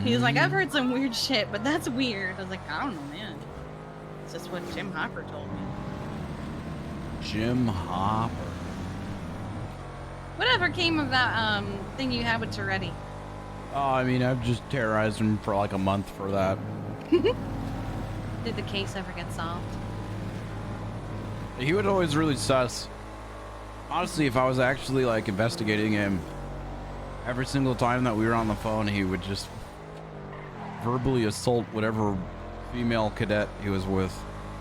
He was like, I've heard some weird shit, but that's weird. I was like, I don't know, man. It's just what Jim Hopper told me. Jim Hopper. Whatever came of that thing you had with Toretti? Oh, I mean, I've just terrorized him for like a month for that. Did the case ever get solved? He would always really sus. Honestly, if I was actually like investigating him, every single time that we were on the phone, he would just verbally assault whatever female cadet he was with.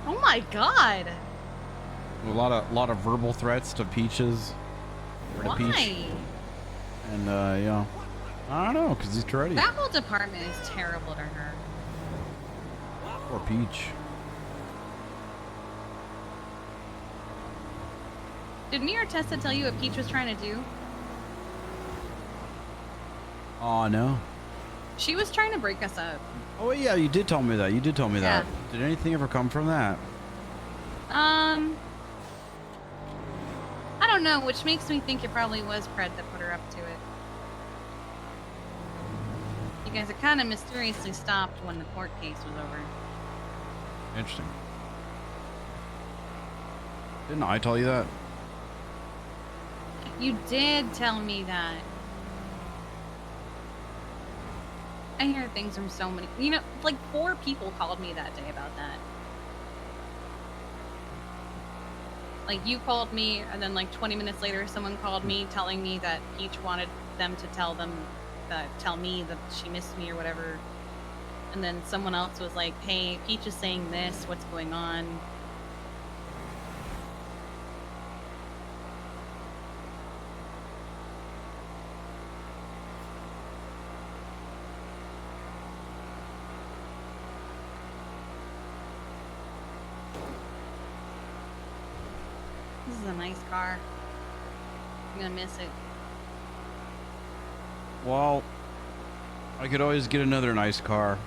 Oh my god! A lot of verbal threats to Peaches. Or to Why? Peach. And yeah, I don't know, cause he's Toretti. That whole department is terrible to her. Poor Peach. Did me or Tessa tell you what Peach was trying to do? Oh no. She was trying to break us up. Oh yeah, you did tell me that. You did tell me Yeah. that. Did anything ever come from that? I don't know, which makes me think it probably was Pred that put her up to it. You guys are kind of mysteriously stopped when the court case was over. Interesting. Didn't I tell you that? You did tell me that. I hear things from so many. You know, like 4 people called me that day about that. Like you called me, and then like 20 minutes later, someone called me telling me that Peach wanted them to tell me that she missed me or whatever. And then someone else was like, "Hey, Peach is saying this. What's going on?" This is a nice car. I'm gonna miss it. Well, I could always get another nice car.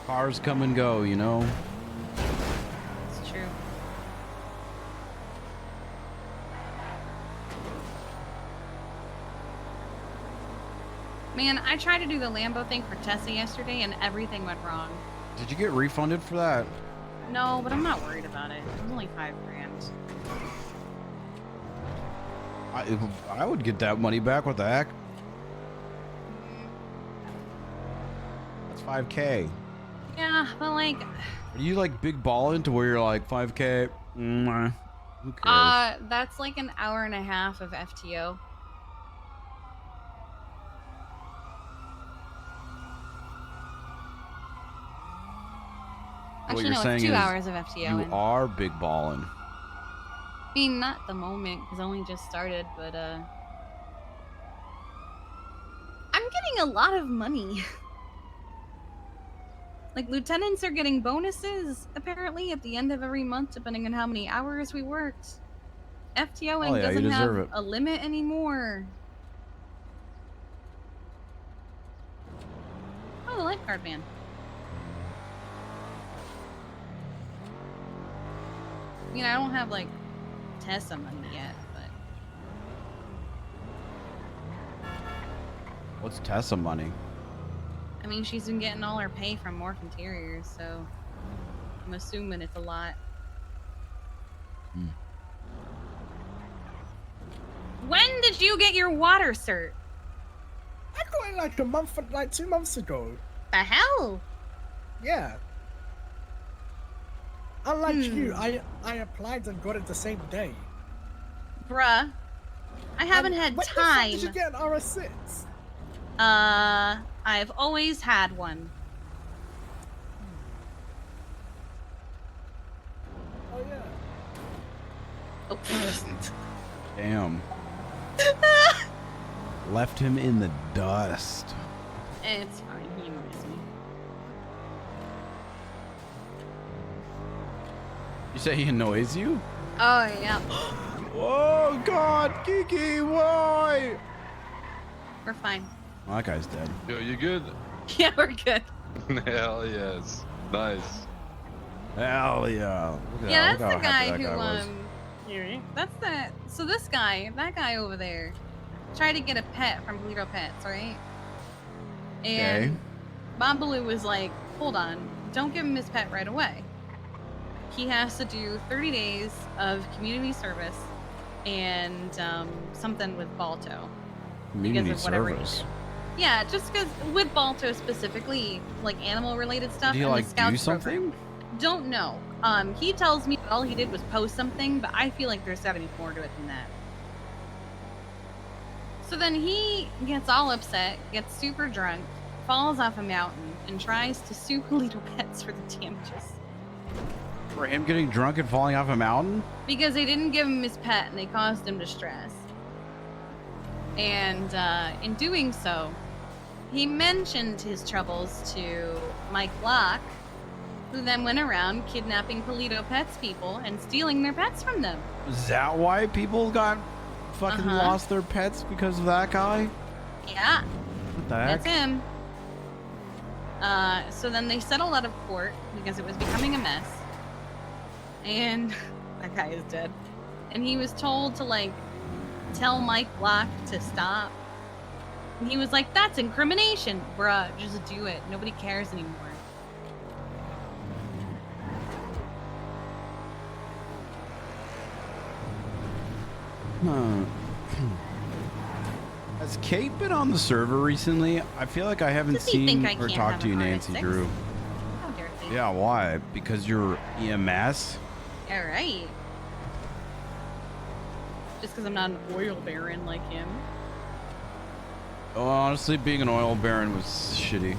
Cars come and go, you know? It's true. Man, I tried to do the Lambo thing for Tessa yesterday and everything went wrong. Did you get refunded for that? No, but I'm not worried about it. It was only $5 grand. I would get that money back. What the heck? That's 5K. Yeah, but like... Are you like big ballin' to where you're like 5K? Who cares? That's like an hour and a half of FTO. What Actually, you're no, saying it's 2 is hours of FTO. You are big ballin'. I mean, not at the moment, because I only just started, but, I'm getting a lot of money. Like, lieutenants are getting bonuses, apparently, at the end of every month, depending on how many hours we worked. FTOing Oh, yeah, you doesn't have deserve it. a limit anymore. Oh, the lifeguard man. I mean, I don't have, like, Tessa money yet, but... What's Tessa money? I mean, she's been getting all her pay from Morph Interiors, so... I'm assuming it's a lot. When did you get your water cert? I got it like 2 months ago. The hell? Yeah. Unlike you, I applied and got it the same day. Bruh. I haven't had when time. When did you get an RS6? I've always had one. Oh, yeah. Oh. Damn. Left him in the dust. It's fine. He annoys me. You say he annoys you? Oh, yeah. Oh, God. Kiki, why? We're fine. Oh, that guy's dead. Yo, you good? Yeah, we're good. Hell yes. Nice. Hell yeah. Look at Yeah, that. that's Look the how happy guy that who, was. that's the, so this guy, that guy over there, tried to get a pet from Polito Pets, right? And Babalu was like, hold on, don't give him his pet right away. he has to do 30 days of community service and something with Balto. Community because of whatever he service. did. Yeah, just because with Balto specifically, like animal related stuff. Did he and like the Scouts do something? program. Don't know. He tells me that all he did was post something, but I feel like there's gotta be more to it than that. So then he gets all upset, gets super drunk, falls off a mountain, and tries to sue Polito Pets for the damages. For him getting drunk and falling off a mountain? Because they didn't give him his pet and they caused him distress. And in doing so, he mentioned his troubles to Mike Locke, who then went around kidnapping Polito Pets people and stealing their pets from them. Is that why people got fucking lost their pets because of that guy? Yeah. What the heck? That's him. So then they settled out of court because it was becoming a mess. And that guy is dead. And he was told to, like, tell Mike Block to stop. And he was like, that's incrimination. Bruh, just do it. Nobody cares anymore. Has Kate been on the server recently? I feel like I haven't Does he think seen I or can't talked have to you, an Nancy RS6? Drew. How dare they? Yeah, why? Because you're EMS? Alright. Just because I'm not an oil baron like him. Oh, honestly, being an oil baron was shitty.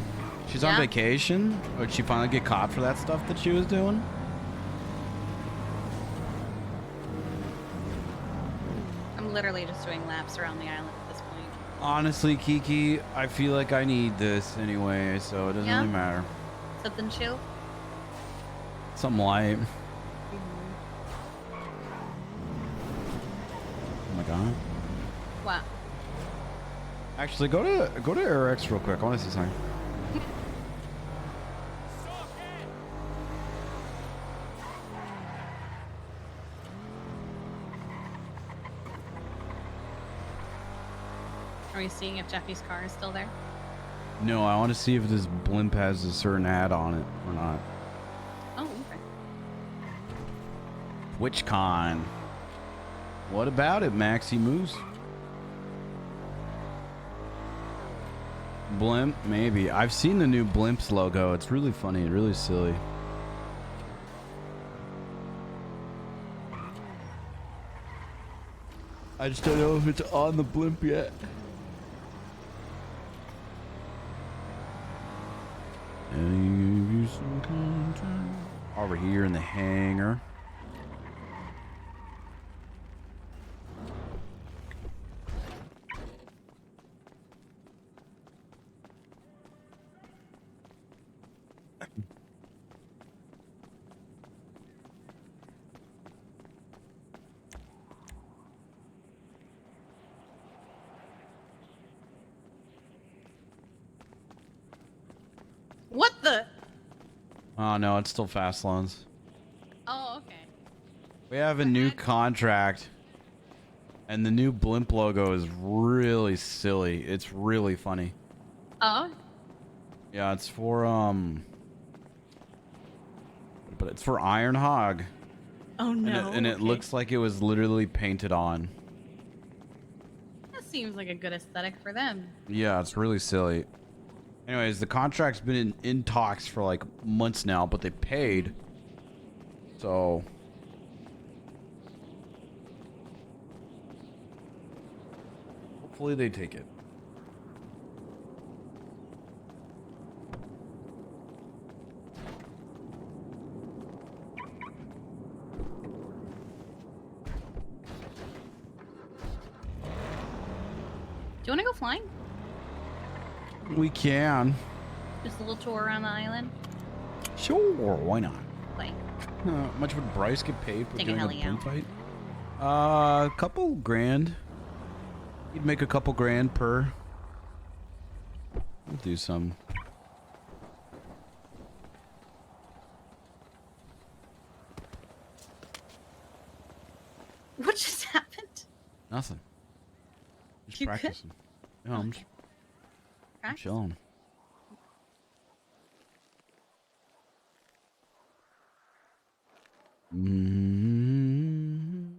She's on Yeah. vacation? Or did she finally get caught for that stuff that she was doing? I'm literally just doing laps around the island at this point. Honestly, Kiki, I feel like I need this anyway, so it doesn't Yeah? really matter. Something chill? Something light. Oh my god. What? Actually, go to RX real quick. I want to see something. Are we seeing if Jeffy's car is still there? No, I want to see if this blimp has a certain ad on it or not. Oh, okay. TwitchCon. What about it, Maxi Moose? Blimp? Maybe. I've seen the new Blimps logo. It's really funny, really silly. I just don't know if it's on the blimp yet. Over here in the hangar. What the? Oh no, it's still fast loans. Oh, okay. We have a new contract, and the new blimp logo is really silly. It's really funny. Oh? Yeah, it's for but it's for Iron Hog. Oh no. And it okay. looks like it was literally painted on. That seems like a good aesthetic for them. Yeah, it's really silly. Anyways, the contract's been in talks for like months now, but they paid. So hopefully they take it. Do you want to go flying? We can. Just a little tour around the island? Sure, why not? Like, How much would Bryce get paid for Take a doing a heli blimp out. fight? A couple grand. He'd make a couple grand per. We'll do some. what just happened? Nothing. Just You good? practicing. No, I'm just I'm Practice? chilling. Mm.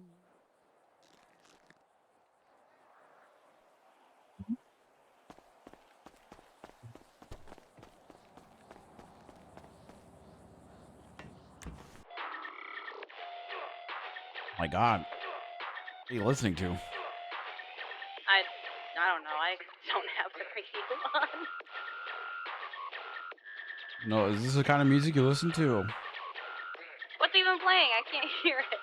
My God. What are you listening to? I don't know. I don't have the radio on. No, is this the kind of music you listen to? What's even playing? I can't hear it.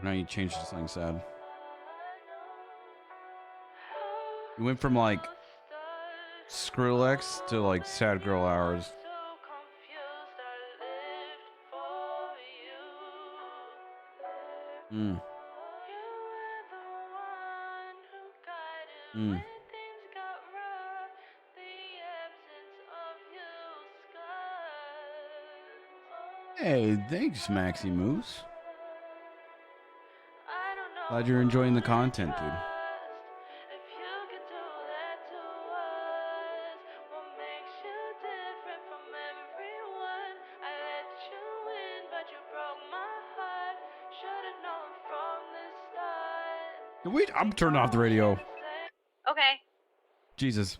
Now you changed to something sad. You went from like Skrillex to like Sad Girl Hours. Mm. Mm. Hey, thanks, Maxi Moose. Glad you're enjoying the content, dude. Wait, I'm turning off the radio. Okay. Jesus.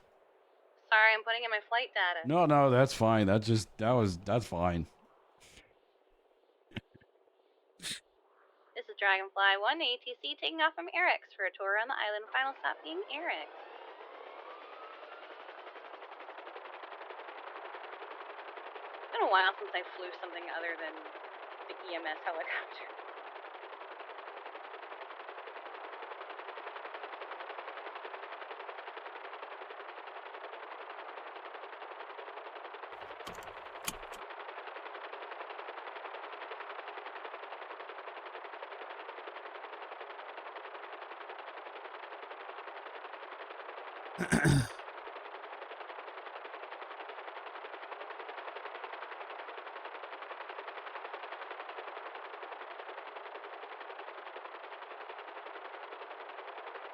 Sorry, I'm putting in my flight data. No, that's fine. That's fine. This is Dragonfly 1 ATC taking off from Eric's for a tour around the island. Final stop being Eric's. It's been a while since I flew something other than the EMS helicopter.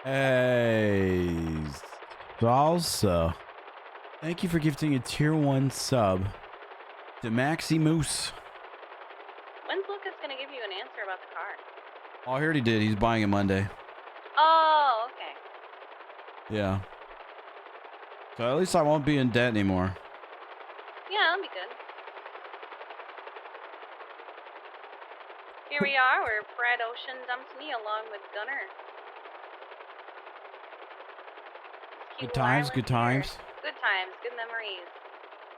Hey, Salsa. Thank you for gifting a tier 1 sub to Maxi Moose. When's Lucas gonna give you an answer about the car? Oh, I heard he did. He's buying it Monday. Oh, okay. Yeah. So at least I won't be in debt anymore. Yeah, that'll be good. Here we are, where Fred Ocean dumped me along with Gunner. Good times, good times. Good times, good memories.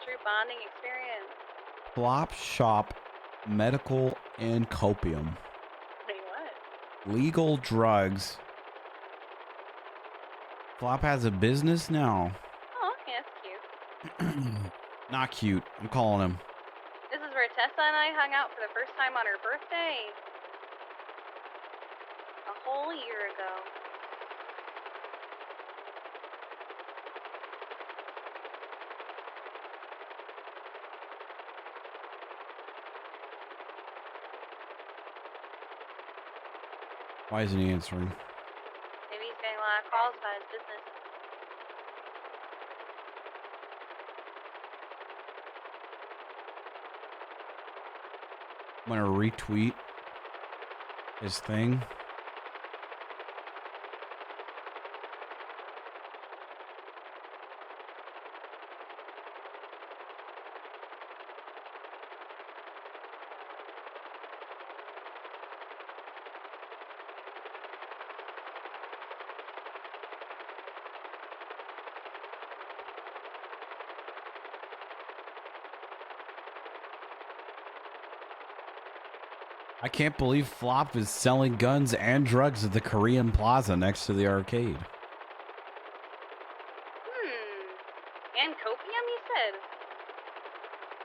True bonding experience. Flop shop, medical, and copium. Wait, what? Legal drugs. Flop has a business now. Oh, okay, that's cute. Not cute. I'm calling him. This is where Tessa and I hung out for the first time on her birthday. A whole year ago. Why isn't he answering? Maybe he's getting a lot of calls about his business. I'm gonna retweet his thing. I can't believe Flop is selling guns and drugs at the Korean Plaza next to the arcade. And copium, you said?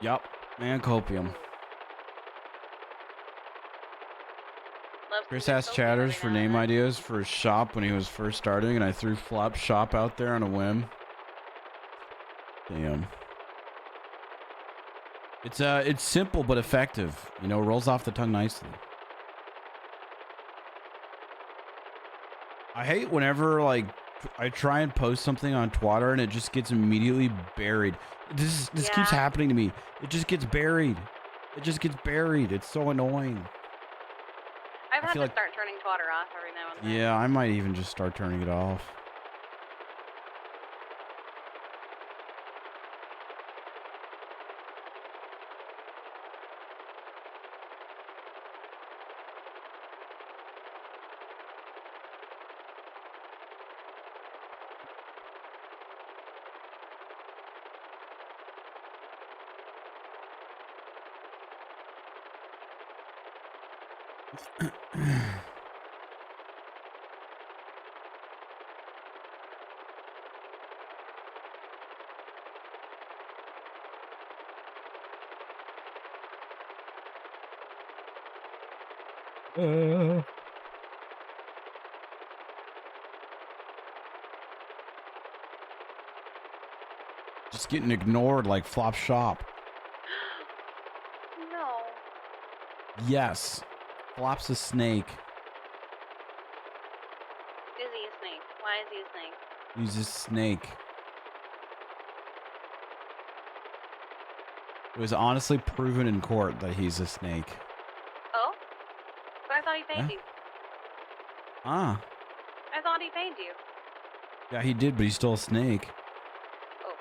Yup, and copium. Love Chris some asked copium Chatters every for now and name then. ideas for his shop when he was first starting, and I threw Flop Shop out there on a whim. Damn. It's simple but effective. You know, rolls off the tongue nicely. I hate whenever like I try and post something on Twitter and it just gets immediately buried. This keeps happening to me. It just gets buried. It just gets buried. It's so annoying. I've I had feel to like- start turning water off every now and then. Yeah, I might even just start turning it off. Just getting ignored like flop shop. No. Yes. Flop's a snake. Is he a snake? Why is he a snake? He's a snake. It was honestly proven in court that he's a snake. Oh? But I thought he paid Yeah. you. Ah. I thought he paid you. Yeah, he did, but he's still a snake. Oh.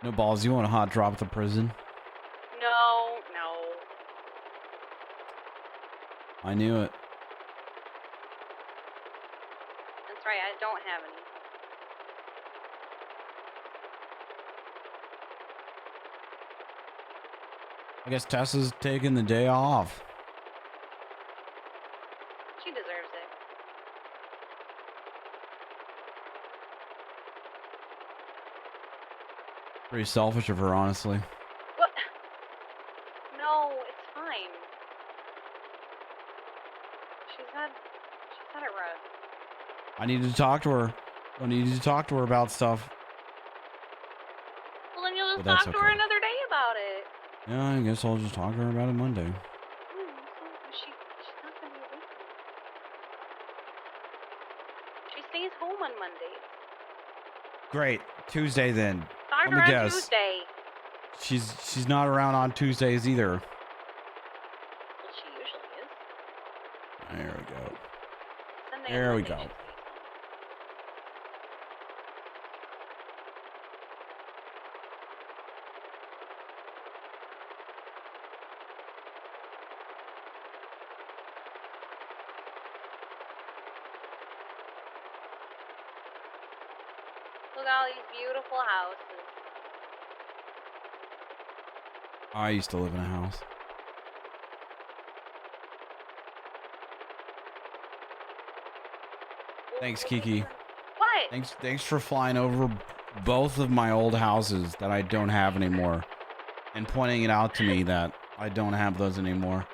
No balls. You want a hot drop at the prison? No. I knew it. That's right, I don't have any. I guess Tessa's taking the day off. She deserves it. Pretty selfish of her, honestly. What? No, it's fine. She's had it rough. I needed to talk to her. I needed to talk to her about stuff. Well, then you'll just But that's talk to her okay. another day about it. Yeah, I guess I'll just talk to her about it Monday. She's not gonna be awake. She stays home on Mondays. Great. Tuesday then. Talk Let to me her on guess. Tuesday. She's not around on Tuesdays either. Well, she usually is. There we go. Sunday There and we Monday go. she stays home. Look at all these beautiful houses. I used to live in a house. Thanks, Kiki. What? Thanks for flying over both of my old houses that I don't have anymore and pointing it out to me that I don't have those anymore.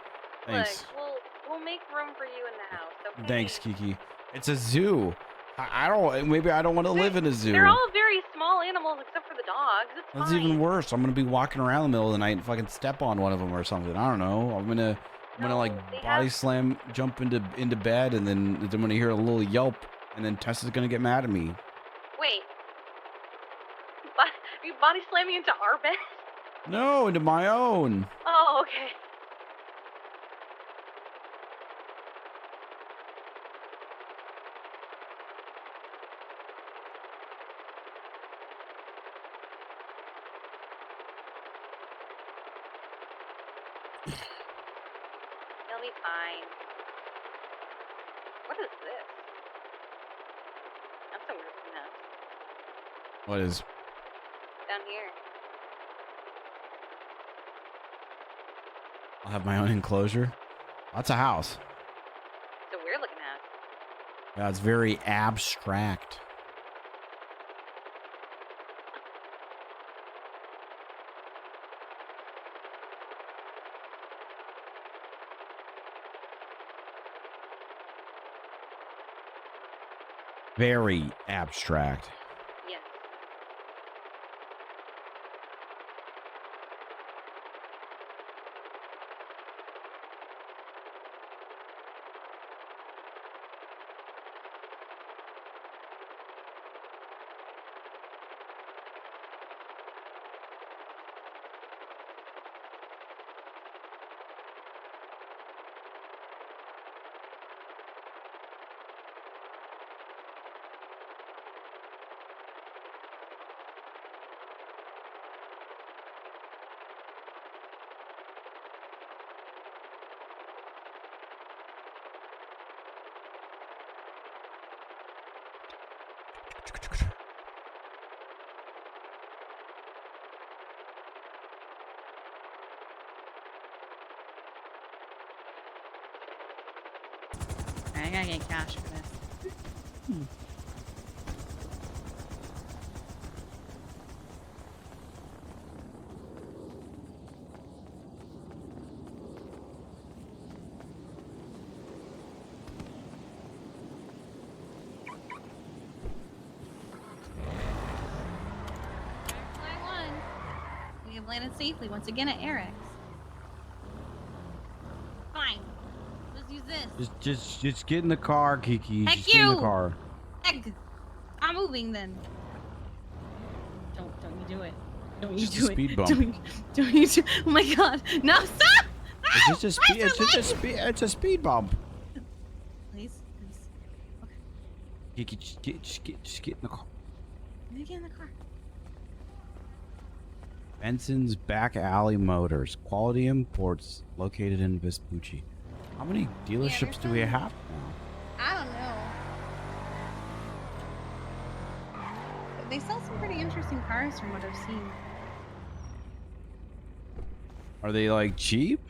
Thanks. Look, we'll make room for you in the house, okay? Thanks, Kiki. It's a zoo. I don't. Maybe I don't want to live in a zoo. They're all very small animals except for the dogs. It's That's fine. even worse. I'm gonna be walking around in the middle of the night and fucking step on one of them or something. I don't know. I'm gonna like body slam, jump into bed, and then I'm gonna hear a little yelp, and then Tessa's gonna get mad at me. Wait. Are you body slamming into our bed? No, into my own. Oh, okay. You'll be fine. What is this? That's a weird house. What is? Down here. I'll have my own enclosure. That's a house. It's a weird looking house. Yeah, it's very abstract. Very abstract. Yes. I gotta get cash for this. We have landed safely once again at Eric's. Fine. Let's use this. Just get in the car, Kiki. Heck Just get in the you! car. Heck, I'm moving then. Don't you do it. Don't you Just do a it. speed bump. Don't you do Oh my god. No, stop! It's just a speed. It's a speed bump. Please. Okay. Kiki, just get in the car. Let me get in the car. Benson's Back Alley Motors, quality imports, located in Vespucci. How many dealerships do we have now? I don't know. They sell some pretty interesting cars from what I've seen. Are they like cheap?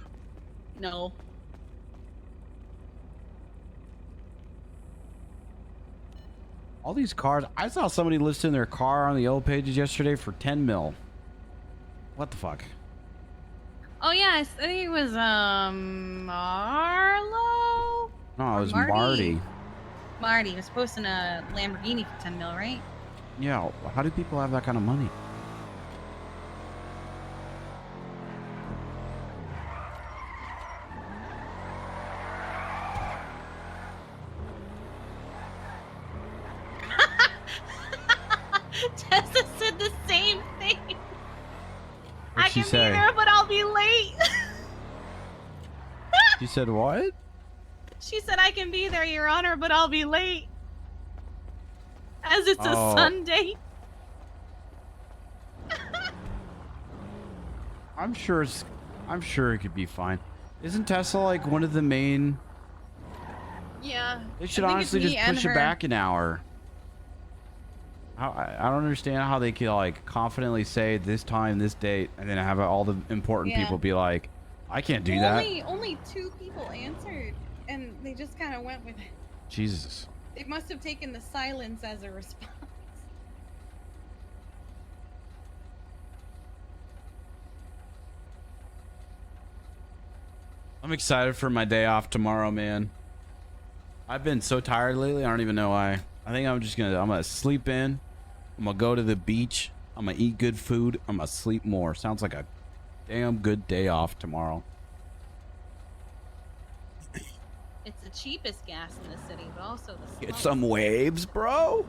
No. All these cars. I saw somebody listing their car on the yellow pages yesterday for 10 mil. What the fuck? Oh yeah, I think it was Marlo. No, it was Marty. Marty. Marty was posting a Lamborghini for 10 mil, right? Yeah, how do people have that kind of money? Tessa said the same thing. What'd I she can say? be there, but I'll be late. She said what? She said, I can be there, Your Honor, but I'll be late. As it's a Oh. Sunday. I'm sure it could be fine. Isn't Tesla like one of the main? Yeah. They should I think it's honestly me just and push it her. back an hour. I don't understand how they could like confidently say this time, this date, and then have all the important Yeah. people be like, I can't do that. Only 2 people answered, and they just kind of went with it. Jesus. They must have taken the silence as a response. I'm excited for my day off tomorrow, man. I've been so tired lately. I don't even know why. I think I'm gonna sleep in. I'm gonna go to the beach. I'm gonna eat good food. I'm gonna sleep more. Sounds like a damn good day off tomorrow. It's the cheapest gas in the city, but also the Get slowest. some waves, bro.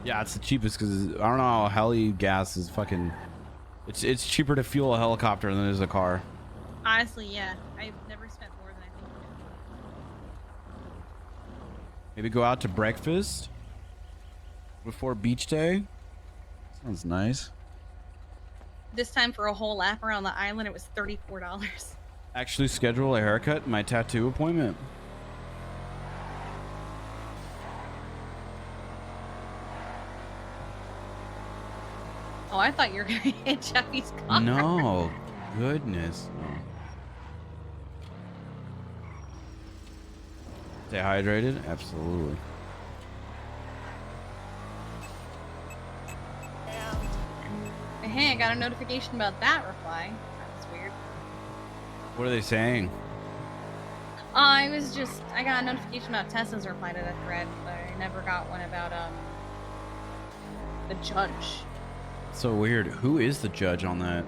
Yeah, it's the cheapest because I don't know how heli gas is fucking. It's cheaper to fuel a helicopter than it is a car. Honestly, yeah. I've never spent more than I think. Maybe go out to breakfast before beach day. Sounds nice. This time for a whole lap around the island, it was $34. Actually schedule a haircut, my tattoo appointment. Oh, I thought you were gonna hit Jeffy's car. No, goodness. No. Stay hydrated? Absolutely. Hey, I got a notification about that reply. That's weird. What are they saying? I got a notification about Tessa's reply to that thread, but I never got one about the judge. So weird. Who is the judge on that?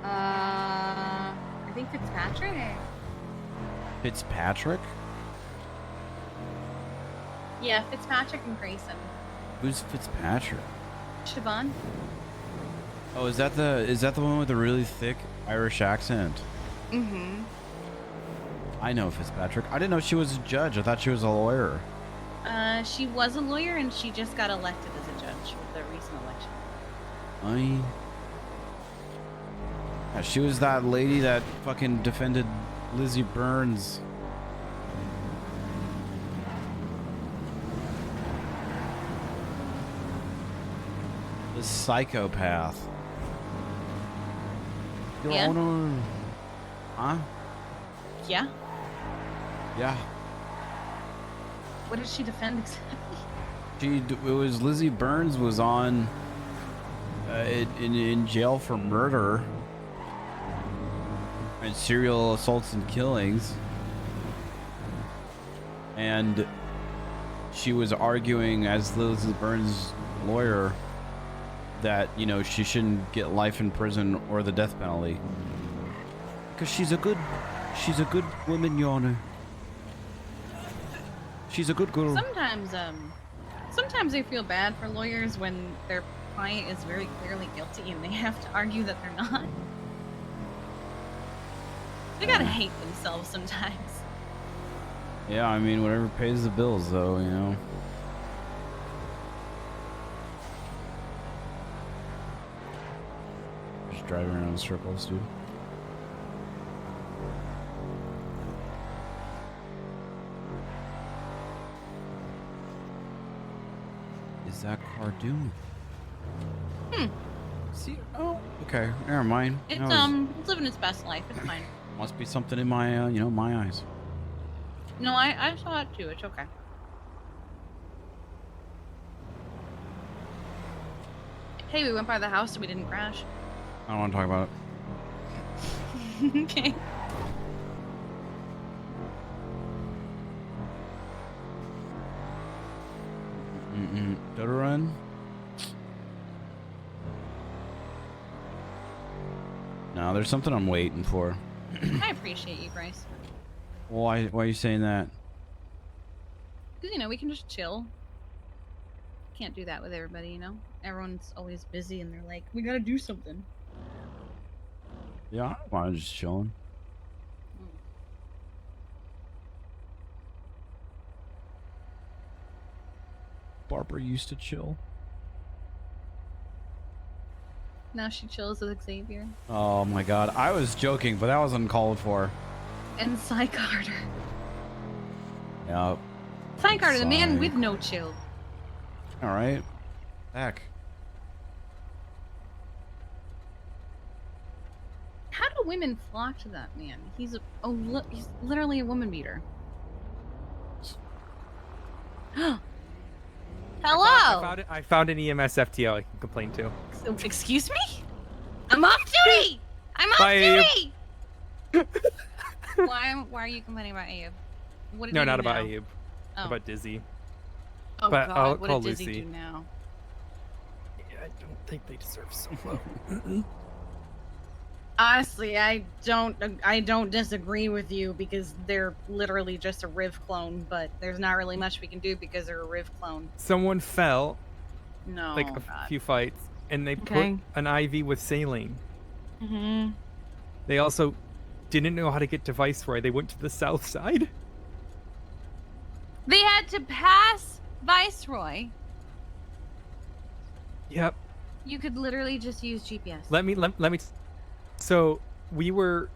I think Fitzpatrick. Fitzpatrick? Yeah, Fitzpatrick and Grayson. Who's Fitzpatrick? Siobhan? Oh, is that the one with the really thick Irish accent? Mm-hmm. I know Fitzpatrick. I didn't know she was a judge. I thought she was a lawyer. She was a lawyer and she just got elected as a judge with the recent election. Yeah, she was that lady that fucking defended Lizzie Burns. This psychopath. Your Yeah. Honor. Huh? Yeah. Yeah. What did she defend exactly? It was Lizzie Burns was on in jail for murder and serial assaults and killings, and she was arguing as Lizzie Burns' lawyer that, you know, she shouldn't get life in prison or the death penalty because she's a good woman, Your Honor. She's a good girl. Sometimes I feel bad for lawyers when their client is very clearly guilty and they have to argue that they're not. They gotta hate themselves sometimes. Yeah, I mean, whatever pays the bills, though, you know. Just driving around in circles, dude. Is that car doing? See? Oh, okay. Never mind. It's That was- it's living its best life. It's fine. Must be something in my, you know, my eyes. No, I saw it too. It's okay. Hey, we went by the house and we didn't crash. I don't want to talk about it. Okay. Dodo run? No, there's something I'm waiting for. I appreciate you, Bryce. Why are you saying that? Because, you know, we can just chill. Can't do that with everybody, you know? Everyone's always busy and they're like, we gotta do something. Yeah, I'm just chilling. Barbara used to chill. Now she chills with Xavier. Oh my god, I was joking, but that was uncalled for. And Cy Carter. Yep. Cy Carter, the man Cy. with no chill. Alright. Heck. How do women flock to that man? He's he's literally a woman beater. Hello. I found an EMS FTO I can complain to. Excuse me? I'm off duty. I'm off Bye. duty. Why are you complaining about Abe? What did No, he not do about now? Abe. Oh. About Dizzy. Oh but God, I'll what call did Dizzy Lucy. do now? Yeah, I don't think they deserve solo. Honestly, I don't disagree with you because they're literally just a Riv clone, but there's not really much we can do because they're a Riv clone. Someone fell. No. Like a God. few fights, and they Okay. put an IV with saline. Mm-hmm. They also didn't know how to get to Viceroy. They went to the south side. They had to pass Viceroy. Yep. You could literally just use GPS. Let me. So we're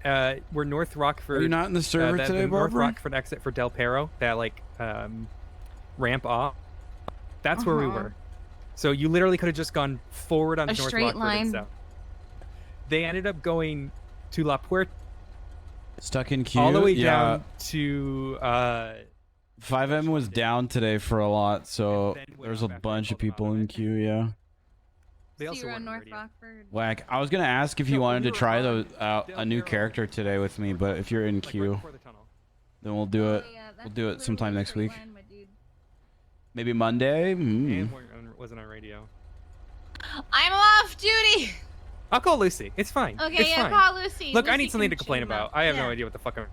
North Rockford. Are you not in the server the today, North Barbara? Rockford exit for Del Perro. That like ramp off. That's where we Uh-huh. were. So you literally could have just gone forward on A North straight Rockford line. and south. They ended up going to La Puerta. Stuck in queue? All the way Yeah. down to 5M was down today for a lot, so there's a bunch of people in queue, yeah. They So also you're were on on North radio. Rockford. Whack. I was gonna ask if you wanted to try a new character today with me, but if you're in queue, then we'll do it. We'll do it sometime next week. Maybe Monday. And wasn't on radio. I'm off duty. I'll call Lucy. It's fine. Okay, it's yeah, fine. call Lucy. Look, I Lucy need something can to complain chew 'em about. up. I have no Yeah. idea what the fuck I'm.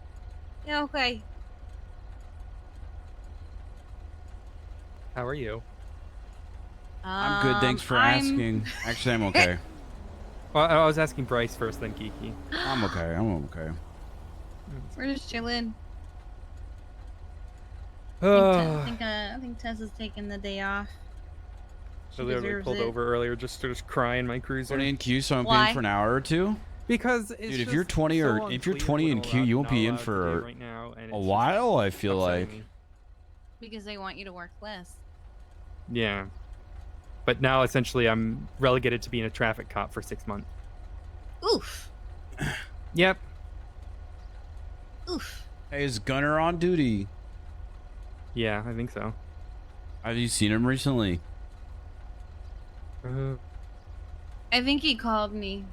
Yeah, okay. How are you? I'm good. Thanks for asking. Actually, I'm okay. Well, I was asking Bryce first, then Kiki. I'm okay. I'm okay. We're just chilling. Oh. I think Tess is taking the day off. So they deserves pulled it. over earlier just to just cry in my cruiser. 20 in queue, so I'm Why? paying for an hour or two. Because it's Dude, if just you're 20 so or if you're unclear 20 in what queue, you won't be in allowed to do for right now, and a it's while. I feel upsetting like. me. Because they want you to work less. Yeah. but now essentially I'm relegated to being a traffic cop for 6 months. Oof. Yep. Oof. Hey, is Gunner on duty? Yeah, I think so. Have you seen him recently? I think he called me.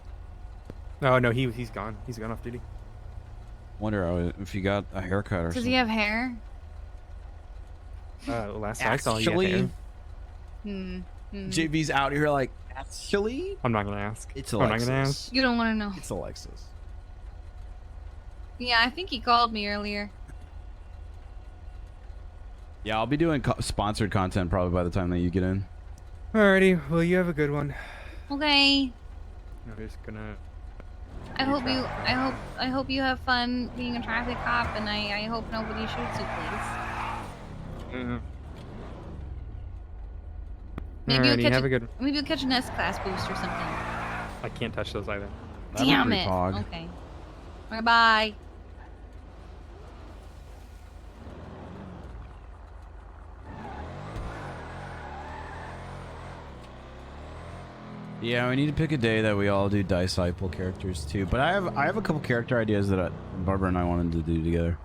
Oh no, he's gone. He's gone off duty. Wonder if he got a haircut or Does something. he have hair? Last I saw, he had hair. JB's out here like, actually? I'm not gonna ask. It's I'm not Alexis. gonna ask. You don't want to know. It's Alexis. Yeah, I think he called me earlier. Yeah, I'll be doing sponsored content probably by the time that you get in. Alrighty, well you have a good one. Okay. I'm just gonna. I hope you have fun being a traffic cop, and I hope nobody shoots you, please. Alrighty, have a good. Maybe you'll catch an S-class boost or something. I can't touch those either. Damn it. Okay. Bye bye. Yeah, we need to pick a day that we all do Disciple characters too. But I have a couple character ideas that Barbara and I wanted to do together.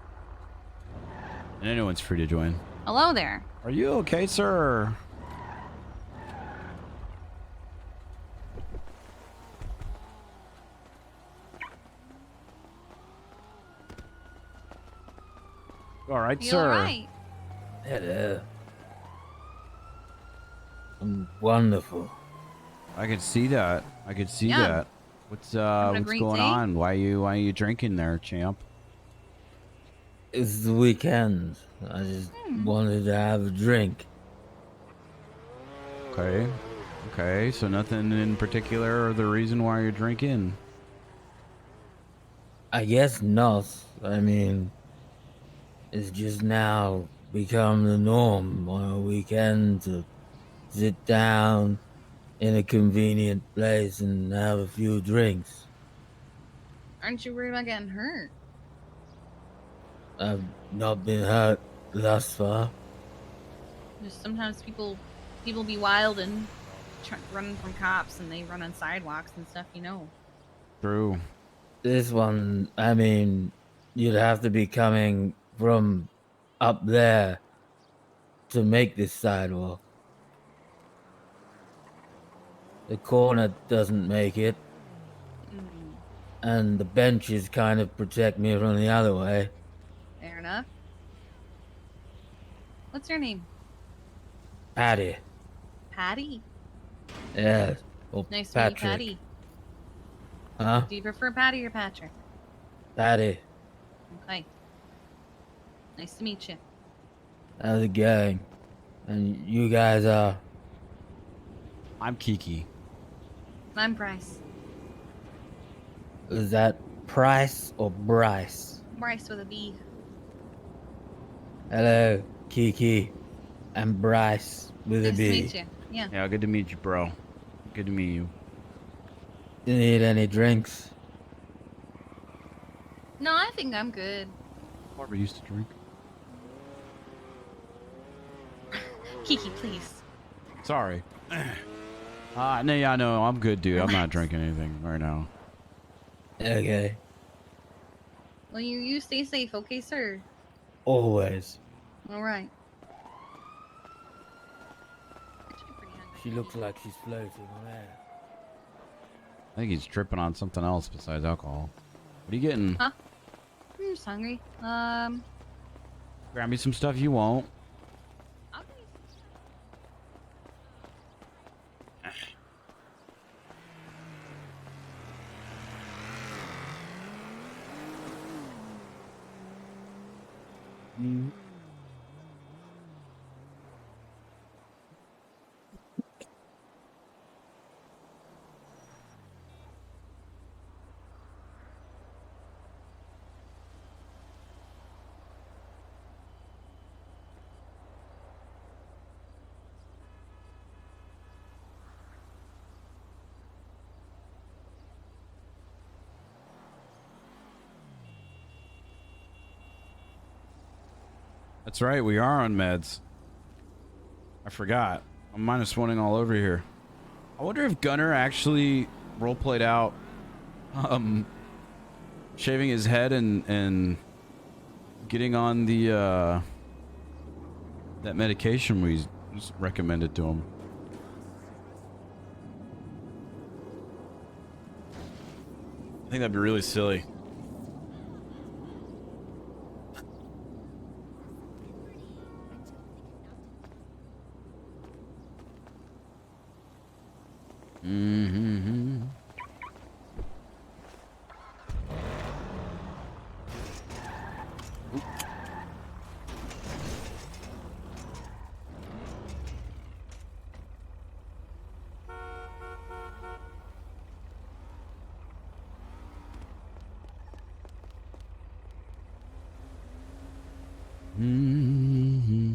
And anyone's free to join. Hello there. Are you okay, sir? All right, You sir. all right? Hello. I'm wonderful. I could see that. I could see Yeah. that. What's what's great going day? on? Why are you drinking there, champ? It's the weekend. I just wanted to have a drink. Okay. Okay, so nothing in particular or the reason why you're drinking? I guess not. I mean, it's just now become the norm on a weekend to sit down in a convenient place and have a few drinks. Aren't you worried about getting hurt? I've not been hurt thus far. Just sometimes people be wild and running from cops, and they run on sidewalks and stuff, you know. True. This one, I mean, you'd have to be coming from up there to make this sidewalk. The corner doesn't make it. And the benches kind of protect me from the other way. Fair enough. What's your name? Patty. Patty. Yeah. Or Nice to Patrick. meet you, Patty. Huh? Do you prefer Patty or Patrick? Patty. Okay. Nice to meet you. How's it going? And you guys are... I'm Kiki. I'm Bryce. Is that Price or Bryce? Bryce with a B. Hello, Kiki. I'm Bryce with a Nice B. to meet you. Yeah. Yeah, good to meet you, bro. Good to meet you. You need any drinks? No, I think I'm good. Barbara used to drink. Kiki, please. Sorry. No, yeah, no, I'm good, dude. I'm not drinking anything right now. Okay. Well, you stay safe, okay, sir? Always. All right. She looks like she's floating on air. I think he's tripping on something else besides alcohol. What are you getting? Huh? I'm just hungry. Grab me some stuff you won't. That's right, we are on meds. I forgot. I'm -1ing all over here. I wonder if Gunner actually role-played out shaving his head and getting on the that medication we recommended to him. I think that'd be really silly. Mm-hmm. Mm-hmm.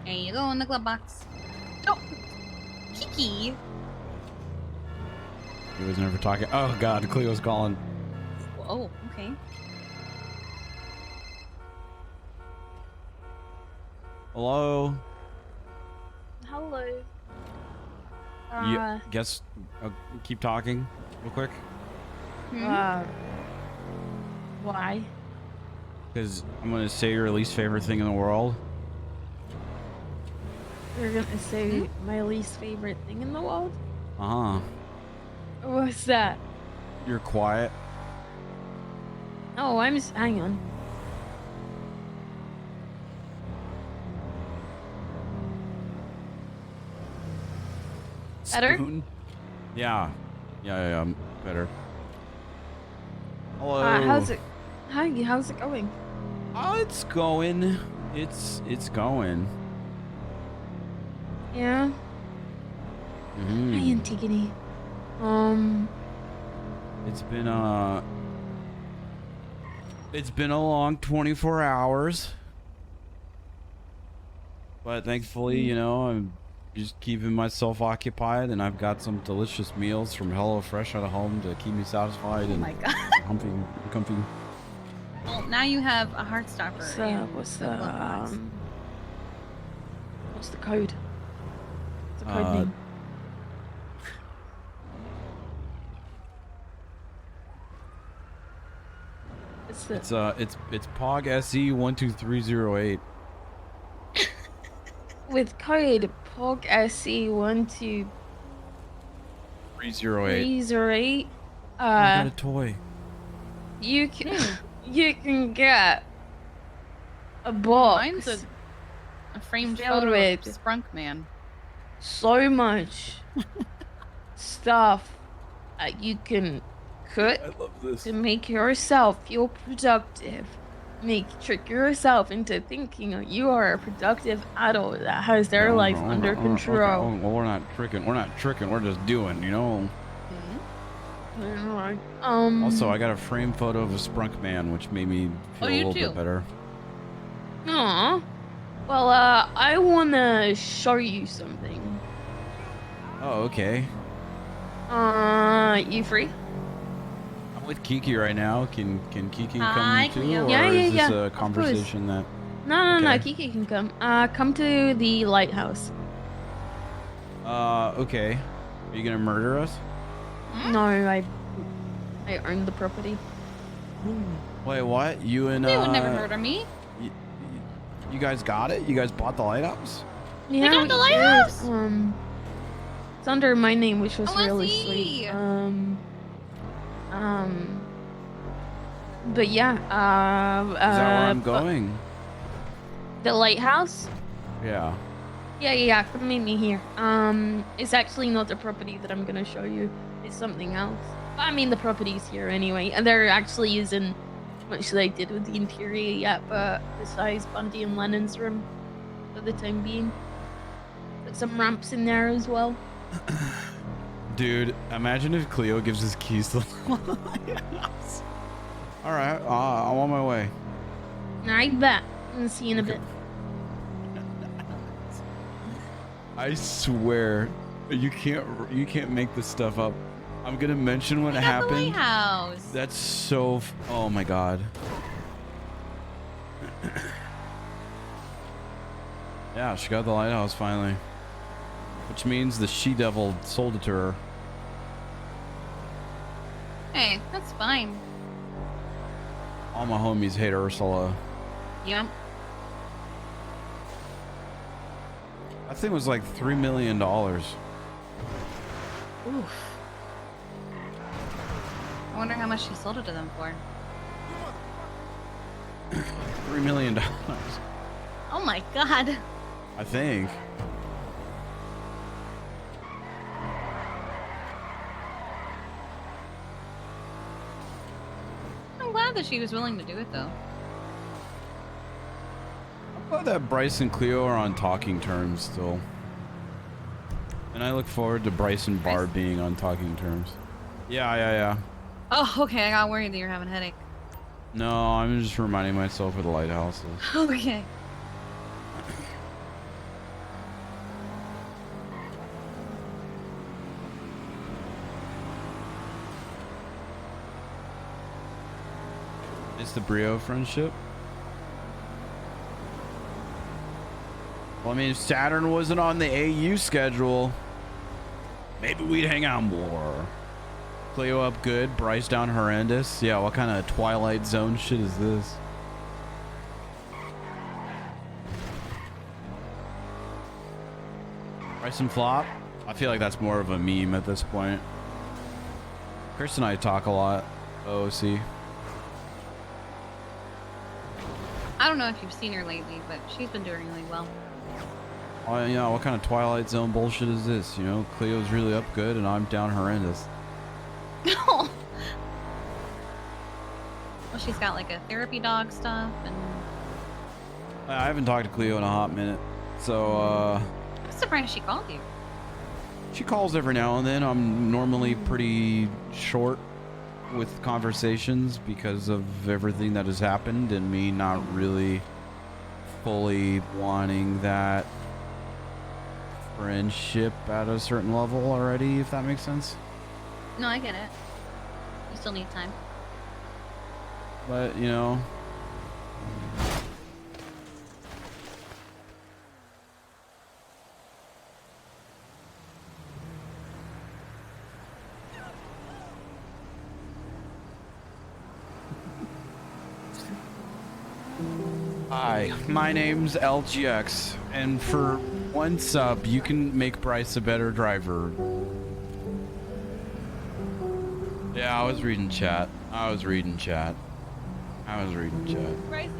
There you go in the glove box. Oh, Kiki. He was never talking. Oh God, Cleo's calling. Oh, okay. Hello. Hello. You guess. Keep talking, real quick. Why? Because I'm gonna say your least favorite thing in the world. You're gonna say my least favorite thing in the world? Uh huh. What's that? You're quiet. Oh, hang on. Better? Spoon? Yeah. Yeah, I'm better. Hello. How's it? Hi, how's it going? Oh, it's going. It's going. Yeah. Mm-hmm. Hi, Antigone. It's been a long 24 hours. But thankfully, you know, I'm just keeping myself occupied, and I've got some delicious meals from HelloFresh at home to keep me satisfied and my God. comfy. Well, now you have a heart stopper. What's the code? What's the code name? It's POG SE 12308. With code POG SE 12308. I got a toy. You can get a box. Mine's a framed filled photo with of Sprunk Man. so much stuff that you can cook to make yourself feel productive. Trick yourself into thinking you are a productive adult that has their life under control. Okay. Well, we're not tricking. We're just doing, you know. Also, I got a framed photo of a Sprunk Man, which made me feel a little bit better. Aw. Well, I wanna show you something. Oh, okay. You free? I'm with Kiki right now. Can Kiki Hi, come too? Cleo. Or Yeah, is this yeah, a of conversation that... No, Okay. Kiki can come. Come to the lighthouse. Okay. Are you gonna murder us? No, I own the property. Wait, what? You and, They would never murder me. You guys got it? You guys bought the lighthouse? Yeah, got the we lighthouse? did. It's under my name, which was Oh, I really see. sweet. But yeah, Is that where I'm going? The lighthouse? Yeah. Yeah, come meet me here. It's actually not the property that I'm gonna show you. It's something else. I mean, the property's here anyway, and there actually isn't much that I did with the interior yet, but besides Bundy and Lennon's room, for the time being. Put some ramps in there as well. Dude, imagine if Cleo gives his keys to the lighthouse. Alright, I'm on my way. I bet. I'll see you in a bit. I swear, you can't make this stuff up. I'm gonna mention when it happened. Lighthouse. That's so. Oh my god. Yeah, she got the lighthouse finally. Which means the she-devil sold it to her. Hey, that's fine. All my homies hate Ursula. Yep. That thing was like $3 million. Oof. I wonder how much she sold it to them for. $3 million. Oh my god. I think. I'm glad that she was willing to do it though. I'm glad that Bryce and Cleo are on talking terms still. And I look forward to Bryce and Barb being on talking terms. Yeah. Oh, okay. I got worried that you're having a headache. No, I'm just reminding myself of the lighthouses. Okay. It's the Brio friendship. Well, I mean, if Saturn wasn't on the AU schedule, maybe we'd hang out more. Cleo up good, Bryce down horrendous. Yeah, what kind of Twilight Zone shit is this? Bryce and flop? I feel like that's more of a meme at this point. Chris and I talk a lot. OC. I don't know if you've seen her lately, but she's been doing really well. Oh, yeah, what kind of Twilight Zone bullshit is this? You know, Cleo's really up good and I'm down horrendous. No. Well, she's got like a therapy dog stuff and... I haven't talked to Cleo in a hot minute, so, I'm surprised she called you. she calls every now and then. I'm normally pretty short with conversations because of everything that has happened and me not really fully wanting that friendship at a certain level already, if that makes sense. No, I get it. You still need time. But, you know, hi, my name's LGX, and for one sub, you can make Bryce a better driver. Yeah, I was reading chat. Bryce,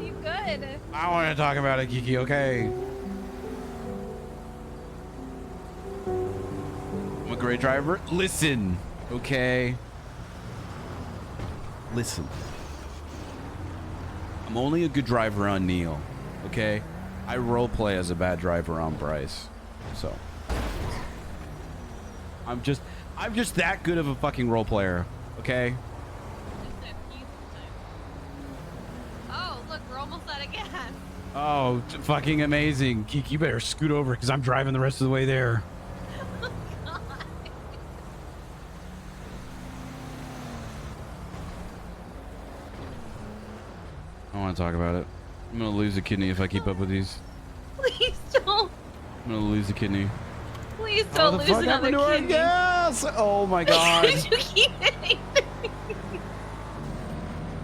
you good? I want to talk about it, Kiki, okay? I'm a great driver. Listen, okay? Listen. I'm only a good driver on Neil, okay? I roleplay as a bad driver on Bryce, so. I'm just that good of a fucking role player, okay? Oh, look, we're almost out of gas. Oh, fucking amazing. Kiki, you better scoot over because I'm driving the rest of the way there. I want to talk about it. I'm going to lose a kidney if I keep up with these. Please don't. I'm going to lose a kidney. Please don't lose another kidney. Yes! Oh my god. You keep hitting me.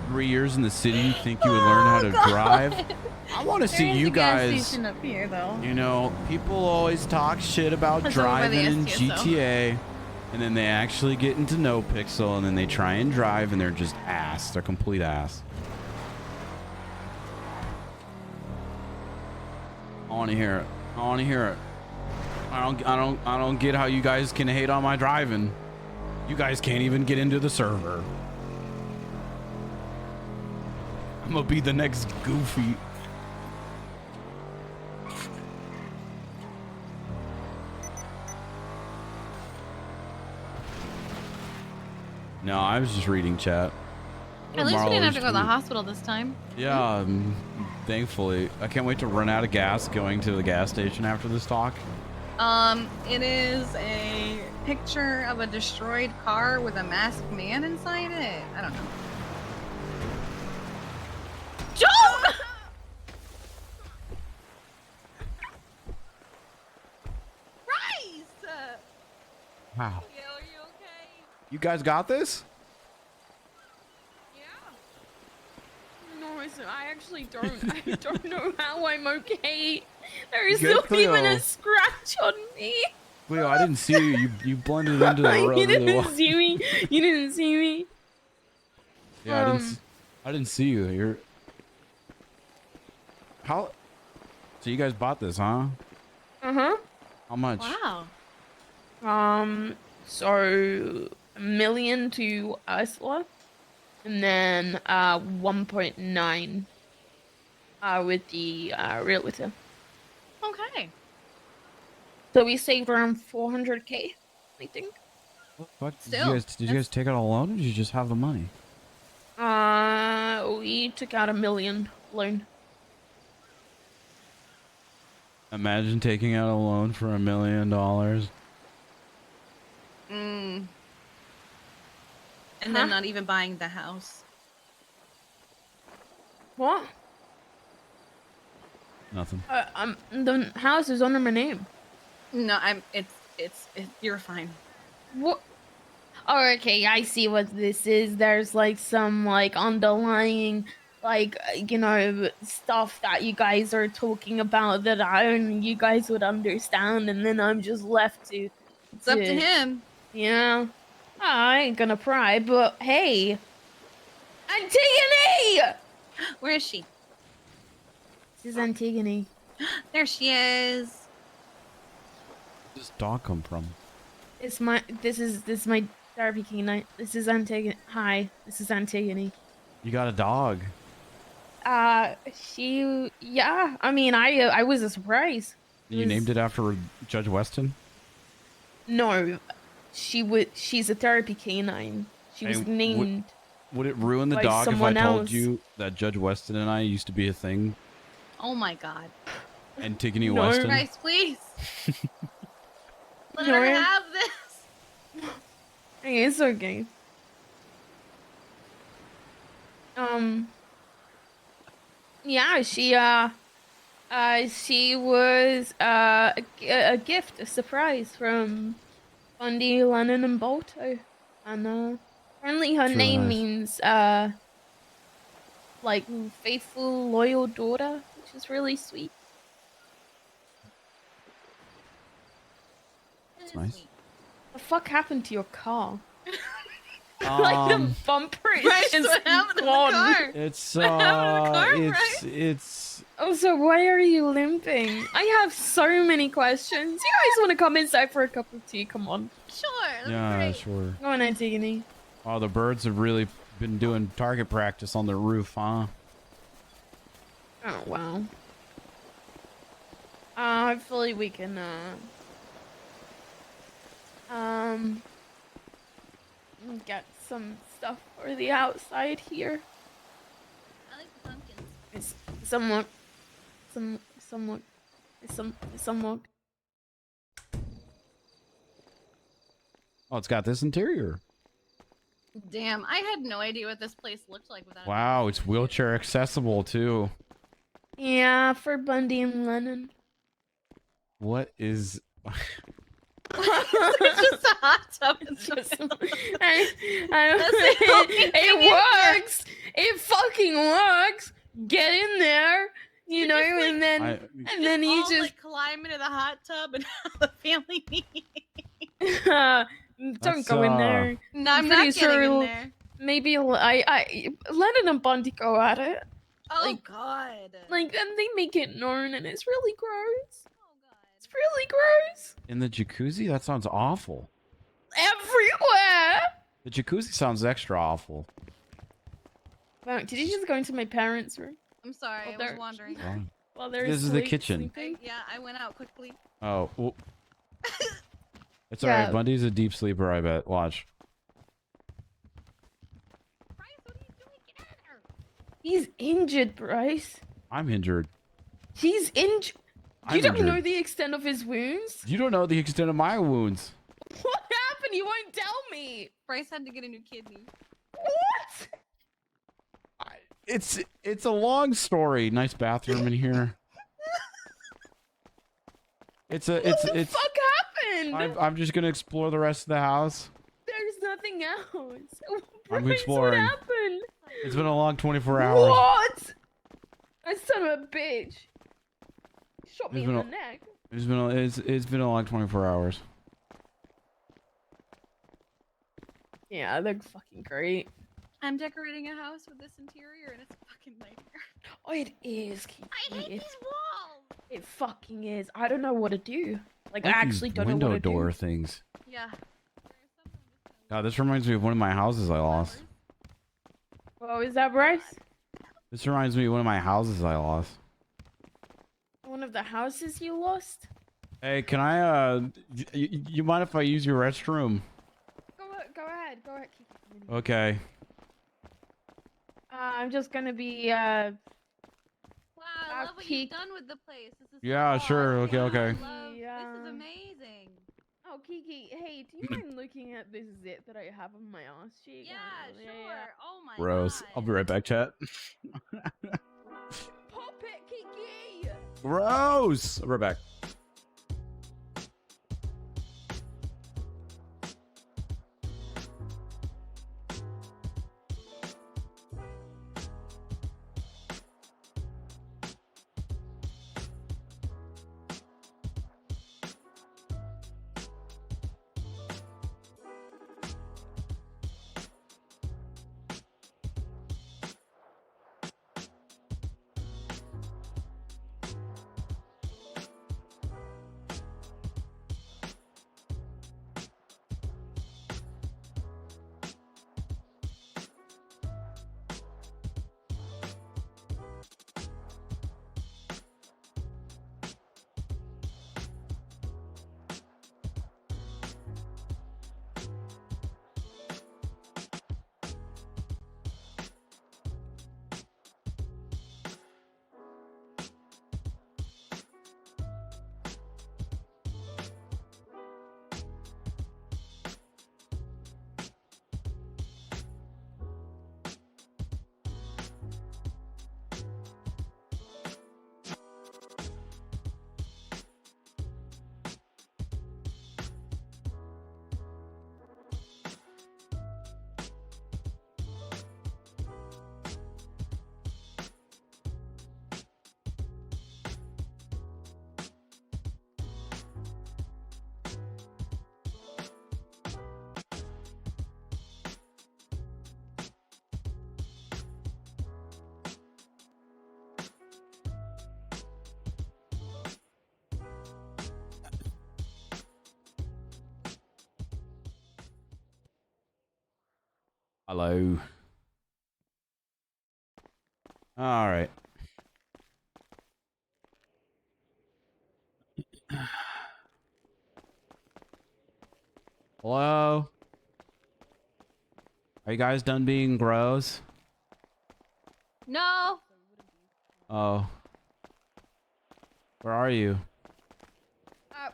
3 years in the city, you think you would learn how to drive? I want to see There is you a gas guys. station up here, though. You know, people always talk shit about That's over by the driving in STSO. GTA, and then they actually get into Nopixel, and then they try and drive, and they're just ass. They're complete ass. I want to hear it. I want to hear it. I don't get how you guys can hate on my driving. You guys can't even get into the server. I'm gonna be the next Goofy. No, I was just reading chat. At least we didn't have to go to the Marlowe's hospital this time. tweet. Yeah, thankfully. I can't wait to run out of gas going to the gas station after this talk. It is a picture of a destroyed car with a masked man inside it. I don't know. Don't! Wow. Yeah, are you okay? You guys got this? No, I actually don't. I don't know how I'm okay. There is Good, not even Cleo. a scratch on me. Cleo, I didn't see you. You blended into the road You really well. didn't see me. You didn't see me. Yeah, I didn't see you. You're how? So you guys bought this, huh? Uh-huh. How much? Wow. So $1 million to Ursula, and then 1.9 with the realtor. Okay. So we saved around 400K, I think. What? Still, Did you guys take out a loan, or did you just have the money? We took out $1 million loan. Imagine taking out a loan for $1 million. Mm. And then not even buying the house. What? Nothing. The house is under my name. No, you're fine. What? Oh, okay, I see what this is. There's like some like underlying stuff that you guys are talking about that you guys would understand, and then I'm just left to It's up to him. Yeah. I ain't gonna pry, but hey, Antigone! Where is she? This is Antigone. There she is. Where does dog come from? This is my therapy canine. This is Antigone. Hi, this is Antigone. You got a dog. Yeah. I mean, I was a surprise. You named it after Judge Weston? No, she's a therapy canine. She was named. Would it ruin the by dog if I someone told else. you that Judge Weston and I used to be a thing? Oh my god. Antigone No. Weston? Bryce, please. Let No. her have this. Hey, it's okay. Yeah, she was a gift, a surprise from Bundy, Lennon, and Bolto, and apparently her It's really name nice. means like faithful, loyal daughter, which is really sweet. That's nice. The fuck happened to your car? Like the bumper is Bryce, just what happened to the gone. car? It's What happened to the car, it's Oh, so why are you limping? I have so many questions. You guys want to come inside for a cup of tea? Come on. Sure. yeah, sure. Go on, Antigone. Oh, the birds have really been doing target practice on the roof, huh? Oh, wow. Hopefully we can, get some stuff for the outside here. I like the pumpkins. It's somewhat. Oh, it's got this interior. Damn, I had no idea what this place looked like without. Wow, it's wheelchair accessible too. Yeah, for Bundy and Lennon. What is? It's just a hot tub. It's just. It works. It fucking works. Get in there, you know, and then you all, just like, climb into the hot tub and have a family meeting. don't go in there. No, I'm pretty not getting in there. Maybe Lennon and Bundy go at it. Oh God. Like, and they make it known, and it's really gross. Oh God. It's really gross. In the jacuzzi? That sounds awful. Everywhere. The jacuzzi sounds extra awful. Wow, did you just go into my parents' room? I'm sorry, I was wandering. Oh. While they're This is the kitchen. Yeah, I went out quickly. Oh, well. It's Yeah. alright. Bundy's a deep sleeper, I bet. Watch. He's injured, Bryce. I'm injured. He's injured. I'm You don't injured. know the extent of his wounds? You don't know the extent of my wounds. What happened? You won't tell me. Bryce had to get a new kidney. What? It's a long story. Nice bathroom in here. What the fuck happened? I'm just gonna explore the rest of the house. There's nothing else. I'm Bryce, exploring. What happened? It's been a long 24 hours. What? That son of a bitch. Shot me It's in been the neck. it's been a long 24 hours. Yeah, they look fucking great. I'm decorating a house with this interior and it's a fucking nightmare. Oh, it is, Kiki. I hate these walls. It fucking is. I don't know what to do. Like, I Like actually these don't know what window to do. door things. Yeah. God, this reminds me of one of my houses I lost. Oh, is that Bryce? This reminds me of one of my houses I lost. One of the houses you lost? Hey, can I you mind if I use your restroom? Go ahead, Kiki. Okay. I'm just gonna be Wow, I love what you've done with the place. This is Yeah, sure. Okay, okay. This is amazing. Oh, Kiki, hey, do you mind looking at this zit that I have on my ass cheek? Yeah, sure. Oh my Gross. I'll be right back, chat. Pop it, Kiki! Gross. I'll be right back. Hello. All right. Hello? Are you guys done being gross? No. Oh. Where are you?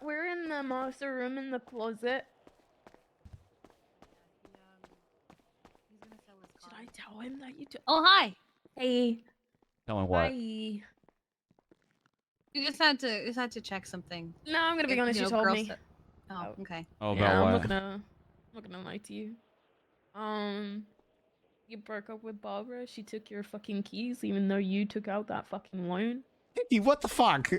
We're in the master room in the closet. Should I tell him that you took? Oh, hi. Hey. Tell him what? Bye. You just had to check something. No, I'm gonna be honest. You told girl me. stuff. Oh, okay. Oh, Yeah, about I'm what? not gonna lie to you. You broke up with Barbara. She took your fucking keys, even though you took out that fucking loan. Hey, what the fuck?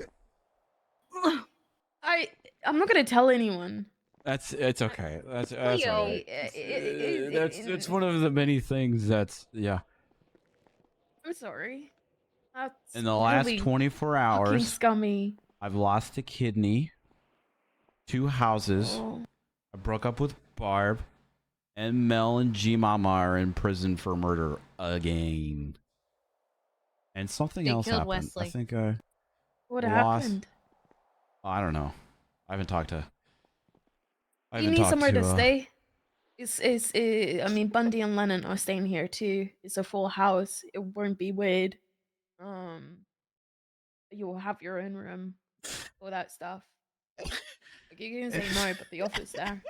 I'm not gonna tell anyone. It's okay. That's Leo, all right. It's one of the many things that's yeah. I'm sorry. That's In the last really 24 fucking hours, scummy. I've lost a kidney, 2 houses. Oh. I broke up with Barb, and Mel and G Mama are in prison for murder again. And something They else killed happened. Wesley. I think What lost. happened? I don't know. I haven't talked to. I You haven't need talked somewhere to to, stay. I mean, Bundy and Lennon are staying here too. It's a full house. It won't be weird. You'll have your own room, all that stuff. Like, you can say no, but the offer's there.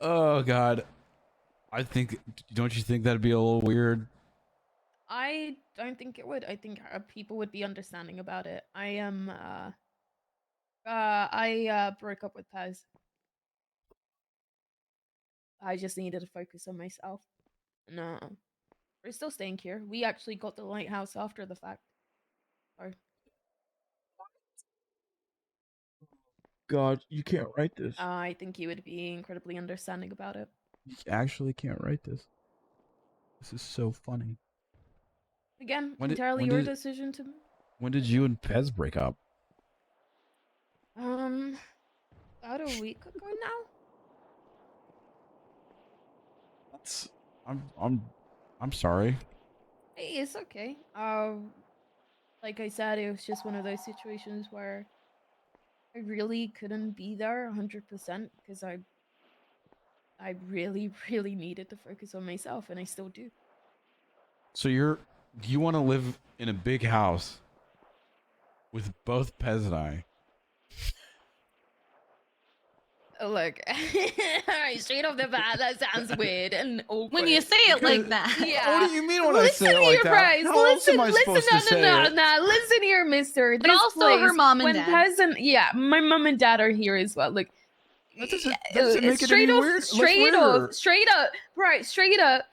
Oh God. Don't you think that'd be a little weird? I don't think it would. I think people would be understanding about it. I am I broke up with Pez. I just needed to focus on myself. No, we're still staying here. We actually got the lighthouse after the fact. Or God, you can't write this. I think you would be incredibly understanding about it. You actually can't write this. This is so funny. Again, When did- entirely when your did- decision to. When did you and Pez break up? About a week ago now. That's I'm sorry. Hey, it's okay. Like I said, it was just one of those situations where I really couldn't be there 100% because I really, really needed to focus on myself, and I still do. So do you want to live in a big house with both Pez and I? Look, alright, straight off the bat, that sounds weird and awkward. When you say it like that. Yeah. What do you mean when I Listen say it like here, that? Bryce. How else Listen, am I supposed to say it? Listen here, mister. But This also place, her mom and when dad. Pez and yeah, my mom and dad are here as well. Look, That doesn't make it straight any off, weird. straight up, right, straight up.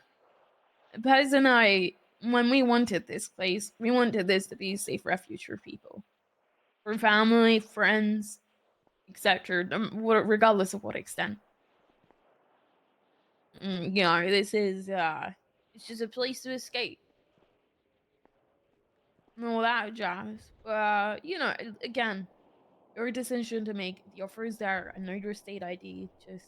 Pez and I, when we wanted this place, we wanted this to be a safe refuge for people, for family, friends, etc. Regardless of what extent. You know, this is it's just a place to escape. And all that jazz. You know, again, your decision to make. The offer is there. I know your state ID. Just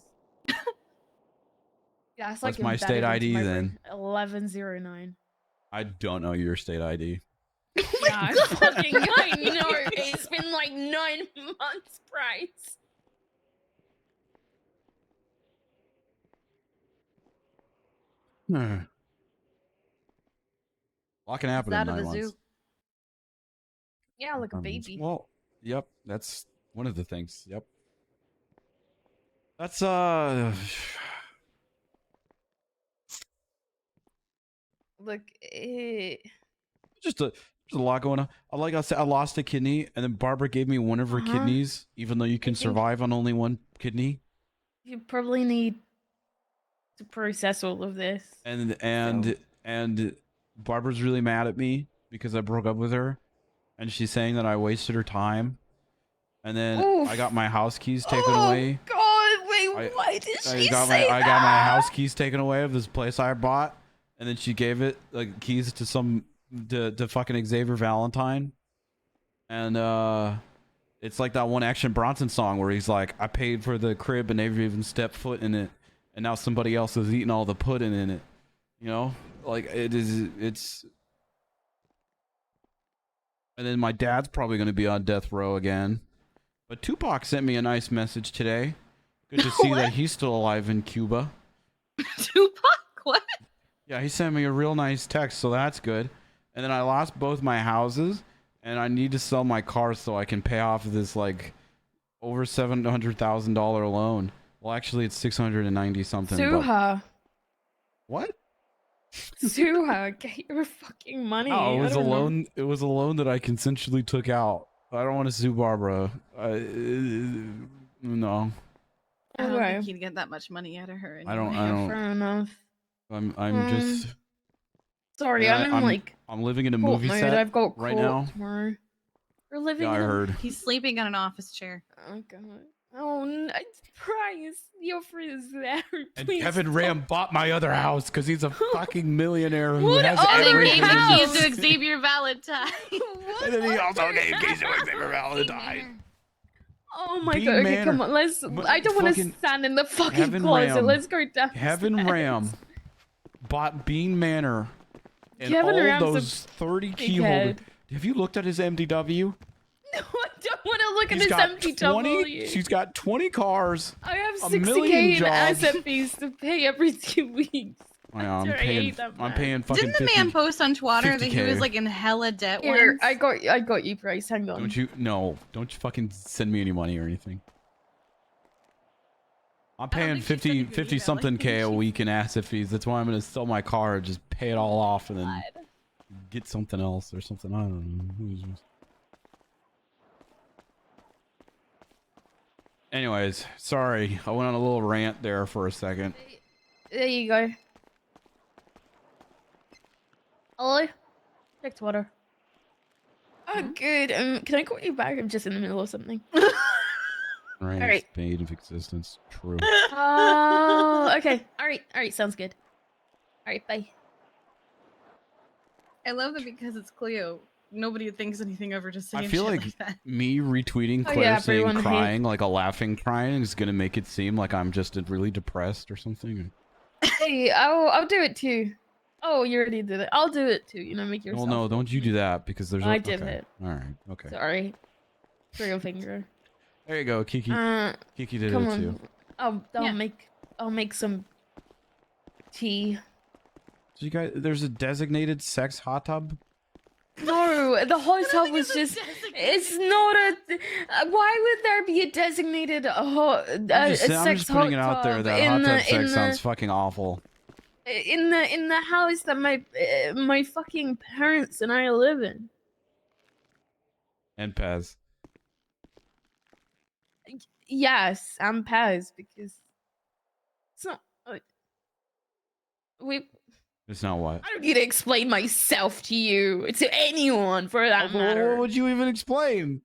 yeah, it's like What's my state embedded into ID my then? brain. 1109. I don't know your state ID. Yeah, I fucking I know. It's been like 9 months, Bryce. A lot can happen in out of 9 the months. zoo. Yeah, like a baby. Well, yep, that's one of the things. Yep. That's Look, just there's a lot going on. Like I said, I lost a kidney, and then Barbara gave me one of her kidneys, even though you can survive on only one kidney. you probably need to process all of this. And Barbara's really mad at me because I broke up with her, and she's saying that I wasted her time. And then Oof. I got my house keys taken away. God, wait, why did she say that? I got my house keys taken away of this place I bought, and then she gave it like keys to to fucking Xavier Valentine, and it's like that one Action Bronson song where he's like, I paid for the crib and never even stepped foot in it, and now somebody else is eating all the pudding in it. You know, like it's. And then my dad's probably going to be on death row again. But Tupac sent me a nice message today. Good to see that he's still alive in Cuba. Tupac? What? Yeah, he sent me a real nice text, so that's good. And then I lost both my houses, and I need to sell my car so I can pay off this like over $700,000 loan. Well, actually, it's 690 something. Suha. What? Suha, get your fucking money. No, it was I a don't know. loan. It was a loan that I consensually took out. I don't want to sue Barbara. No. I don't Okay. think you'd get that much money out of her. I don't. anyway. Fair enough. I'm just. Sorry, and I'm in like. I'm living in a court movie mode. set I've got right court now. tomorrow. You're living. Yeah, I in a- heard. He's sleeping on an office chair. Oh god. Oh, Bryce, the offer is there. And Please Kevin stop. Ram bought my other house because he's a fucking millionaire who What has other And then everything. gave the house? keys to Xavier Valentine. And then he also gave keys to Xavier Valentine. Oh my Bean god. Okay, Manor. come on. Let's. I don't want to Fucking stand in the fucking Kevin closet. Ram. Let's go down. Kevin Ram bought Bean Manor and Kevin all Ram's a those 30 key dickhead. holders. Have you looked at his MDW? No, I don't want to look at He's this got empty 20. W. She's got 20 cars. I have a 60K million in jobs. asset fees to pay every 2 weeks. I know, I'm After I paying. ate that I'm man. paying fucking. Didn't the 50. man post on Twitter that he 50K. was like in hella debt Here, once? I got you, Bryce. Hang on. Don't you? No, don't you fucking send me any money or anything. I'm paying 50 something K a week in asset fees. That's why I'm gonna sell my car, just pay it all off, and then get something else or something. I don't know. Anyways, sorry. I went on a little rant there for a second. There you go. Hello? Checked water. Oh, good. Can I call you back? I'm just in the middle of something. Right. Alright. Spade of existence. True. Oh, okay. Alright, sounds good. Alright, bye. I love that because it's Cleo. Nobody thinks anything of her just saying I feel shit like that. me retweeting Claire yeah, saying everyone crying, like a laughing crying, is gonna make it seem like I'm just really depressed or something. Hey, I'll do it too. Oh, you already did it. I'll do it too. You know, make yourself. Well, no, don't you do that because there's. I did okay. it. All right. Okay. Sorry. Trigger finger. There you go, Kiki. Kiki did come it on. too. I'll make some tea. So you guys, there's a designated sex hot tub. No, the hot tub was just. It's not a. Why would there be a designated I'm sex just putting it out there that hot tub sex the, sounds fucking awful. in the house that my fucking parents and I live in? And Pez. Yes, I'm Paz because it's not. It's not what. I don't need to explain myself to you, to anyone for that matter. What would you even explain?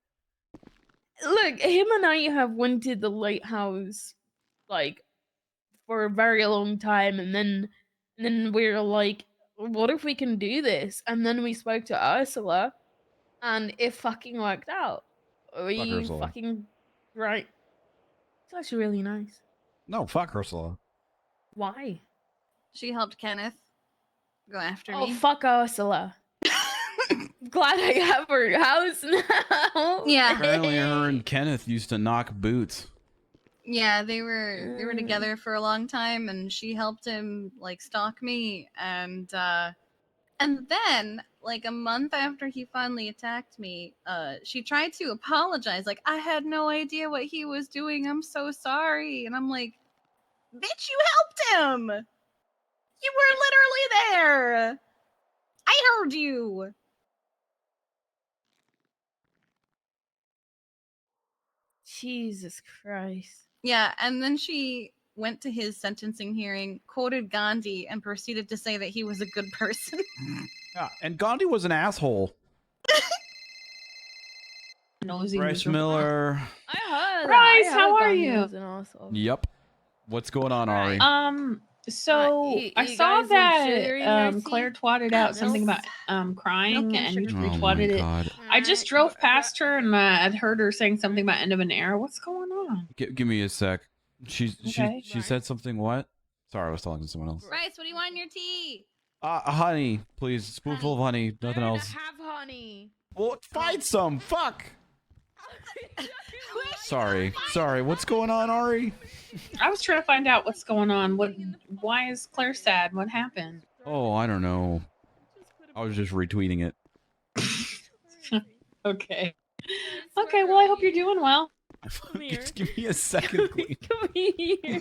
Look, him and I have wanted the lighthouse, like, for a very long time, and then we were like, what if we can do this? And then we spoke to Ursula, and it fucking worked out. We Ursula. fucking right. It's actually really nice. No, fuck Ursula. Why? She helped Kenneth go after Oh, me. fuck Ursula. Glad I have her house now. Yeah. Apparently, her and Kenneth used to knock boots. Yeah, they were together for a long time, and she helped him like stalk me, and then like a month after he finally attacked me, she tried to apologize, like I had no idea what he was doing. I'm so sorry, and I'm like, bitch, you helped him. You were literally there. I heard you. Jesus Christ. Yeah, and then she went to his sentencing hearing, quoted Gandhi, and proceeded to say that he was a good person. Yeah, and Gandhi was an asshole. Bryce Miller. I heard. Bryce, I how heard are Gandhi you? was an asshole. Yep. What's going on, Ari? So you I saw guys like sugar in that your Claire tea? twatted out something Milk? about crying, Milk and and you sugar. Oh my retweeted it. God. I just drove past her and I'd heard her saying something about end of an era. What's going on? Give me a sec. She Okay. she said something. What? Sorry, I was talking to someone else. Bryce, what do you want in your tea? Honey, please. Spoonful of honey. Nothing else. Have honey. Well, find some. Fuck. Sorry. What's going on, Ari? I was trying to find out what's going on. Why is Claire sad? What happened? Oh, I don't know. I was just retweeting it. Okay. Okay, well, I hope you're doing well. Just give me a second, please. Come here.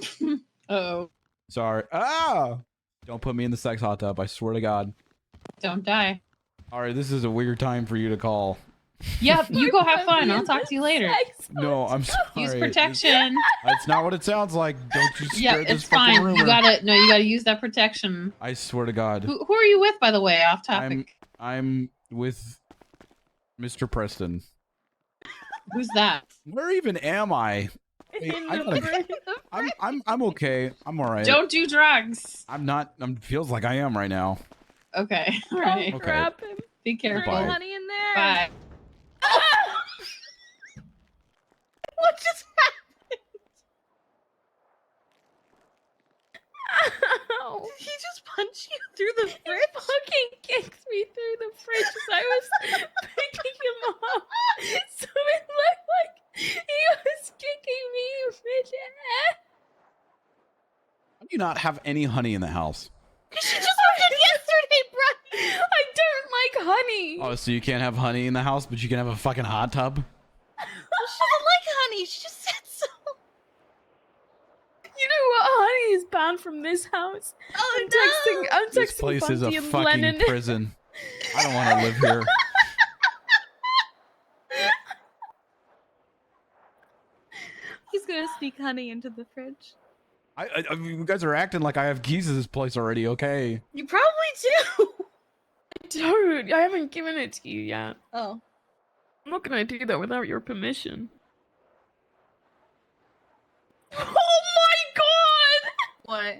Uh-oh. Sorry. Ah! Don't put me in the sex hot tub. I swear to God. Don't die. All right, this is a weird time for you to call. Yep, you go have fun. I'll talk to you later. No, I'm sorry. Use protection. That's not what it sounds like. Don't you Yeah, spread this it's fucking fine. rumor. You gotta use that protection. I swear to God. Who are you with, by the way? Off topic. I'm with Mr. Preston. Who's that? Where even am I? Wait, I'm okay. I'm all right. Don't do drugs. I'm not. Feels like I am right now. Okay. All right. Okay. Grab him. Be careful. Bye. Honey in there. Bye. What just happened? Ow. He just punched you through the fridge. He fucking kicked me through the fridge as I was picking him up. So it looked like he was kicking me in the head. How do you not have any honey in the house? She just ordered yesterday, bro. I don't like honey. Oh, so you can't have honey in the house, but you can have a fucking hot tub? Well, she doesn't like honey. She just said so. You know what? Honey is banned from this house. Oh, I'm texting This place is a Bunty and fucking Lennon. prison. I don't want to live here. He's gonna sneak honey into the fridge. I mean, you guys are acting like I have keys to this place already. Okay. You probably do. I don't. I haven't given it to you yet. Oh. I'm not gonna do that without your permission. Oh my god! What?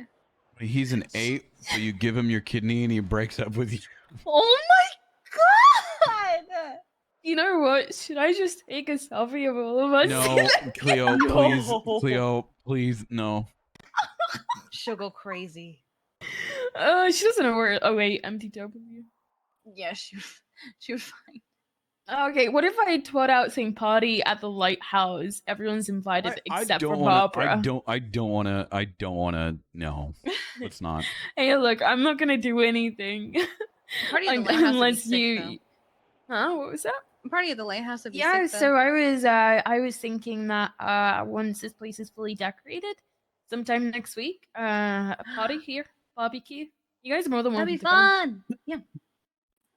He's an 8, but you give him your kidney and he breaks up with you. Oh my god! You know what? Should I just take a selfie of all of us? No, Cleo, please, Cleo, please, no. She'll go crazy. She doesn't know where. Oh wait, MTW. Yeah, she would find. Okay, what if I twat out saying party at the lighthouse? Everyone's invited except for Barbara. I don't wanna. No, let's not. Hey, look, I'm not gonna do anything. Party at the lighthouse would be unless sick, you. though. Huh? What was that? Party at the lighthouse would be Yeah, sick, though. so I was thinking that once this place is fully decorated, sometime next week, a party here, barbecue. You guys are more than That'd welcome be to come. fun. Yeah.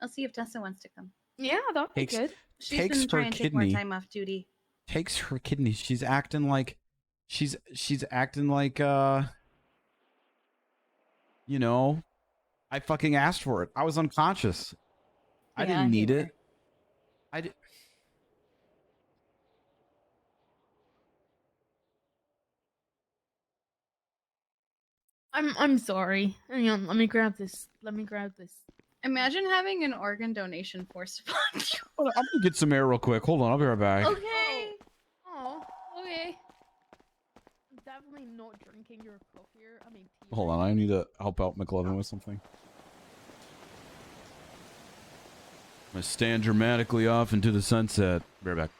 I'll see if Tessa wants to come. Yeah, that'd be Takes- good. She's takes been her trying to take more kidney. time off duty. Takes her kidney. She's acting like, she's acting like, you know, I fucking asked for it. I was unconscious. I Yeah, didn't need you it. I did. I'm sorry. Hang on, let me grab this. Let me grab this. Imagine having an organ donation forced upon you. Hold on, I'm gonna get some air real quick. Hold on, I'll be right back. Okay. Oh, okay. I'm definitely not drinking your coffee. I mean, tea. Hold on, I need to help out McLovin with something. I'm gonna stand dramatically off into the sunset. Be right back.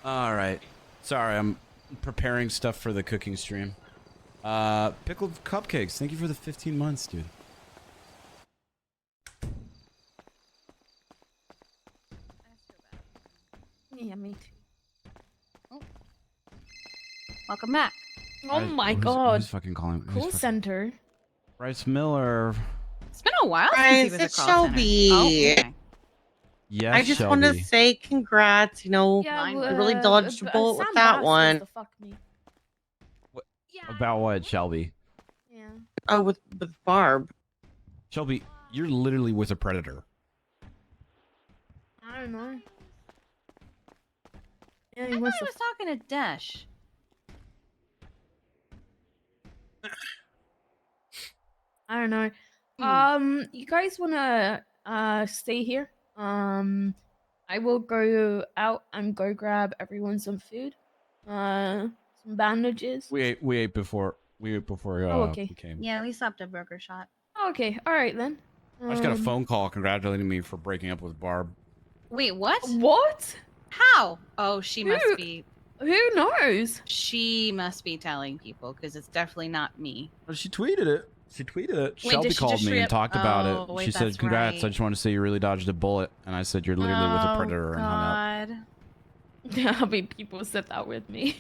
All right. Sorry, I'm preparing stuff for the cooking stream. Pickled cupcakes. Thank you for the 15 months, dude. Yeah, me too. Welcome back. Oh my god. Who's fucking calling? Call center. Bryce Miller. It's been a while Bryce, since he was it's a call Shelby. center. Oh, okay. Yes, I just Shelby. want to say congrats. You know, Yeah, you really dodged a bullet with that one. About what, Shelby? Yeah. Oh, with Barb. Shelby, you're literally with a predator. I don't know. Yeah, I he thought wants he to. was talking to Dash. I don't know. You guys wanna stay here? I will go out and go grab everyone some food, some bandages. We ate before we okay. came. Yeah, we stopped at Burger Shot. Okay, all right then. I just got a phone call congratulating me for breaking up with Barb. Wait, what? What? How? Oh, she must Who- be. Who knows? She must be telling people because it's definitely not me. Oh, she tweeted it. She tweeted it. Wait, Shelby did she called just me and re-up- talked about Oh, it. wait, She said, that's "Congrats! right. I just want to say you really dodged a bullet." And I said, "You're literally with a predator," and hung up. God. How many people said that with me?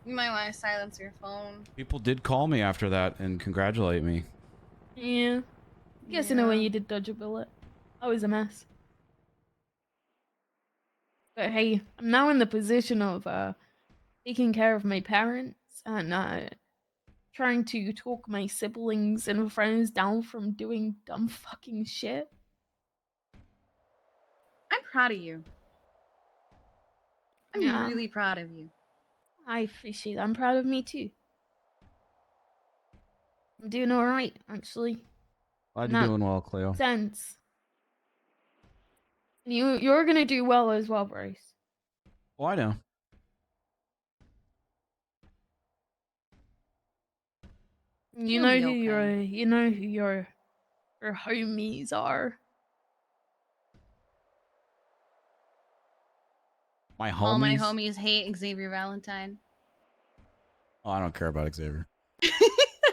You might want to silence your phone. People did call me after that and congratulate me. Yeah. Guess in a way you did dodge a bullet. I was a mess. But hey, I'm now in the position of taking care of my parents and trying to talk my siblings and friends down from doing dumb fucking shit. I'm proud of you. I'm Yeah. really proud of you. I appreciate it. I'm proud of me too. I'm doing alright, actually. Glad In you're that doing well, Cleo. sense. And you're gonna do well as well, Bryce. Well, I know. You You'll know be who okay. your homies are. My homies. All my homies hate Xavier Valentine. Oh, I don't care about Xavier. I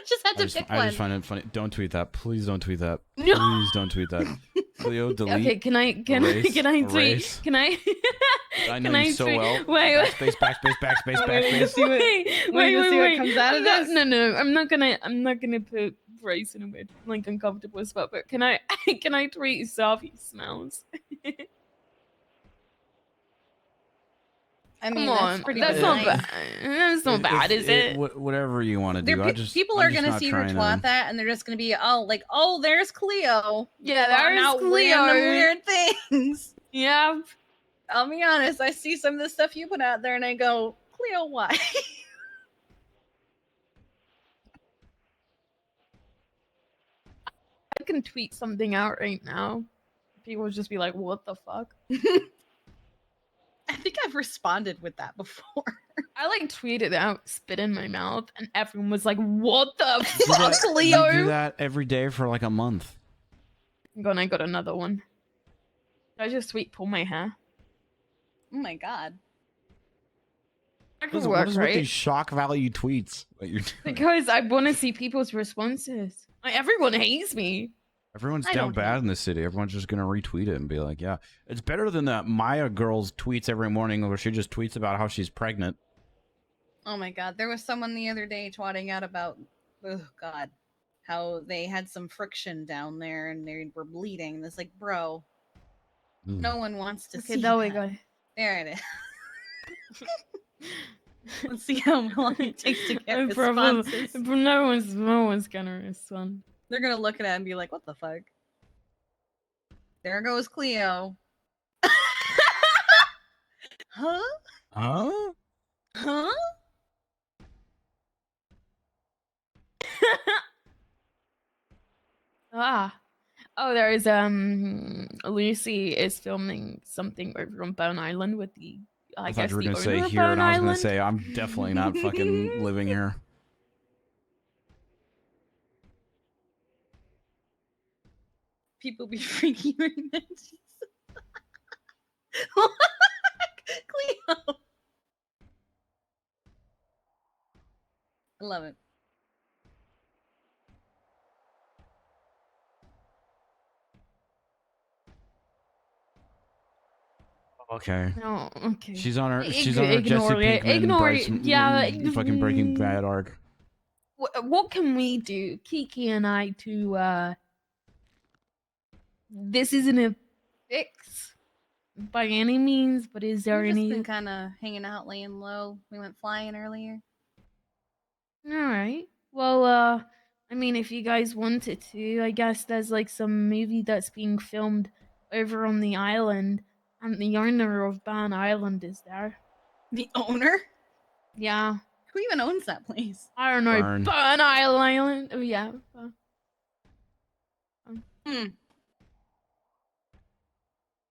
just had to pick I one. just find it funny. Don't tweet that. Please don't tweet that. No. Please don't tweet that. Cleo, delete. Okay, can I erase, tweet? erase. Can I? I know can I you so tweet? well. Wait, Backspace, backspace, backspace, backspace. Wait. No. I'm not gonna put Bryce in a weird, like, uncomfortable spot. But can I tweet Safi smells? I mean, Come that's on, pretty that's good. not bad. That's not bad, is it? Whatever you want to do. People I'm are just gonna not see her trying twat to- that, and they're just gonna be oh, there's Cleo. Yeah, Throwing there's out Cleo. random weird things. Yeah. I'll be honest. I see some of the stuff you put out there, and I go, Cleo, why? I can tweet something out right now. People would just be like, "What the fuck?" I think I've responded with that before. I like tweeted out, spit in my mouth, and everyone was like, "What the You do fuck, that- Leo?" You do that every day for like a month. I got another one. Did I just tweet pull my hair? Oh my god. That could What work, is with right? these shock value tweets that you're doing? Because I want to see people's responses. Like, everyone hates me. Everyone's I down don't bad in this city. Everyone's just gonna retweet it and be like, "Yeah, it's better than that Maya girl's tweets every morning where she just tweets about how she's pregnant." Oh my god. There was someone the other day twatting out about, oh god, how they had some friction down there and they were bleeding. And it's like, bro, no one wants to Okay, see there we that. go. There it is. Let's see how long it takes to get responses. No one's gonna respond. They're gonna look at it and be like, what the fuck? There goes Cleo. Huh? Huh? Huh? Oh, there is Lucy is filming something over on Bone Island with the I I thought guess you were the gonna say owner of here, Bone and I was gonna Island. say I'm definitely not fucking living here. People be freaking mentions. Cleo. I love it. Okay. No, okay. She's on her Jesse Ignore it. Pinkman, Ignore Bryce, it. Yeah. fucking Breaking Bad arc. What can we do, Kiki and I, to this isn't a fix by any means, but is there We've just any? been kind of hanging out, laying low. We went flying earlier. All right. Well, I mean, if you guys wanted to, I guess there's like some movie that's being filmed over on the island, and the owner of Ban Island is there. The owner? Yeah. Who even owns that place? I don't know. Burn. Ban Island. Oh yeah.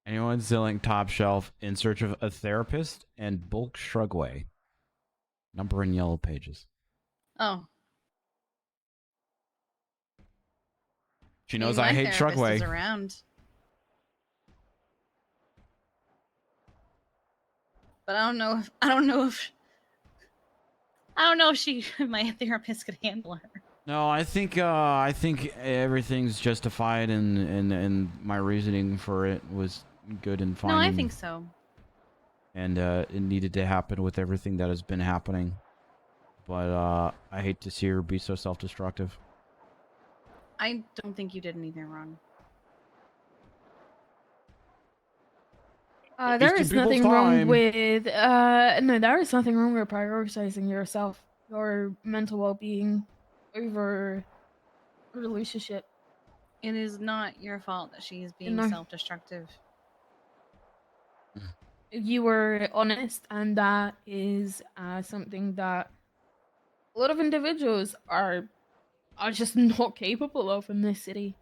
Anyone selling top shelf in search of a therapist and bulk shrugway. Number in yellow pages. Oh. She knows Maybe I my hate therapist shrugway. is around. But I don't know if my therapist could handle her. No, I think everything's justified and my reasoning for it was good and fine. No, I think so. And it needed to happen with everything that has been happening. But I hate to see her be so self-destructive. I don't think you did anything wrong. There is nothing wrong with no, there is nothing wrong with prioritizing yourself, your mental well-being over a relationship. It is not your fault that she is being No. self-destructive. You were honest, and that is something that a lot of individuals are just not capable of in this city.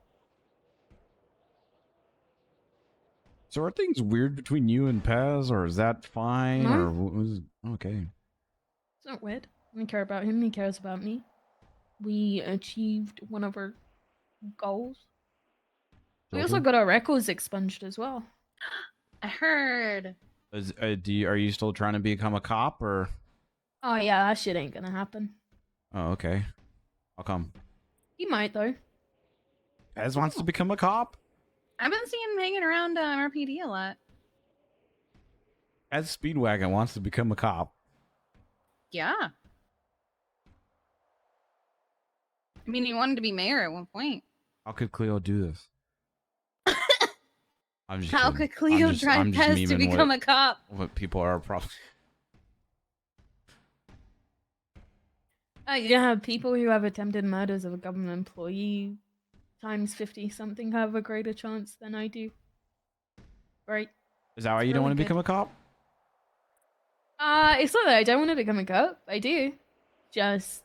So are things weird between you and Paz, or is that fine? No. Or was okay? It's not weird. I care about him. He cares about me. We achieved one of our goals. We also got our records expunged as well. I heard. Are you still trying to become a cop, or? Oh yeah, that shit ain't gonna happen. Oh, okay. How come? He might though. Paz wants to become a cop. I've been seeing him hanging around RPD a lot. Paz Speedwagon wants to become a cop. Yeah. I mean, he wanted to be mayor at one point. How could Cleo do this? I'm just How kidding. could Cleo drive Pez to become a cop? What people are probably. Yeah, people who have attempted murders of a government employee times 50 something have a greater chance than I do. Right? Is that why you don't want to become a cop? It's not that I don't want to become a cop. I do. Just.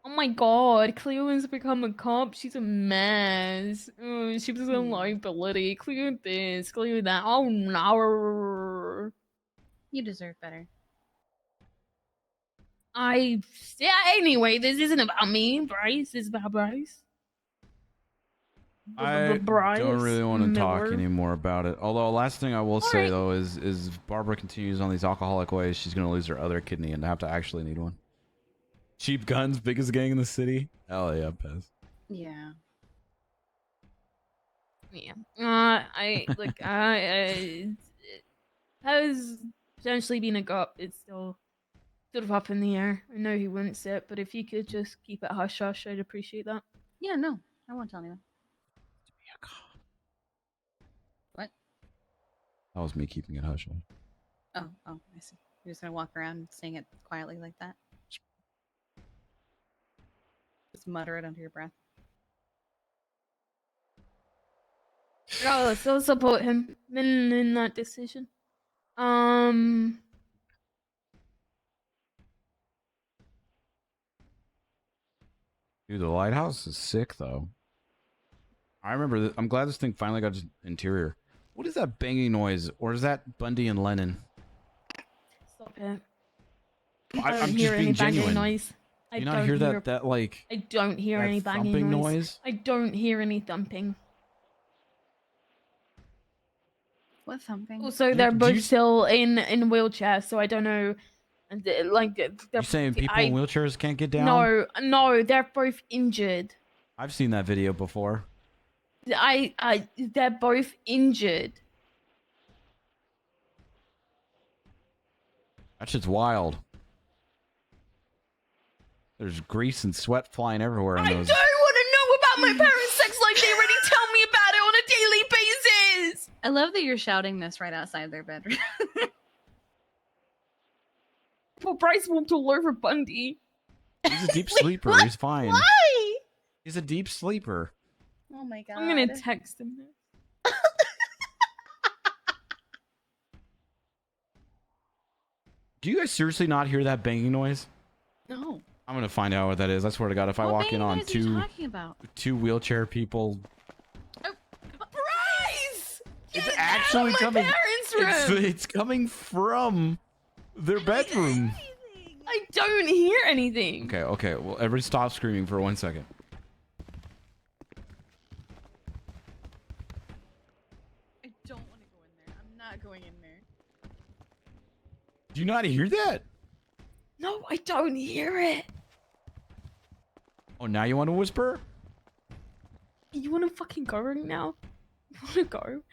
Oh my god, Cleo wants to become a cop. She's a mess. Oh, she was a liability. Cleo this, Cleo that. Oh no. You deserve better. Yeah, anyway, this isn't about me, Bryce. This is about Bryce. I Bryce don't really want to talk Miller. anymore about it. Although, last thing I will say right. though is if Barbara continues on these alcoholic ways, she's gonna lose her other kidney and have to actually need one. Cheap guns, biggest gang in the city. Hell yeah, Pez. Yeah. Yeah. I has potentially been a cop. It's still sort of up in the air. I know he wants it, but if you could just keep it hush hush, I'd appreciate that. Yeah, no. I won't tell anyone. What? That was me keeping it hush. Oh, I see. You're just gonna walk around saying it quietly like that? Just mutter it under your breath. I'll still support him in that decision. Dude, the lighthouse is sick though. I remember. I'm glad this thing finally got its interior. What is that banging noise, or is that Bundy and Lennon? Stop it. I'm don't just hear being any banging genuine. noise. Do you not hear that like? I don't hear that any banging thumping noise. I don't hear any thumping. What thumping? Also, they're both still in wheelchairs, so I don't know. Like, You saying people in wheelchairs can't get down? No, they're both injured. I've seen that video before. They're both injured. That shit's wild. There's grease and sweat flying everywhere in I those. don't want to know about my parents' sex life. They already tell me about it on a daily basis. I love that you're shouting this right outside their bedroom. Well, Bryce walked all over Bundy. He's a deep sleeper. He's fine. Why? He's a deep sleeper. Oh my god. I'm gonna text him this. Do you guys seriously not hear that banging noise? No. I'm gonna find out what that is. I swear to God, if I What walk in on banging noise are you talking about? two wheelchair people, Bryce! it's actually coming. Parents' room. It's coming from their bedroom. I don't hear anything. Okay, okay. Well, everybody stop screaming for 1 second. I don't want to go in there. I'm not going in there. Do you not hear that? No, I don't hear it. Oh, now you want to whisper? You want to fucking go right now? You want to go?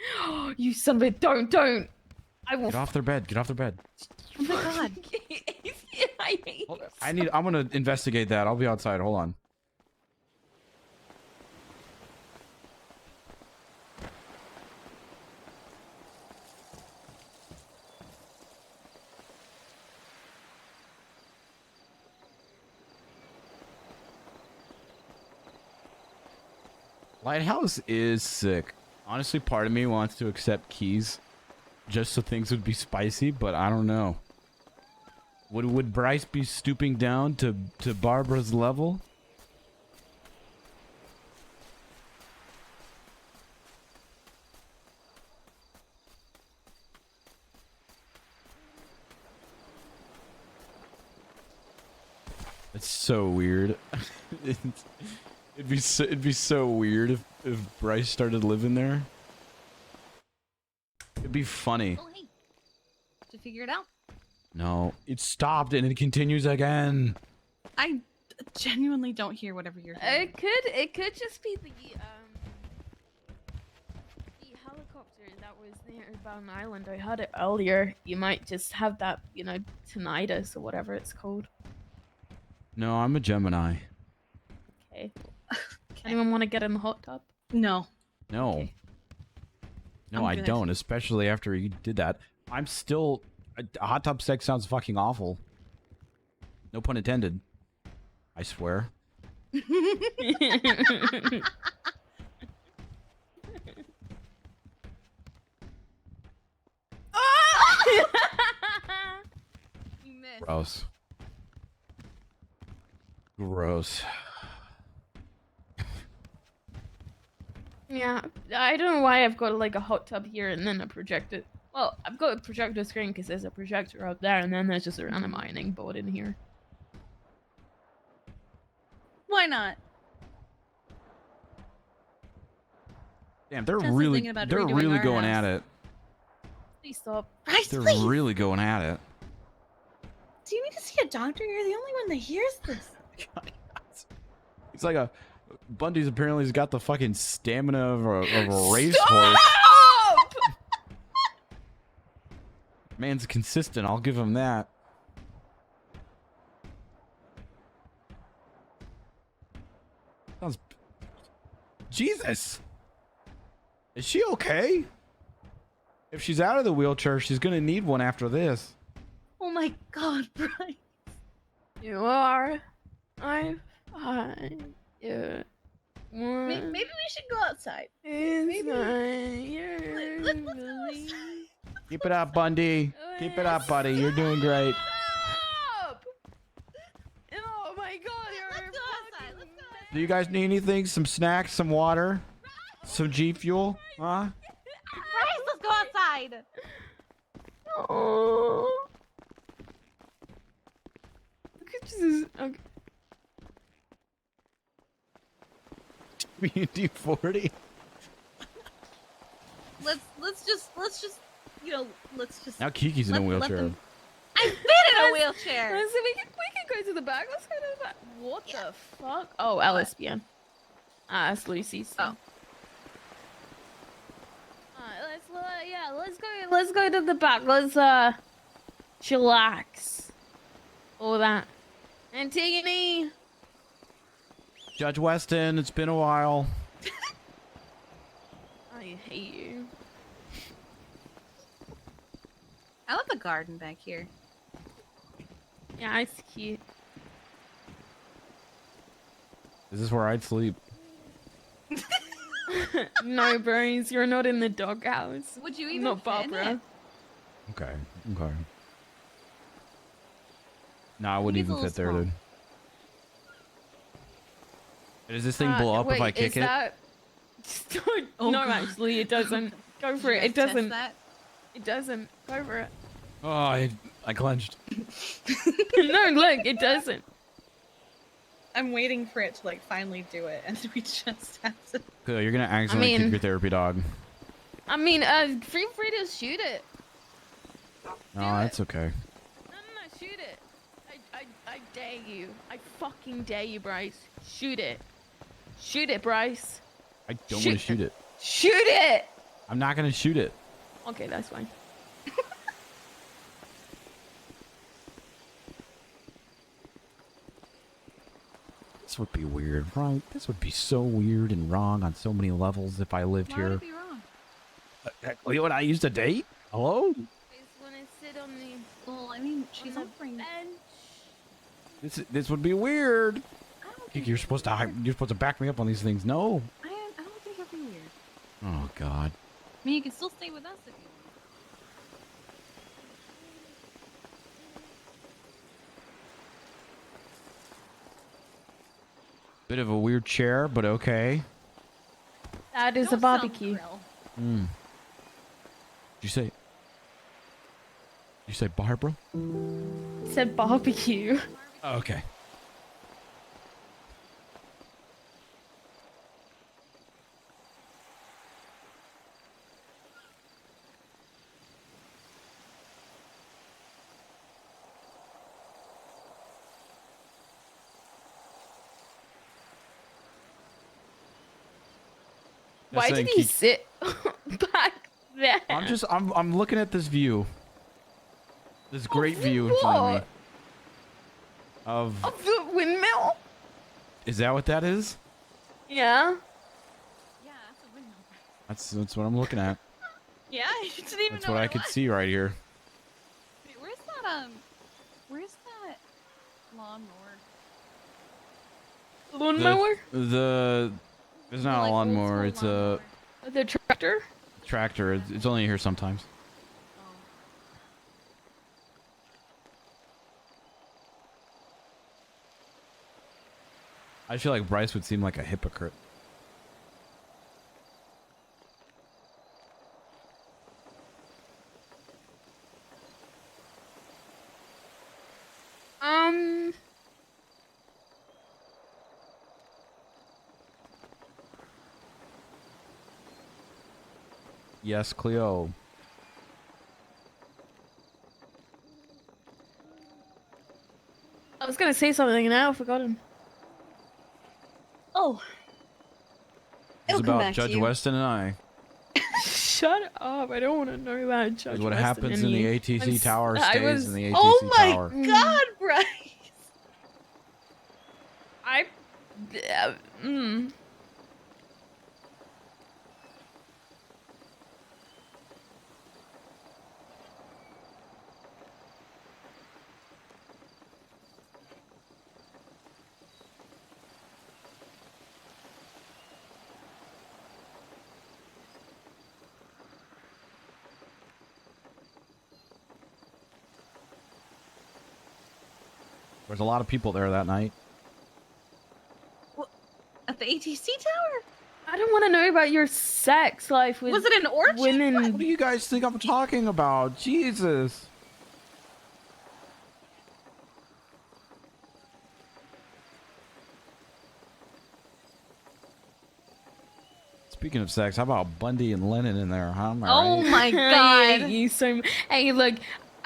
You son of a don't. I will. Get off their bed. Get off their bed. Oh my god. I hate Hold on. I'm gonna investigate that. I'll be outside. Hold on. Lighthouse is sick. Honestly, part of me wants to accept keys just so things would be spicy, but I don't know. Would Bryce be stooping down to Barbara's level? It's so weird. It'd be so weird if Bryce started living there. It'd be funny. Oh, hey. Did you figure it out? No, it stopped and it continues again. I genuinely don't hear whatever you're doing. It could just be the helicopter that was near Bound Island. I heard it earlier. You might just have that, tinnitus or whatever it's called. No, I'm a Gemini. Okay. Anyone want to get in the hot tub? No. No. Okay. No, I don't, especially after you did that. I'm still... hot tub sex sounds fucking awful. No pun intended. I swear. You missed. Gross. Gross. Yeah, I don't know why I've got like a hot tub here and then a projector. Well, I've got a projector screen because there's a projector up there, and then there's just a random ironing board in here. Why not? Damn, they're Just really thinking about they're redoing really our going house. at it. Please stop. Bryce, They're please. really going at it. Do you need to see a doctor? You're the only one that hears this. It's like a Bundy's apparently has got the fucking stamina of a racehorse. Stop! Man's consistent. I'll give him that. Sounds... Jesus. Is she okay? If she's out of the wheelchair, she's gonna need one after this. Oh my god, Bryce. You are. I'm fine. Yeah. Maybe we should go outside. Maybe. Keep it up, Bundy. Keep it up, buddy. You're doing great. Oh my god, you're Do you guys need anything? Some snacks, some water, some G Fuel? Huh? Bryce, let's go outside. Oh. Look at this. Okay. D40. Let's just let's just. Now Kiki's in a wheelchair. I've been in a wheelchair. So we can go to the back. Let's go to the back. What the fuck? Oh, LSBN. Ah, that's Lucy's. Oh. Let's go to the back. chillax, all that. Antigone. Judge Weston, it's been a while. I hate you. I love the garden back here. Yeah, it's cute. Is this where I'd sleep? No, Bryce, you're not in the doghouse. Would you even Not fit in Barbara. it? Okay. Okay. No, I wouldn't It's a even fit there, little dude. Does this thing blow up if I kick it? That... Oh, no, God. actually, it doesn't. Go for Did it. you It guys test doesn't. that? It doesn't. Go for it. Oh, I clenched. No, look, it doesn't. I'm waiting for it to like finally do it, and we just have to. Cool, you're gonna accidentally kick mean- your therapy dog. I mean, feel free to shoot it. No, that's okay. No, shoot it. I dare you. I fucking dare you, Bryce. Shoot it. Shoot it, Bryce. I don't want to shoot it. Shoot it! I'm not gonna shoot it. Okay, that's fine. This would be weird, right? This would be so weird and wrong on so many levels if I lived Why here. would it be wrong? Leo and I used to date? Hello? Just wanna sit on the Well, I mean, she's offering. This would be weird. You're supposed to back me up on these things. No. I don't think it'd be weird. Oh God. I mean, you can still stay with us if you want. Bit of a weird chair, but okay. That is a barbecue. Hmm. Did you say Barbara? It said barbecue. Oh, okay. Why did he sit back there? I'm looking at this view. This great view in front of me. Of the windmill? Is that what that is? Yeah. That's what I'm looking at. Yeah, you didn't even That's know what I it could was. see right here. Wait, where's that lawnmower? Lawnmower? It's not a lawnmower. It's a The tractor? tractor. It's only here sometimes. I feel like Bryce would seem like a hypocrite. Yes, Cleo. I was gonna say something and now I've forgotten. Oh. It's It'll come about back to Judge you. Weston and I. Shut up! I don't want to know about Judge. Is what Weston happens and in the you. ATC tower I stays was- in the ATC Oh my tower. God, Bryce! I. There's a lot of people there that night. At the ATC tower? I don't want to know about your sex life with. Was it an orgy? Women. What do you guys think I'm talking about? Jesus. Speaking of sex, how about Bundy and Lennon in there, huh? Am I Oh right? my I God! hate you so. Hey, look.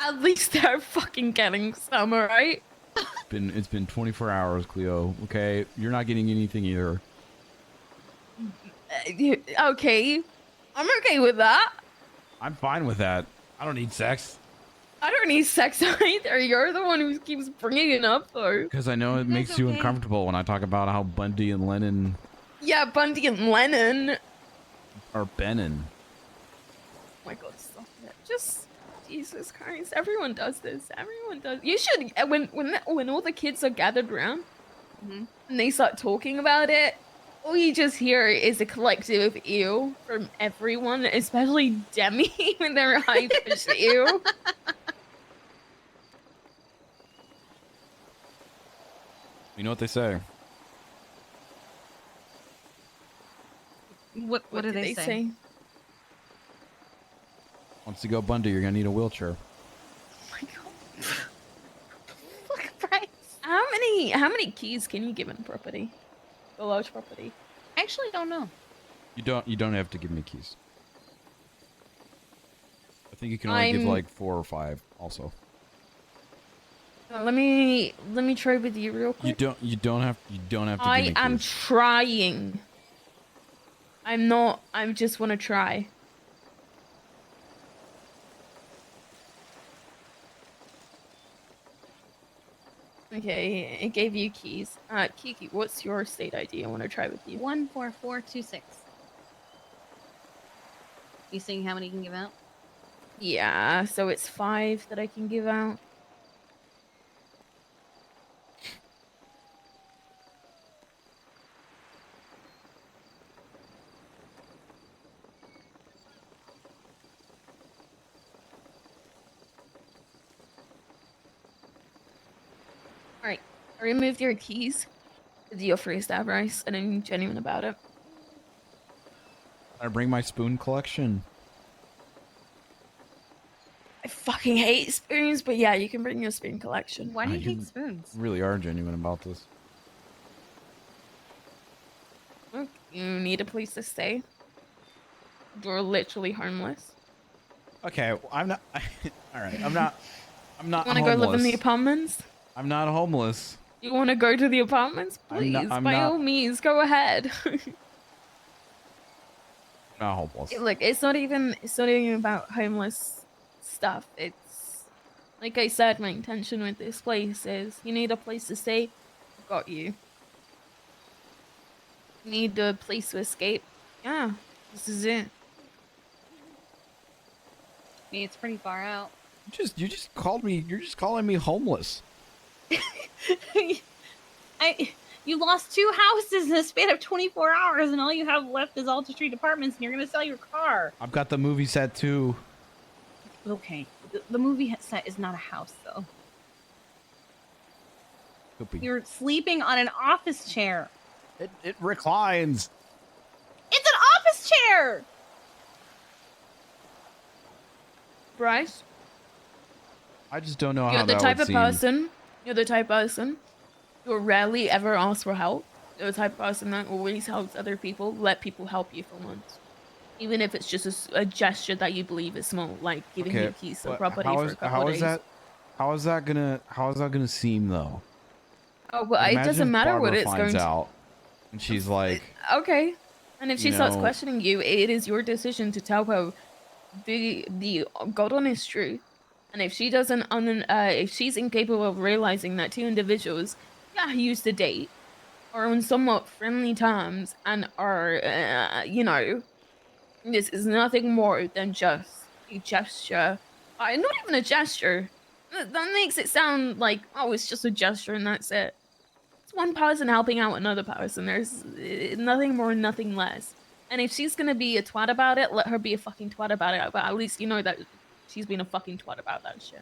At least they're fucking getting some, alright? It's been 24 hours, Cleo. Okay, you're not getting anything either. Okay. I'm okay with that. I'm fine with that. I don't need sex. I don't need sex either. You're the one who keeps bringing it up, though. Because I know it makes you uncomfortable when I talk about how Bundy and Lennon Yeah, Bundy and Lennon. are Benin. Oh my god, stop it. Just Jesus Christ. Everyone does this. Everyone does. You should when all the kids are gathered around and they start talking about it, all you just hear is a collective ew from everyone, especially Demi when they're high pitched ew. You know what they say? What do did they say? Once you go Bundy, you're gonna need a wheelchair. How many keys can you give in property? A large property. I actually don't know. You don't have to give me keys. I think you can only give like 4 or 5 also. Let me try with you real quick. You don't have to give me I am keys. trying. I'm not. I just want to try. Okay, it gave you keys. Kiki, what's your state ID? I want to try with you. 14426. You seeing how many you can give out? Yeah, so it's 5 that I can give out. Alright, I removed your keys with your free stab, Bryce, and I'm genuine about it. I bring my spoon collection. I fucking hate spoons, but yeah, you can bring your spoon collection. Why do you hate spoons? Really are genuine about this. Look, you need a place to stay. You're literally homeless. Okay, I'm not. All right, I'm not. I'm not. You want to go live in the apartments? I'm not homeless. You want to go to the apartments? Please, I'm by not- all means, go ahead. Not homeless. Look, it's not even about homeless stuff. It's like I said, my intention with this place is you need a place to stay. I've got you. Need a place to escape. Yeah, this is it. I mean, it's pretty far out. You just called me. You're just calling me homeless. You lost 2 houses in the span of 24 hours, and all you have left is Alta Street Apartments, and you're gonna sell your car. I've got the movie set too. Okay, the movie set is not a house, though. Could be. You're sleeping on an office chair. It reclines. It's an office chair. Bryce, I just don't know how you're the that type would of seem. person. You're the type of person who rarely ever asks for help. You're the type of person that always helps other people. Let people help you for once, even if it's just a gesture that you believe is small, like giving you keys to but property for a couple how of is days. how is that gonna seem though? Oh, well, it Imagine doesn't if matter what Barbara it's finds going to. out, and she's like, Okay, and if she you starts know- questioning you, it is your decision to tell her the God honest truth. And if she doesn't, if she's incapable of realizing that 2 individuals, yeah, used to date, are on somewhat friendly terms, and are, this is nothing more than just a gesture. Not even a gesture. That makes it sound like, oh, it's just a gesture and that's it. It's one person helping out another person. There's nothing more, nothing less. And if she's gonna be a twat about it, let her be a fucking twat about it. But at least you know that she's been a fucking twat about that shit.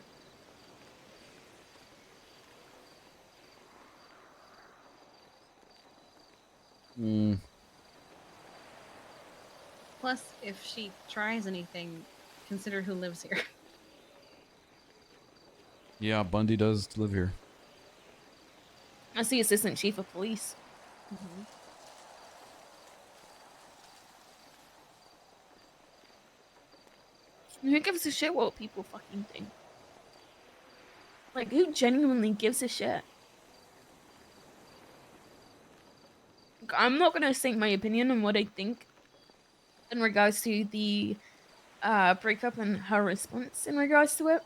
Plus, if she tries anything, consider who lives here. yeah, Bundy does live here. That's the assistant chief of police. Who gives a shit what people fucking think? Like, who genuinely gives a shit? I'm not gonna state my opinion on what I think in regards to the breakup and her response in regards to it.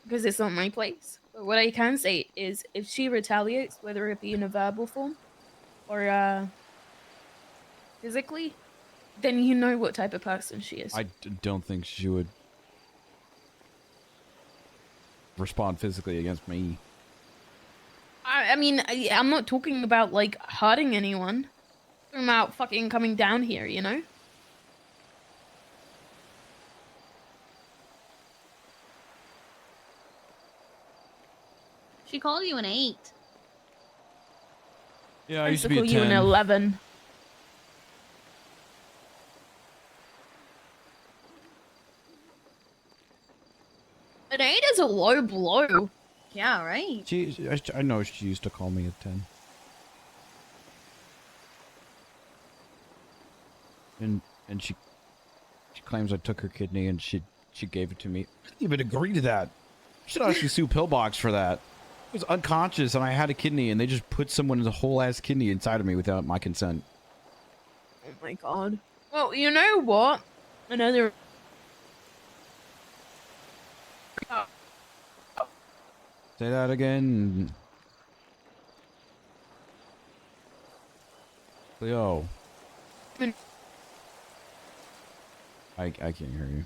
because it's not my place. But what I can say is, if she retaliates, whether it be in a verbal form or physically, then you know what type of person she is. don't think she would respond physically against me. I mean, I'm not talking about like hurting anyone. I'm about fucking coming down here, you know? She called you an 8. Yeah, I I used to be a call you an 10. 11. An 8 is a low blow. Yeah, right. I know she used to call me a 10. And she claims I took her kidney and she gave it to me. I didn't even agree to that. You should actually sue Pillbox for that. I was unconscious and I had a kidney and they just put someone's whole ass kidney inside of me without my consent. Oh my god. Well, you know what? Another. Say that again. Leo. I can't hear you.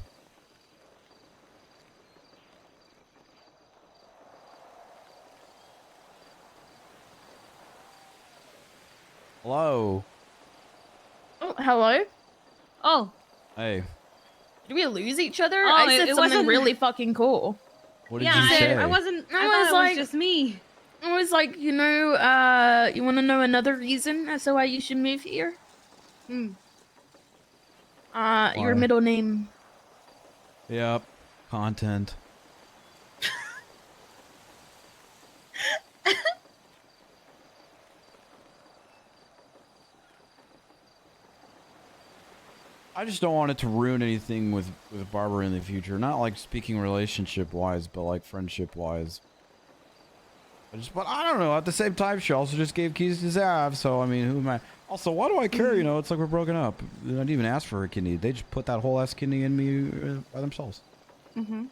Hello. Oh, hello? Oh. Hey. Did we lose each other? Oh, I said it something wasn't- really fucking cool. What did you say? I wasn't. I was thought it like- was just me. I was like, you know, you want to know another reason as to why you should move here? Hmm. Your Why? middle name. Yep. Content. I just don't want it to ruin anything with Barbara in the future. Not like speaking relationship wise, but like friendship wise. But I don't know. At the same time, she also just gave keys to Zav. So I mean, who am I? Also, why do I care? You know, it's like we're broken up. They didn't even ask for a kidney. They just put that whole ass kidney in me by themselves. Mm-hmm.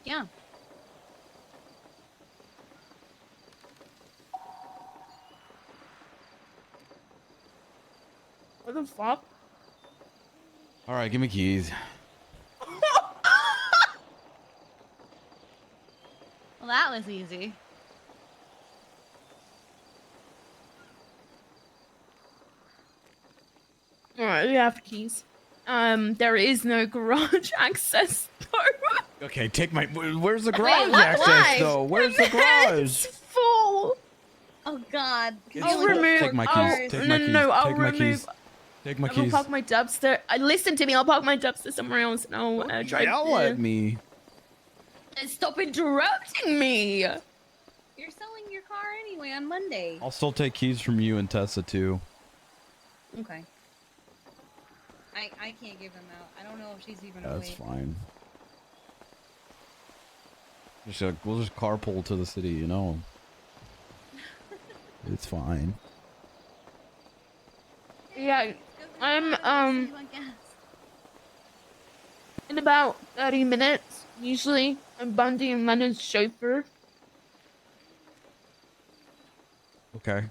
Yeah. What the fuck? All right, give me keys. Well, that was easy. Alright, we have keys. There is no garage access though. Okay, take my. Where's the garage what? access Why? though? Where's the garage? It's full. Oh God. I'll remove. Take my keys. Take my keys. No, I'll Take my remove. keys. Take my I will keys. park my dubster. Listen to me. I'll park my dubster somewhere else, and I'll drive. Yell at me. And stop interrupting me. You're selling your car anyway on Monday. I'll still take keys from you and Tessa too. Okay. I can't give them out. I don't know if she's even That's awake. fine. We'll just carpool to the city, you know. It's fine. Yeah, I'm in about 30 minutes. Usually, I'm Bundy and London's chauffeur. Okay.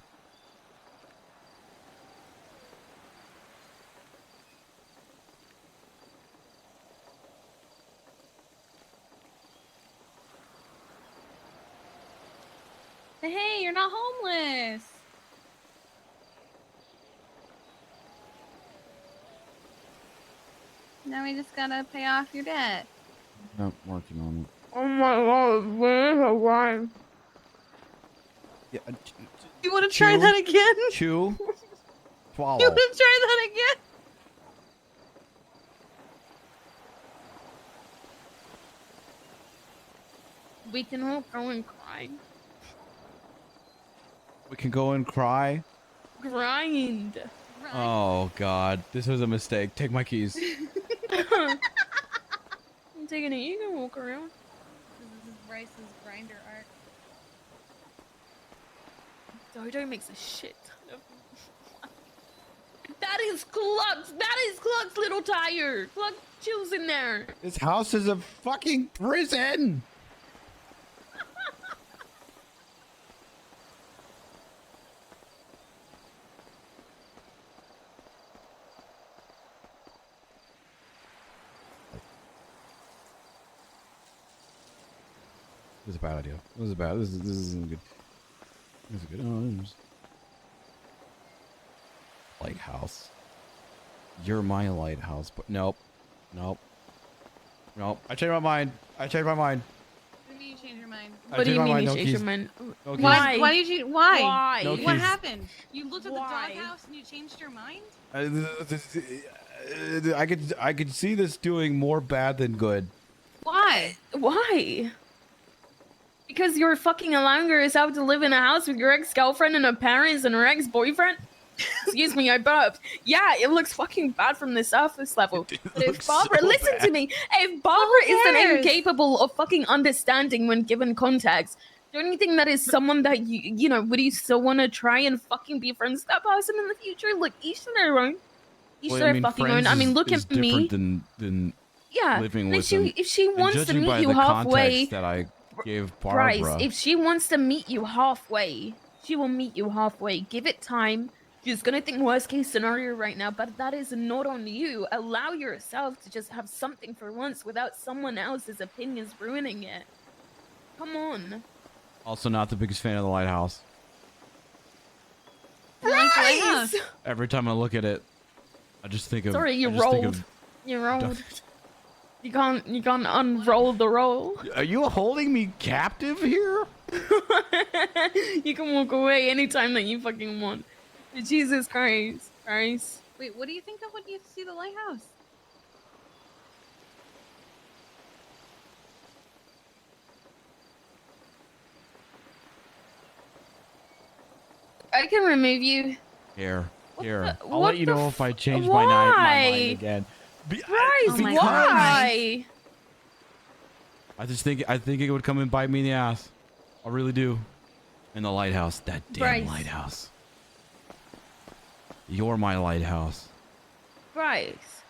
Hey, you're not homeless. Now we just gotta pay off your debt. I'm working on Oh my god, where's a rhyme? it. Yeah. You want to try that again? Chew. Swallow. You want to try that again? We can all go and cry. We can go and cry. Grind. Oh God, this was a mistake. Take my keys. I'm taking it. You can walk around. This is Bryce's grinder art. Dodo makes a shit ton of That is Cluck's. That is Cluck's little tire. Cluck chills in there. This house is a fucking prison. This is a bad idea. This is bad. This isn't good. This is good. Lighthouse. You're my lighthouse, but nope. Nope. Nope. I changed my mind. I changed my mind. What do you mean you change your mind? What do you mean you No changed your keys. mind? No keys. Why? Why did you? Why? Why? No What keys. happened? You looked at the doghouse and you changed your mind? I could see this doing more bad than good. Why? Why? Because you're fucking allowing yourself to live in a house with your ex-girlfriend and her parents and her ex-boyfriend? Excuse me, I burped. Yeah, it looks fucking bad from the surface level. But if Barbara, so listen bad. to me. If Barbara isn't cares? incapable of fucking understanding when given context, don't you think that is someone that you know, would you still want to try and fucking be friends with that person in the future? Look, each to their own. Each to their fucking own. I mean, look is at me. different than Yeah, living and with if she and wants to judging by meet you the halfway, context that I gave Barbara. Bryce, if she wants to meet you halfway, she will meet you halfway. Give it time. She's gonna think worst case scenario right now, but that is not on you. Allow yourself to just have something for once without someone else's opinions ruining it. Come on. Also, not the biggest fan of the lighthouse. Bryce! Every time I look at it, I just think of. Sorry, you I just think rolled. of- You rolled. You can't unroll the roll. Are you holding me captive here? You can walk away anytime that you fucking want. Jesus Christ. Christ. Wait, what do you think of when you see the lighthouse? I can remove you. Here. I'll what let you the know if I change why? my mind again. Bryce, Oh my why? I think it would come and bite me in the ass. I really do. In the lighthouse. That damn Bryce. lighthouse. You're my lighthouse. Bryce.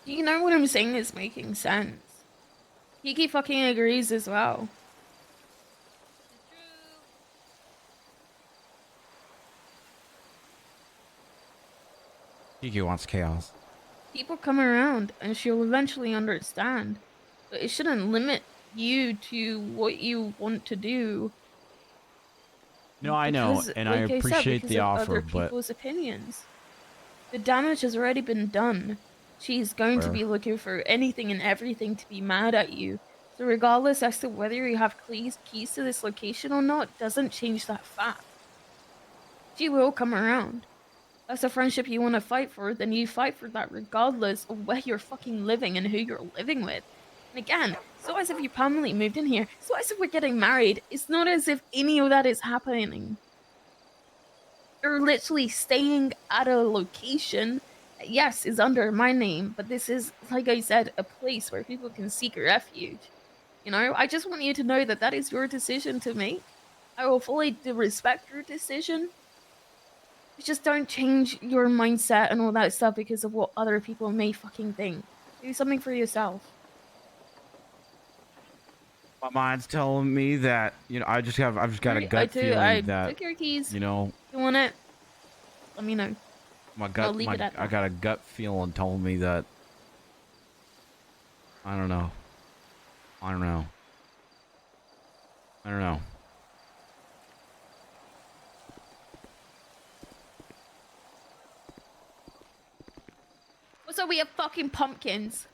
You know what I'm saying is making sense. Kiki fucking agrees as well. Kiki wants chaos. People come around and she'll eventually understand. But it shouldn't limit you to what you want to do. No, I know, Because, and like I said, appreciate because the of offer, other but people's opinions. The damage has already been done. She's going to Where? be looking for anything and everything to be mad at you. So regardless as to whether you have keys to this location or not, doesn't change that fact. She will come around. That's a friendship you want to fight for, then you fight for that regardless of where you're fucking living and who you're living with. And again, it's not as if you permanently moved in here. It's not as if we're getting married. It's not as if any of that is happening. You're literally staying at a location that, yes, is under my name, but this is, like I said, a place where people can seek refuge. You know, I just want you to know that that is your decision to make. I will fully respect your decision. Just don't change your mindset and all that stuff because of what other people may fucking think. Do something for yourself. my mind's telling me that I've just got a gut feeling I that took your keys. you know You want it? Let me know. my I'll gut. leave it at I that. got a gut feeling telling me that I don't know. What's up with your fucking pumpkins?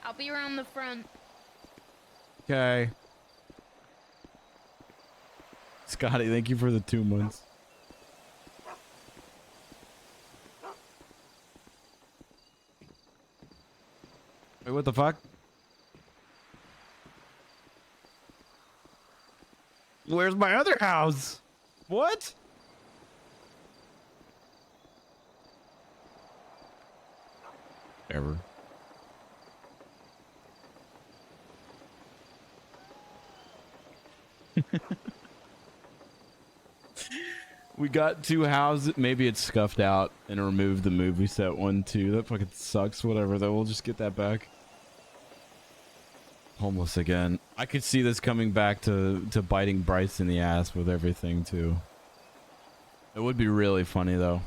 I'll be around the front. Okay. Scotty, thank you for the 2 months. Wait, what the fuck? Where's my other house? What? Ever. We got 2 houses. Maybe it's scuffed out and removed the movie set one too. That fucking sucks. Whatever though, we'll just get that back. Homeless again. I could see this coming back to biting Bryce in the ass with everything too. It would be really funny though.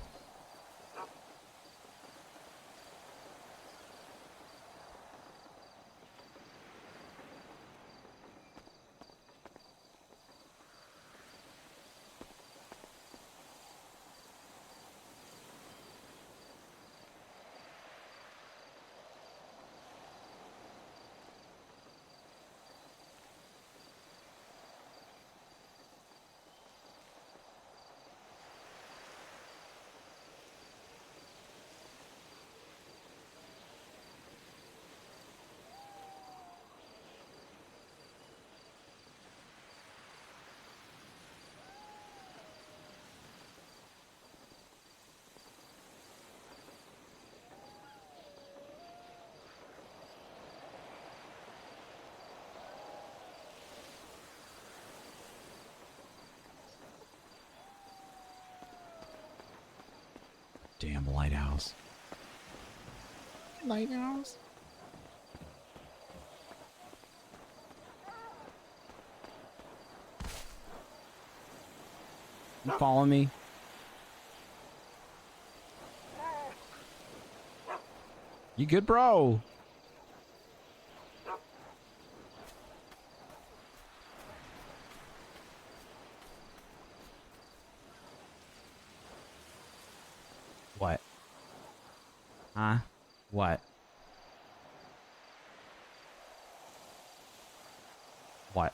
Damn lighthouse. Lighthouse. You follow me? You good, bro? What? Huh? What? What?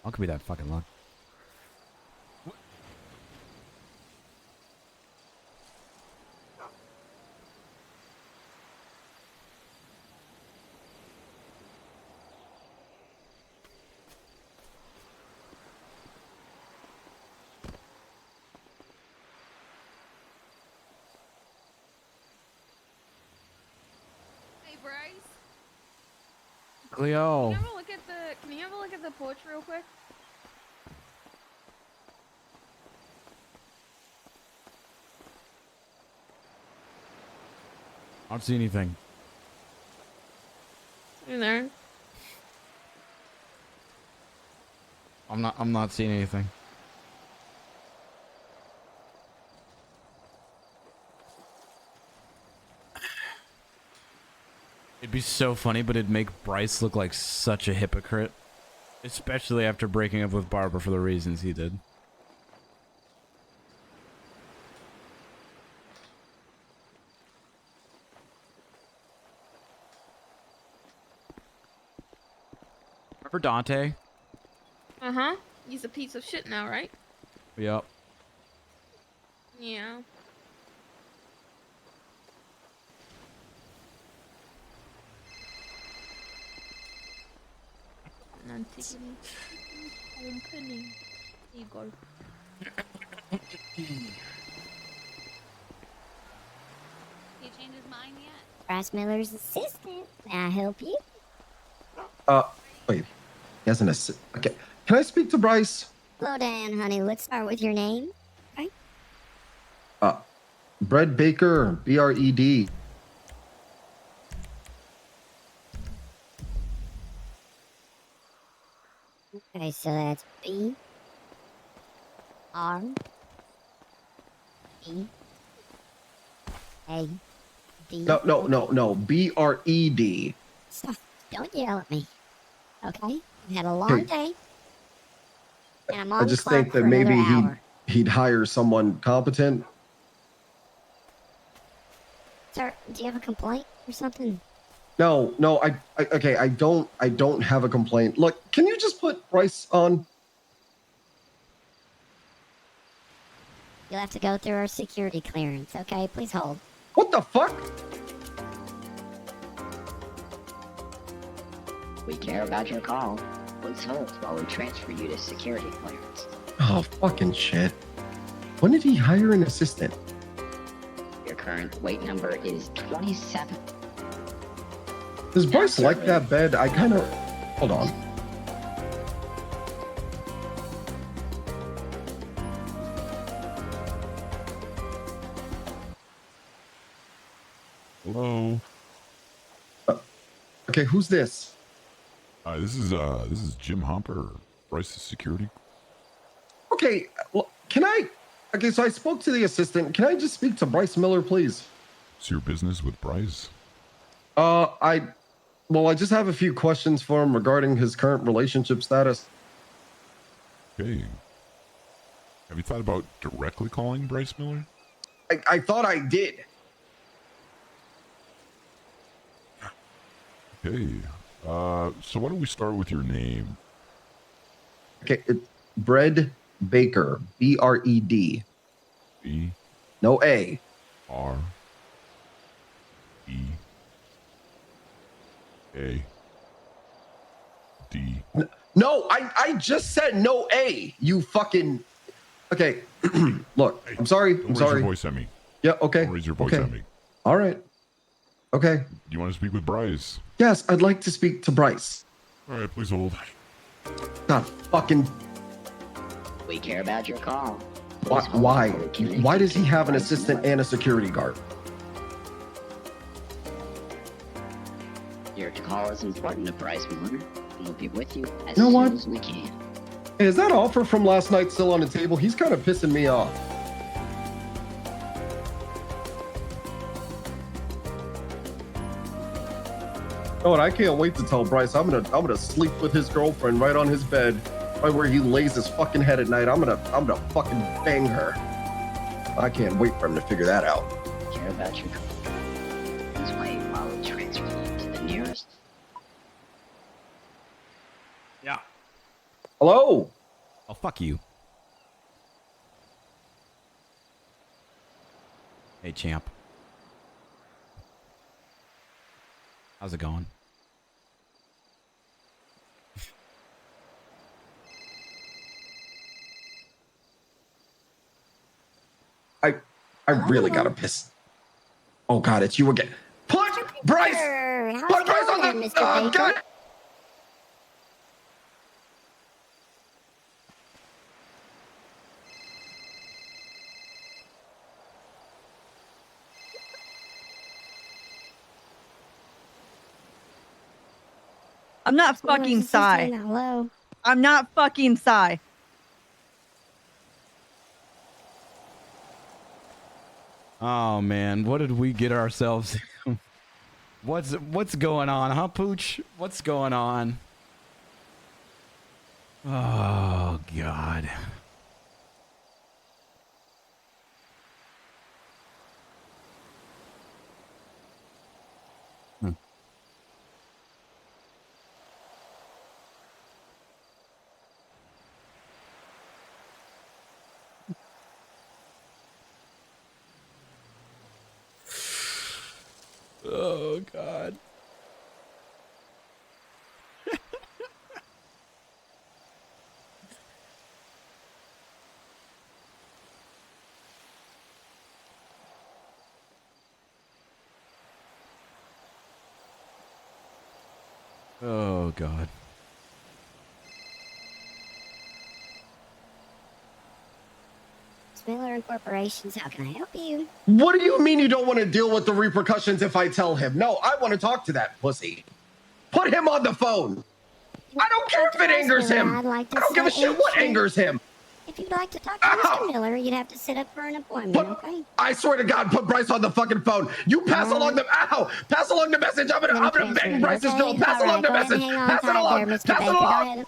How could be that fucking luck? Hey Bryce, Cleo. can you have a look at the porch real quick? I don't see anything. You there? I'm not seeing anything. It'd be so funny, but it'd make Bryce look like such a hypocrite. Especially after breaking up with Barbara for the reasons he did. Remember Dante? Uh-huh. He's a piece of shit now, right? Yep. Yeah. Antigone. Company. There you go. He changed his mind yet? Bryce Miller's assistant. May I help you? Wait. He has an assist. Okay. Can I speak to Bryce? Slow down, honey. Let's start with your name. Okay. Bread Baker, BRED. Okay, so that's B R E A D. No. BRED. Stop. Don't yell at me. Okay? I've had a long day. And I'm on I just clock think that for maybe another hour. he'd hire someone competent. Sir, do you have a complaint or something? No, I don't have a complaint. Look, can you just put Bryce on? You'll have to go through our security clearance, okay? Please hold. What the fuck? We care about your call. Please hold while we transfer you to security clearance. Oh, fucking shit. When did he hire an assistant? current weight number is 27. Does Bryce like that bed? I kind of... Hold on. Hello. Okay, who's this? This is Jim Hopper, Bryce's security. Okay, well, can I... Okay, so I spoke to the assistant. Can I just speak to Bryce Miller, please? It's your business with Bryce. I just have a few questions for him regarding his current relationship status. Okay. Have you thought about directly calling Bryce Miller? I thought I did. Okay. So why don't we start with your name? Okay, it's Bread Baker. B-R-E-D. B. No A. R. E. A. D. No, I just said no A. You fucking... Okay, look, I'm sorry. Don't I'm raise sorry. your voice at me. Yeah, okay. Don't raise your voice okay. at me. All right. Okay. You want to speak with Bryce? Yes, I'd like to speak to Bryce. All right, please hold. God fucking... We care about your call. Why? Why does he have an assistant and a security guard? Your call is important to Bryce Miller, and we'll be with you as You know soon what? as we can. Hey, is that offer from last night still on the table? He's kind of pissing me off. You know what? I can't wait to tell Bryce. I'm gonna sleep with his girlfriend right on his bed, right where he lays his fucking head at night. I'm gonna fucking bang her. I can't wait for him to figure that out. Care about your call. This way, while we transfer you to the nearest. Yeah. Hello. Oh, fuck you. Hey, champ. How's it going? I really gotta piss. Oh God, it's you again. Put Bryce. Put Bryce on the. Mr. God. I'm not fucking Psy. Hello. I'm not fucking Psy. Oh man, what did we get ourselves? What's going on, huh, Pooch? What's going on? Oh God. Oh God. Oh God. Miller Corporations, how can I help you? What do you mean you don't want to deal with the repercussions if I tell him? No, I want to talk to that pussy. Put him on the phone. I don't care if it angers him. I don't give a shit what angers him. If you'd like to talk to Mr. Miller, you'd have to sit up for an appointment, okay? I swear to God, put Bryce on the fucking phone. You pass along the pass along the message. I'm gonna bang Bryce's girl. Pass along the message. Pass it along. Pass it along.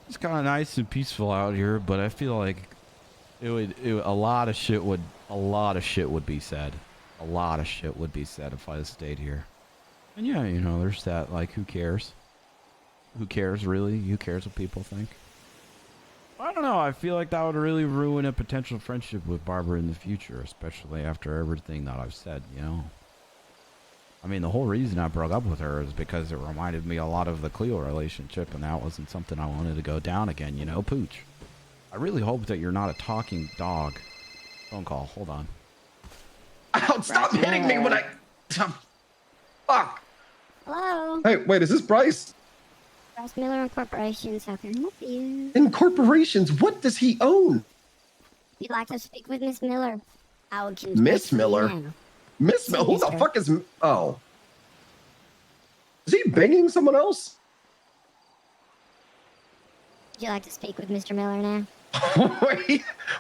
It's kind of nice and peaceful out here, but I feel like a lot of shit would be said. A lot of shit would be said if I stayed here. And yeah, you know, there's that, like, who cares? Who cares, really? Who cares what people think? I don't know. I feel like that would really ruin a potential friendship with Barbara in the future, especially after everything that I've said, you know? I mean, the whole reason I broke up with her is because it reminded me a lot of the Cleo relationship, and that wasn't something I wanted to go down again, you know, Pooch. I really hope that you're not a talking dog. Phone call, hold on. Ow, stop hitting me when I... Fuck! Hello? Hey, wait, is this Bryce? Bryce Miller Corporations, how can I help you? In corporations, what does he own? If you'd like to speak with Miss Miller, I would can Miss Miller? Miss Miller? Who the Mister. fuck is... Oh. Is he banging someone else? Would you like to speak with Mr. Miller now?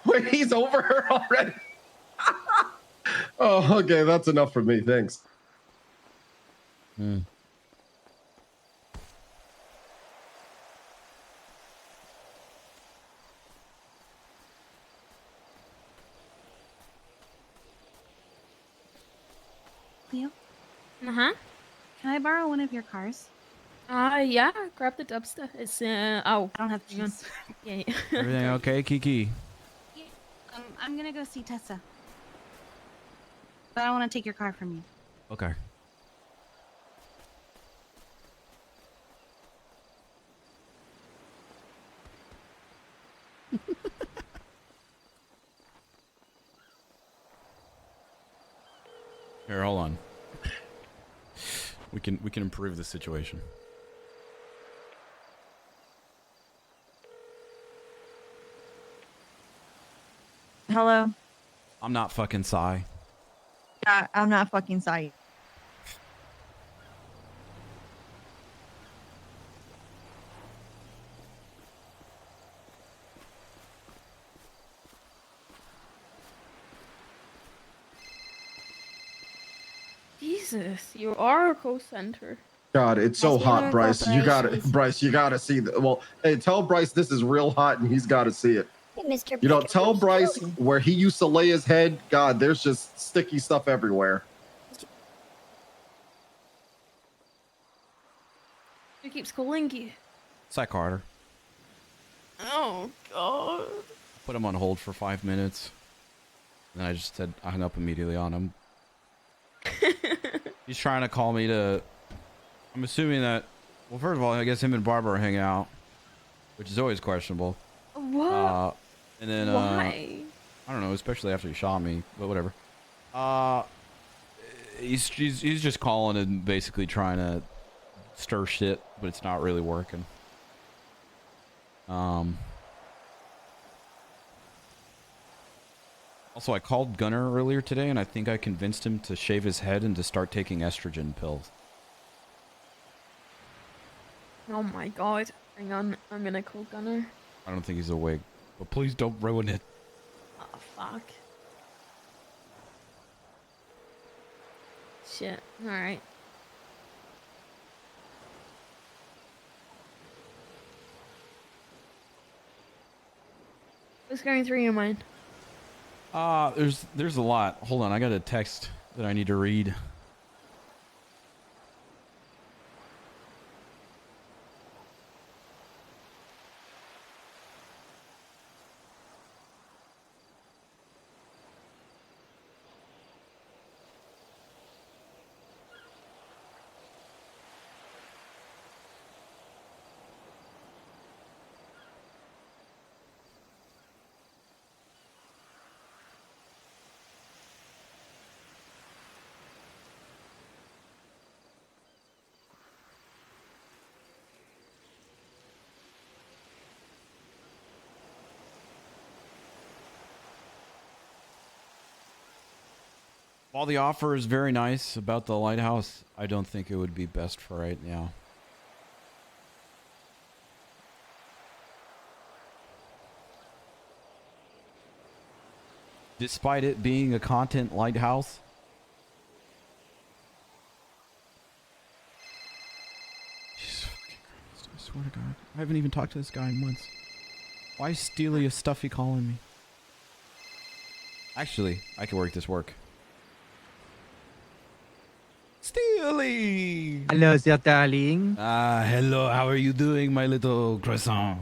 wait, he's over her already? Oh, okay, that's enough for me, thanks. Hmm. Cleo, Uh-huh. can I borrow one of your cars? Yeah, grab the dubster. It's, oh. I don't have hang on. keys. Yeah. Everything okay, Kiki? I'm gonna go see Tessa. But I don't want to take your car from you. Okay. Here, hold on. We can improve the situation. Hello? I'm not fucking Psy. I'm not fucking Sai. Jesus, you are a co-center. God, it's so Bryce hot, Miller Bryce. You gotta, Corporations. Bryce, you gotta see the, well, hey, tell Bryce this is real hot and he's gotta see it. Hey, Mr. You know, Baker, tell what are Bryce doing? where he used to lay his head. God, there's just sticky stuff everywhere. Who keeps calling you? Psy Carter. Oh, God. Put him on hold for 5 minutes. And then I just said I hung up immediately on him. He's trying to call me to... I'm assuming that... Well, first of all, I guess him and Barbara hang out. Which is always questionable. What? And then... Why? I don't know, especially after he shot me. But whatever. He's just calling and basically trying to stir shit. But it's not really working. Also, I called Gunner earlier today, and I think I convinced him to shave his head and to start taking estrogen pills. Oh my God. Hang on, I'm gonna call Gunner. I don't think he's awake, but please don't ruin it. Oh, fuck. Shit. Alright. What's going through your mind? There's a lot. Hold on, I got a text that I need to read. While the offer is very nice about the lighthouse, I don't think it would be best for right now. Despite it being a content lighthouse, Jesus fucking Christ, I swear to God, I haven't even talked to this guy in months. Why is Steely a stuffy calling me? Actually, I can work this work. Steely! Hello, sir, darling. Hello, how are you doing, my little croissant?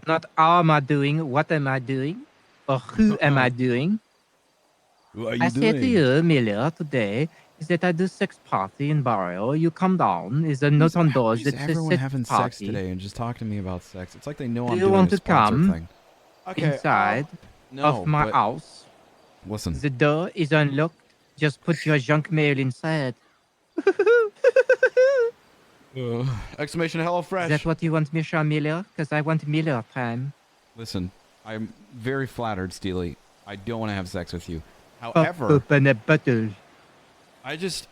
Not how am I doing, what am I doing, or who am I doing? Who are you I said to doing? you, Miller, today, is that I do sex party in Barrio. You come down. Is a Why note on why doors is that says everyone sex having sex party. today and just talking to me about sex? It's like they know Do I'm you doing want a to sponsored come thing. Okay, inside no, of my but house? listen. The door is unlocked. Just put your junk mail inside. Exclamation hello Is fresh. that what you want, Misha Miller? Because I want Miller time. Listen, I'm very flattered, Steely. I don't want to have sex with you. Pop However, open a bottle. I just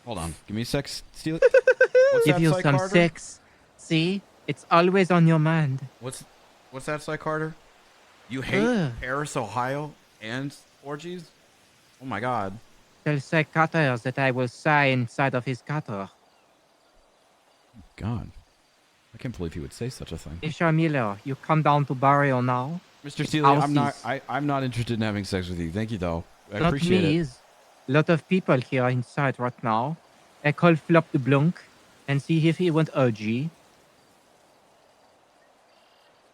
hold on. Give me a sec, Steely. What's Give that, you Psych some Carter? sex. See? It's always on your mind. What's that, Psych Carter? You hate Ugh. Paris, Ohio, and orgies? Oh my God. Tell Psych Carter that I will sigh inside of his cutter. God, I can't believe he would say such a thing. Misha Miller, you come down to Barrio now. Mr. It's Steely, I'm not. houses. I'm not interested in having sex with you. Thank you, though. I Not appreciate me. it. Is lot of people here inside right now. I call Flop the Blunk and see if he want OG.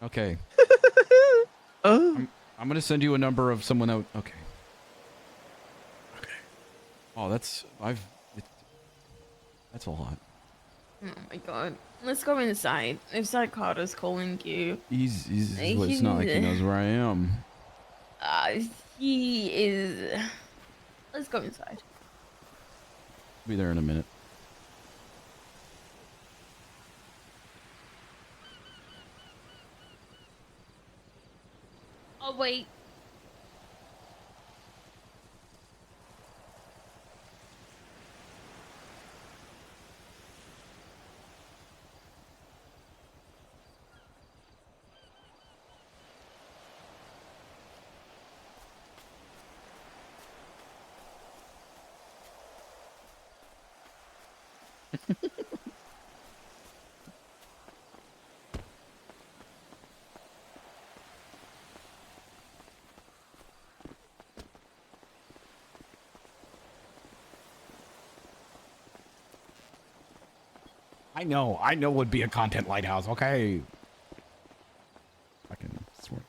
Okay. Oh. I'm gonna send you a number of someone out. Okay. Oh, that's that's a lot. Oh my god. Let's go inside. If Psychota's calling you. It's not like he knows where I am. He is. Let's go inside. Be there in a minute. Oh, wait. I know would be a content lighthouse. Okay. I can swear.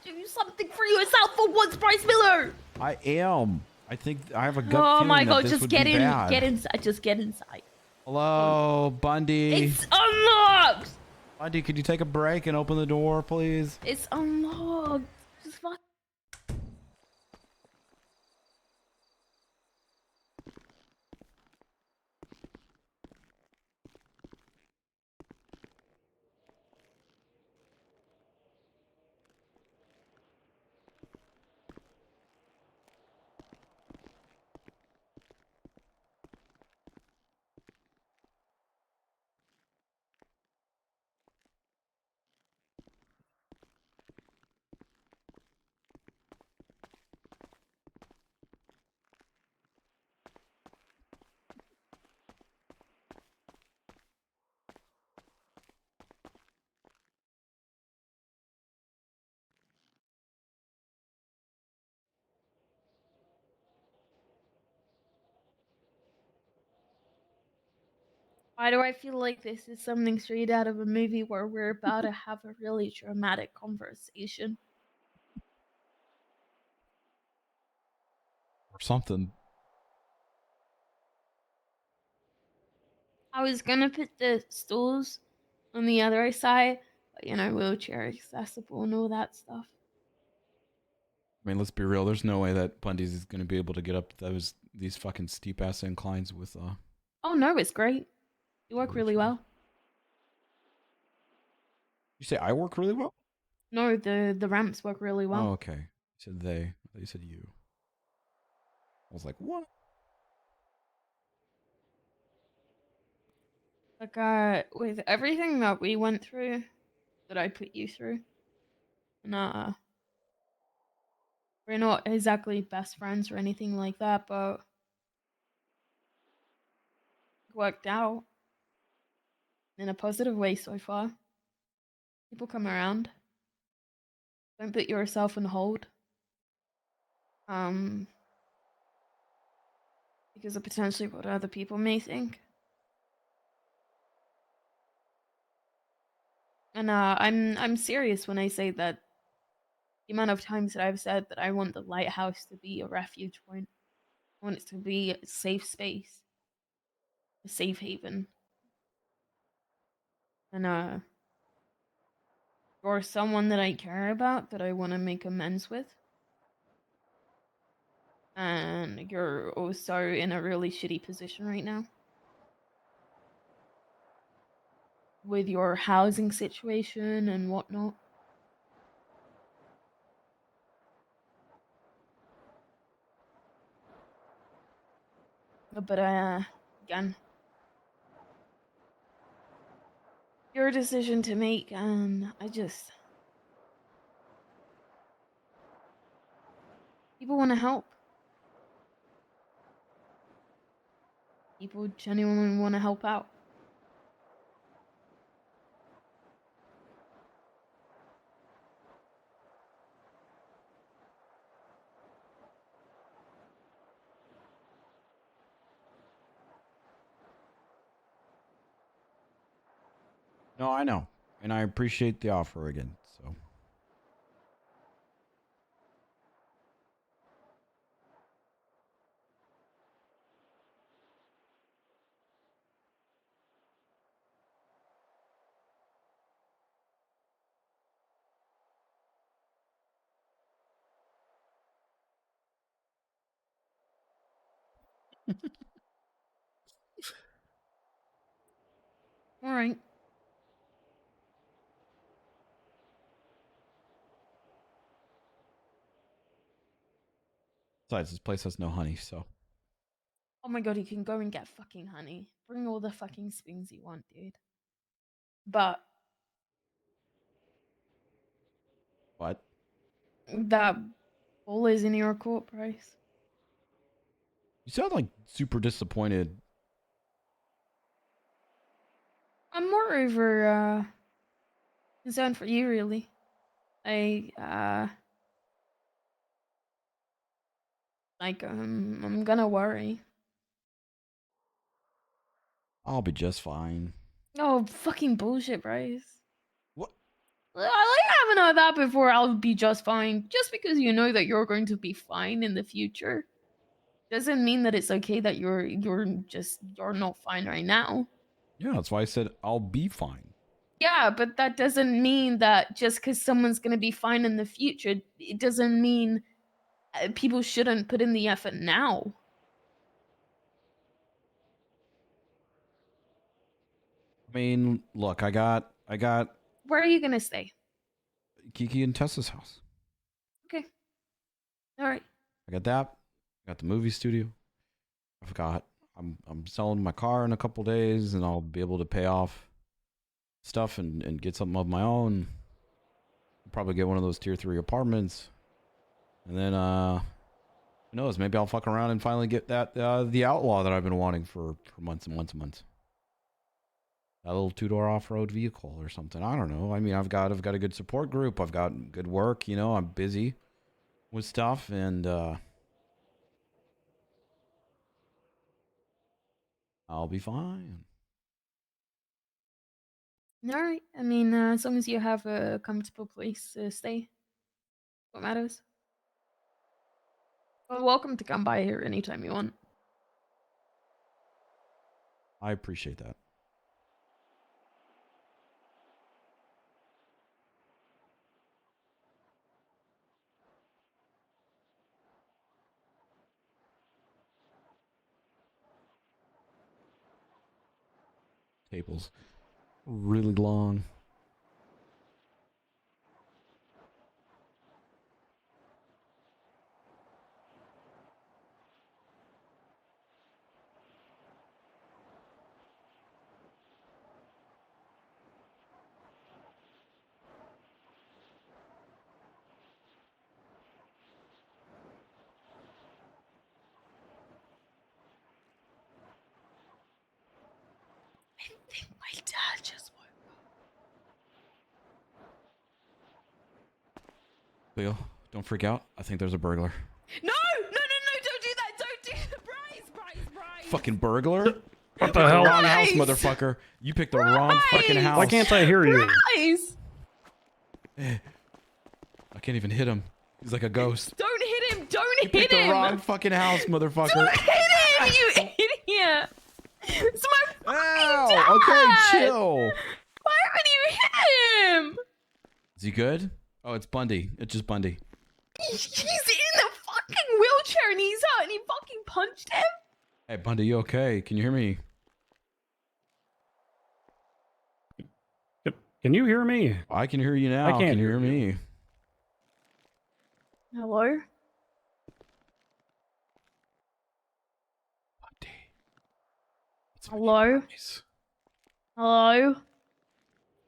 Do something for yourself for once, Bryce Miller. I am. I think I have a gut Oh feeling my that god, this just would get be in. bad. Get inside. Just get inside. Hello, Bundy. It's unlocked. Bundy, could you take a break and open the door, please? It's unlocked. Just fuck. Why do I feel like this is something straight out of a movie where we're about to have a really dramatic conversation? Or something. I was gonna put the stools on the other side, but you know, wheelchair accessible and all that stuff. I mean, let's be real. There's no way that Bundy's is going to be able to get up these fucking steep ass inclines with Oh no, it's great. You work really well. You say I work really well? No, the ramps work really well. Oh, okay. You said they. I thought you said you. I was like, what? Like with everything that we went through, that I put you through, and we're not exactly best friends or anything like that, but it worked out in a positive way so far. People come around. Don't put yourself on hold. Because of potentially what other people may think. And I'm serious when I say that the amount of times that I've said that I want the lighthouse to be a refuge point. I want it to be a safe space, a safe haven. And you're someone that I care about, that I want to make amends with. And you're also in a really shitty position right now with your housing situation and whatnot. But again, your decision to make, and people want to help. People genuinely want to help out. No, I know. And I appreciate the offer again. So. All right. Besides, this place has no honey, so. Oh my god, you can go and get fucking honey. Bring all the fucking spoons you want, dude. But What? that ball is in your court, Bryce. You sound like super disappointed. I'm moreover concerned for you, really. I'm gonna worry. I'll be just fine. Oh, fucking bullshit, Bryce. What? I haven't heard that before. I'll be just fine. Just because you know that you're going to be fine in the future doesn't mean that it's okay that you're not fine right now. Yeah, that's why I said I'll be fine. Yeah, but that doesn't mean that just because someone's gonna be fine in the future, it doesn't mean people shouldn't put in the effort now. I mean, look, I got Where are you gonna stay? Kiki and Tessa's house. Okay. All right. I got that. I got the movie studio. I'm selling my car in a couple days, and I'll be able to pay off stuff and get something of my own. Probably get one of those tier 3 apartments. And then who knows, maybe I'll fuck around and finally get that the Outlaw that I've been wanting for months and months and months. That little 2-door off-road vehicle or something. I don't know. I mean, I've got a good support group. I've got good work, you know. I'm busy with stuff, and I'll be fine. All right. I mean, as long as you have a comfortable place to stay, what matters. Well, welcome to come by here anytime you want. I appreciate that. Tables really long. I think my dad just woke up. Leo, don't freak out. I think there's a burglar. No, don't do that. Don't do that. Bryce. Fucking burglar? What You the picked hell? wrong house, motherfucker. You picked the wrong fucking house. Why can't I hear you? Bryce! I can't even hit him. He's like a ghost. Don't hit him. Don't You picked the him. wrong fucking house, motherfucker. Don't hit him, you idiot. It's my fucking dad. Okay, chill. Why would you hit him? Is he good? Oh, it's Bundy. It's just Bundy. He's in the fucking wheelchair and he's out and he fucking punched him. Hey, Bundy, you okay? Can you hear me? Can you hear me? I can hear you now. I can't Can you hear hear me? Hello? Hello? Hello?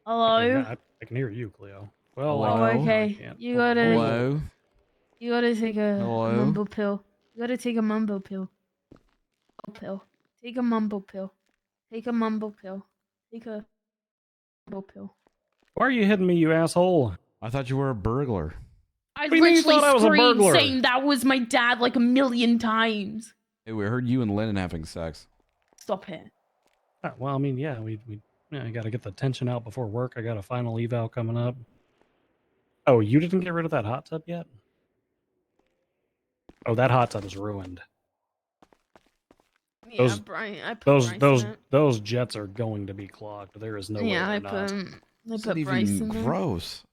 Hello? I can hear you, Cleo. Well, Oh, okay. You gotta. Hello? You gotta take a Hello? mumble pill. You gotta take a mumble pill. Take a mumble pill. Take a mumble pill. Take a mumble pill. why are you hitting me, you asshole? I thought you were a burglar. I What do you mean you literally thought I was a screamed burglar? saying that was my dad like a million times. Hey, we heard you and Lennon having sex. Stop it. Well, I mean, yeah, I got to get the tension out before work. I got a final eval coming up. Oh, you didn't get rid of that hot tub yet? Oh, that hot tub is ruined. Yeah, Brian, I put Bryce in it. those jets are going to be clogged. There is no way Yeah, they're I not. put Bryce in there. Gross.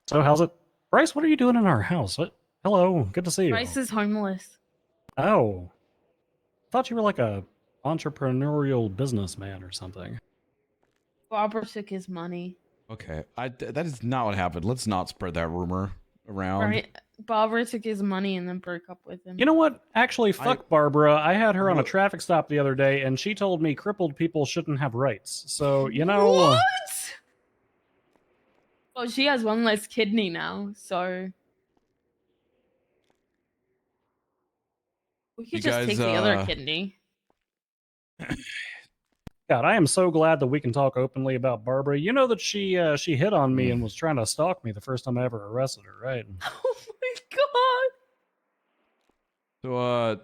So how's it, Bryce? What are you doing in our house? Hello, good to see you. Bryce is homeless. Oh, thought you were like a entrepreneurial businessman or something. Barbara took his money. Okay, that is not what happened. Let's not spread that rumor around. Right? Barbara took his money and then broke up with him. You know what? Actually, fuck Barbara. I had her on a traffic stop the other day, and she told me crippled people shouldn't have rights. So, you know... What? Well, she has one less kidney now, so... We could You just guys, take the other kidney. God, I am so glad that we can talk openly about Barbara. You know that she hit on me and was trying to stalk me the first time I ever arrested her, right? Oh my god! So,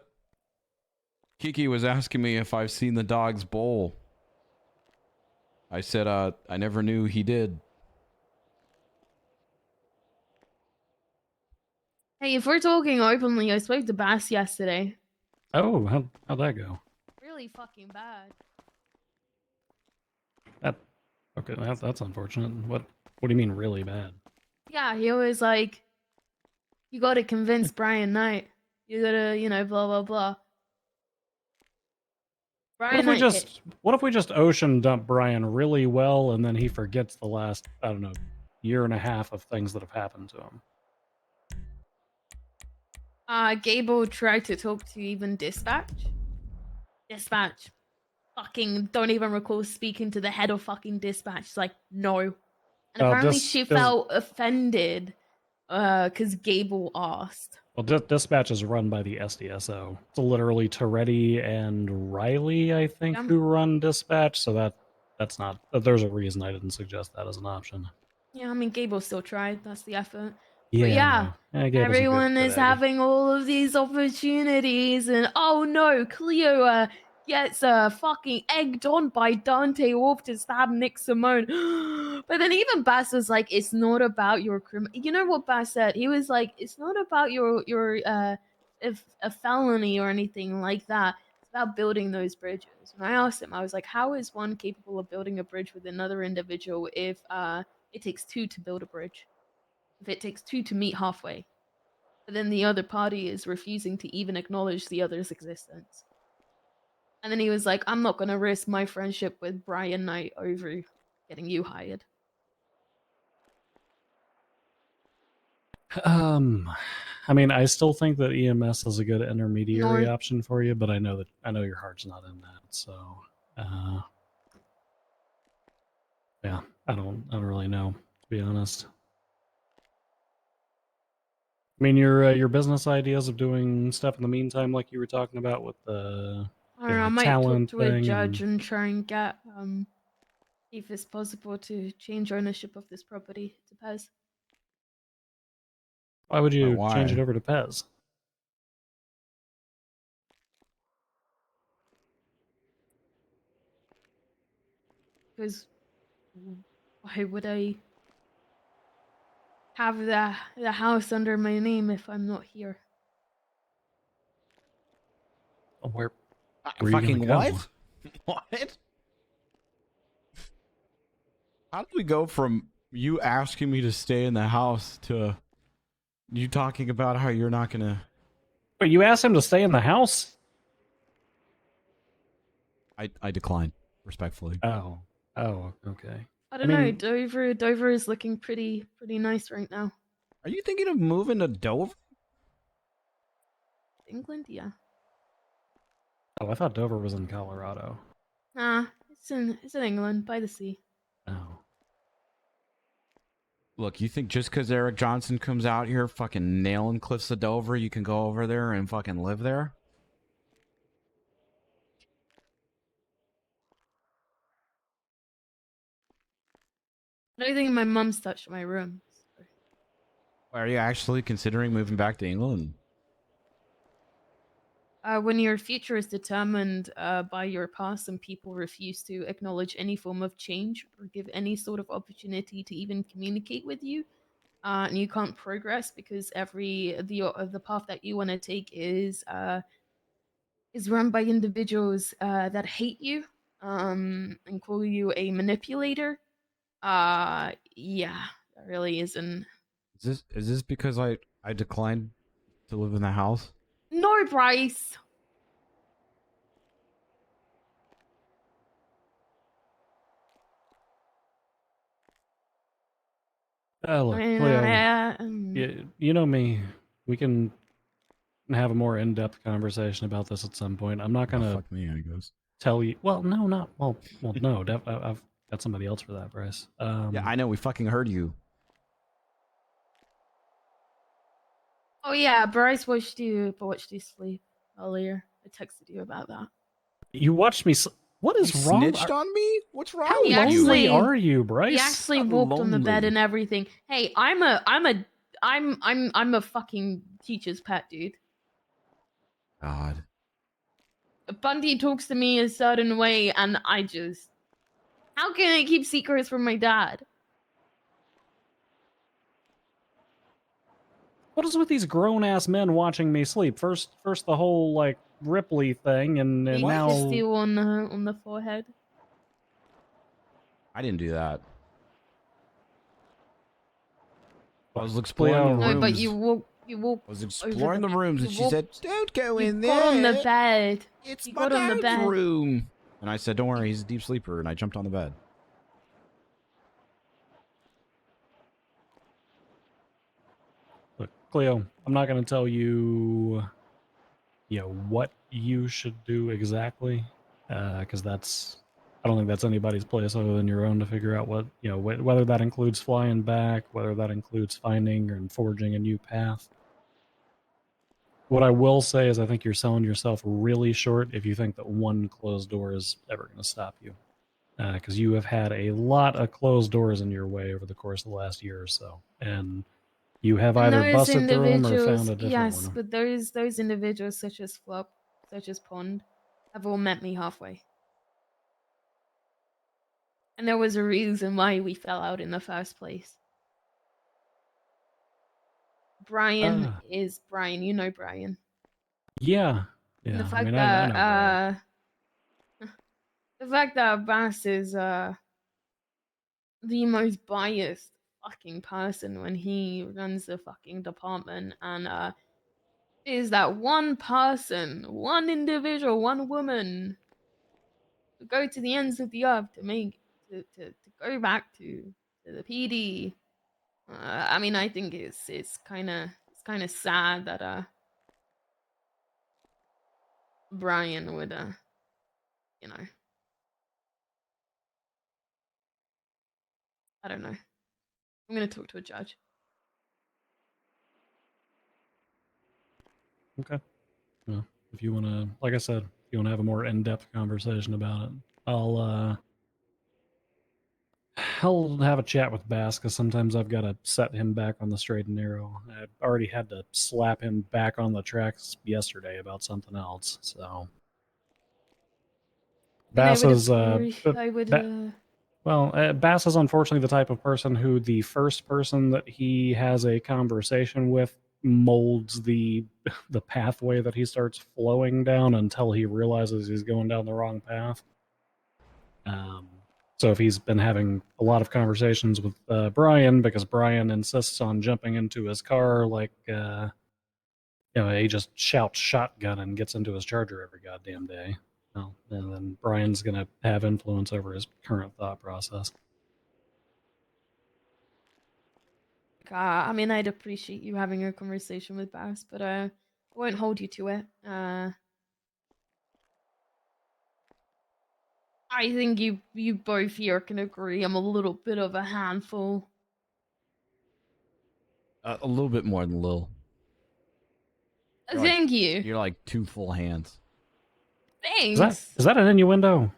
Kiki was asking me if I've seen the dog's bowl. I said, I never knew he did. Hey, if we're talking openly, I spoke to Bass yesterday. Oh, how'd that go? Really fucking bad. Okay, that's unfortunate. What do you mean really bad? Yeah, he was like, you gotta convince Brian Knight. You gotta, you know, blah, blah, blah. Brian What if we just ocean dump Brian really well and then he forgets the last, I don't know, year and a half of things that have happened to him? Gable tried to talk to even Dispatch. Dispatch. Fucking don't even recall speaking to the head of fucking Dispatch. She's like, no. And apparently she felt offended because Gable asked. Well, dispatch is run by the SDSO. It's literally Toretti and Riley, I think, who run dispatch. So that's not. There's a reason I didn't suggest that as an option. Yeah, I mean, Gable still tried. That's the effort. Yeah, but yeah, no. Gable's everyone good is egg. having all of these opportunities, and oh no, Cleo gets fucking egged on by Dante Wolf to stab Nick Simone. But then even Bass was like, "It's not about your criminal." You know what Bass said? He was like, "It's not about your if a felony or anything like that. It's about building those bridges." And I asked him, I was like, "How is one capable of building a bridge with another individual if it takes two to build a bridge? If it takes two to meet halfway, but then the other party is refusing to even acknowledge the other's existence." And then he was like, "I'm not going to risk my friendship with Brian Knight over getting you hired." I mean, I still think that EMS is a good intermediary No. option for you, but I know your heart's not in that. So, yeah, I don't really know, to be honest. I mean, your business ideas of doing stuff in the meantime, like you were talking about with the I don't know, I might talk to a judge and try and get if it's possible to change ownership of this property to Pez. Why would you Why? change it over to Pez? Because Why would I have the house under my name if I'm not here? Where Uh, are you gonna fucking go? what? What? How did we go from you asking me to stay in the house to you talking about how you're not gonna? Wait, you asked him to stay in the house? I declined respectfully. Oh. Oh, okay. I don't know. Dover is looking pretty nice right now. Are you thinking of moving to Dover? England, yeah. Oh, I thought Dover was in Colorado. Nah, it's in England by the sea. Oh. Look, you think just because Eric Johnson comes out here fucking nailing cliffs of Dover, you can go over there and fucking live there? I don't think my mom's touched my room. Are you actually considering moving back to England? When your future is determined by your past and people refuse to acknowledge any form of change or give any sort of opportunity to even communicate with you, and you can't progress because the path that you want to take is run by individuals that hate you and call you a manipulator. Yeah, that really isn't. Is this because I declined to live in the house? No, Bryce. Look, Cleo, you know me. We can have a more in-depth conversation about this at some point. I'm not gonna fuck me, I guess. tell you. Well, no, not well. No. I've got somebody else for that, Bryce. Yeah, I know. We fucking heard you. Oh yeah, Bryce watched you sleep earlier. I texted you about that. You watched me. What is You wrong? snitched on me? What's wrong How with lonely you? are you, Bryce? He actually I'm walked on the bed lonely. and everything. Hey, I'm a fucking teacher's pet, dude. God. Bundy talks to me a certain way, and I just. How can I keep secrets from my dad? What is with these grown-ass men watching me sleep? First the whole like Ripley thing, and He now kissed you on the forehead. I didn't do that. I was exploring the rooms. No, but you walk. I was exploring the rooms, and she said, "Don't go in You got on the there. bed. It's You my got on the dad's bed. room." And I said, "Don't worry, he's a deep sleeper." And I jumped on the bed. Look, Cleo, I'm not going to tell you, what you should do exactly, because I don't think that's anybody's place other than your own to figure out what, whether that includes flying back, whether that includes finding and forging a new path. What I will say is I think you're selling yourself really short if you think that one closed door is ever going to stop you. Because you have had a lot of closed doors in your way over the course of the last year or so. And you have And either those busted through them or found a different yes, one. but those individuals such as Flop, such as Pond, have all met me halfway. And there was a reason why we fell out in the first place. Brian is Brian. You know Brian. Yeah. And Yeah. the fact I that know Brian. the fact that Bass is the most biased fucking person when he runs the fucking department and is that one person, one individual, one woman to go to the ends of the earth to go back to the PD. I mean, I think it's kind of sad that Brian would you know, I don't know. I'm gonna talk to a judge. Okay. Well, if you want to, like I said, if you want to have a more in-depth conversation about it, I'll have a chat with Bass because sometimes I've got to set him back on the straight and narrow. I already had to slap him back on the tracks yesterday about something else. So And Bass is I would Well, Bass is unfortunately the type of person who the first person that he has a conversation with molds the pathway that he starts flowing down until he realizes he's going down the wrong path. So if he's been having a lot of conversations with Brian, because Brian insists on jumping into his car, like he just shouts shotgun and gets into his charger every goddamn day. Well, and then Brian's gonna have influence over his current thought process. I mean, I'd appreciate you having a conversation with Bass, but I won't hold you to it. I think you both here can agree I'm a little bit of a handful. A little bit more than Lil. Thank you. You're like 2 full hands. Thanks. Is that an innuendo?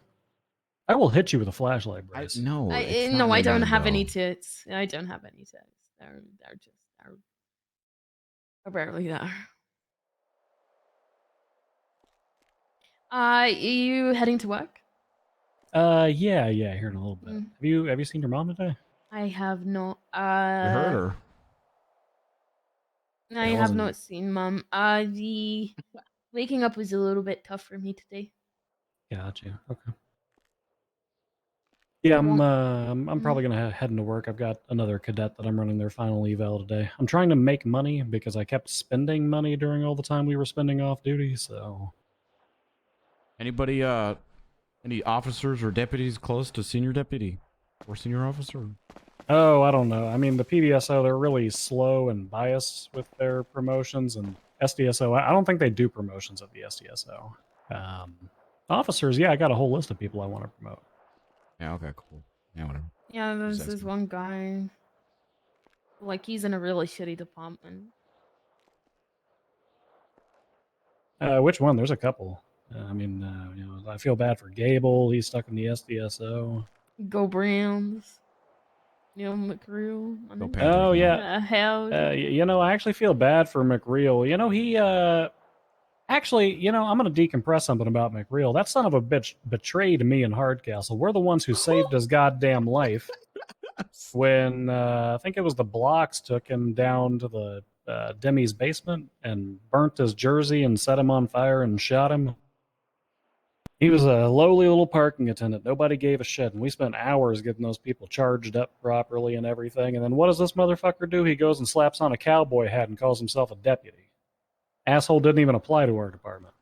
I will hit you with a flashlight, Bryce. No, I don't have any tits. I don't have any tits. They're barely there. You heading to work? Yeah, here in a little bit. Have you seen your mom today? I have not. We heard her. I have not seen Mom. The waking up was a little bit tough for me today. Gotcha. Okay. Yeah, I'm probably gonna head into work. I've got another cadet that I'm running their final eval today. I'm trying to make money because I kept spending money during all the time we were spending off duty. So, Anybody, any officers or deputies close to senior deputy or senior officer? oh, I don't know. I mean, the PDSO, they're really slow and biased with their promotions, and SDSO, I don't think they do promotions at the SDSO. Officers, yeah, I got a whole list of people I want to promote. Yeah. Okay. Cool. Yeah. Whatever. Yeah, there's this one guy. Like, he's in a really shitty department. Which one? There's a couple. I mean, I feel bad for Gable. He's stuck in the SDSO. Go Browns. Neil McReal. Go Panthers. Oh, yeah. Hell. I actually feel bad for McReal. He, actually, I'm going to decompress something about McReal. That son of a bitch betrayed me and Hardcastle. We're the ones who saved his goddamn life when, I think it was the Blocks took him down to the Demi's basement and burnt his jersey and set him on fire and shot him. He was a lowly little parking attendant. Nobody gave a shit, and we spent hours getting those people charged up properly and everything. And then what does this motherfucker do? He goes and slaps on a cowboy hat and calls himself a deputy. Asshole didn't even apply to our department.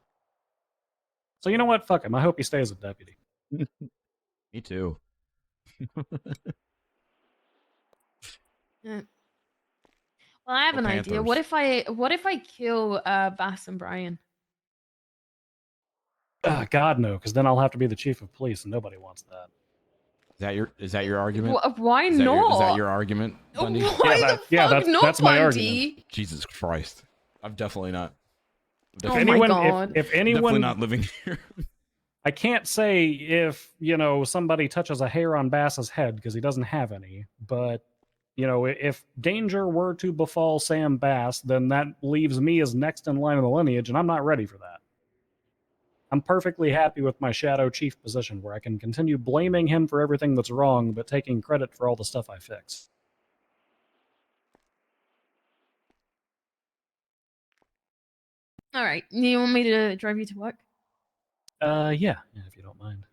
So you know what? Fuck him. I hope he stays a deputy. Me too. Yeah. Well, I have Go an idea. What if I kill Bass and Brian? God no, because then I'll have to be the chief of police, and nobody wants that. Is that your argument? Why Is not? that your argument, Bundy? Why that's my Bundy? argument. Jesus Christ. I'm definitely not. If anyone, if anyone, definitely not living here. I can't say if, somebody touches a hair on Bass's head because he doesn't have any, but, if danger were to befall Sam Bass, then that leaves me as next in line of the lineage, and I'm not ready for that. I'm perfectly happy with my Shadow Chief position, where I can continue blaming him for everything that's wrong, but taking credit for all the stuff I fix. All right. You want me to drive you to work? Yeah, if you don't mind.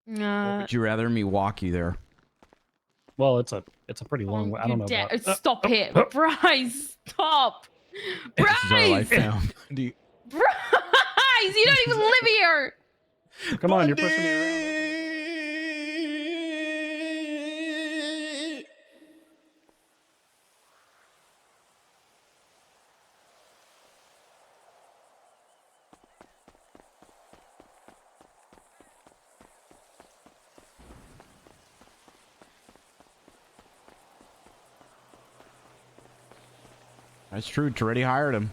Would you rather me walk you there? Well, it's a pretty long way. I don't know about... Stop it, Bryce! Stop, Bryce! This is our life now. Bryce, you don't even live here. Come on, you're pushing me around. That's true. Already hired him.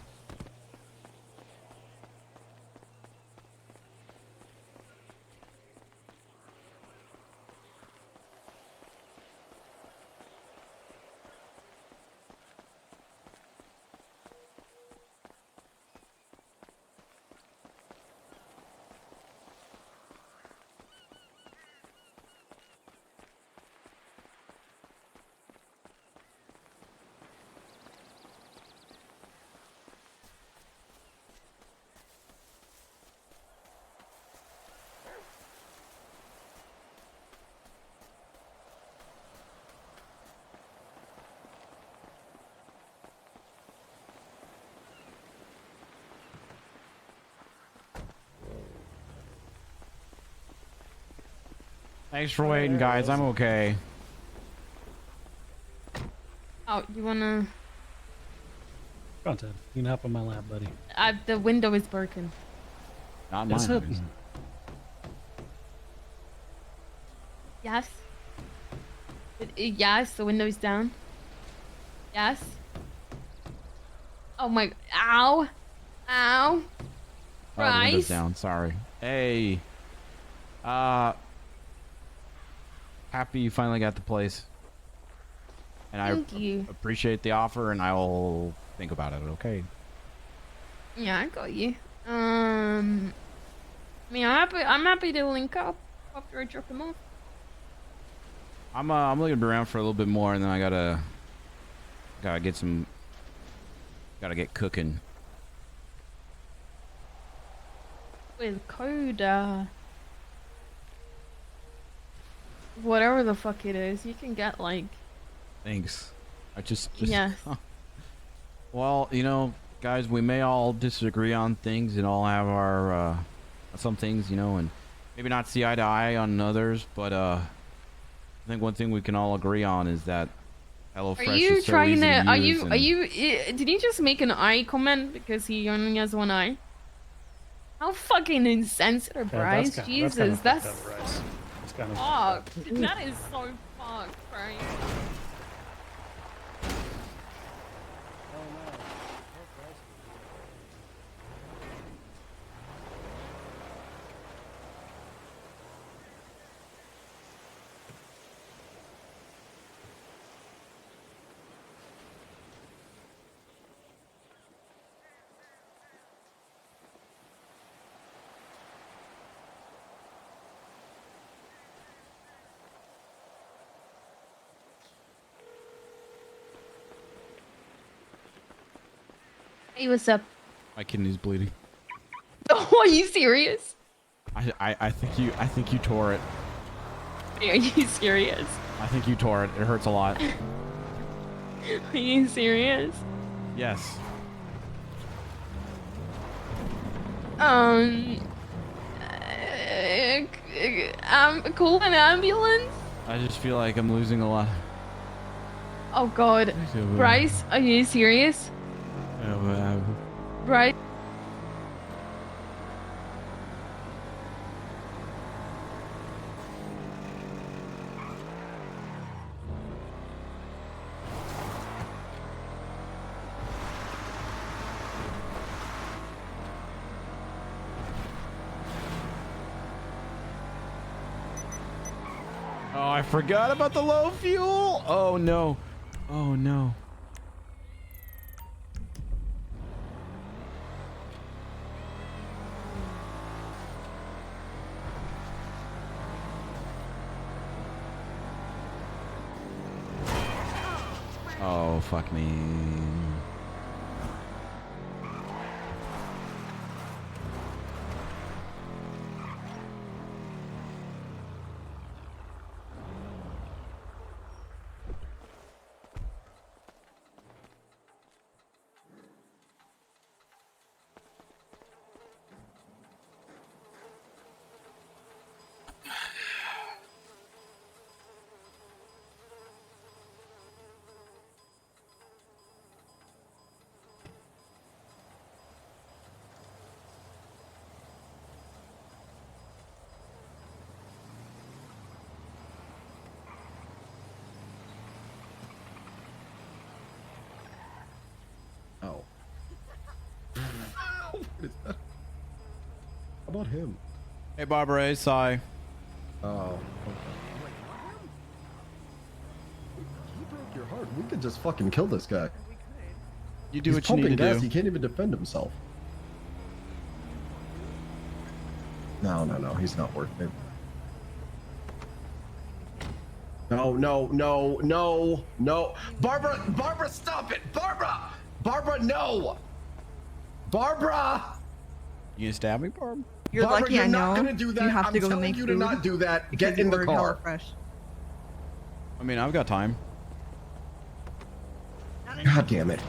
Thanks for waiting, guys. I'm okay. Oh, you wanna? Go on, Ted. You can hop on my lap, buddy. The window is broken. Not Is it? mine. Yes. Yes, the window's down. Yes. Oh my! Ow! Ow! Oh, the window's Bryce. down. Sorry. Hey. Happy you finally got the place. And Thank I you. appreciate the offer, and I will think about it. Okay. Yeah, I got you. I mean, I'm happy to link up after I drop him off. I'm looking to be around for a little bit more, and then I gotta get cooking. With Coda. Whatever the fuck it is, you can get like. Thanks. I just Yes. Well, you know, guys, we may all disagree on things and all have our some things, you know, and maybe not see eye to eye on others, but I think one thing we can all agree on is that HelloFresh Are you is so trying easy to? to Are use you? and- Did he just make an eye comment because he only has one eye? How fucking insensitive, Bryce! Jesus, that's fucked. That is so fucked, Bryce. Hey, what's up? My kidney's bleeding. Oh, are you serious? I think you tore it. Are you serious? I think you tore it. It hurts a lot. Are you serious? Yes. Call an ambulance? I just feel like I'm losing a lot. Oh god. Bryce, are you serious? Bryce? Oh, I forgot about the low fuel. Oh no. Oh no. Oh, fuck me. Oh. What is that? How about him? Hey, Barbara, Sai. Oh. Okay. He broke your heart. We could just fucking kill this guy. You do He's what you need pumping to gas. do. He can't even defend himself. No, he's not worth it. No. Barbara, stop it! Barbara, no! Barbara! You gonna stab me, Barb? You're Barbara, lucky you're I not know. gonna do that. You have I'm to go telling make you food to not do that. because Get in you the ordered car. HelloFresh. I mean, I've got time. God damn it.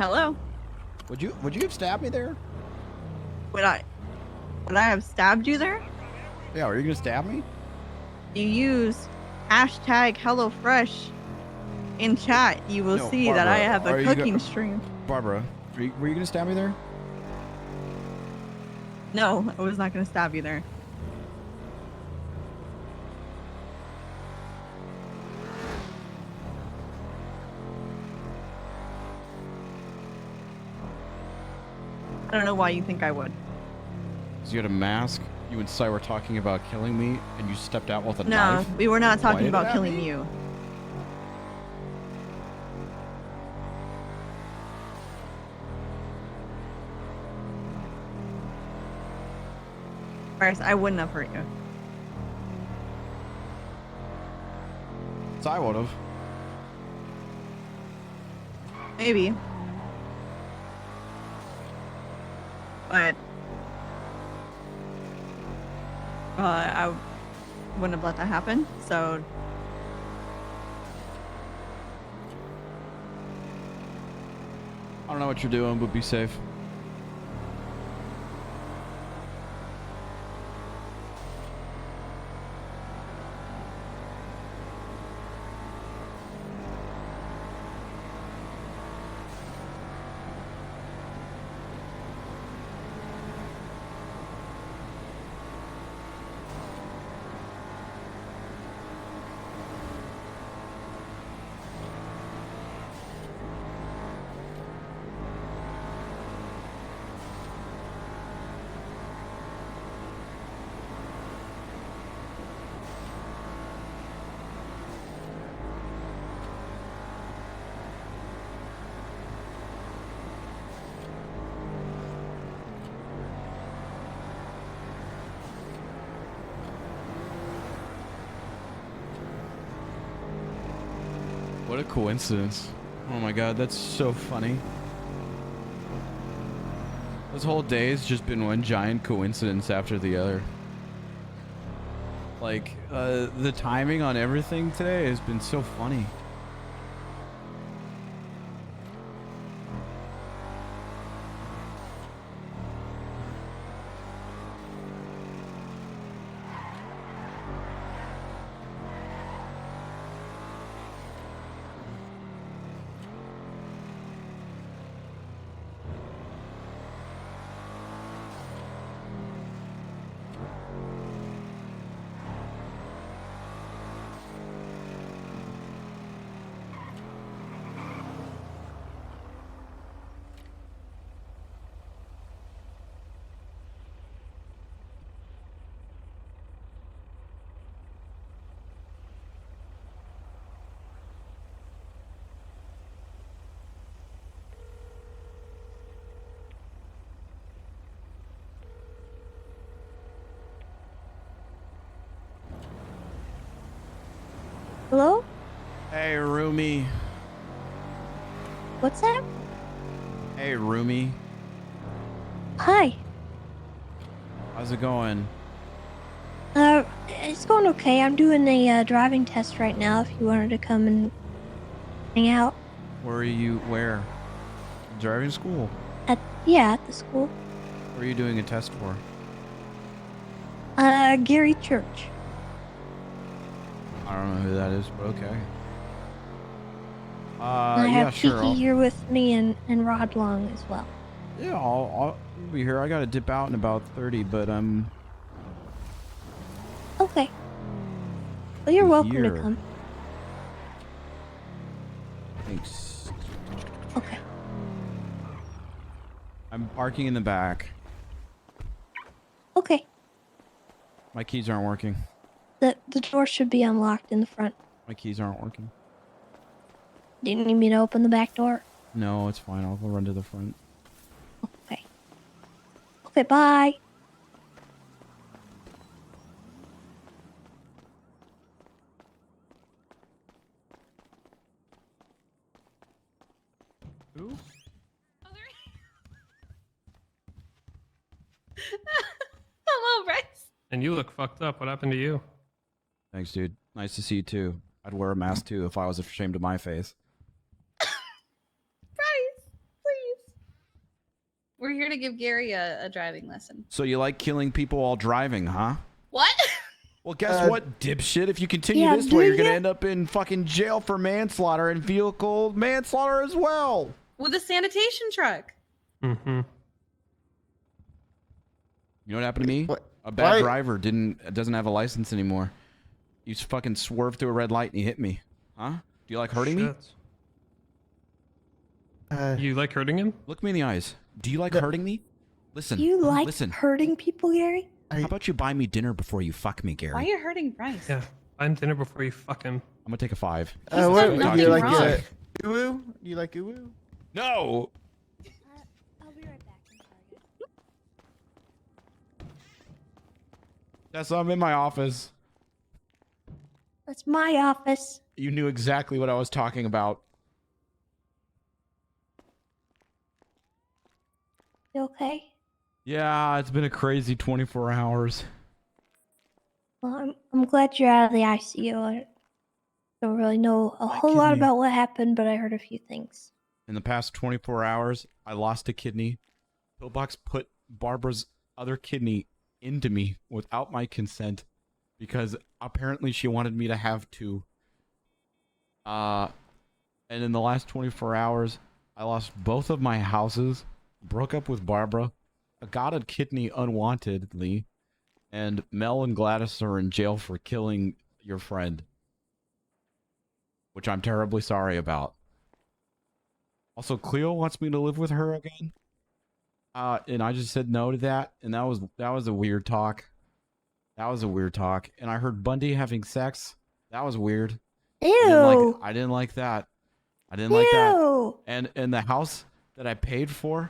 Hello. Would you have stabbed me there? Would I have stabbed you there? Yeah, are you gonna stab me? You use hashtag HelloFresh in chat. You will No, see that I Barbara, have are a you go- cooking stream. Barbara, were you gonna stab me there? No, I was not going to stab you there. I don't know why you think I would. Because you had a mask. You and Cy were talking about killing me, and you stepped out with a No, knife. we were not talking Pointed about at killing me? you. Bryce, I wouldn't have hurt you. Cy would have. Maybe. But I wouldn't have let that happen, so I don't know what you're doing, but be safe. What a coincidence. Oh my god, that's so funny. This whole day has just been one giant coincidence after the other. Like, the timing on everything today has been so funny. Hello? Hey, Rumi. What's that? Hey, Rumi. Hi. How's it going? It's going okay. I'm doing a driving test right now if you wanted to come and hang out. Where? Driving school? At the school. What are you doing a test for? Gary Church. I don't know who that is, but okay. I Yeah, have sure. Kiki here with me and Rod Long as well. Yeah, I'll be here. I gotta dip out in about 30, but Okay. Well, you're welcome here. to come. Thanks. Okay. I'm parking in the back. Okay. My keys aren't working. The door should be unlocked in the front. My keys aren't working. Do you need me to open the back door? No, it's fine. I'll go run to the front. Okay. Okay, bye. Who? Hello, Bryce. And you look fucked up. What happened to you? Thanks, dude. Nice to see you too. I'd wear a mask too if I was ashamed of my face. Bryce, please. to give Gary a driving lesson. So you like killing people while driving, huh? What? Well, guess what, dipshit? If you continue Yeah, this do way, you're gonna ya? end up in fucking jail for manslaughter and vehicle manslaughter as well. With a sanitation truck. Mm-hmm. You know what happened to me? A bad Why- driver doesn't have a license anymore. You fucking swerved through a red light and he hit me. Huh? Do you like hurting me? You like hurting him? Look me in the eyes. Do you like hurting me? Listen. You like listen. hurting people, Gary? How about you buy me dinner before you fuck me, Gary? Why are you hurting Bryce? Yeah. I'm dinner before you fuck him. I'm gonna take a 5. What do you like? Uwu? You like uwu? No. I'll be right back. Yes, I'm in my office. That's my office. You knew exactly what I was talking about. You okay? Yeah, it's been a crazy 24 hours. Well, I'm glad you're out of the ICU. I don't really know a whole lot kidney. about what happened, but I heard a few things. In the past 24 hours, I lost a kidney. Pillbox put Barbara's other kidney into me without my consent because apparently she wanted me to have 2. And in the last 24 hours, I lost both of my houses, broke up with Barbara, got a kidney unwantedly, and Mel and Gladys are in jail for killing your friend, which I'm terribly sorry about. Also, Cleo wants me to live with her again, and I just said no to that, and that was a weird talk. That was a weird talk, and I heard Bundy having sex. That was weird. Ew. I didn't like that. I didn't like that. Ew. And the house that I paid for,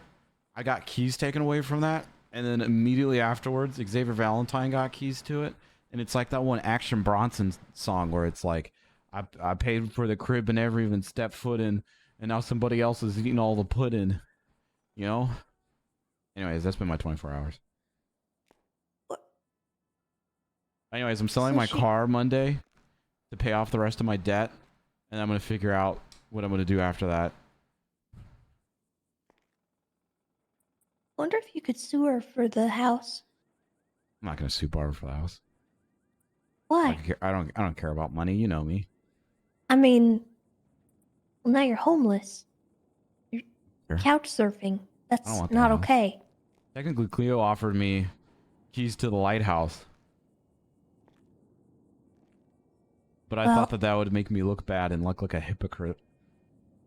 I got keys taken away from that, and then immediately afterwards, Xavier Valentine got keys to it, and it's like that one Action Bronson song where it's like, I paid for the crib and never even stepped foot in, and now somebody else is eating all the pudding, you know? Anyways, that's been my 24 hours. Anyways, I'm selling my car Monday to pay off the rest of my debt, and I'm going to figure out what I'm going to do after that. Wonder if you could sue her for the house. I'm not going to sue Barbara for the house. Why? I don't care about money. You know me. I mean, well, now you're homeless. You're Sure. couch surfing. That's want that not house. okay. Technically, Cleo offered me keys to the lighthouse. But I thought that would make me look bad and look like a hypocrite.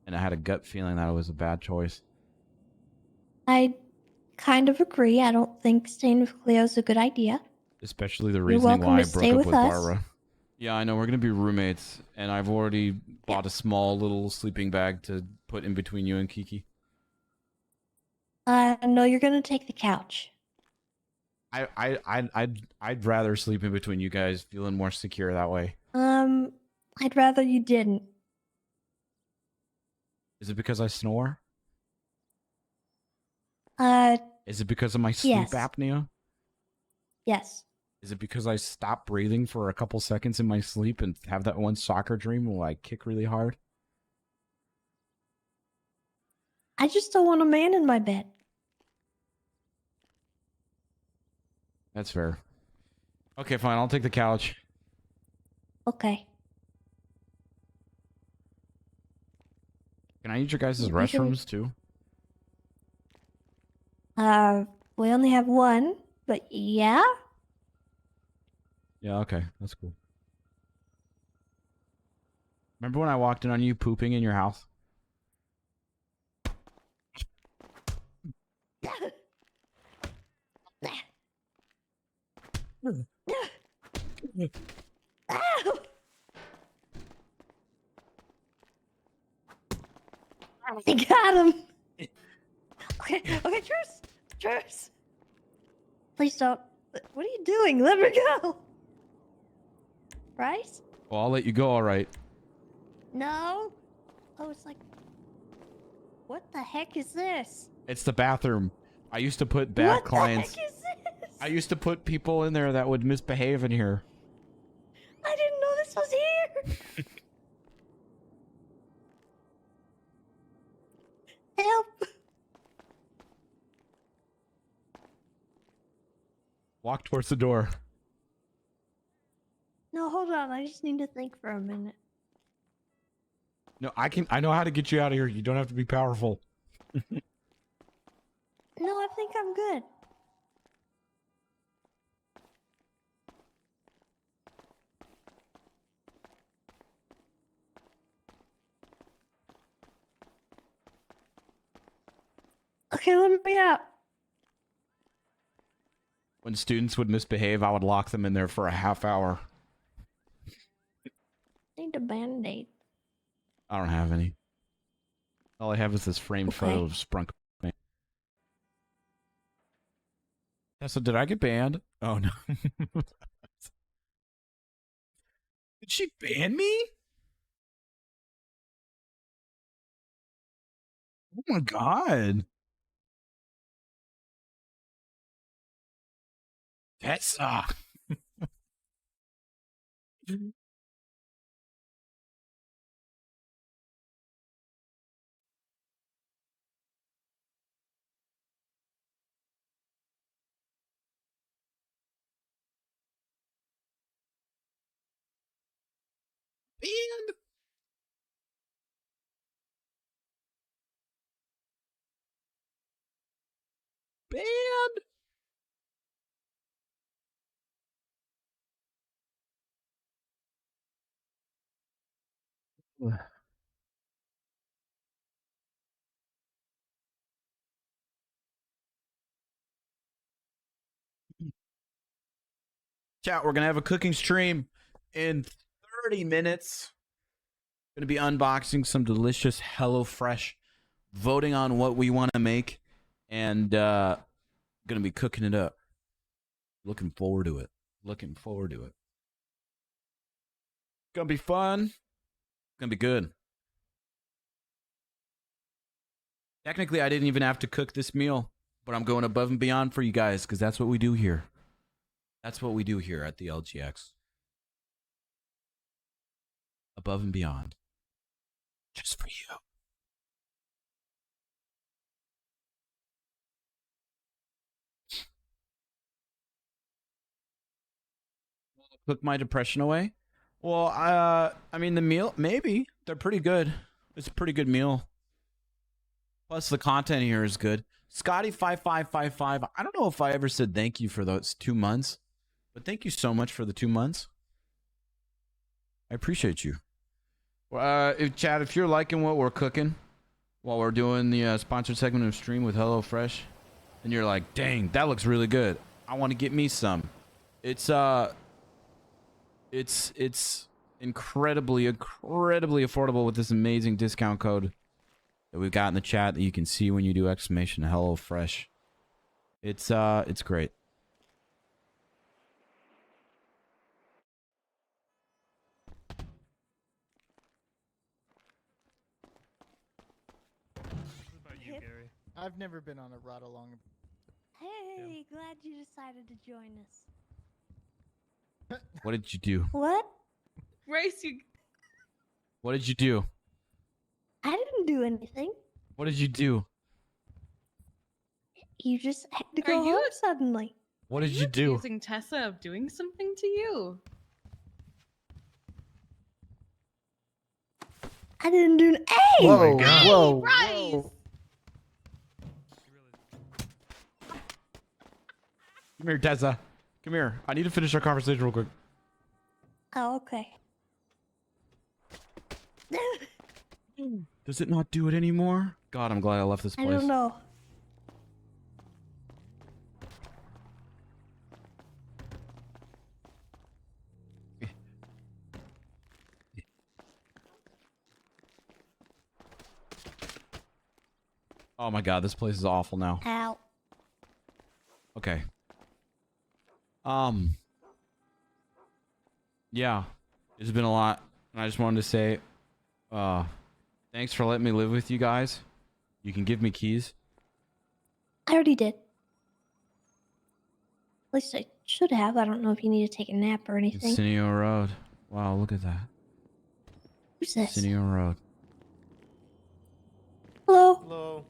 And I had a gut feeling that it was a bad choice. I kind of agree. I don't think staying with Cleo's a good idea. Especially the You're reasoning welcome why I to broke stay up with with us. Barbara. Yeah, I know. We're going to be roommates. And I've already bought a small little sleeping bag to put in between you and Kiki. No, you're gonna take the couch. I'd rather sleep in between you guys, feeling more secure that way. I'd rather you didn't. Is it because I snore? Is it because of my sleep Yes. apnea? Yes. Is it because I stop breathing for a couple seconds in my sleep and have that one soccer dream where I kick really hard? I just don't want a man in my bed. That's fair. Okay, fine. I'll take the couch. Okay. Can I use your guys' We can- restrooms too? We only have one, but yeah. Yeah, okay. That's cool. Remember when I walked in on you pooping in your house? I got him. Okay, Truce. Please don't. What are you doing? Let me go. Bryce? Well, I'll let you go, all right. No. Oh, it's like. What the heck is this? It's the bathroom. I used to put bad What the clients. heck is this? I used to put people in there that would misbehave in here. I didn't know this was here. Help. Walk towards the door. No, hold on. I just need to think for a minute. No, I know how to get you out of here. You don't have to be powerful. No, I think I'm good. Okay, let me out. When students would misbehave, I would lock them in there for a half hour. Need a band-aid. I don't have any. All I have is this framed photo of Sprunk. Yeah, so did I get banned? Oh no. Did she ban me? Oh my god. That's banned. Banned. Chat, we're gonna have a cooking stream in 30 minutes. Gonna be unboxing some delicious HelloFresh, voting on what we want to make, and gonna be cooking it up. Looking forward to it. Looking forward to it. Gonna be fun. Gonna be good. Technically, I didn't even have to cook this meal, but I'm going above and beyond for you guys because that's what we do here. That's what we do here at the LGX. Above and beyond. Just for you. Took my depression away? Well, I mean, the meal, maybe. They're pretty good. It's a pretty good meal. Plus, the content here is good. Scotty5555, I don't know if I ever said thank you for those 2 months, but thank you so much for the 2 months. I appreciate you. Chad, if you're liking what we're cooking while we're doing the sponsored segment of stream with HelloFresh, and you're like, dang, that looks really good. I want to get me some. It's incredibly affordable with this amazing discount code that we've got in the chat that you can see when you do exclamation HelloFresh. It's great. I've never been on a ride along. Hey, glad you decided to join us. What did you do? What? Bryce, you. What did you do? I didn't do anything. What did you do? You just had to go home suddenly. What did you do? Accusing Tessa of doing something to you. I didn't do. Hey! Whoa, Hey, whoa, Bryce! whoa. Come here, Tessa. Come here. I need to finish our conversation real quick. Oh, okay. Does it not do it anymore? God, I'm glad I left this place. I don't know. Oh my god, this place is awful now. Ow. Okay. Yeah. It's been a lot. And I just wanted to say, thanks for letting me live with you guys. You can give me keys. I already did. At least I should have. I don't know if you need to take a nap or anything. Cineo Road. Wow, look at that. Who's this? Cineo Road. Hello. Hello.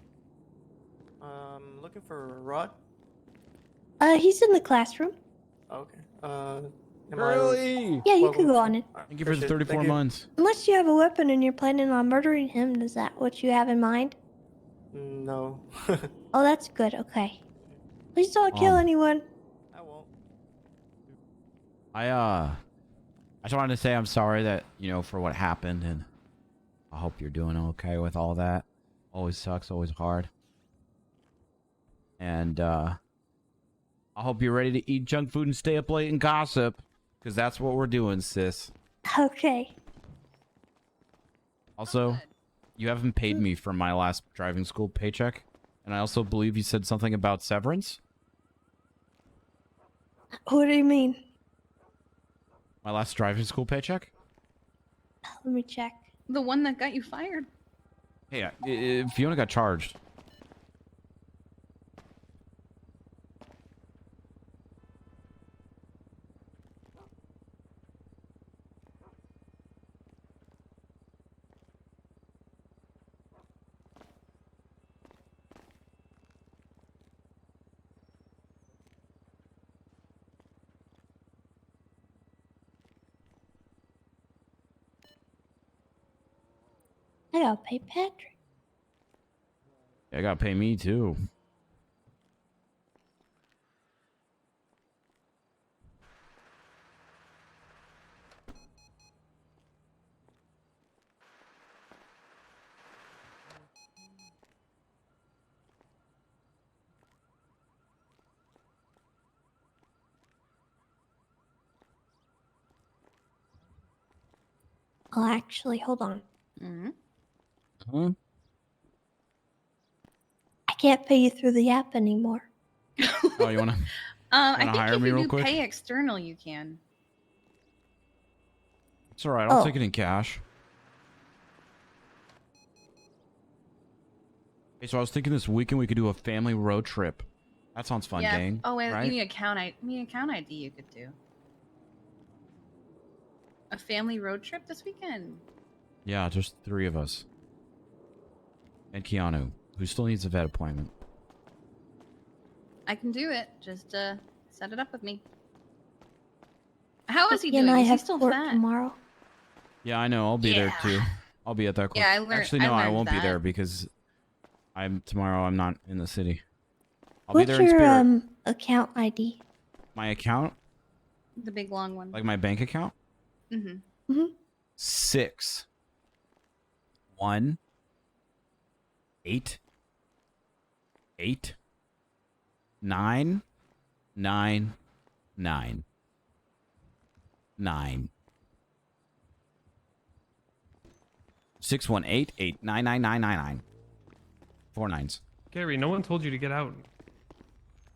Looking for Rod. He's in the classroom. Okay. Curly! Yeah, you can go on it. Thank you for the 34 months. Unless you have a weapon and you're planning on murdering him, is that what you have in mind? No. Oh, that's good. Okay. Please don't kill anyone. I won't. I just wanted to say I'm sorry that, you know, for what happened, and I hope you're doing okay with all that. Always sucks, always hard. And I hope you're ready to eat junk food and stay up late and gossip, because that's what we're doing, sis. Okay. Also, you haven't paid me for my last driving school paycheck, and I also believe you said something about severance. What do you mean? My last driving school paycheck? Let me check. The one that got you fired. Hey, Fiona got charged. I gotta pay Patrick. I gotta pay me too. Oh, actually, hold on. Huh? I can't pay you through the app anymore. Oh, you wanna? I Wanna think hire if me you real do quick? pay external, you can. It's all right. I'll Oh. take it in cash. Hey, so I was thinking this weekend we could do a family road trip. That sounds fun, yeah. gang. Oh, wait, right? you need account ID. You could do a family road trip this weekend. Yeah, just 3 of us. And Keanu, who still needs a vet appointment. I can do it. Just set it up with me. How is he He and doing? I Is he have still work fat? tomorrow. Yeah, I know. I'll be there too. I'll be at that. Yeah, I learned- Actually, no, I learned won't be there that. because tomorrow. I'm not in the city. I'll be What's there in your spirit. account ID? My account, The big long one. like my bank account, Mm-hmm. 6 1 8 8 9 9 9 9 618-899-999. 4 9s. Gary, no one told you to get out.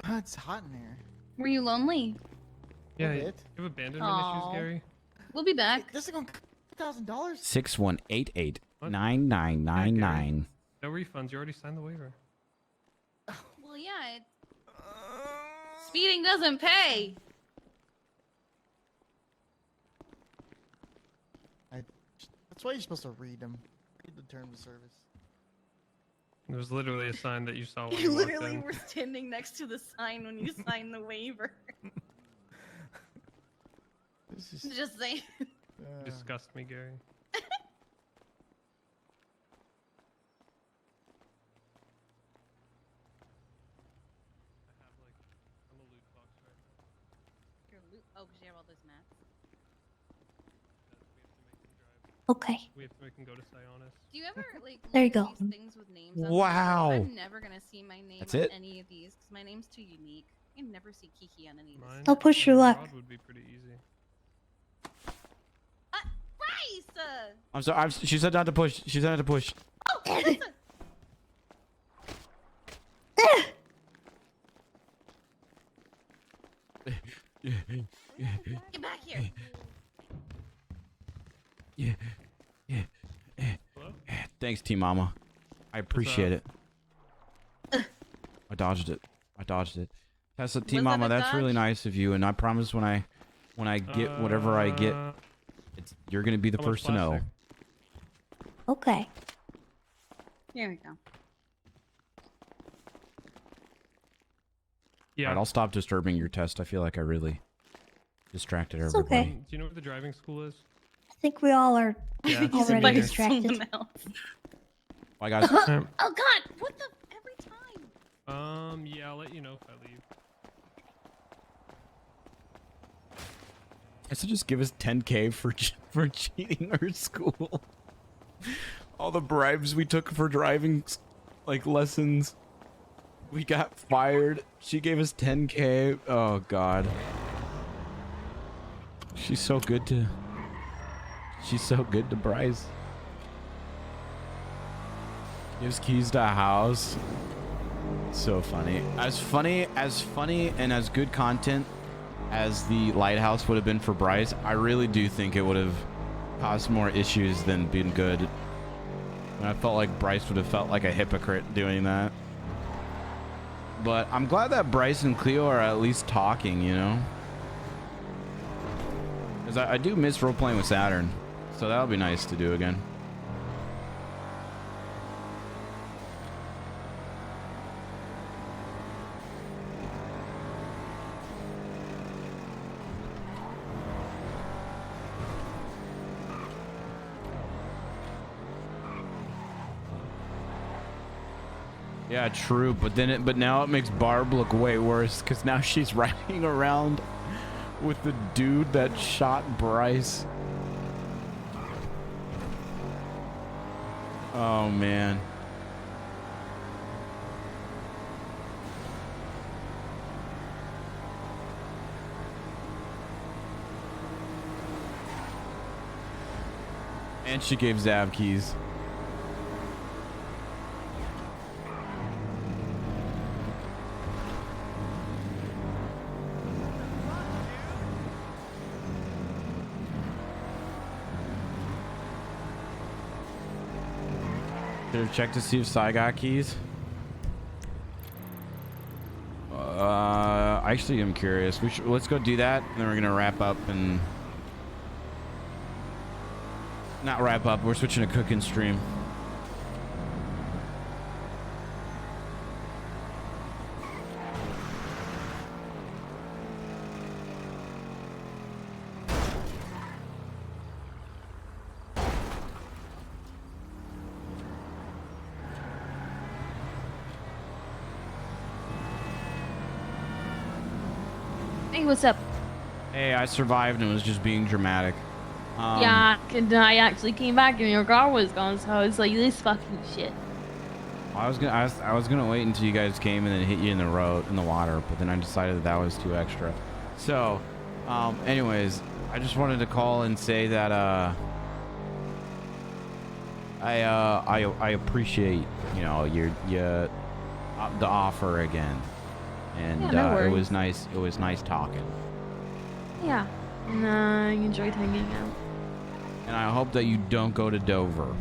It's hot in here. Were you lonely? Yeah, A you bit. have abandonment Aw. issues, Gary? We'll be back. This is going $1,000. 618-899-9999. No refunds. You already signed the waiver. Well, yeah. Speeding doesn't pay. That's why you're supposed to read them. Read the terms of service. There was literally a sign that you saw when You you walked literally in. were standing next to the sign when you signed the waiver. Just saying. You disgust me, Gary. Your loot. Oh, because you have all those mats. Okay. We have to make him go to Sionis. Do you ever like There you look go. at these things with names on Wow. them? I'm never gonna see my name That's on it? any of these because my name's too unique. I can never see Kiki on any of these. I'll push your luck. Rod would be pretty easy. Bryce! I'm sorry. She said not to push. She said not to push. Oh, listen. Get back here. Yeah. Thanks, Team Mama. I appreciate it. I dodged it. Tessa, Team Was that Mama, a that's really dodge? nice of you, and I promise when I get whatever I get, you're gonna be the how much first to know. plastic? Okay. Here we go. Yeah. Alright, I'll stop disturbing your test. I feel like I really Distracted It's everybody. okay. Do you know where the driving school is? I think we all are Yeah. already distracted. Bye, guys. Oh God! What the? Every time. Yeah, I'll let you know if I leave. I should just give us 10K for cheating our school. All the bribes we took for driving like lessons. We got fired. She gave us 10K. Oh God. She's so good to Bryce. Gives keys to a house. So funny. As funny and as good content as the lighthouse would have been for Bryce, I really do think it would have caused more issues than been good. And I felt like Bryce would have felt like a hypocrite doing that. But I'm glad that Bryce and Cleo are at least talking, you know? Because I do miss role-playing with Saturn. So that'll be nice to do again. Yeah, true, but now it makes Barb look way worse because now she's riding around with the dude that shot Bryce. Oh man. And she gave Zav keys. Check to see if Sai got keys. Actually, I'm curious. Let's go do that, and then we're gonna wrap up and not wrap up. We're switching to cooking stream. Hey, what's up? Hey, I survived and was just being dramatic. Yeah, I actually came back and your car was gone, so I was like, this fucking shit. I was gonna wait until you guys came and then hit you in the water, but then I decided that was too extra. So, anyways, I just wanted to call and say that I appreciate the offer again, and Yeah, no it worries. was nice talking, Yeah, and I enjoyed hanging out. and I hope that you don't go to Dover.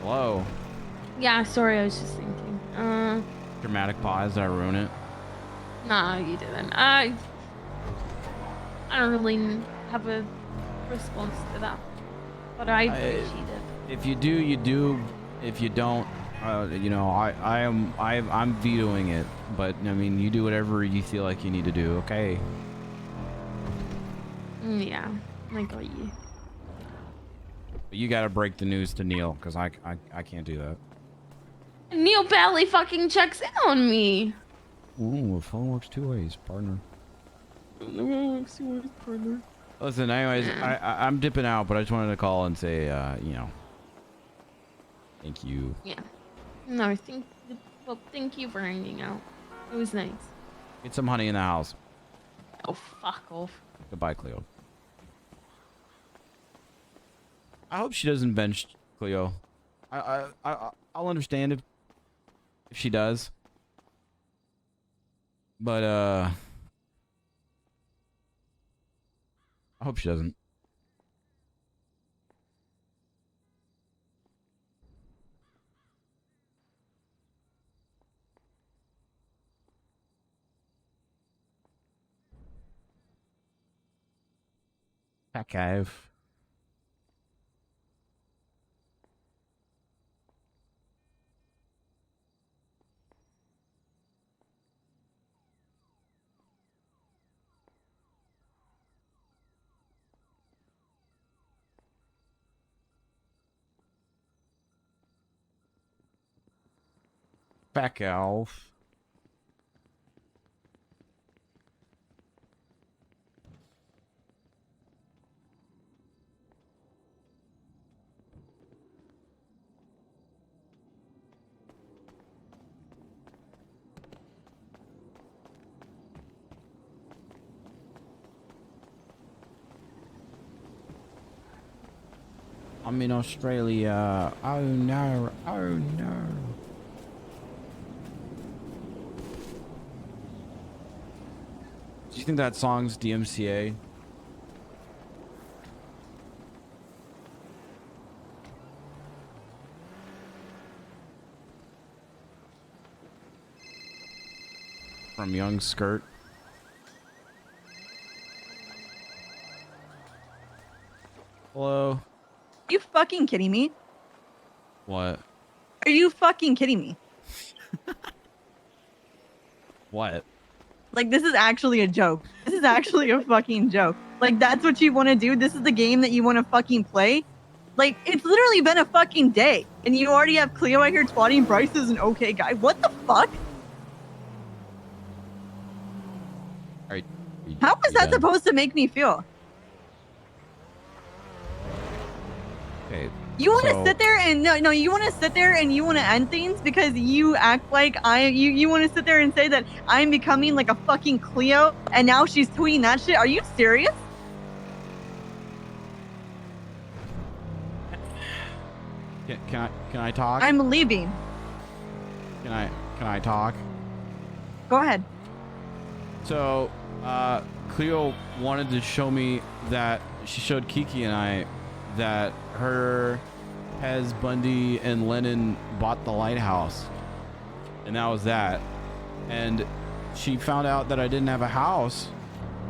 Hello. Yeah, sorry, I was just thinking. Dramatic pause. Did I ruin it? Nah, you didn't. I don't really have a response to that, but I appreciate it. If you do, you do. If you don't, I'm vetoing it. But I mean, you do whatever you feel like you need to do. Okay. Yeah, I got you. But you gotta break the news to Neil, because I can't do that. Neil Bailey fucking checks in on me. Ooh, a phone works two ways, partner. Partner. Listen, anyways, I'm dipping out, but I just wanted to call and say, thank you. Yeah. No, thank you for hanging out. It was nice. Get some honey in the house. Oh, fuck off. Goodbye, Cleo. I hope she doesn't bench Cleo. I'll understand if she does. But I hope she doesn't. Cave. Back off. I'm in Australia. Oh no. Oh no. Do you think that song's DMCA? From Young Skirt. Hello. Are you fucking kidding me? What? Are you fucking kidding me? What? Like, this is actually a joke. This is actually a fucking joke. Like, that's what you want to do? This is the game that you want to fucking play? Like, it's literally been a fucking day, and you already have Cleo out here twatting Bryce is an okay guy. What the fuck? How is that supposed to make me feel? Okay. You want to sit there and no, you want to sit there and you want to end things because you act like you want to sit there and say that I'm becoming like a fucking Cleo and now she's tweeting that shit. Are you serious? Can I talk? I'm leaving. Can I talk? Go ahead. So, Cleo wanted to show me that she showed Kiki and I that her, Pez, Bundy, and Lennon bought the lighthouse. And that was that. And she found out that I didn't have a house,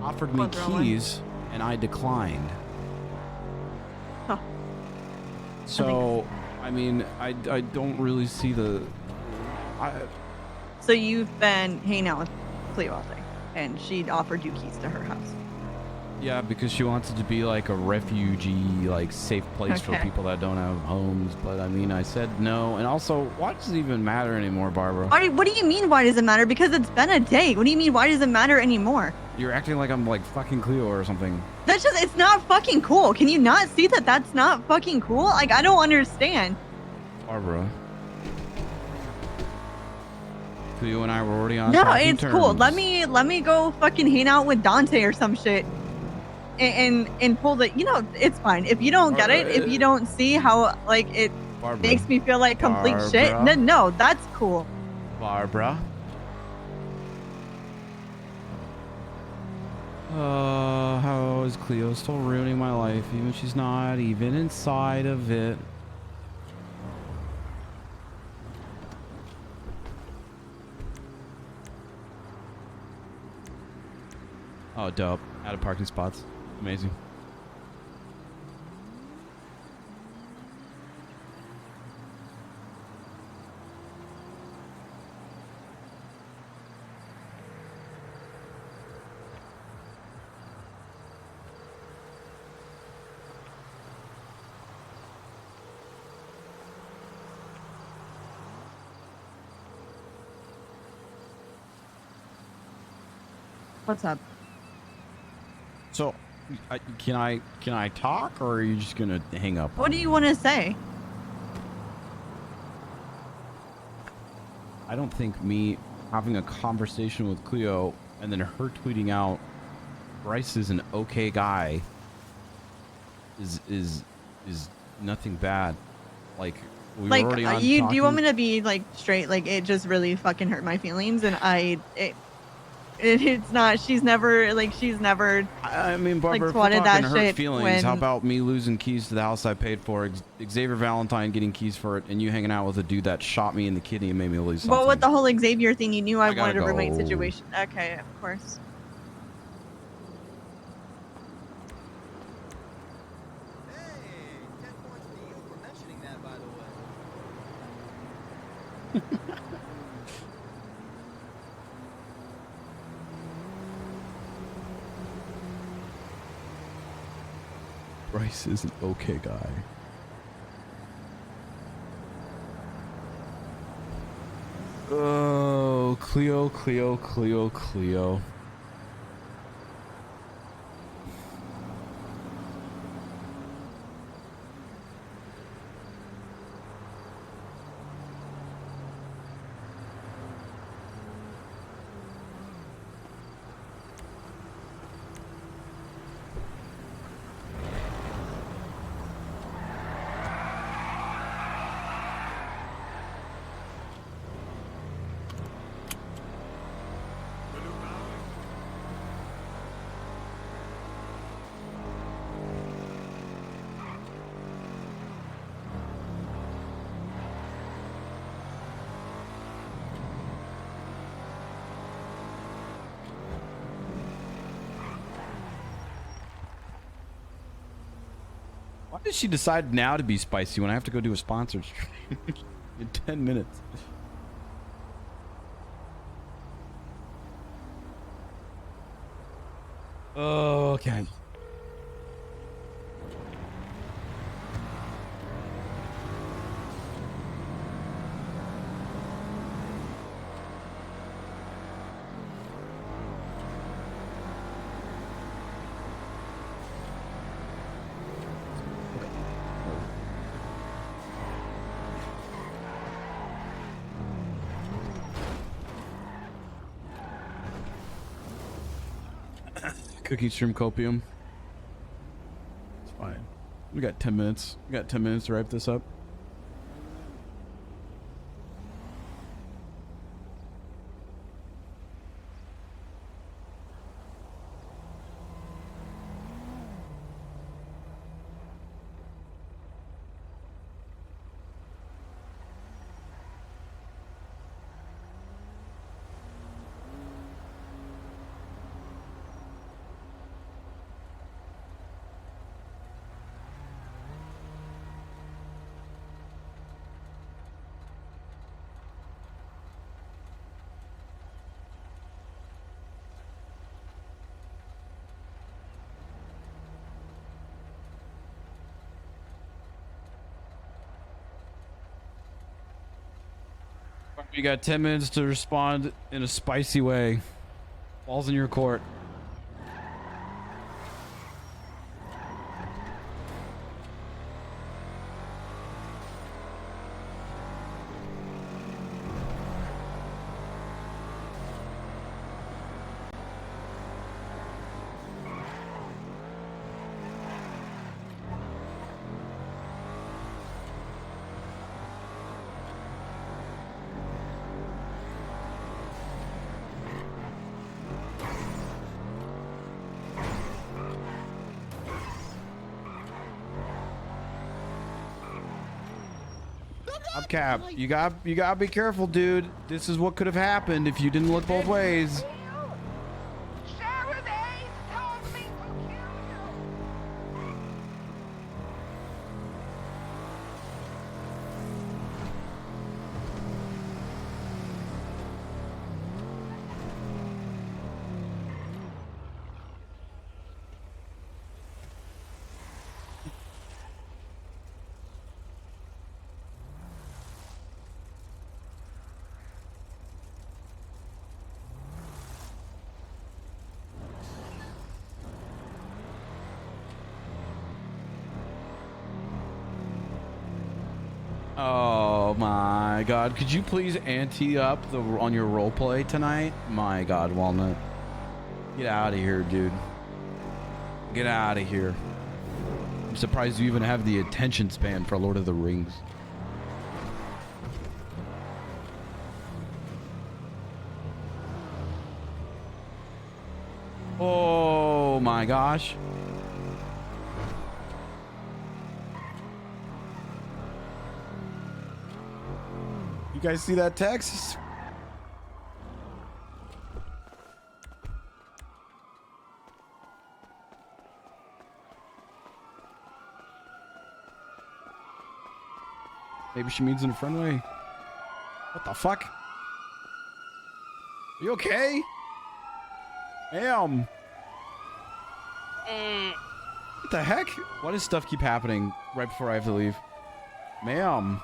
offered me keys, and I declined. Huh. So, I mean, I don't really see the... So you've been hanging out with Cleo all day, and she offered you keys to her house. Yeah, because she wants it to be like a refugee, like safe place for Okay. people that don't have homes. But I mean, I said no. And also, why does it even matter anymore, Barbara? What do you mean, why does it matter? Because it's been a day. What do you mean, why does it matter anymore? You're acting like I'm like fucking Cleo or something. That's just, it's not fucking cool. Can you not see that that's not fucking cool? Like, I don't understand. Barbara. Cleo and I were already on No, talking it's cool. terms. Let me go fucking hang out with Dante or some shit. And pull the, it's fine. If you don't get it, if you don't see how, like, it Barbara. makes me feel like complete shit, Barbara. no, that's cool. Barbara. How is Cleo still ruining my life? Even she's not even inside of it. Oh, dope. Out of parking spots. Amazing. What's up? So, can I talk, or are you just gonna hang up? What do you want to say? I don't think me having a conversation with Cleo and then her tweeting out Bryce is an okay guy is nothing bad. Like, we were already on Do you talking. want me to be like straight? Like, it just really fucking hurt my feelings, and it's not. She's never. I mean, Barbara, like, if we're swatted talking that hurt shit feelings, when- how about me losing keys to the house I paid for, Xavier Valentine getting keys for it, and you hanging out with a dude that shot me in the kidney and made me lose something? Well, with the whole Xavier thing, you knew I gotta wanted a roommate go. situation. Okay, of course. Bryce is an okay guy. Oh, Cleo, Cleo, Cleo, Cleo. Why did she decide now to be spicy when I have to go do a sponsored stream in 10 minutes? Okay. Cookie shrimp copium. It's fine. We got 10 minutes. We got 10 minutes to wrap this up. You got 10 minutes to respond in a spicy way. Ball's in your court. Cap, you gotta be careful, dude. This is what could have happened if you didn't look both ways. Oh my god, could you please ante up on your roleplay tonight? My god, Walnut. Get out of here, dude. Get out of here. I'm surprised you even have the attention span for Lord of the Rings. Oh my gosh. You guys see that text? Maybe she means in a friend way. What the fuck? Are you okay? Ma'am. What the heck? Why does stuff keep happening right before I have to leave? Ma'am.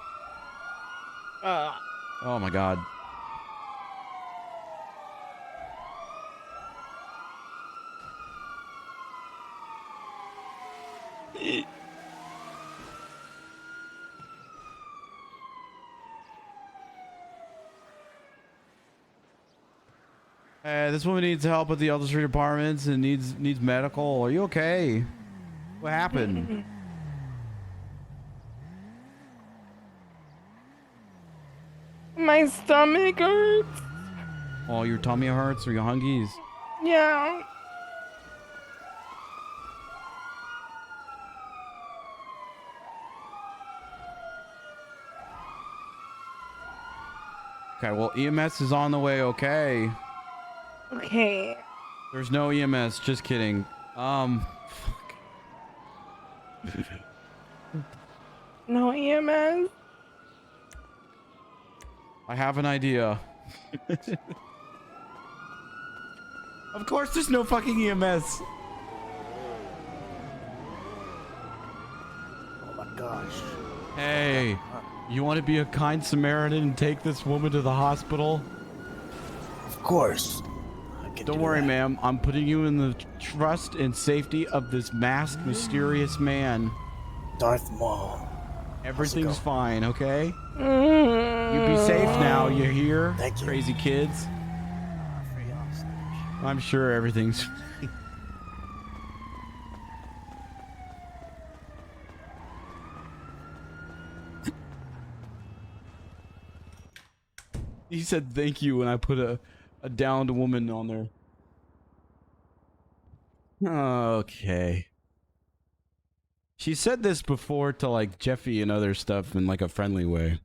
Oh my god. This woman needs help at the Elder Street Apartments and needs medical. Are you okay? What happened? My stomach hurts. Oh, your tummy hurts or your hungies? Yeah. Okay, well, EMS is on the way, okay? Okay. There's no EMS, just kidding. Fuck. No EMS. I have an idea. Of course there's no fucking EMS. Oh my gosh. Hey, you want to be a kind Samaritan and take this woman to the hospital? Of course. Don't worry, ma'am. I'm putting you in the trust and safety of this masked, mysterious man. Darth Maul. Everything's fine, okay? You be safe now, you hear? Thank you. Crazy kids. I'm sure everything's... He said thank you when I put a downed woman on there. Okay. She said this before to like Jeffy and other stuff in like a friendly way.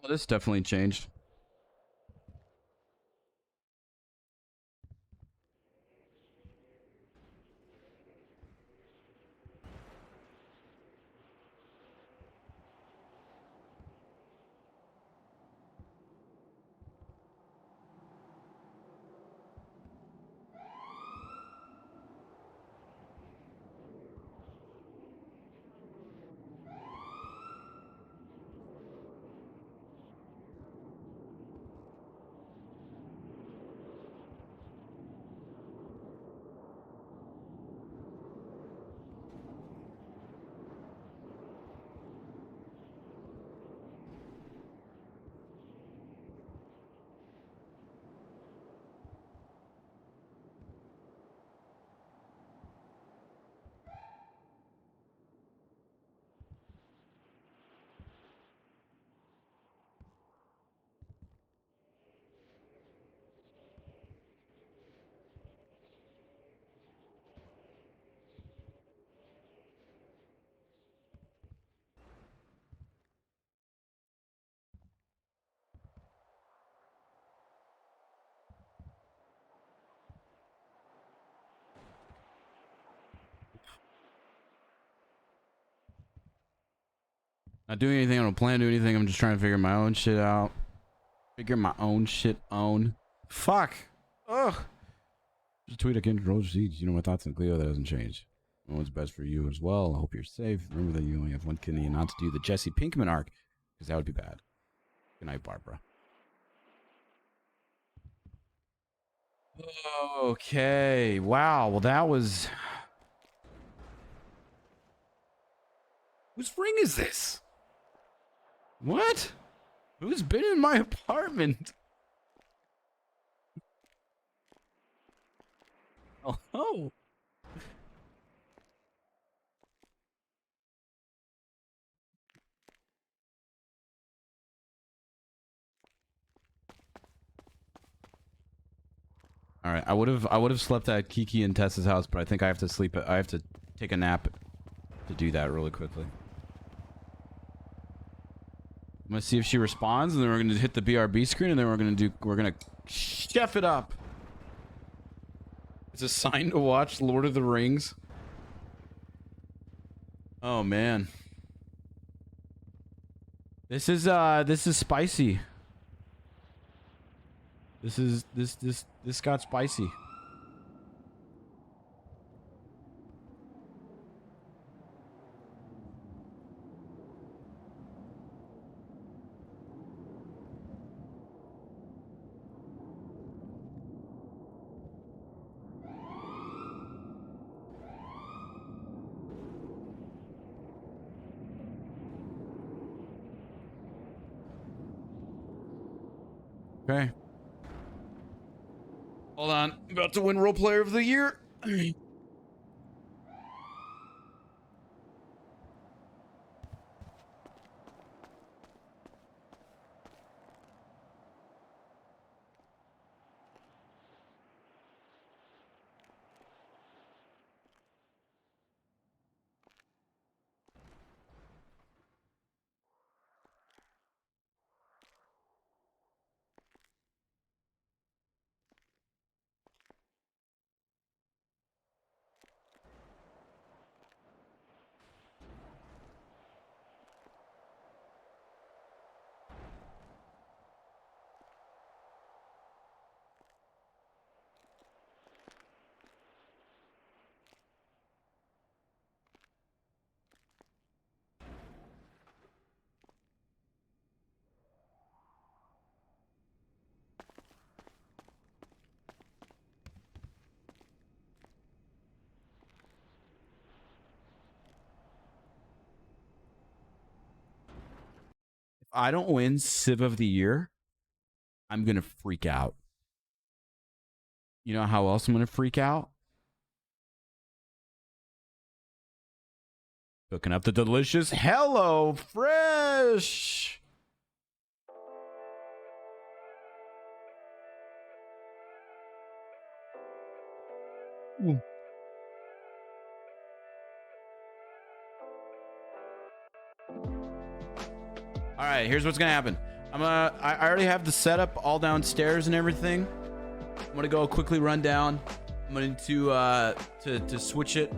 Well, this definitely changed. Not doing anything. I don't plan to do anything. I'm just trying to figure my own shit out. Figure my own shit on. Fuck. Ugh. Just tweet I can control seeds. You know my thoughts on Cleo. That hasn't changed. I know what's best for you as well. I hope you're safe. Remember that you only have one kidney and not to do the Jesse Pinkman arc, because that would be bad. Good night, Barbara. Okay. Wow. Well, that was... Whose ring is this? What? Who's been in my apartment? Oh, oh. All right, I would have slept at Kiki and Tessa's house, but I think I have to sleep. I have to take a nap to do that really quickly. I'm gonna see if she responds, and then we're gonna hit the BRB screen, and then we're gonna chef it up. It's a sign to watch Lord of the Rings. Oh man, this is spicy. This got spicy. Okay. Hold on. I'm about to win Role Player of the Year. If I don't win Civ of the Year, I'm going to freak out. You know how else I'm going to freak out? Cooking up the delicious Hello Fresh. Ooh. All right, here's what's gonna happen. I already have the setup all downstairs and everything. I'm gonna go quickly run down. I'm going to switch it,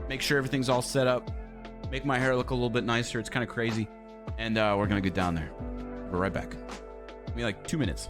make sure everything's all set up, make my hair look a little bit nicer. It's kind of crazy, and we're gonna get down there. We're right back. Give me like 2 minutes.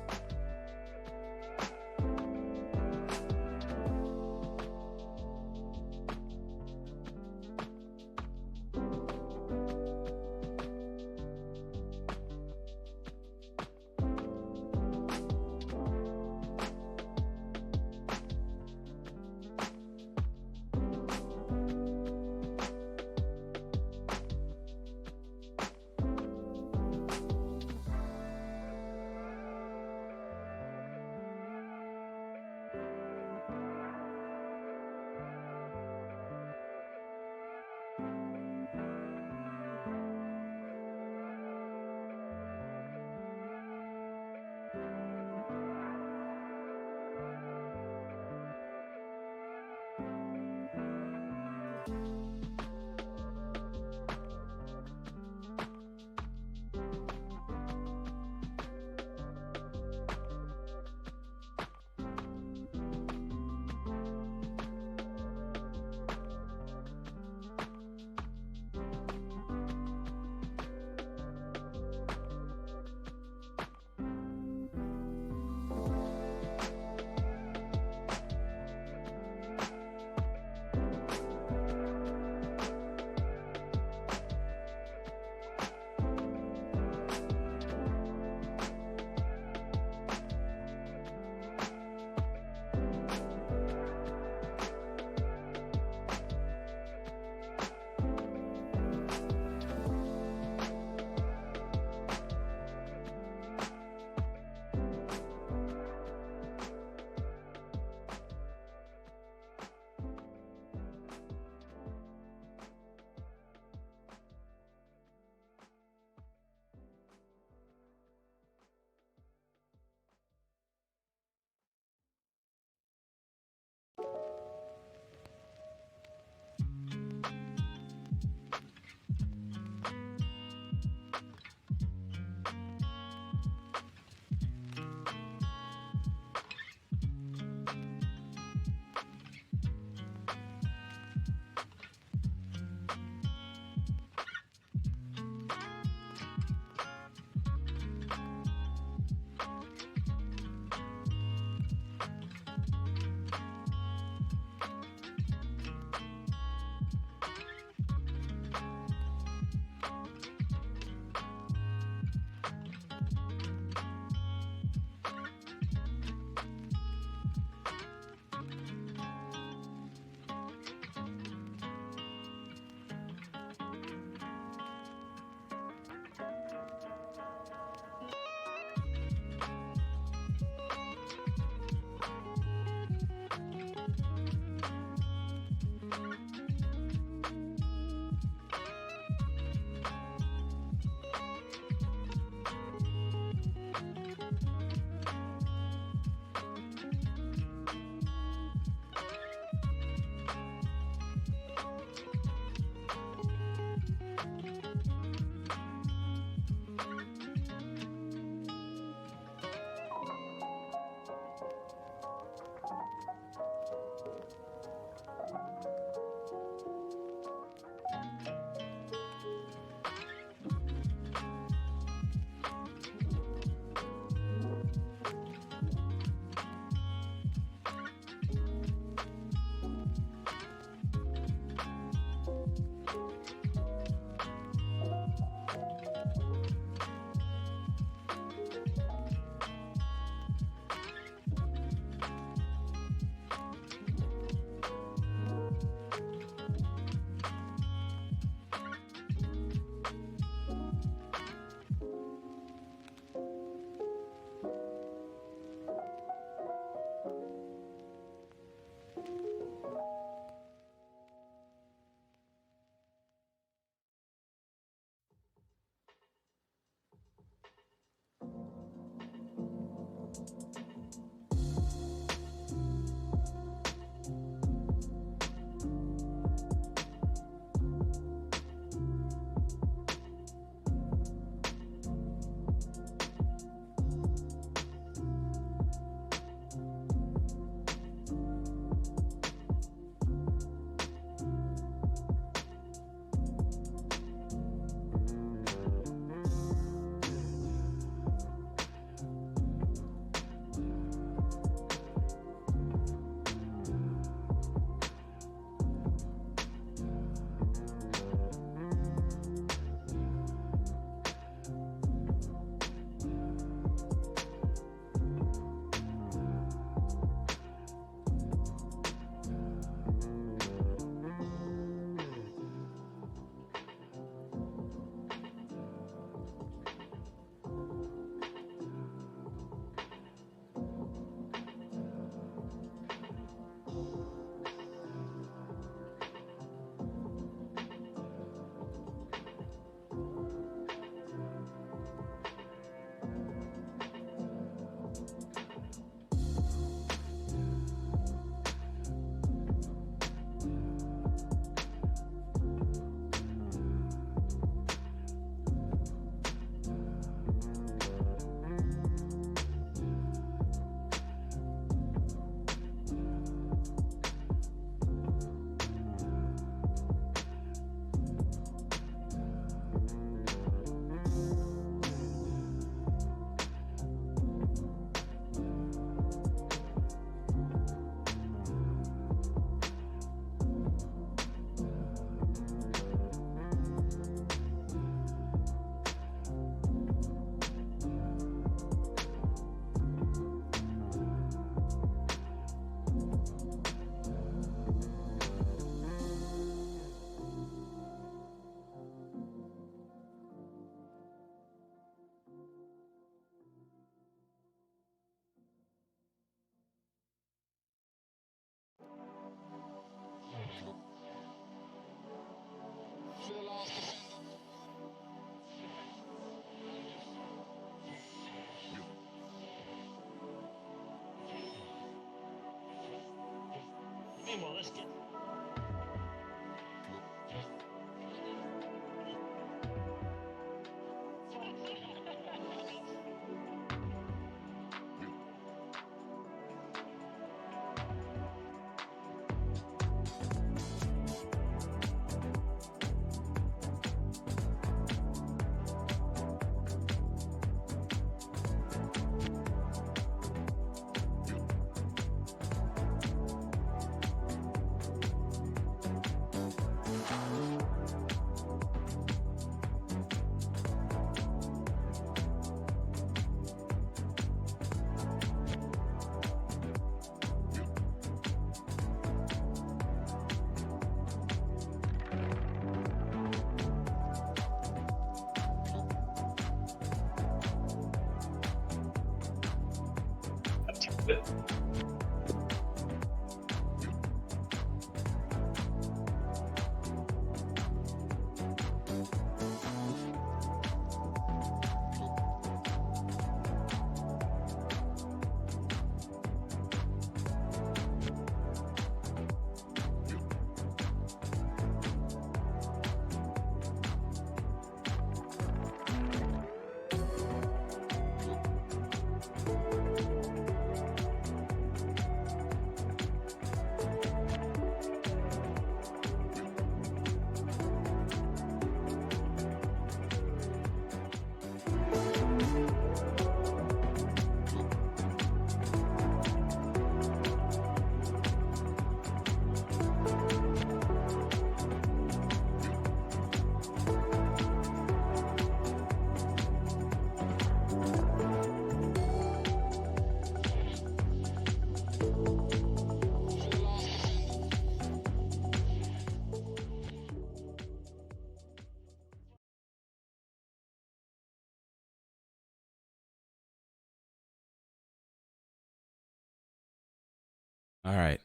All right.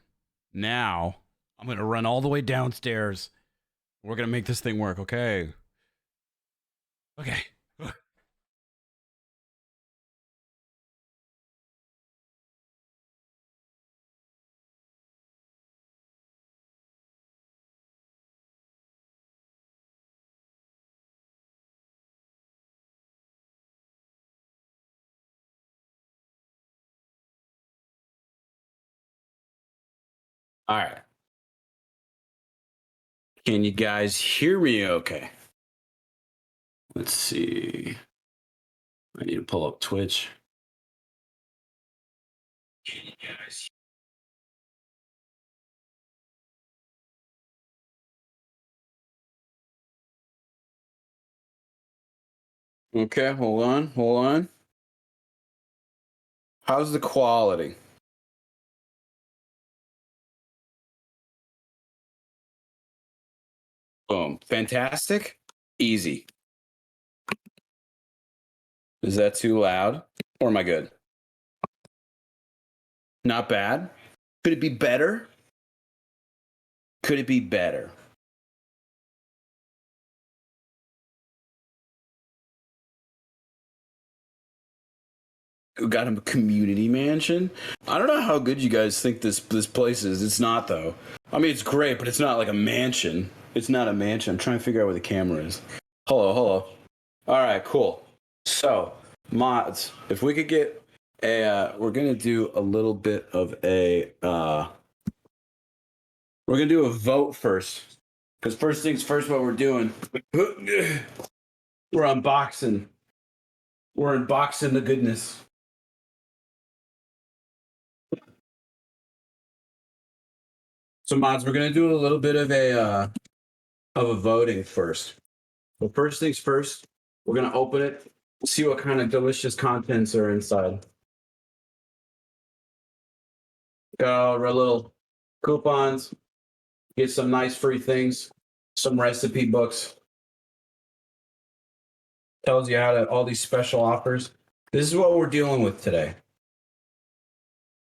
Now I'm going to run all the way downstairs. We're going to make this thing work, okay? Okay. All right. Can you guys hear me okay? Let's see. I need to pull up Twitch. Can you guys? Okay, hold on, hold on. How's the quality? Boom. Fantastic. Easy. Is that too loud? Or am I good? Not bad. Could it be better? Could it be better? We got a community mansion. I don't know how good you guys think this place is. It's not though. I mean, it's great, but it's not like a mansion. It's not a mansion. I'm trying to figure out where the camera is. Hello, hello. All right, cool. So, mods, if we could get a, we're gonna do a little bit of a, we're gonna do a vote first, because first things first, what we're doing, we're unboxing. We're unboxing the goodness. So mods, we're gonna do a little bit of a voting first. But first things first, we're gonna open it, see what kind of delicious contents are inside. Got all our little coupons, get some nice free things, some recipe books. Tells you how to all these special offers. This is what we're dealing with today.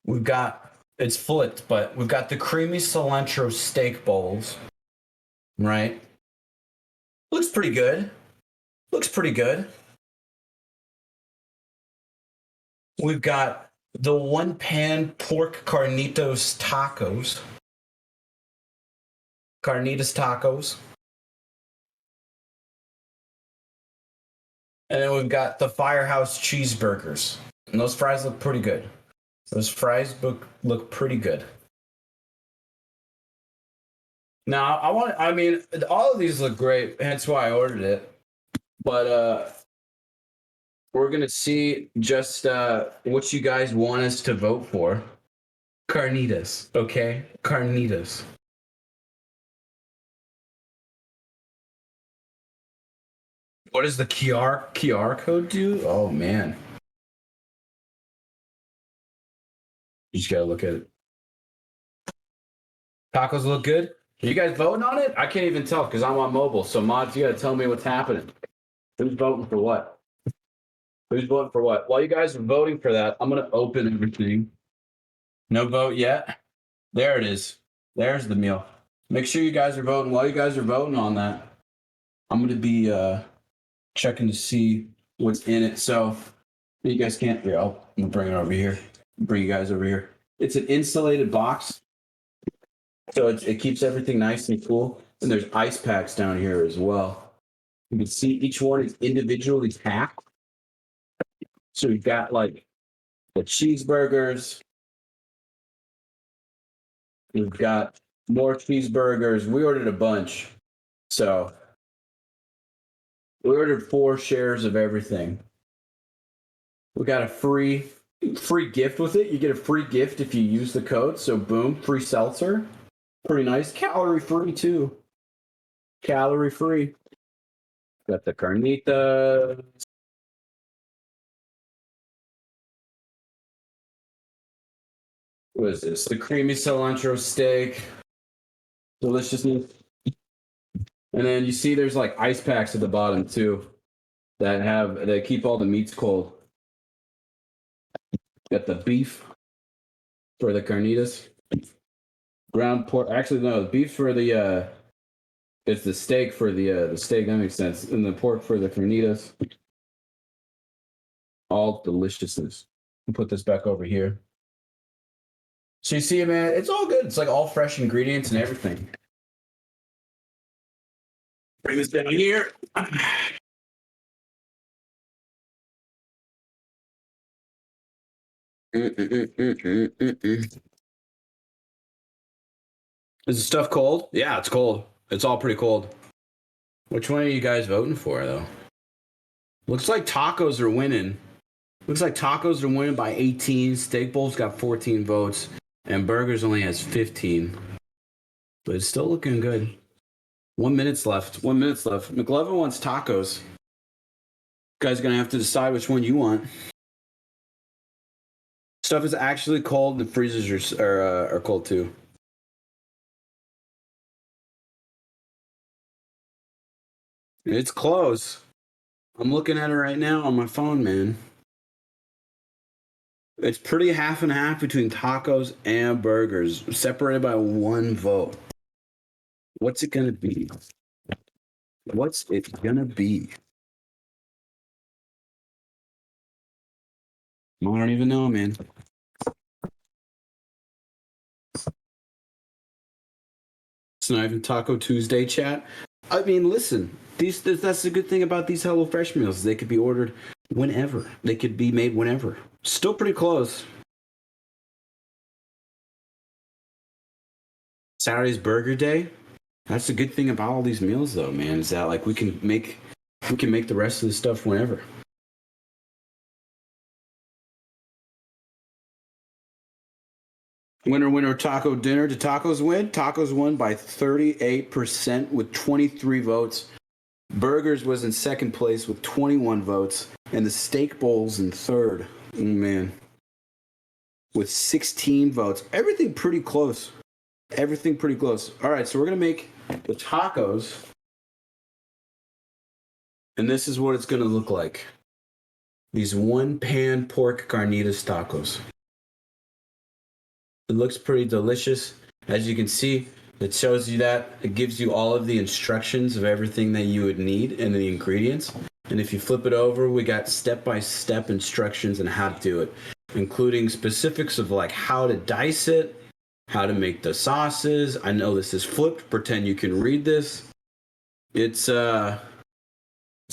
We've got it's flipped, but we've got the creamy cilantro steak bowls. Right? Looks pretty good. Looks pretty good. We've got the one pan pork carnitos tacos. carnitas tacos. And then we've got the Firehouse cheeseburgers. And those fries look pretty good. Those fries look pretty good. Now, I mean, all of these look great, hence why I ordered it. But we're going to see just what you guys want us to vote for. Carnitas, okay? Carnitas. What does the QR code do? Oh, man. You just got to look at it. Tacos look good? Are you guys voting on it? I can't even tell because I'm on mobile. So, mods, you got to tell me what's happening. Who's voting for what? Who's voting for what? While you guys are voting for that, I'm going to open everything. No vote yet? There it is. There's the meal. Make sure you guys are voting. While you guys are voting on that, I'm going to be checking to see what's in it. So, you guys can't. Here, I'm going to bring it over here. Bring you guys over here. It's an insulated box. So it keeps everything nice and cool. And there's ice packs down here as well. You can see each one is individually packed. So we've got like the cheeseburgers. We've got more cheeseburgers. We ordered a bunch. So we ordered 4 shares of everything. We got a free gift with it. You get a free gift if you use the code. So boom, free seltzer. Pretty nice. Calorie free too. Calorie free. Got the carnitas. What is this? The creamy cilantro steak. Deliciousness. And then you see there's like ice packs at the bottom too that keep all the meats cold. Got the beef for the carnitas. Ground pork. Actually, no, the beef for the it's the steak for the steak. That makes sense. And the pork for the carnitas. All deliciousness. I'll put this back over here. So you see, man, it's all good. It's like all fresh ingredients and everything. Bring this down here. Is the stuff cold? Yeah, it's cold. It's all pretty cold. Which one are you guys voting for, though? Looks like tacos are winning. Looks like tacos are winning by 18. Steak Bowl's got 14 votes. And burgers only has 15. But it's still looking good. 1 minute left. 1 minute left. McLovin wants tacos. You guys are going to have to decide which one you want. Stuff is actually cold. The freezers are cold too. It's close. I'm looking at it right now on my phone, man. It's pretty half and half between tacos and burgers, separated by 1 vote. What's it gonna be? What's it gonna be? I don't even know, man. It's not even Taco Tuesday chat. I mean, listen, that's the good thing about these HelloFresh meals. They could be ordered whenever. They could be made whenever. Still pretty close. Saturday's Burger Day. That's the good thing about all these meals, though, man, is that like we can make the rest of the stuff whenever. Winner, taco dinner. Did tacos win? Tacos won by 38% with 23 votes. Burgers was in second place with 21 votes. And the Steak Bowl's in third. Oh, man. With 16 votes. Everything pretty close. Everything pretty close. All right, so we're going to make the tacos. And this is what it's going to look like. These 1-pan pork carnitas tacos. It looks pretty delicious. As you can see, it shows you that. It gives you all of the instructions of everything that you would need and the ingredients. And if you flip it over, we got step-by-step instructions on how to do it, including specifics of like how to dice it, how to make the sauces. I know this is flipped. Pretend you can read this. It's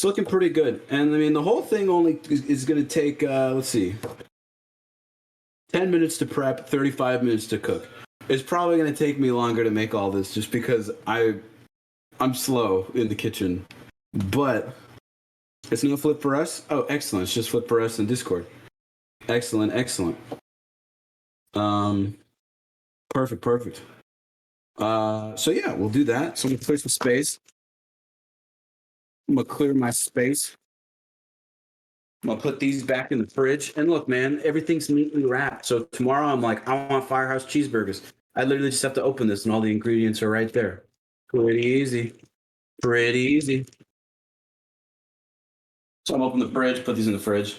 looking pretty good. And I mean, the whole thing only is going to take, let's see, 10 minutes to prep, 35 minutes to cook. It's probably going to take me longer to make all this just because I'm slow in the kitchen. But it's no flip for us. Oh, excellent. It's just flip for us in Discord. Excellent, excellent. Perfect. So yeah, we'll do that. So I'm gonna clear some space. I'm gonna clear my space. I'm gonna put these back in the fridge. And look, man, everything's neatly wrapped. So tomorrow I'm like, I want Firehouse cheeseburgers. I literally just have to open this and all the ingredients are right there. Pretty easy. Pretty easy. So I'm opening the fridge, put these in the fridge.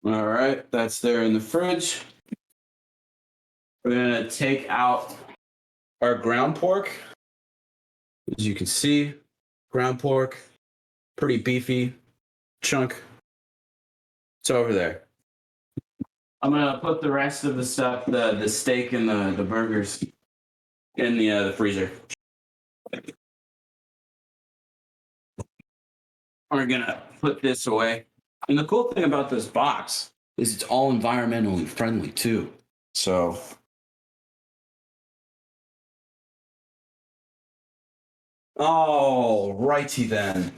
All right, that's there in the fridge. We're gonna take out our ground pork. As you can see, ground pork, pretty beefy chunk. It's over there. I'm gonna put the rest of the stuff, the steak and the burgers, in the freezer. We're gonna put this away. And the cool thing about this box is it's all environmentally friendly too. So all righty then.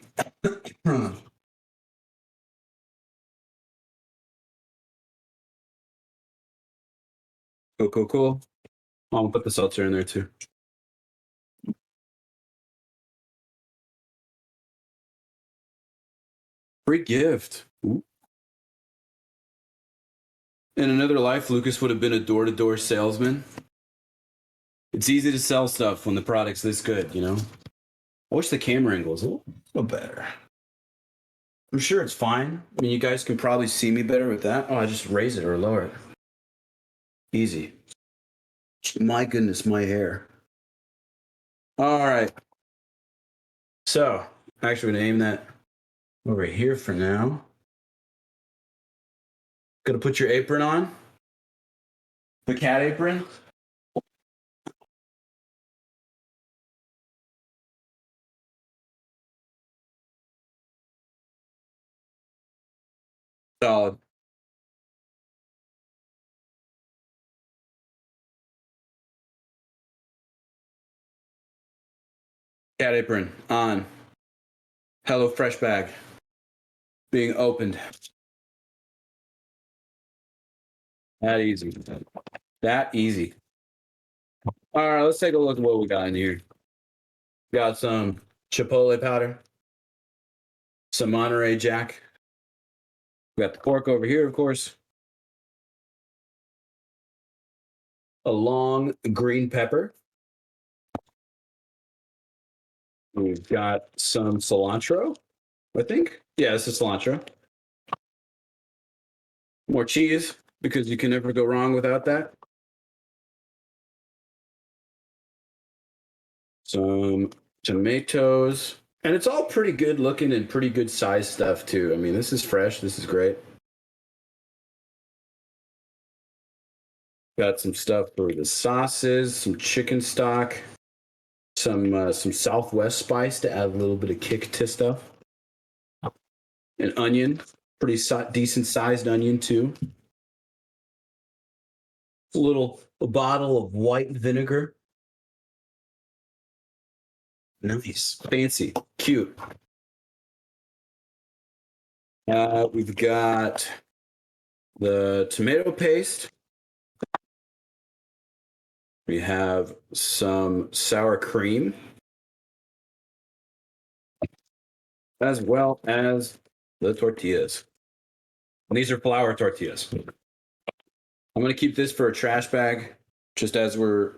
Cool. I'll put the seltzer in there too. Free gift. Ooh. In another life, Lucas would have been a door-to-door salesman. It's easy to sell stuff when the product's this good, you know? I wish the camera angle was a little better. I'm sure it's fine. I mean, you guys can probably see me better with that. Oh, I just raise it or lower it. Easy. My goodness, my hair. All right. So, actually, going to aim that over here for now. Gonna put your apron on. The cat apron. Solid. Cat apron on. Hello Fresh bag being opened. That easy. That easy. All right, let's take a look at what we got in here. Got some chipotle powder, some Monterey Jack. We got the pork over here, of course. A long green pepper. We've got some cilantro, I think. Yeah, this is cilantro. More cheese, because you can never go wrong without that. Some tomatoes. And it's all pretty good looking and pretty good size stuff, too. I mean, this is fresh. This is great. Got some stuff for the sauces, some chicken stock, some Southwest spice to add a little bit of kick to stuff. An onion, pretty decent sized onion too. A bottle of white vinegar. Nice, fancy, cute. We've got the tomato paste. We have some sour cream, as well as the tortillas. And these are flour tortillas. I'm going to keep this for a trash bag, just as we're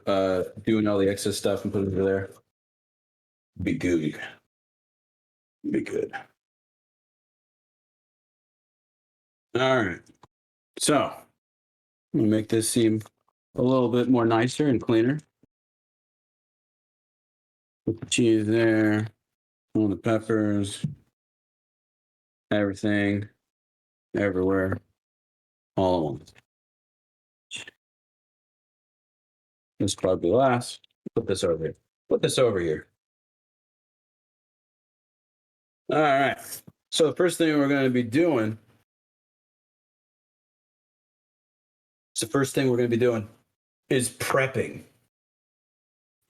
doing all the excess stuff and put it over there. Be good. Be good. All right. So, I'm going to make this seem a little bit more nicer and cleaner. Put the cheese there. All the peppers, everything, everywhere, all at once. This probably last. Put this over here. Put this over here. All right. So the first thing we're going to be doing. Is prepping.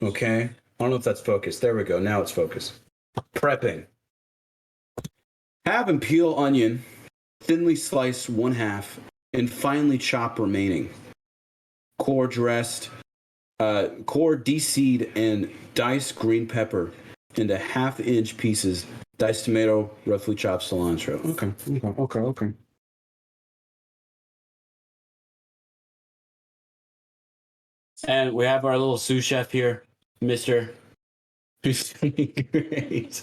Okay. I don't know if that's focused. There we go. Now it's focused. Prepping. Have and peel onion, thinly slice 1/2, and finely chop remaining. Core dressed, core de-seed and diced green pepper into 1/2-inch pieces. Diced tomato, roughly chopped cilantro. Okay. And we have our little sous chef here, Mister. Who's doing great.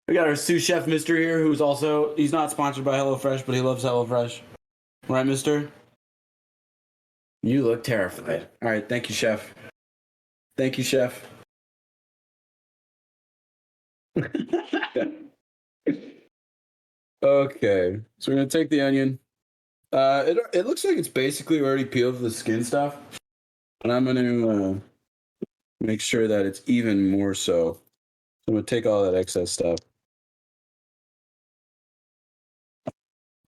We got our sous chef, Mister, here, who's also, he's not sponsored by HelloFresh, but he loves HelloFresh. Right, Mister? You look terrified. All right, thank you, chef. Thank you, chef. Okay, so we're gonna take the onion. It looks like it's basically already peeled for the skin stuff, and I'm gonna make sure that it's even more so. I'm gonna take all that excess stuff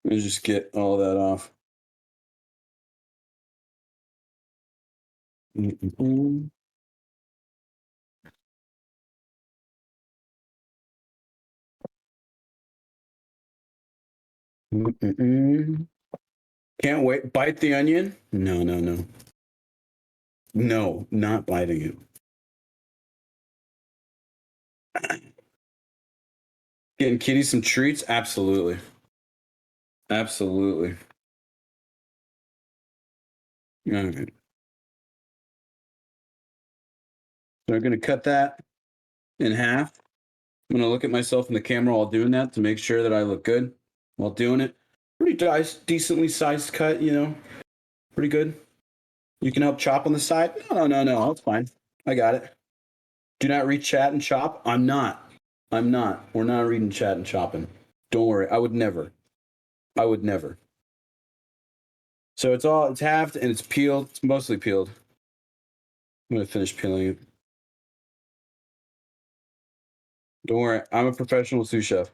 and just get all that off. Mm-mm-mm. Mm-mm-mm. Can't wait. Bite the onion? No. No, not biting it. Getting Kitty some treats? Absolutely. Absolutely. Okay. So I'm going to cut that in half. I'm going to look at myself in the camera while doing that to make sure that I look good while doing it. Pretty decently sized cut, you know. Pretty good. You can help chop on the side? No. It's fine. I got it. Do not read chat and chop? I'm not. We're not reading chat and chopping. Don't worry. I would never. So it's halved and it's peeled. It's mostly peeled. I'm going to finish peeling it. Don't worry. I'm a professional sous chef.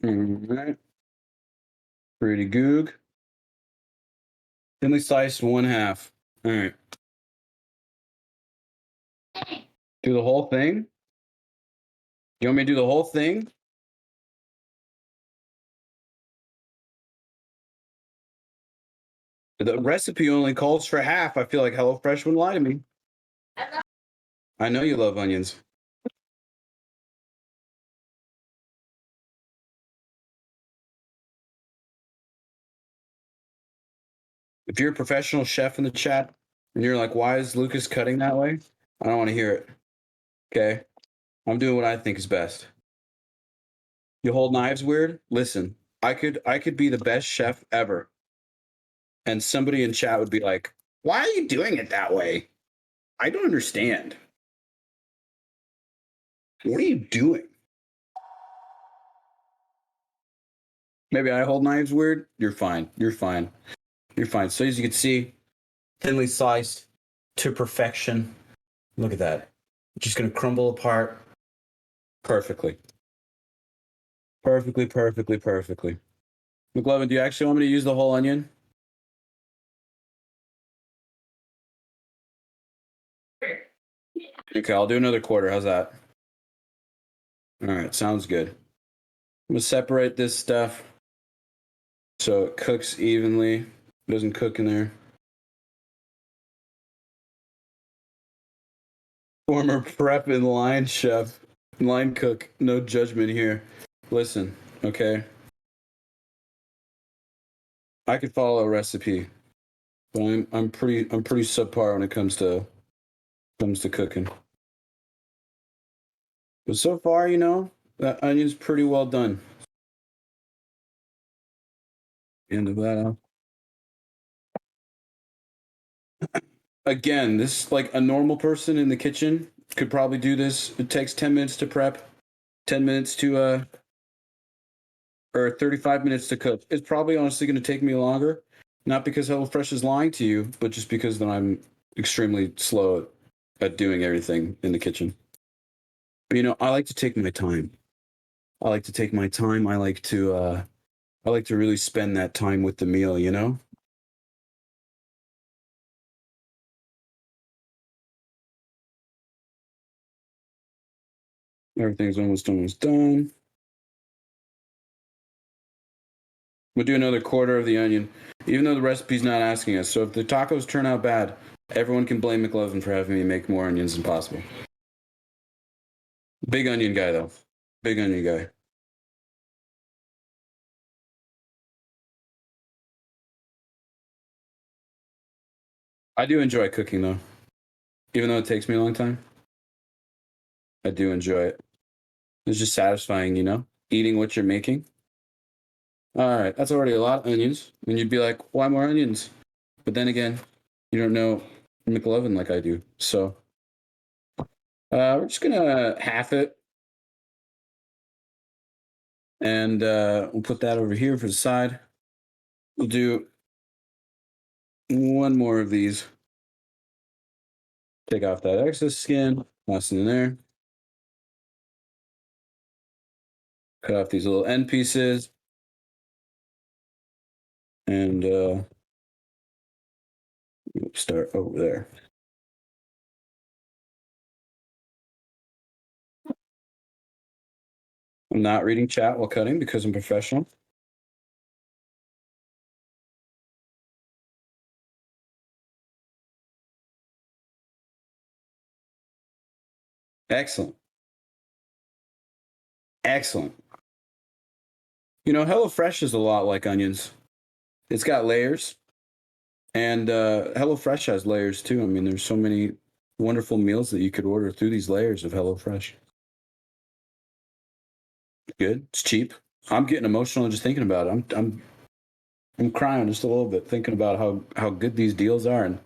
All right. Pretty goog. Thinly sliced 1/2. All right. Do the whole thing? You want me to do the whole thing? The recipe only calls for half. I feel like HelloFresh would lie to me. I know you love onions. If you're a professional chef in the chat and you're like, why is Lucas cutting that way? I don't want to hear it. Okay? I'm doing what I think is best. You hold knives weird? Listen, I could be the best chef ever. And somebody in chat would be like, why are you doing it that way? I don't understand. What are you doing? Maybe I hold knives weird. You're fine. So as you can see, thinly sliced to perfection. Look at that. Just gonna crumble apart perfectly. Perfectly. McLovin, do you actually want me to use the whole onion? Okay, I'll do another quarter. How's that? All right, sounds good. I'm gonna separate this stuff so it cooks evenly. It doesn't cook in there. Former prep and line chef, line cook, no judgment here. Listen, okay? I could follow a recipe but I'm pretty subpar when it comes to cooking. But so far, you know, that onion's pretty well done. End of that. Again, this like a normal person in the kitchen could probably do this. It takes 10 minutes to prep, 10 minutes to or 35 minutes to cook. It's probably honestly going to take me longer, not because HelloFresh is lying to you, but just because then I'm extremely slow at doing everything in the kitchen. But you know, I like to take my time. I like to take my time. I like to really spend that time with the meal, you know? Everything's almost done. We'll do another quarter of the onion, even though the recipe's not asking us. So if the tacos turn out bad, everyone can blame McLovin for having me make more onions than possible. Big onion guy, though. Big onion guy. I do enjoy cooking, though. Even though it takes me a long time, I do enjoy it. It's just satisfying, you know? Eating what you're making. All right, that's already a lot of onions. And you'd be like, why more onions? But then again, you don't know McLovin like I do. So we're just going to half it. And we'll put that over here for the side. We'll do one more of these. Take off that excess skin. Toss it in there. Cut off these little end pieces. And start over there. I'm not reading chat while cutting because I'm professional. Excellent. Excellent. You know, HelloFresh is a lot like onions. It's got layers. And HelloFresh has layers too. I mean, there's so many wonderful meals that you could order through these layers of HelloFresh. Good. It's cheap. I'm getting emotional just thinking about it. I'm crying just a little bit thinking about how good these deals are and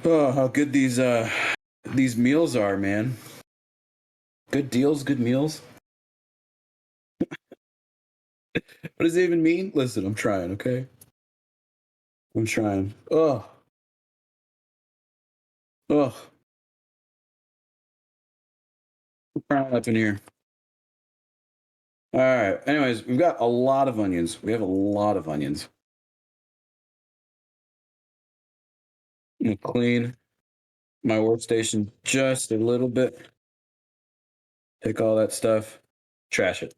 how good these meals are, man. Good deals, good meals. What does it even mean? Listen, I'm trying, okay? I'm trying. Ugh. I'm crying up in here. All right. Anyways, we've got a lot of onions. We have a lot of onions. I'm gonna clean my workstation just a little bit. Take all that stuff, trash it.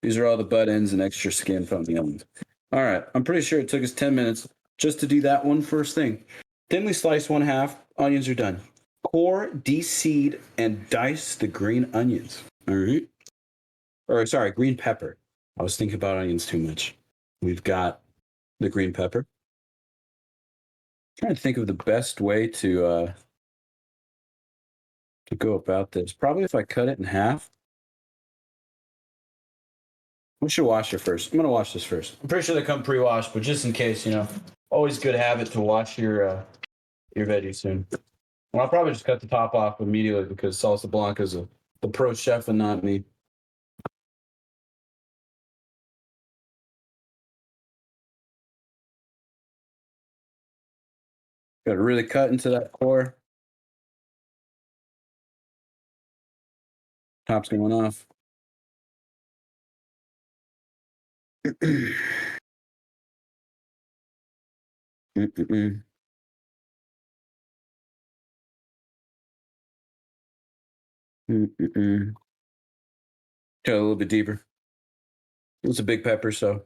These are all the butt ends and extra skin from the onions. All right. I'm pretty sure it took us 10 minutes just to do that one first thing. Thinly slice 1/2. Onions are done. Core, de-seed, and dice the green onions. All right. Or sorry, green pepper. I was thinking about onions too much. We've got the green pepper. Trying to think of the best way to go about this. Probably if I cut it in half. We should wash it first. I'm gonna wash this first. I'm pretty sure they come pre-washed, but just in case, you know, always good habit to wash your veggies soon. Well, I'll probably just cut the top off immediately because Salsa Blanca's the pro chef and not me. Got to really cut into that core. Top's going off. Mm-mm-mm. Mm-mm-mm. Cut a little bit deeper. It's a big pepper, so.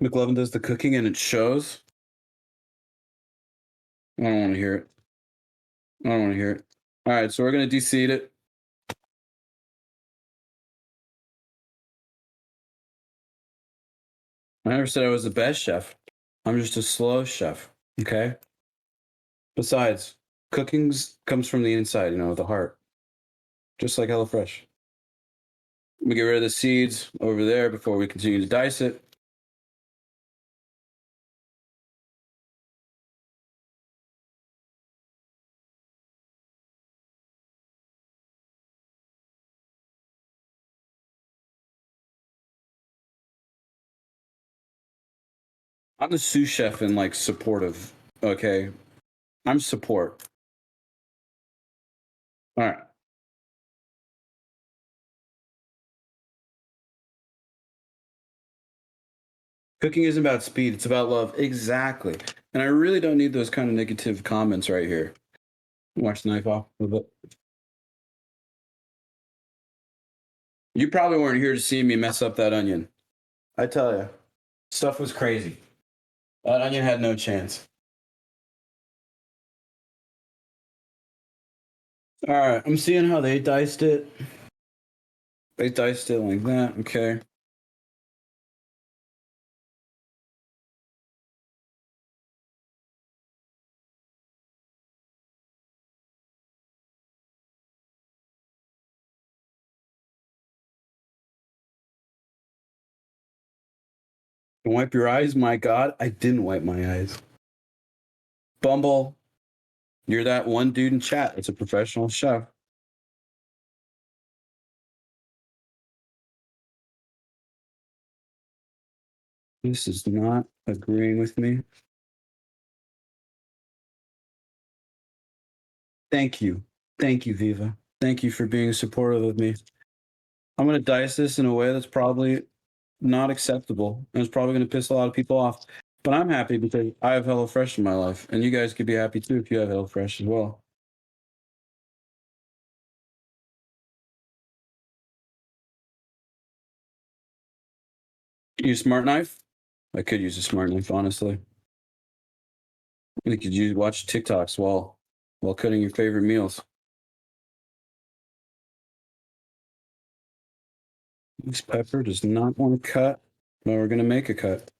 McLovin does the cooking and it shows. I don't want to hear it. I don't want to hear it. All right, so we're going to de-seed it. I never said I was the best chef. I'm just a slow chef. Okay. Besides, cooking's comes from the inside, you know, the heart. Just like HelloFresh. We get rid of the seeds over there before we continue to dice it. I'm the sous chef and like supportive. Okay. I'm support. All right. Cooking isn't about speed, it's about love. Exactly. And I really don't need those kind of negative comments right here. Watch the knife off a little bit. You probably weren't here to see me mess up that onion. I tell you, stuff was crazy. That onion had no chance. All right, I'm seeing how they diced it. They diced it like that. Okay. Wipe your eyes, my God. I didn't wipe my eyes. Bumble, you're that one dude in chat. It's a professional chef. This is not agreeing with me. Thank you. Thank you, Viva. Thank you for being supportive of me. I'm going to dice this in a way that's probably not acceptable. And it's probably going to piss a lot of people off. But I'm happy because I have HelloFresh in my life. And you guys could be happy too if you have HelloFresh as well. Use smart knife? I could use a smart knife, honestly. You could watch TikToks while cutting your favorite meals. This pepper does not want to cut, but we're going to make a cut.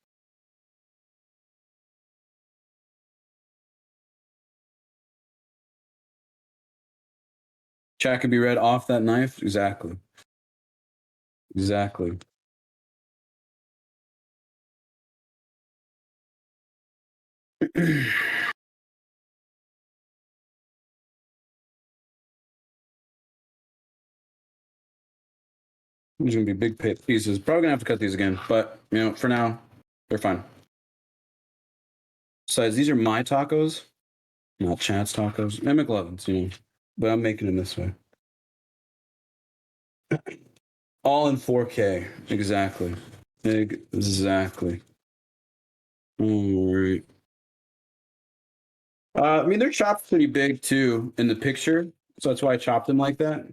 Chat can be read off that knife? Exactly. Exactly. These are going to be big pieces. Probably going to have to cut these again, but, you know, for now, they're fine. Besides, these are my tacos, not Chad's tacos. And McLovin's, you know, but I'm making them this way. All in 4K. Exactly. Exactly. All right. I mean, they're chopped pretty big too in the picture, so that's why I chopped them like that.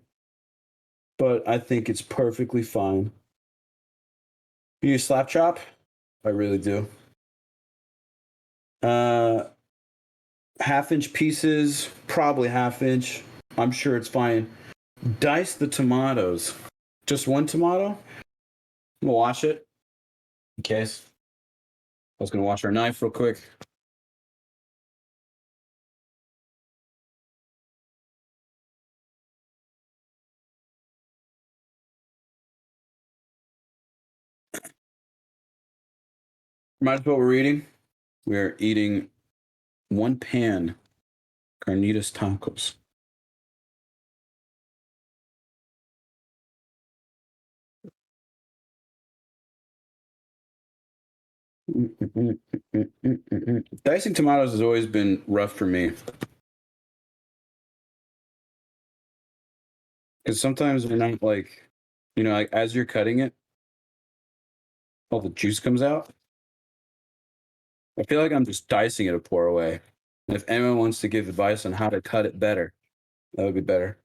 But I think it's perfectly fine. You use slap chop? I really do. 1/2-inch pieces, probably 1/2-inch. I'm sure it's fine. Dice the tomatoes. Just one tomato? We'll wash it in case. I was going to wash our knife real quick. Reminds me what we're eating. We are eating one pan carnitas tacos. Dicing tomatoes has always been rough for me. Because sometimes they're not like, you know, like as you're cutting it, all the juice comes out. I feel like I'm just dicing it to pour away. And if anyone wants to give advice on how to cut it better, that would be better.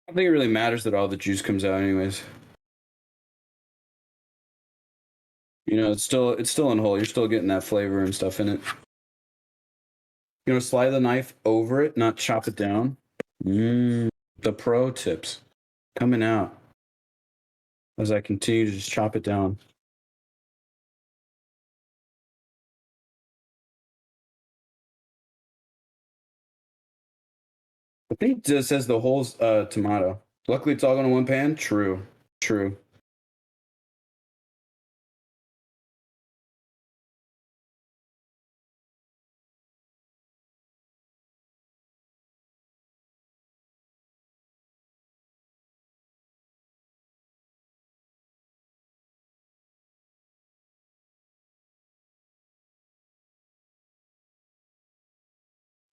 I don't think it really matters that all the juice comes out anyways. You know, it's still in whole. You're still getting that flavor and stuff in it. You know, slide the knife over it, not chop it down. The pro tips coming out as I continue to just chop it down. I think it just says the whole tomato. Luckily, it's all going in one pan. True.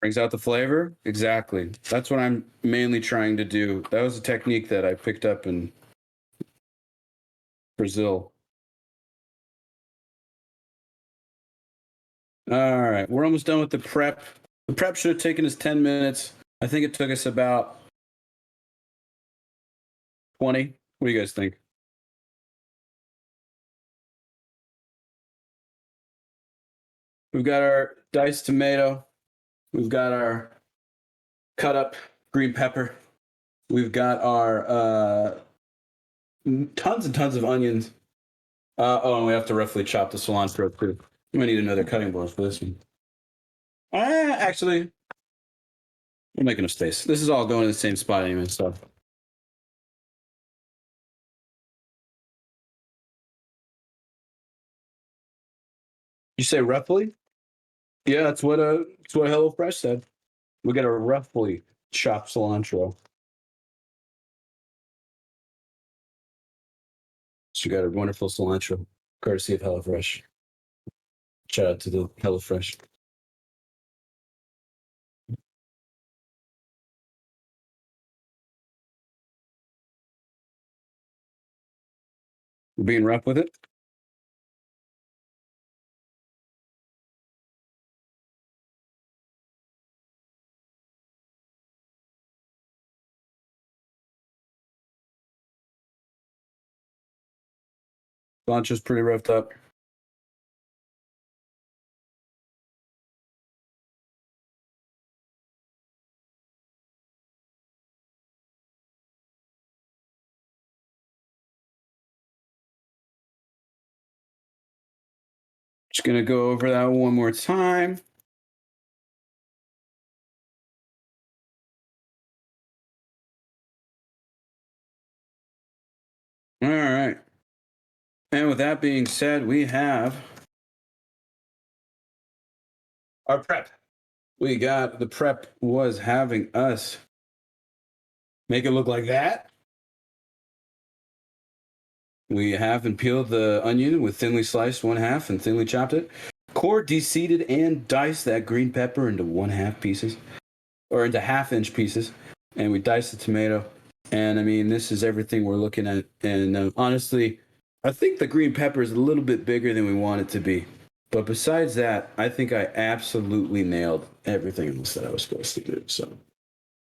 Brings out the flavor. Exactly. That's what I'm mainly trying to do. That was a technique that I picked up in Brazil. All right, we're almost done with the prep. The prep should have taken us 10 minutes. I think it took us about 20. What do you guys think? We've got our diced tomato. We've got our cut up green pepper. We've got our tons and tons of onions. And we have to roughly chop the cilantro too. We might need another cutting board for this one. Actually, we're making a space. This is all going in the same spot anyway, so. You say roughly? Yeah, that's what HelloFresh said. We got a roughly chopped cilantro. So you got a wonderful cilantro, courtesy of HelloFresh. Shout out to the HelloFresh. We're being rough with it. Cilantro's pretty roughed up. Just gonna go over that one more time. All right. And with that being said, we have our prep. We got the prep was having us make it look like that. We have and peeled the onion with thinly sliced 1/2 and thinly chopped it. Cored, deseeded, and diced that green pepper into 1/2 pieces, or into 1/2-inch pieces. And we diced the tomato. And I mean, this is everything we're looking at. And honestly, I think the green pepper is a little bit bigger than we want it to be. But besides that, I think I absolutely nailed everything else that I was supposed to do. So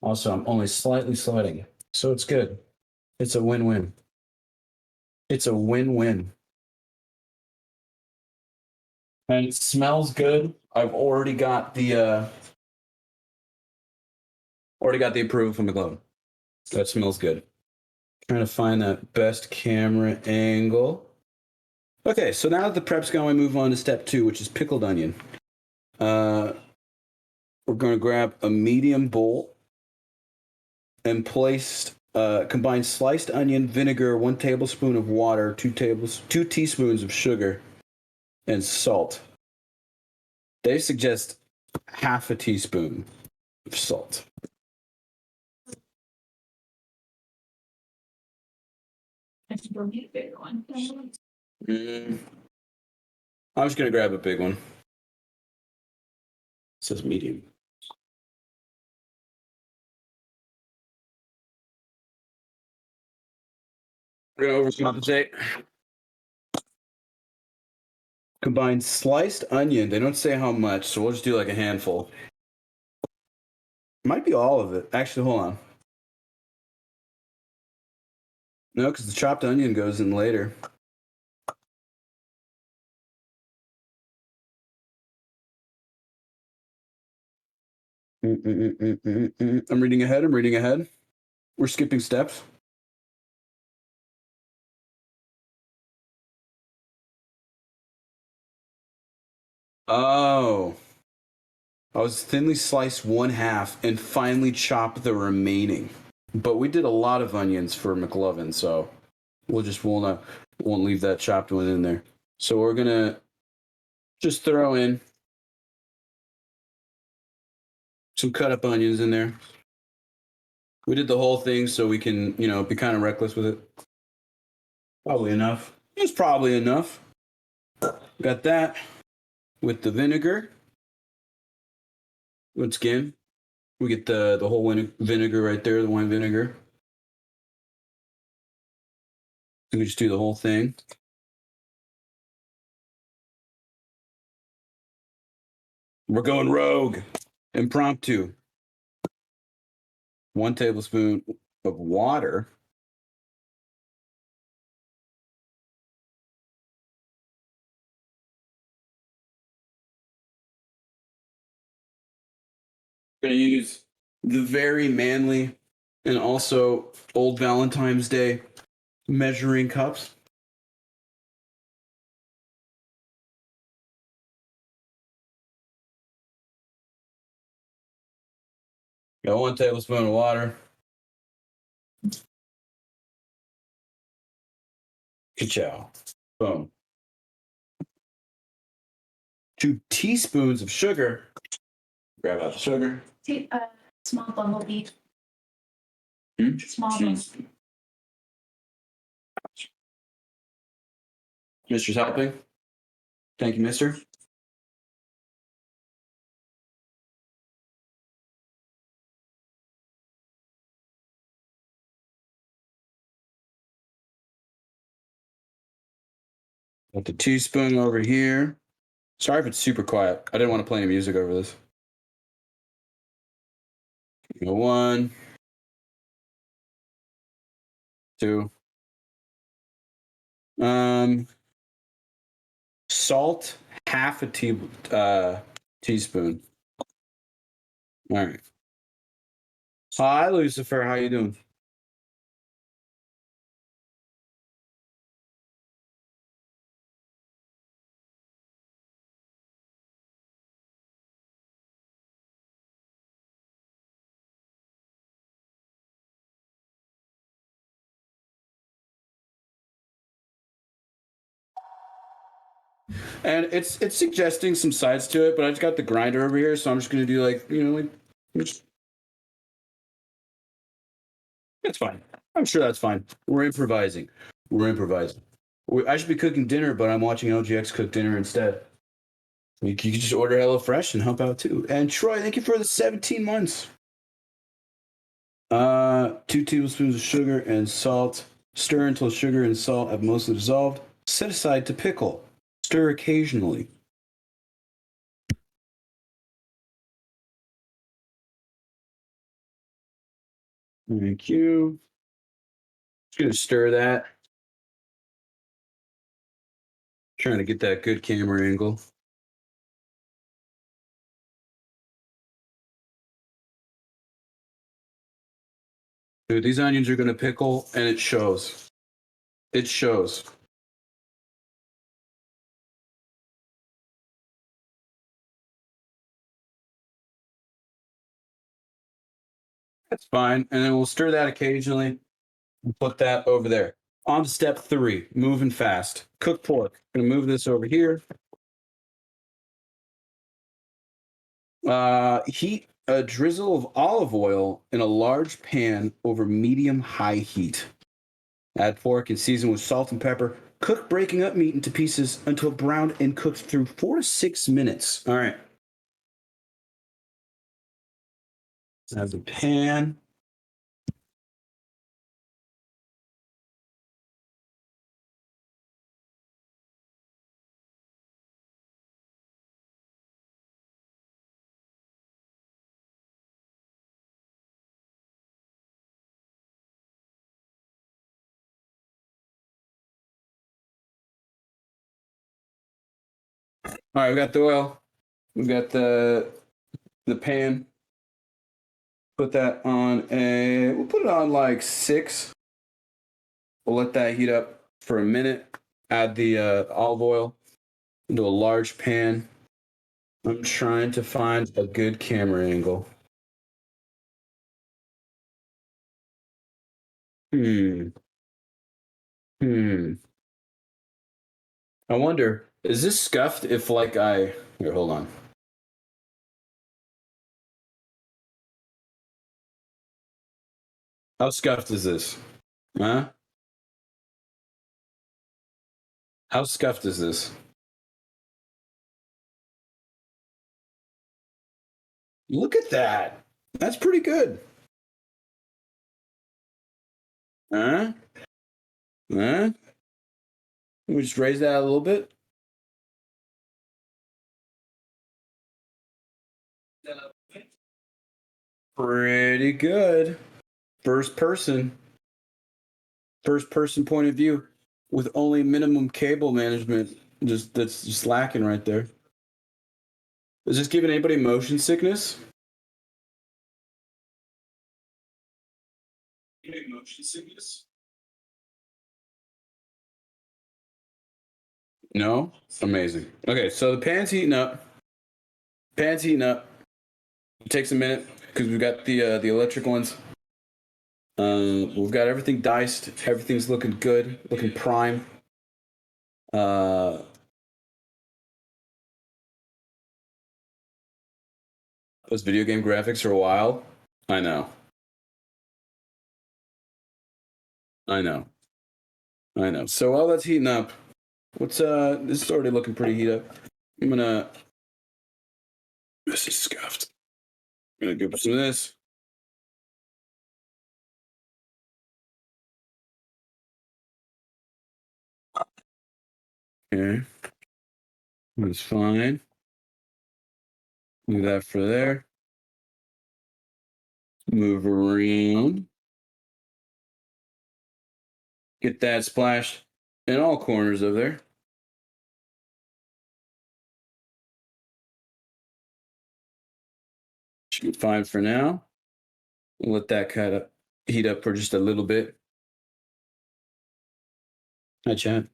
also, I'm only slightly sliding. So it's good. It's a win-win. It's a win-win. And it smells good. I've already got the approval from the globe. That smells good. Trying to find that best camera angle. Okay, so now that the prep's going, we move on to step 2, which is pickled onion. We're going to grab a medium bowl and combine sliced onion, vinegar, 1 tablespoon of water, 2 teaspoons of sugar, and salt. They suggest 1/2 teaspoon of salt. I should go get a bigger one. I'm just going to grab a big one. It says medium. We're going to overcompensate. Combine sliced onion. They don't say how much, so we'll just do like a handful. Might be all of it. Actually, hold on. No, because the chopped onion goes in later. I'm reading ahead. I'm reading ahead. We're skipping steps. Oh. I was thinly sliced one half and finally chopped the remaining. But we did a lot of onions for McLovin, so won't leave that chopped one in there. So we're gonna just throw in some cut up onions in there. We did the whole thing so we can, be kind of reckless with it. Probably enough. It's probably enough. Got that with the vinegar. Once again, we get the whole vinegar right there, the wine vinegar. And we just do the whole thing. We're going rogue. Impromptu. 1 tablespoon of water. Going to use the very manly and also old Valentine's Day measuring cups. Got 1 tablespoon of water. Ka-chow. Boom. 2 teaspoons of sugar. Grab out the sugar. Small bumblebee. Small Jeez. Mister's helping. Thank you, mister. Got the teaspoon over here. Sorry if it's super quiet. I didn't want to play any music over this. 1, 2. Salt, half a teaspoon. All right. Hi, Lucifer. How you doing? And it's suggesting some sides to it, but I just got the grinder over here, so I'm just gonna do it's fine. I'm sure that's fine. We're improvising. I should be cooking dinner, but I'm watching LGX cook dinner instead. You can just order HelloFresh and help out too. And Troy, thank you for the 17 months. 2 tablespoons of sugar and salt. Stir until sugar and salt have mostly dissolved. Set aside to pickle. Stir occasionally. Thank you. Just gonna stir that. Trying to get that good camera angle. Dude, these onions are gonna pickle, and it shows. It shows. That's fine. And then we'll stir that occasionally and put that over there. On to step 3, moving fast. Cook pork. Gonna move this over here. Heat a drizzle of olive oil in a large pan over medium-high heat. Add pork and season with salt and pepper. Cook breaking up meat into pieces until browned and cooked through 4 to 6 minutes. All right. Have the pan. All right, we got the oil. We got the pan. Put that on we'll put it on like 6. We'll let that heat up for a minute. Add the olive oil into a large pan. I'm trying to find a good camera angle. I wonder, is this scuffed if like here, hold on. How scuffed is this? Huh? How scuffed is this? Look at that. That's pretty good. Huh? Huh? Let me just raise that a little bit. Pretty good. First person point of view with only minimum cable management. That's just lacking right there. Is this giving anybody motion sickness? Motion sickness? No? Amazing. Okay, so the pan's heating up. It takes a minute because we've got the electric ones. We've got everything diced. Everything's looking good, looking prime. Those video game graphics are wild. I know. So while that's heating up, this is already looking pretty heat up. This is scuffed. I'm gonna do some of this. Okay. That's fine. Do that for there. Move around. Get that splashed in all corners of there. Should be fine for now. We'll let that kind of heat up for just a little bit. Hi, chat.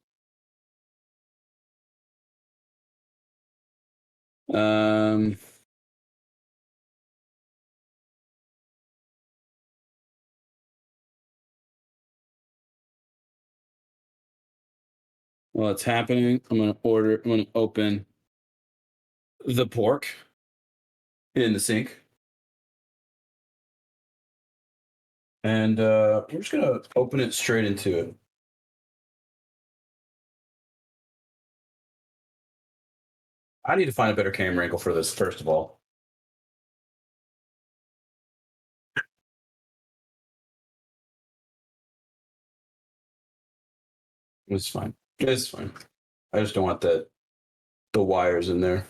While it's happening, I'm going to open the pork in the sink. And we're just going to open it straight into it. I need to find a better camera angle for this, first of all. It's fine. It's fine. I just don't want the wires in there.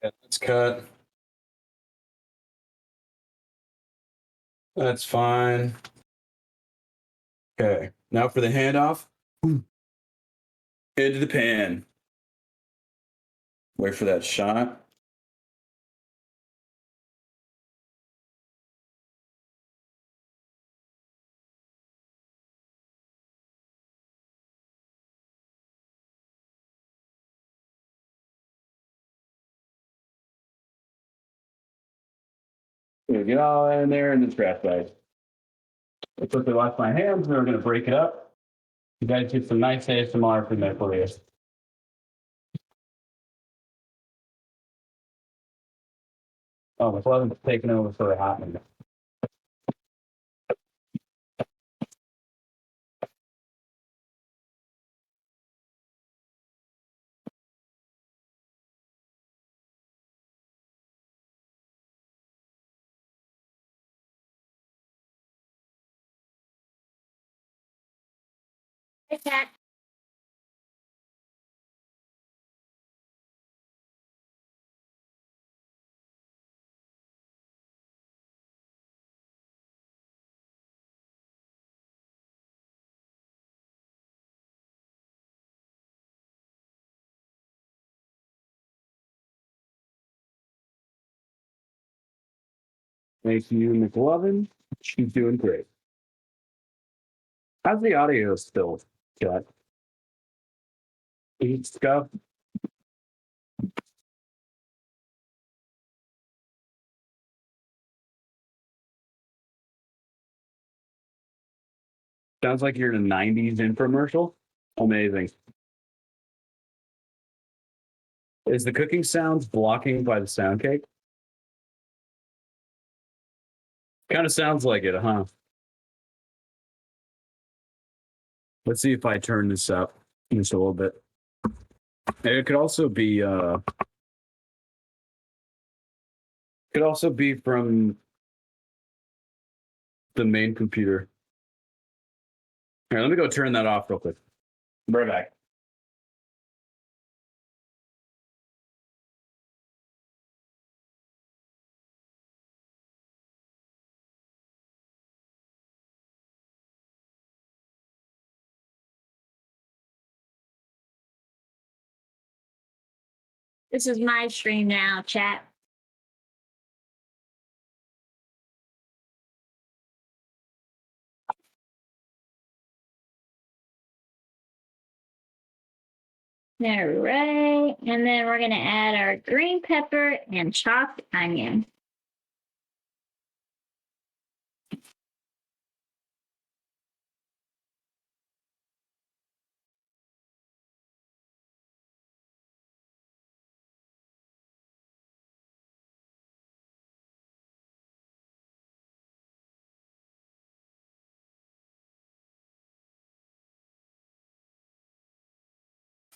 That's cut. That's fine. Okay, now for the handoff. Into the pan. Wait for that shot. Get all in there in the trash bag. I quickly wash my hands. We're going to break it up. You guys get some nice ASMR from that for you. Oh, my phone's taking over for a hot minute. Hey, Cat. Thank you, McLovin. She's doing great. How's the audio still, Cat? Eat stuff. Sounds like you're in a 90s infomercial. Amazing. Is the cooking sounds blocking by the sound cake? Kind of sounds like it, huh? Let's see if I turn this up just a little bit. It could also be from the main computer. Here, let me go turn that off real quick. Be right back. This is my stream now, chat. All right, and then we're gonna add our green pepper and chopped onion.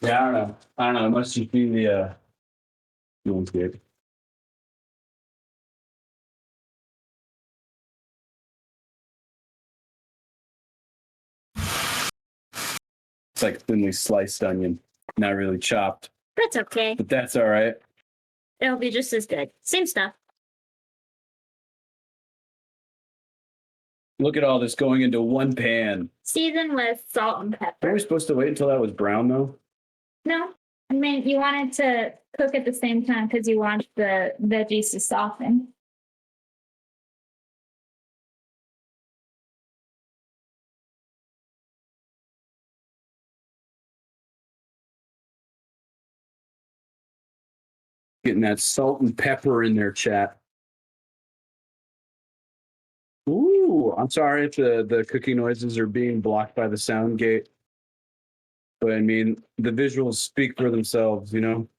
Yeah, I don't know. It must just be the no one's good. It's like thinly sliced onion, not really chopped, That's okay. but that's all right. It'll be just as good. Same stuff. Look at all this going into one pan. Season with salt and pepper. Are we supposed to wait until that was brown though? No, I mean you want it to cook at the same time because you want the veggies to soften. Getting that salt and pepper in there, chat. Ooh, I'm sorry if the cooking noises are being blocked by the sound gate. But I mean, the visuals speak for themselves, you know?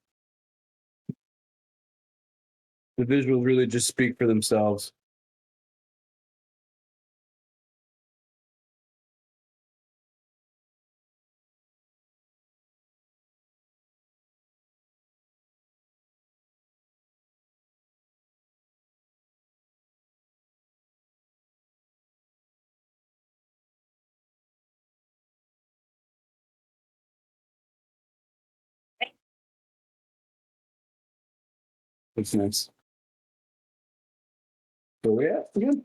The visuals really just speak for themselves. That's nice. So yeah, good.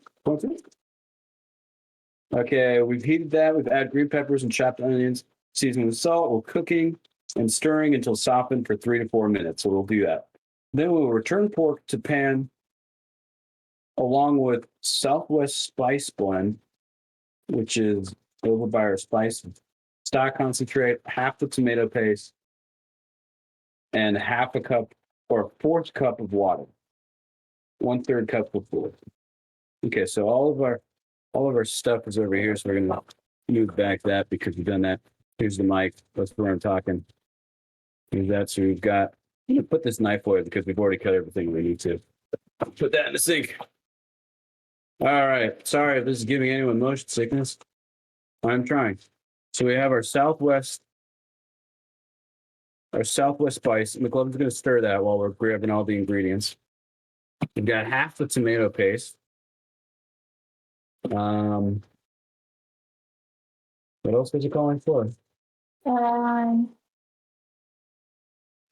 Okay, we've heated that. We've added green peppers and chopped onions, seasoned with salt. We're cooking and stirring until softened for 3 to 4 minutes. So we'll do that. Then we'll return pork to pan along with Southwest Spice Blend, which is over by our spice stock concentrate, half the tomato paste, and half a cup or a fourth cup of water. 1/3 cup of water. Okay, so all of our stuff is over here, so we're gonna move back that because we've done that. Here's the mic. That's where I'm talking. Here's that. So we've got. I'm gonna put this knife away because we've already cut everything we need to. Put that in the sink. All right. Sorry if this is giving anyone motion sickness. I'm trying. So we have our Southwest spice. McLovin's gonna stir that while we're grabbing all the ingredients. We've got half the tomato paste. So What else was you calling for?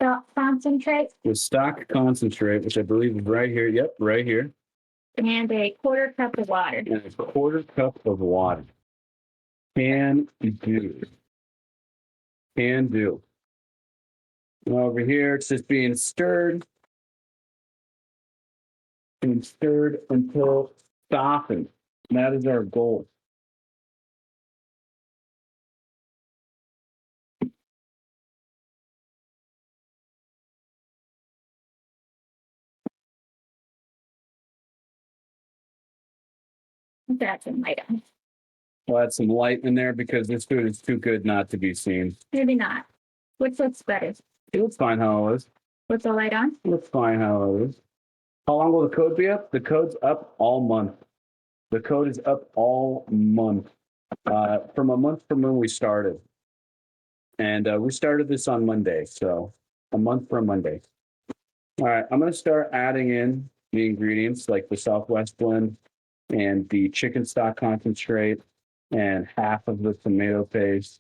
Stock concentrate The stock concentrate, which I believe is right here. Yep, right here. and a quarter cup of water. And a quarter cup of water. Can do. Can do. And over here, it's just being stirred. And stirred until softened. And that is our goal. That's some light on. We'll add some light in there because this food is too good not to be seen. Maybe not. Which looks better? It looks fine how it is. What's the light on? It looks fine how it is. How long will the code be up? The code's up all month. The code is up all month. From a month from when we started. And we started this on Monday, so a month from Monday. All right, I'm going to start adding in the ingredients like the Southwest blend and the chicken stock concentrate and half of the tomato paste.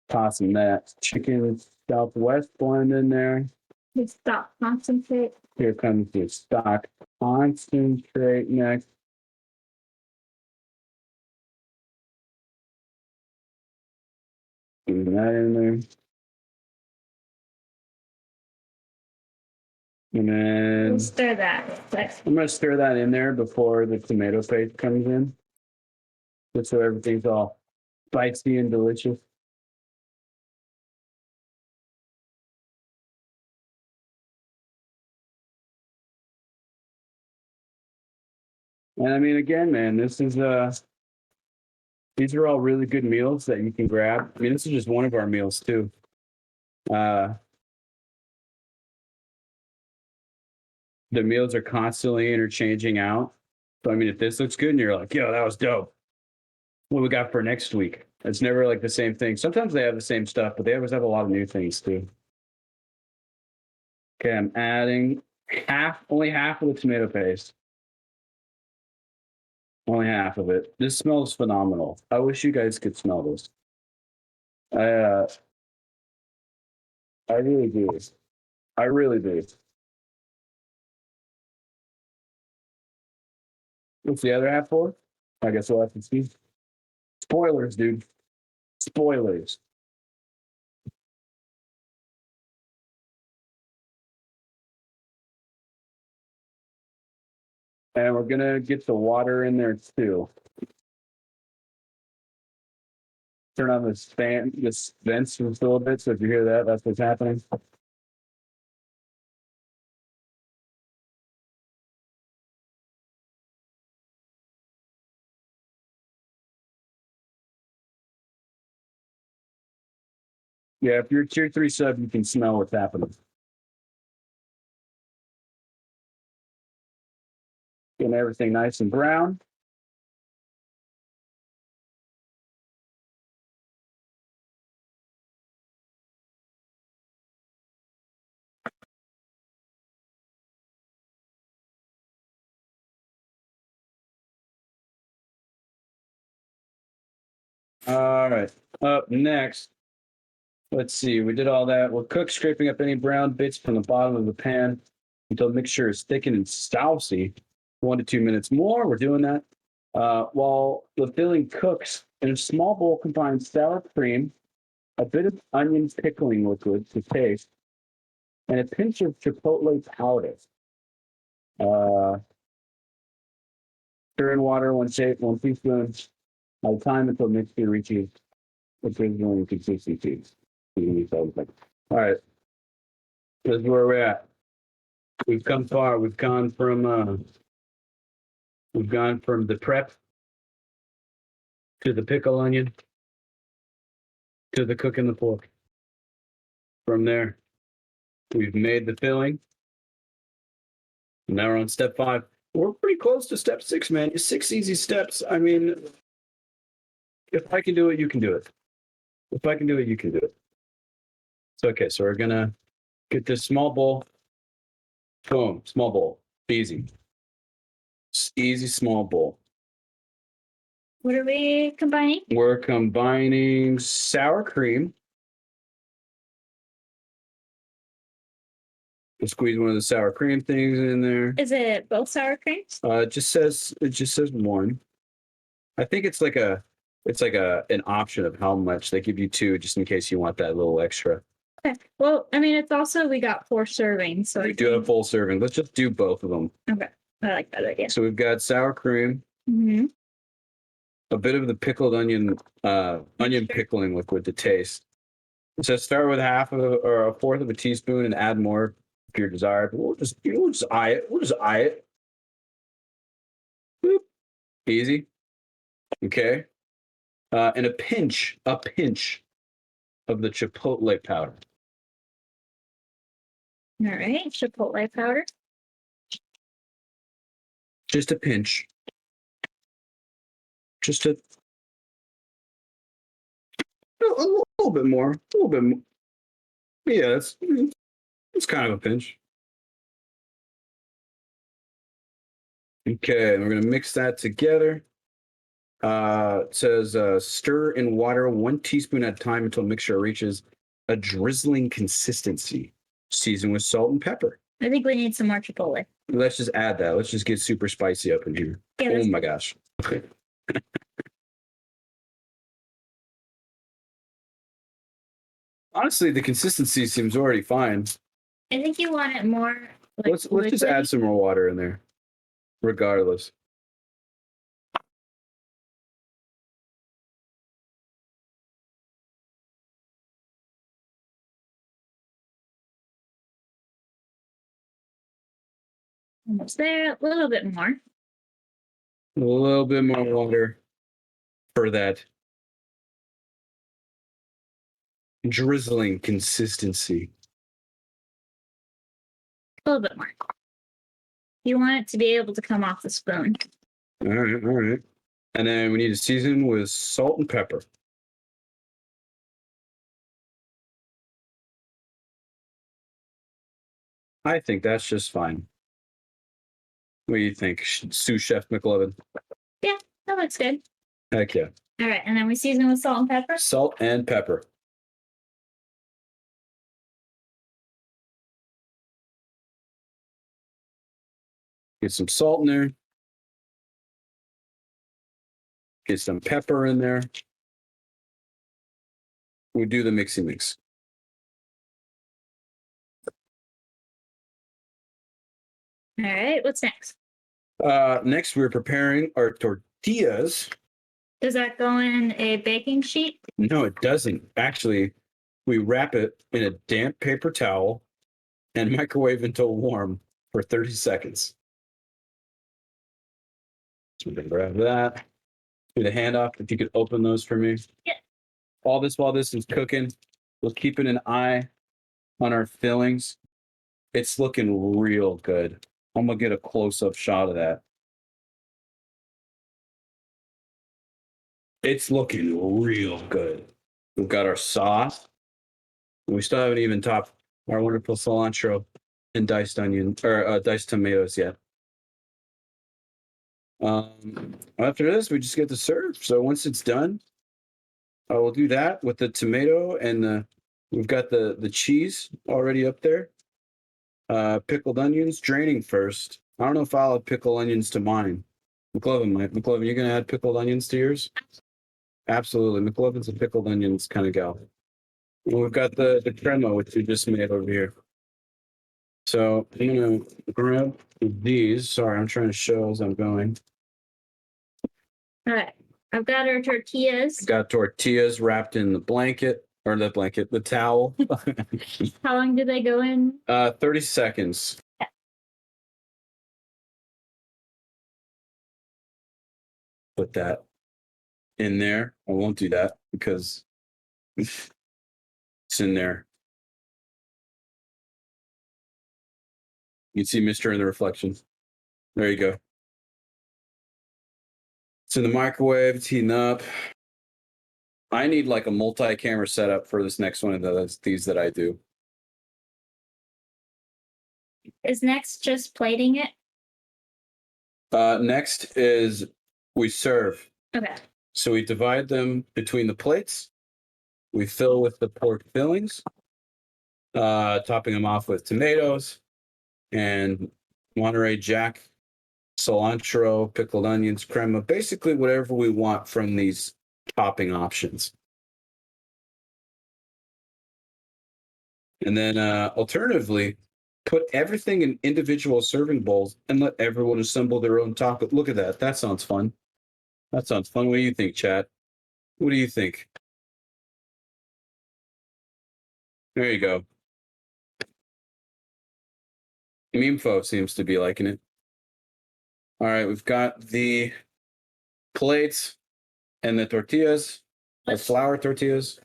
Tossing that chicken Southwest blend in there. The stock concentrate. Here comes the stock concentrate next. Put that in there. And then We'll stir that. I'm going to stir that in there before the tomato paste comes in. Just so everything's all spicy and delicious. And I mean, again, man, this is these are all really good meals that you can grab. I mean, this is just one of our meals too. The meals are constantly interchanging out. So I mean, if this looks good and you're like, yo, that was dope. What we got for next week? It's never like the same thing. Sometimes they have the same stuff, but they always have a lot of new things too. Okay, I'm adding only half of the tomato paste. Only half of it. This smells phenomenal. I wish you guys could smell this. I really do. I really do. What's the other half for? I guess we'll have to see. Spoilers, dude. Spoilers. And we're gonna get the water in there too. Turn on this fan, this vents just a little bit. So if you hear that, that's what's happening. Yeah, if you're a tier 3 sub, you can smell what's happening. Getting everything nice and brown. All right, up next, let's see, we did all that. We'll cook, scraping up any brown bits from the bottom of the pan until the mixture is thickened and saucy. 1 to 2 minutes more, we're doing that. While the filling cooks, in a small bowl combine sour cream, a bit of onion pickling liquid to taste, and a pinch of chipotle powder. Stir in water, 1 teaspoon at a time until mixture reaches equivalent consistency. All right, this is where we're at. We've come far. We've gone from the prep to the pickle onion to the cooking the pork. From there, we've made the filling. Now we're on step 5. We're pretty close to step 6, man. 6 easy steps. I mean, if I can do it, you can do it. If I can do it, you can do it. So, okay, so we're gonna get this small bowl. Boom, small bowl. Easy. Easy small bowl. What are we combining? We're combining sour cream. We'll squeeze one of the sour cream things in there. Is it both sour creams? It just says one. I think it's like an option of how much. They give you two just in case you want that little extra. Okay. Well, I mean, it's also we got 4 servings, so We do have full serving. Let's just do both of them. Okay, I like that idea. So we've got sour cream, a bit of the pickled onion pickling liquid to taste. So start with half of or a fourth of a teaspoon and add more if you're desired. We'll just eye it. We'll just eye it. Boop. Easy. Okay. And a pinch of the chipotle powder. All right, chipotle powder. Just a pinch. Just a little bit more. A little bit more. Yeah, it's kind of a pinch. Okay, we're gonna mix that together. It says stir in water 1 teaspoon at a time until mixture reaches a drizzling consistency. Season with salt and pepper. I think we need some more chipotle. Let's just add that. Let's just get super spicy up in here. Yeah, oh my gosh. Honestly, the consistency seems already fine. I think you want it more. Like, Let's just add some more water in there, regardless. Almost there. A little bit more. A little bit more water for that drizzling consistency. A little bit more. You want it to be able to come off the spoon. All right. And then we need to season with salt and pepper. I think that's just fine. What do you think, sous chef McLovin? Yeah, that looks good. Heck yeah. All right, and then we season with salt and pepper. Salt and pepper. Get some salt in there. Get some pepper in there. We do the mixy mix. All right, what's next? Next, we're preparing our tortillas. Does that go in a baking sheet? No, it doesn't. Actually, we wrap it in a damp paper towel and microwave until warm for 30 seconds. So we're gonna grab that. Do the handoff. If you could open those for me. Yeah. While this is cooking, we're keeping an eye on our fillings. It's looking real good. I'm gonna get a close-up shot of that. It's looking real good. We've got our sauce. We still haven't even topped our wonderful cilantro and diced onion or diced tomatoes yet. After this, we just get to serve. So once it's done, I will do that with the tomato and we've got the cheese already up there. Pickled onions, draining first. I don't know if I'll add pickled onions to mine. McLovin, you're gonna add pickled onions to yours? Absolutely. McLovin's a pickled onions kind of gal. And we've got the crema, which we just made over here. So I'm gonna grab these. Sorry, I'm trying to show as I'm going. All right, I've got our tortillas. Got tortillas wrapped in the the towel. How long do they go in? 30 seconds. Put that in there. I won't do that because it's in there. You can see Mister in the reflection. There you go. It's in the microwave. It's heating up. I need like a multi-camera setup for this next one of these that I do. Is next just plating it? Next is we serve. Okay. So we divide them between the plates. We fill with the pork fillings, topping them off with tomatoes and Monterey Jack, cilantro, pickled onions, crema, basically whatever we want from these topping options. And then alternatively, put everything in individual serving bowls and let everyone assemble their own topping. Look at that. That sounds fun. That sounds fun. What do you think, chat? What do you think? There you go. Memefo seems to be liking it. All right, we've got the plates and the tortillas, the flour tortillas.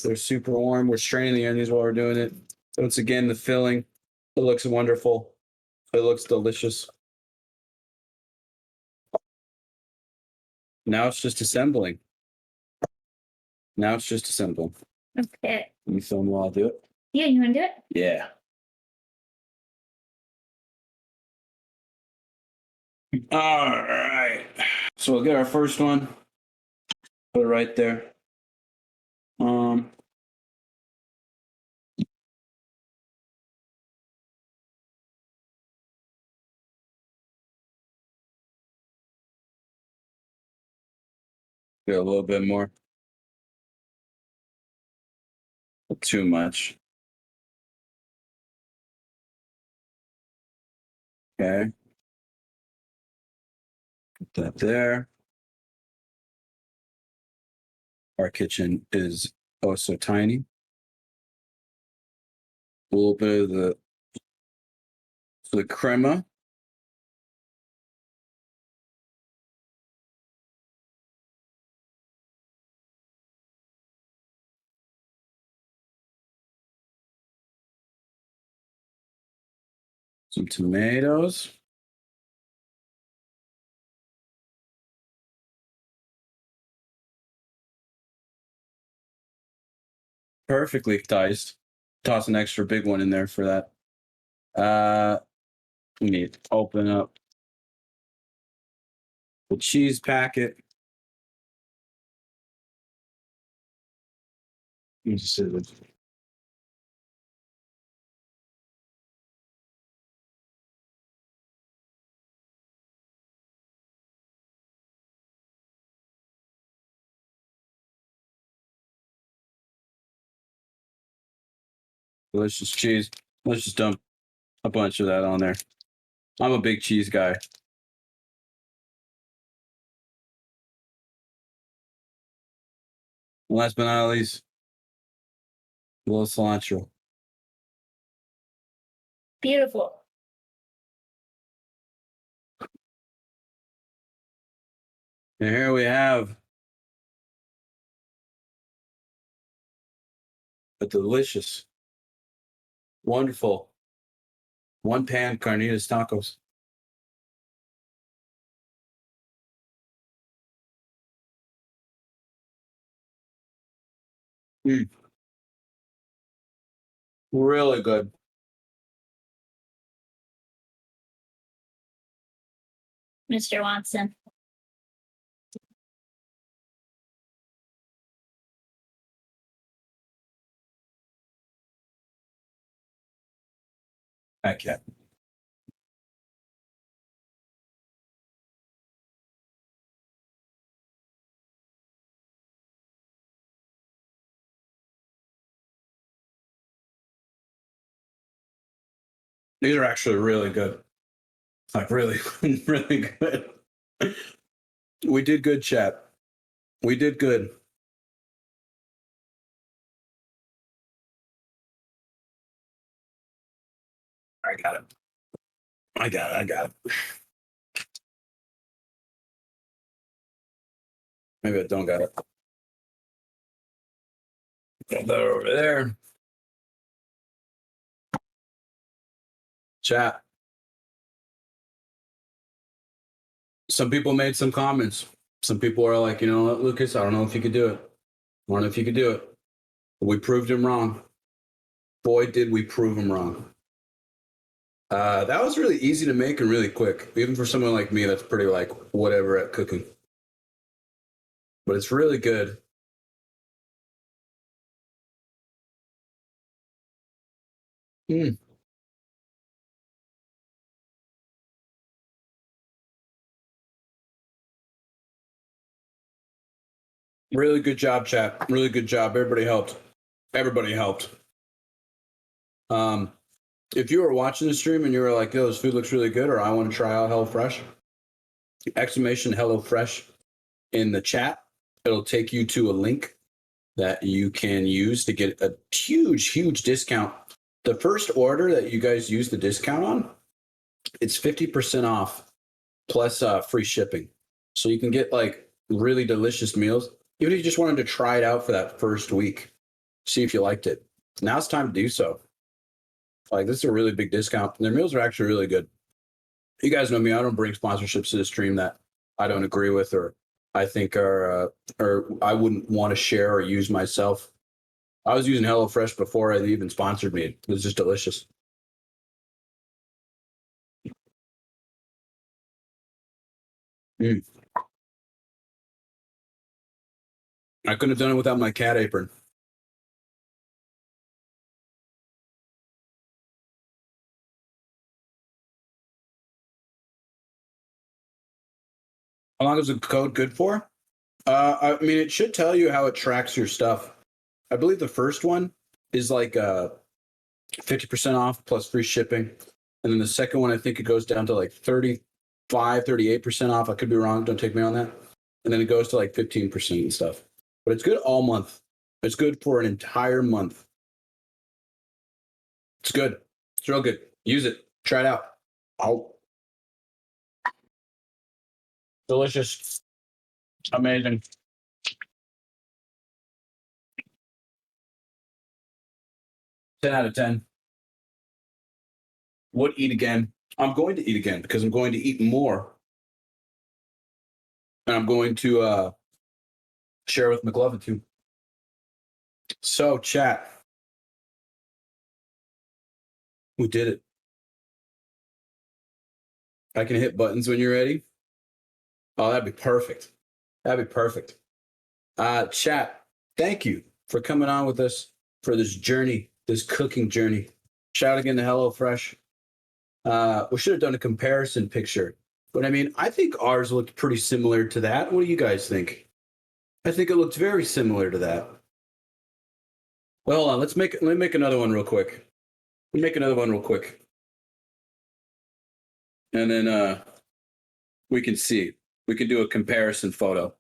They're super warm. We're straining the onions while we're doing it. Once again, the filling. It looks wonderful. It looks delicious. Now it's just assembling. Now it's just assembling. Okay. You film while I do it? Yeah, you want to do it? Yeah. All right. So we'll get our first one. Put it right there. Get a little bit more. Too much. Okay. Put that there. Our kitchen is oh so tiny. A little bit of the crema. Some tomatoes. Perfectly diced. Toss an extra big one in there for that. We need to open up the cheese packet. Let me just see this. Delicious cheese. Let's just dump a bunch of that on there. I'm a big cheese guy. Last but not least, a little cilantro. Beautiful. And here we have a delicious, wonderful one-pan carnitas tacos. Really good. Mr. Watson. Heck yeah. These are actually really good. Like really, really good. We did good, chat. We did good. I got it. I got it. Maybe I don't got it. Put that over there. Chat. Some people made some comments. Some people are like, you know what, Lucas, I don't know if you could do it. I don't know if you could do it. But we proved him wrong. Boy, did we prove him wrong. That was really easy to make and really quick. Even for someone like me that's pretty like whatever at cooking. but it's really good. Mm. Really good job, chat. Really good job. Everybody helped. Everybody helped. If you were watching the stream and you were like, "Yo, this food looks really good," or "I want to try out HelloFresh," exclamation HelloFresh in the chat. It'll take you to a link that you can use to get a huge discount. The first order that you guys use the discount on, it's 50% off plus free shipping. So you can get like really delicious meals. Even if you just wanted to try it out for that first week, see if you liked it. Now it's time to do so. Like, this is a really big discount. Their meals are actually really good. You guys know me. I don't bring sponsorships to the stream that I don't agree with or I think are or I wouldn't want to share or use myself. I was using HelloFresh before they even sponsored me. It was just delicious. Mm. I couldn't have done it without my cat apron. How long is the code good for? I mean, it should tell you how it tracks your stuff. I believe the first one is like 50% off plus free shipping. And then the second one, I think it goes down to like 35, 38% off. I could be wrong. Don't take me on that. And then it goes to like 15% and stuff. But it's good all month. It's good for an entire month. It's good. It's real good. Use it. Try it out. Oh. Delicious. Amazing. Ten out of 10. Would eat again. I'm going to eat again because I'm going to eat more. And I'm going to share with McLovin too. So, chat. We did it. I can hit buttons when you're ready. Oh, that'd be perfect. That'd be perfect. Chat, thank you for coming on with us for this journey, this cooking journey. Shout again to HelloFresh. We should have done a comparison picture. But I mean, I think ours looked pretty similar to that. What do you guys think? I think it looked very similar to that. Well, hold on. Let me make another one real quick. Let me make another one real quick. And then we can see. We can do a comparison photo.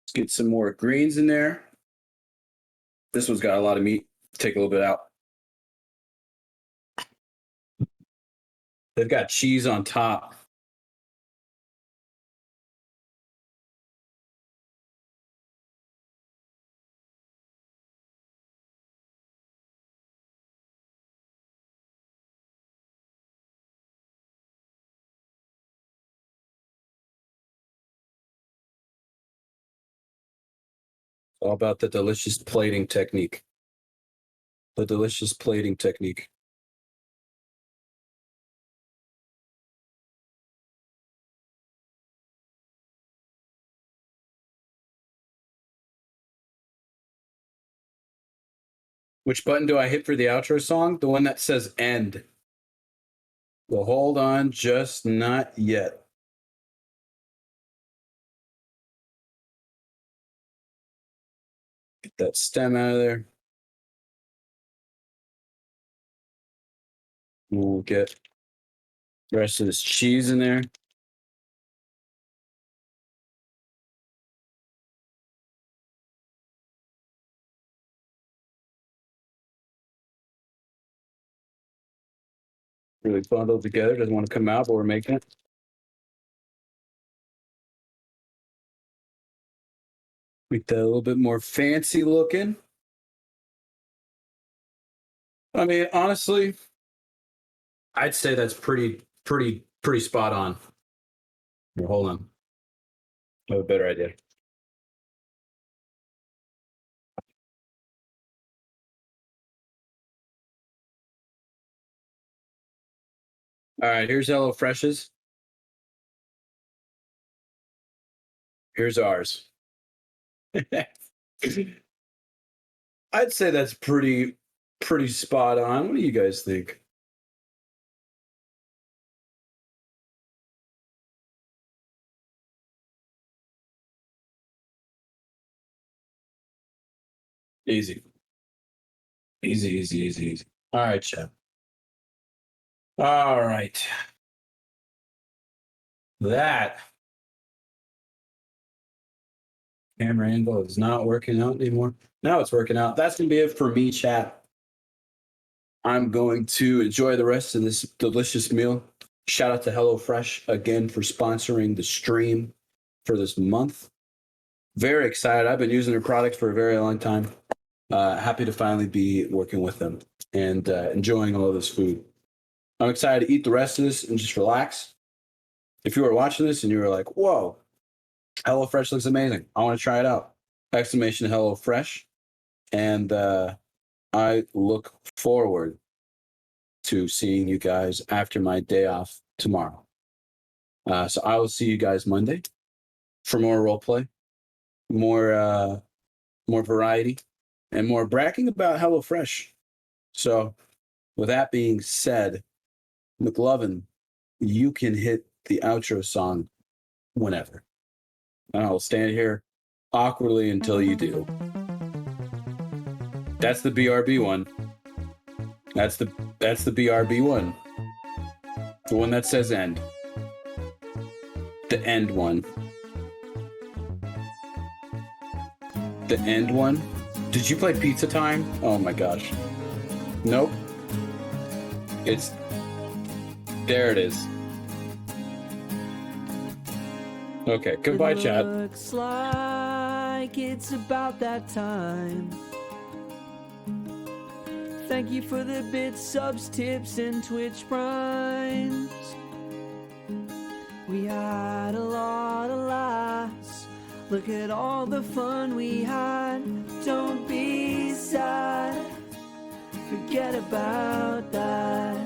Let's get some more greens in there. This one's got a lot of meat. Take a little bit out. They've got cheese on top. All about the delicious plating technique. The delicious plating technique. Which button do I hit for the outro song? The one that says end. Well, hold on, just not yet. Get that stem out of there. We'll get the rest of this cheese in there. Really bundled together. Doesn't want to come out, but we're making it. Make that a little bit more fancy looking. I mean, honestly, I'd say that's pretty spot on. Well, hold on. I have a better idea. All right, here's HelloFresh's. Here's ours. I'd say that's pretty spot on. What do you guys think? Easy. Easy. All right, Chad. All right. That camera angle is not working out anymore. Now it's working out. That's going to be it for me, chat. I'm going to enjoy the rest of this delicious meal. Shout out to HelloFresh again for sponsoring the stream for this month. Very excited. I've been using their products for a very long time. Happy to finally be working with them and enjoying all of this food. I'm excited to eat the rest of this and just relax. If you are watching this and you were like, whoa, HelloFresh looks amazing. I want to try it out. Exclamation HelloFresh. And I look forward to seeing you guys after my day off tomorrow. So I will see you guys Monday for more roleplay, more variety, and more bragging about HelloFresh. So with that being said, McLovin, you can hit the outro song whenever. And I'll stand here awkwardly until you do. That's the BRB one. That's the BRB one. The one that says end. The end one. The end one? Did you play Pizza Time? Oh my gosh. Nope. There it is. Okay, goodbye, chat. Looks like it's about that time. Thank you for the bits, subs, tips, and Twitch primes. We had a lot of laughs. Look at all the fun we had. Don't be sad. Forget about that.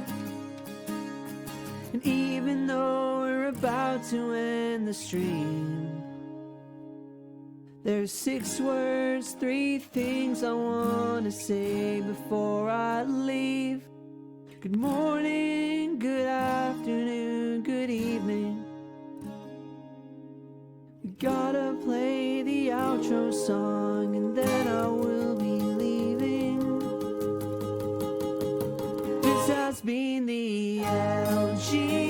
And even though we're about to end the stream, there's 6 words, 3 things I want to say before I leave. Good morning, good afternoon, good evening. We gotta play the outro song and then I will be leaving. This has been the LGX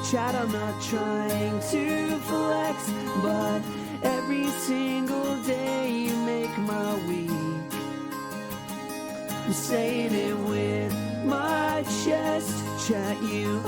chat. I'm not trying to flex, but every single day you make my week. I'm saying it with my chest, chat, you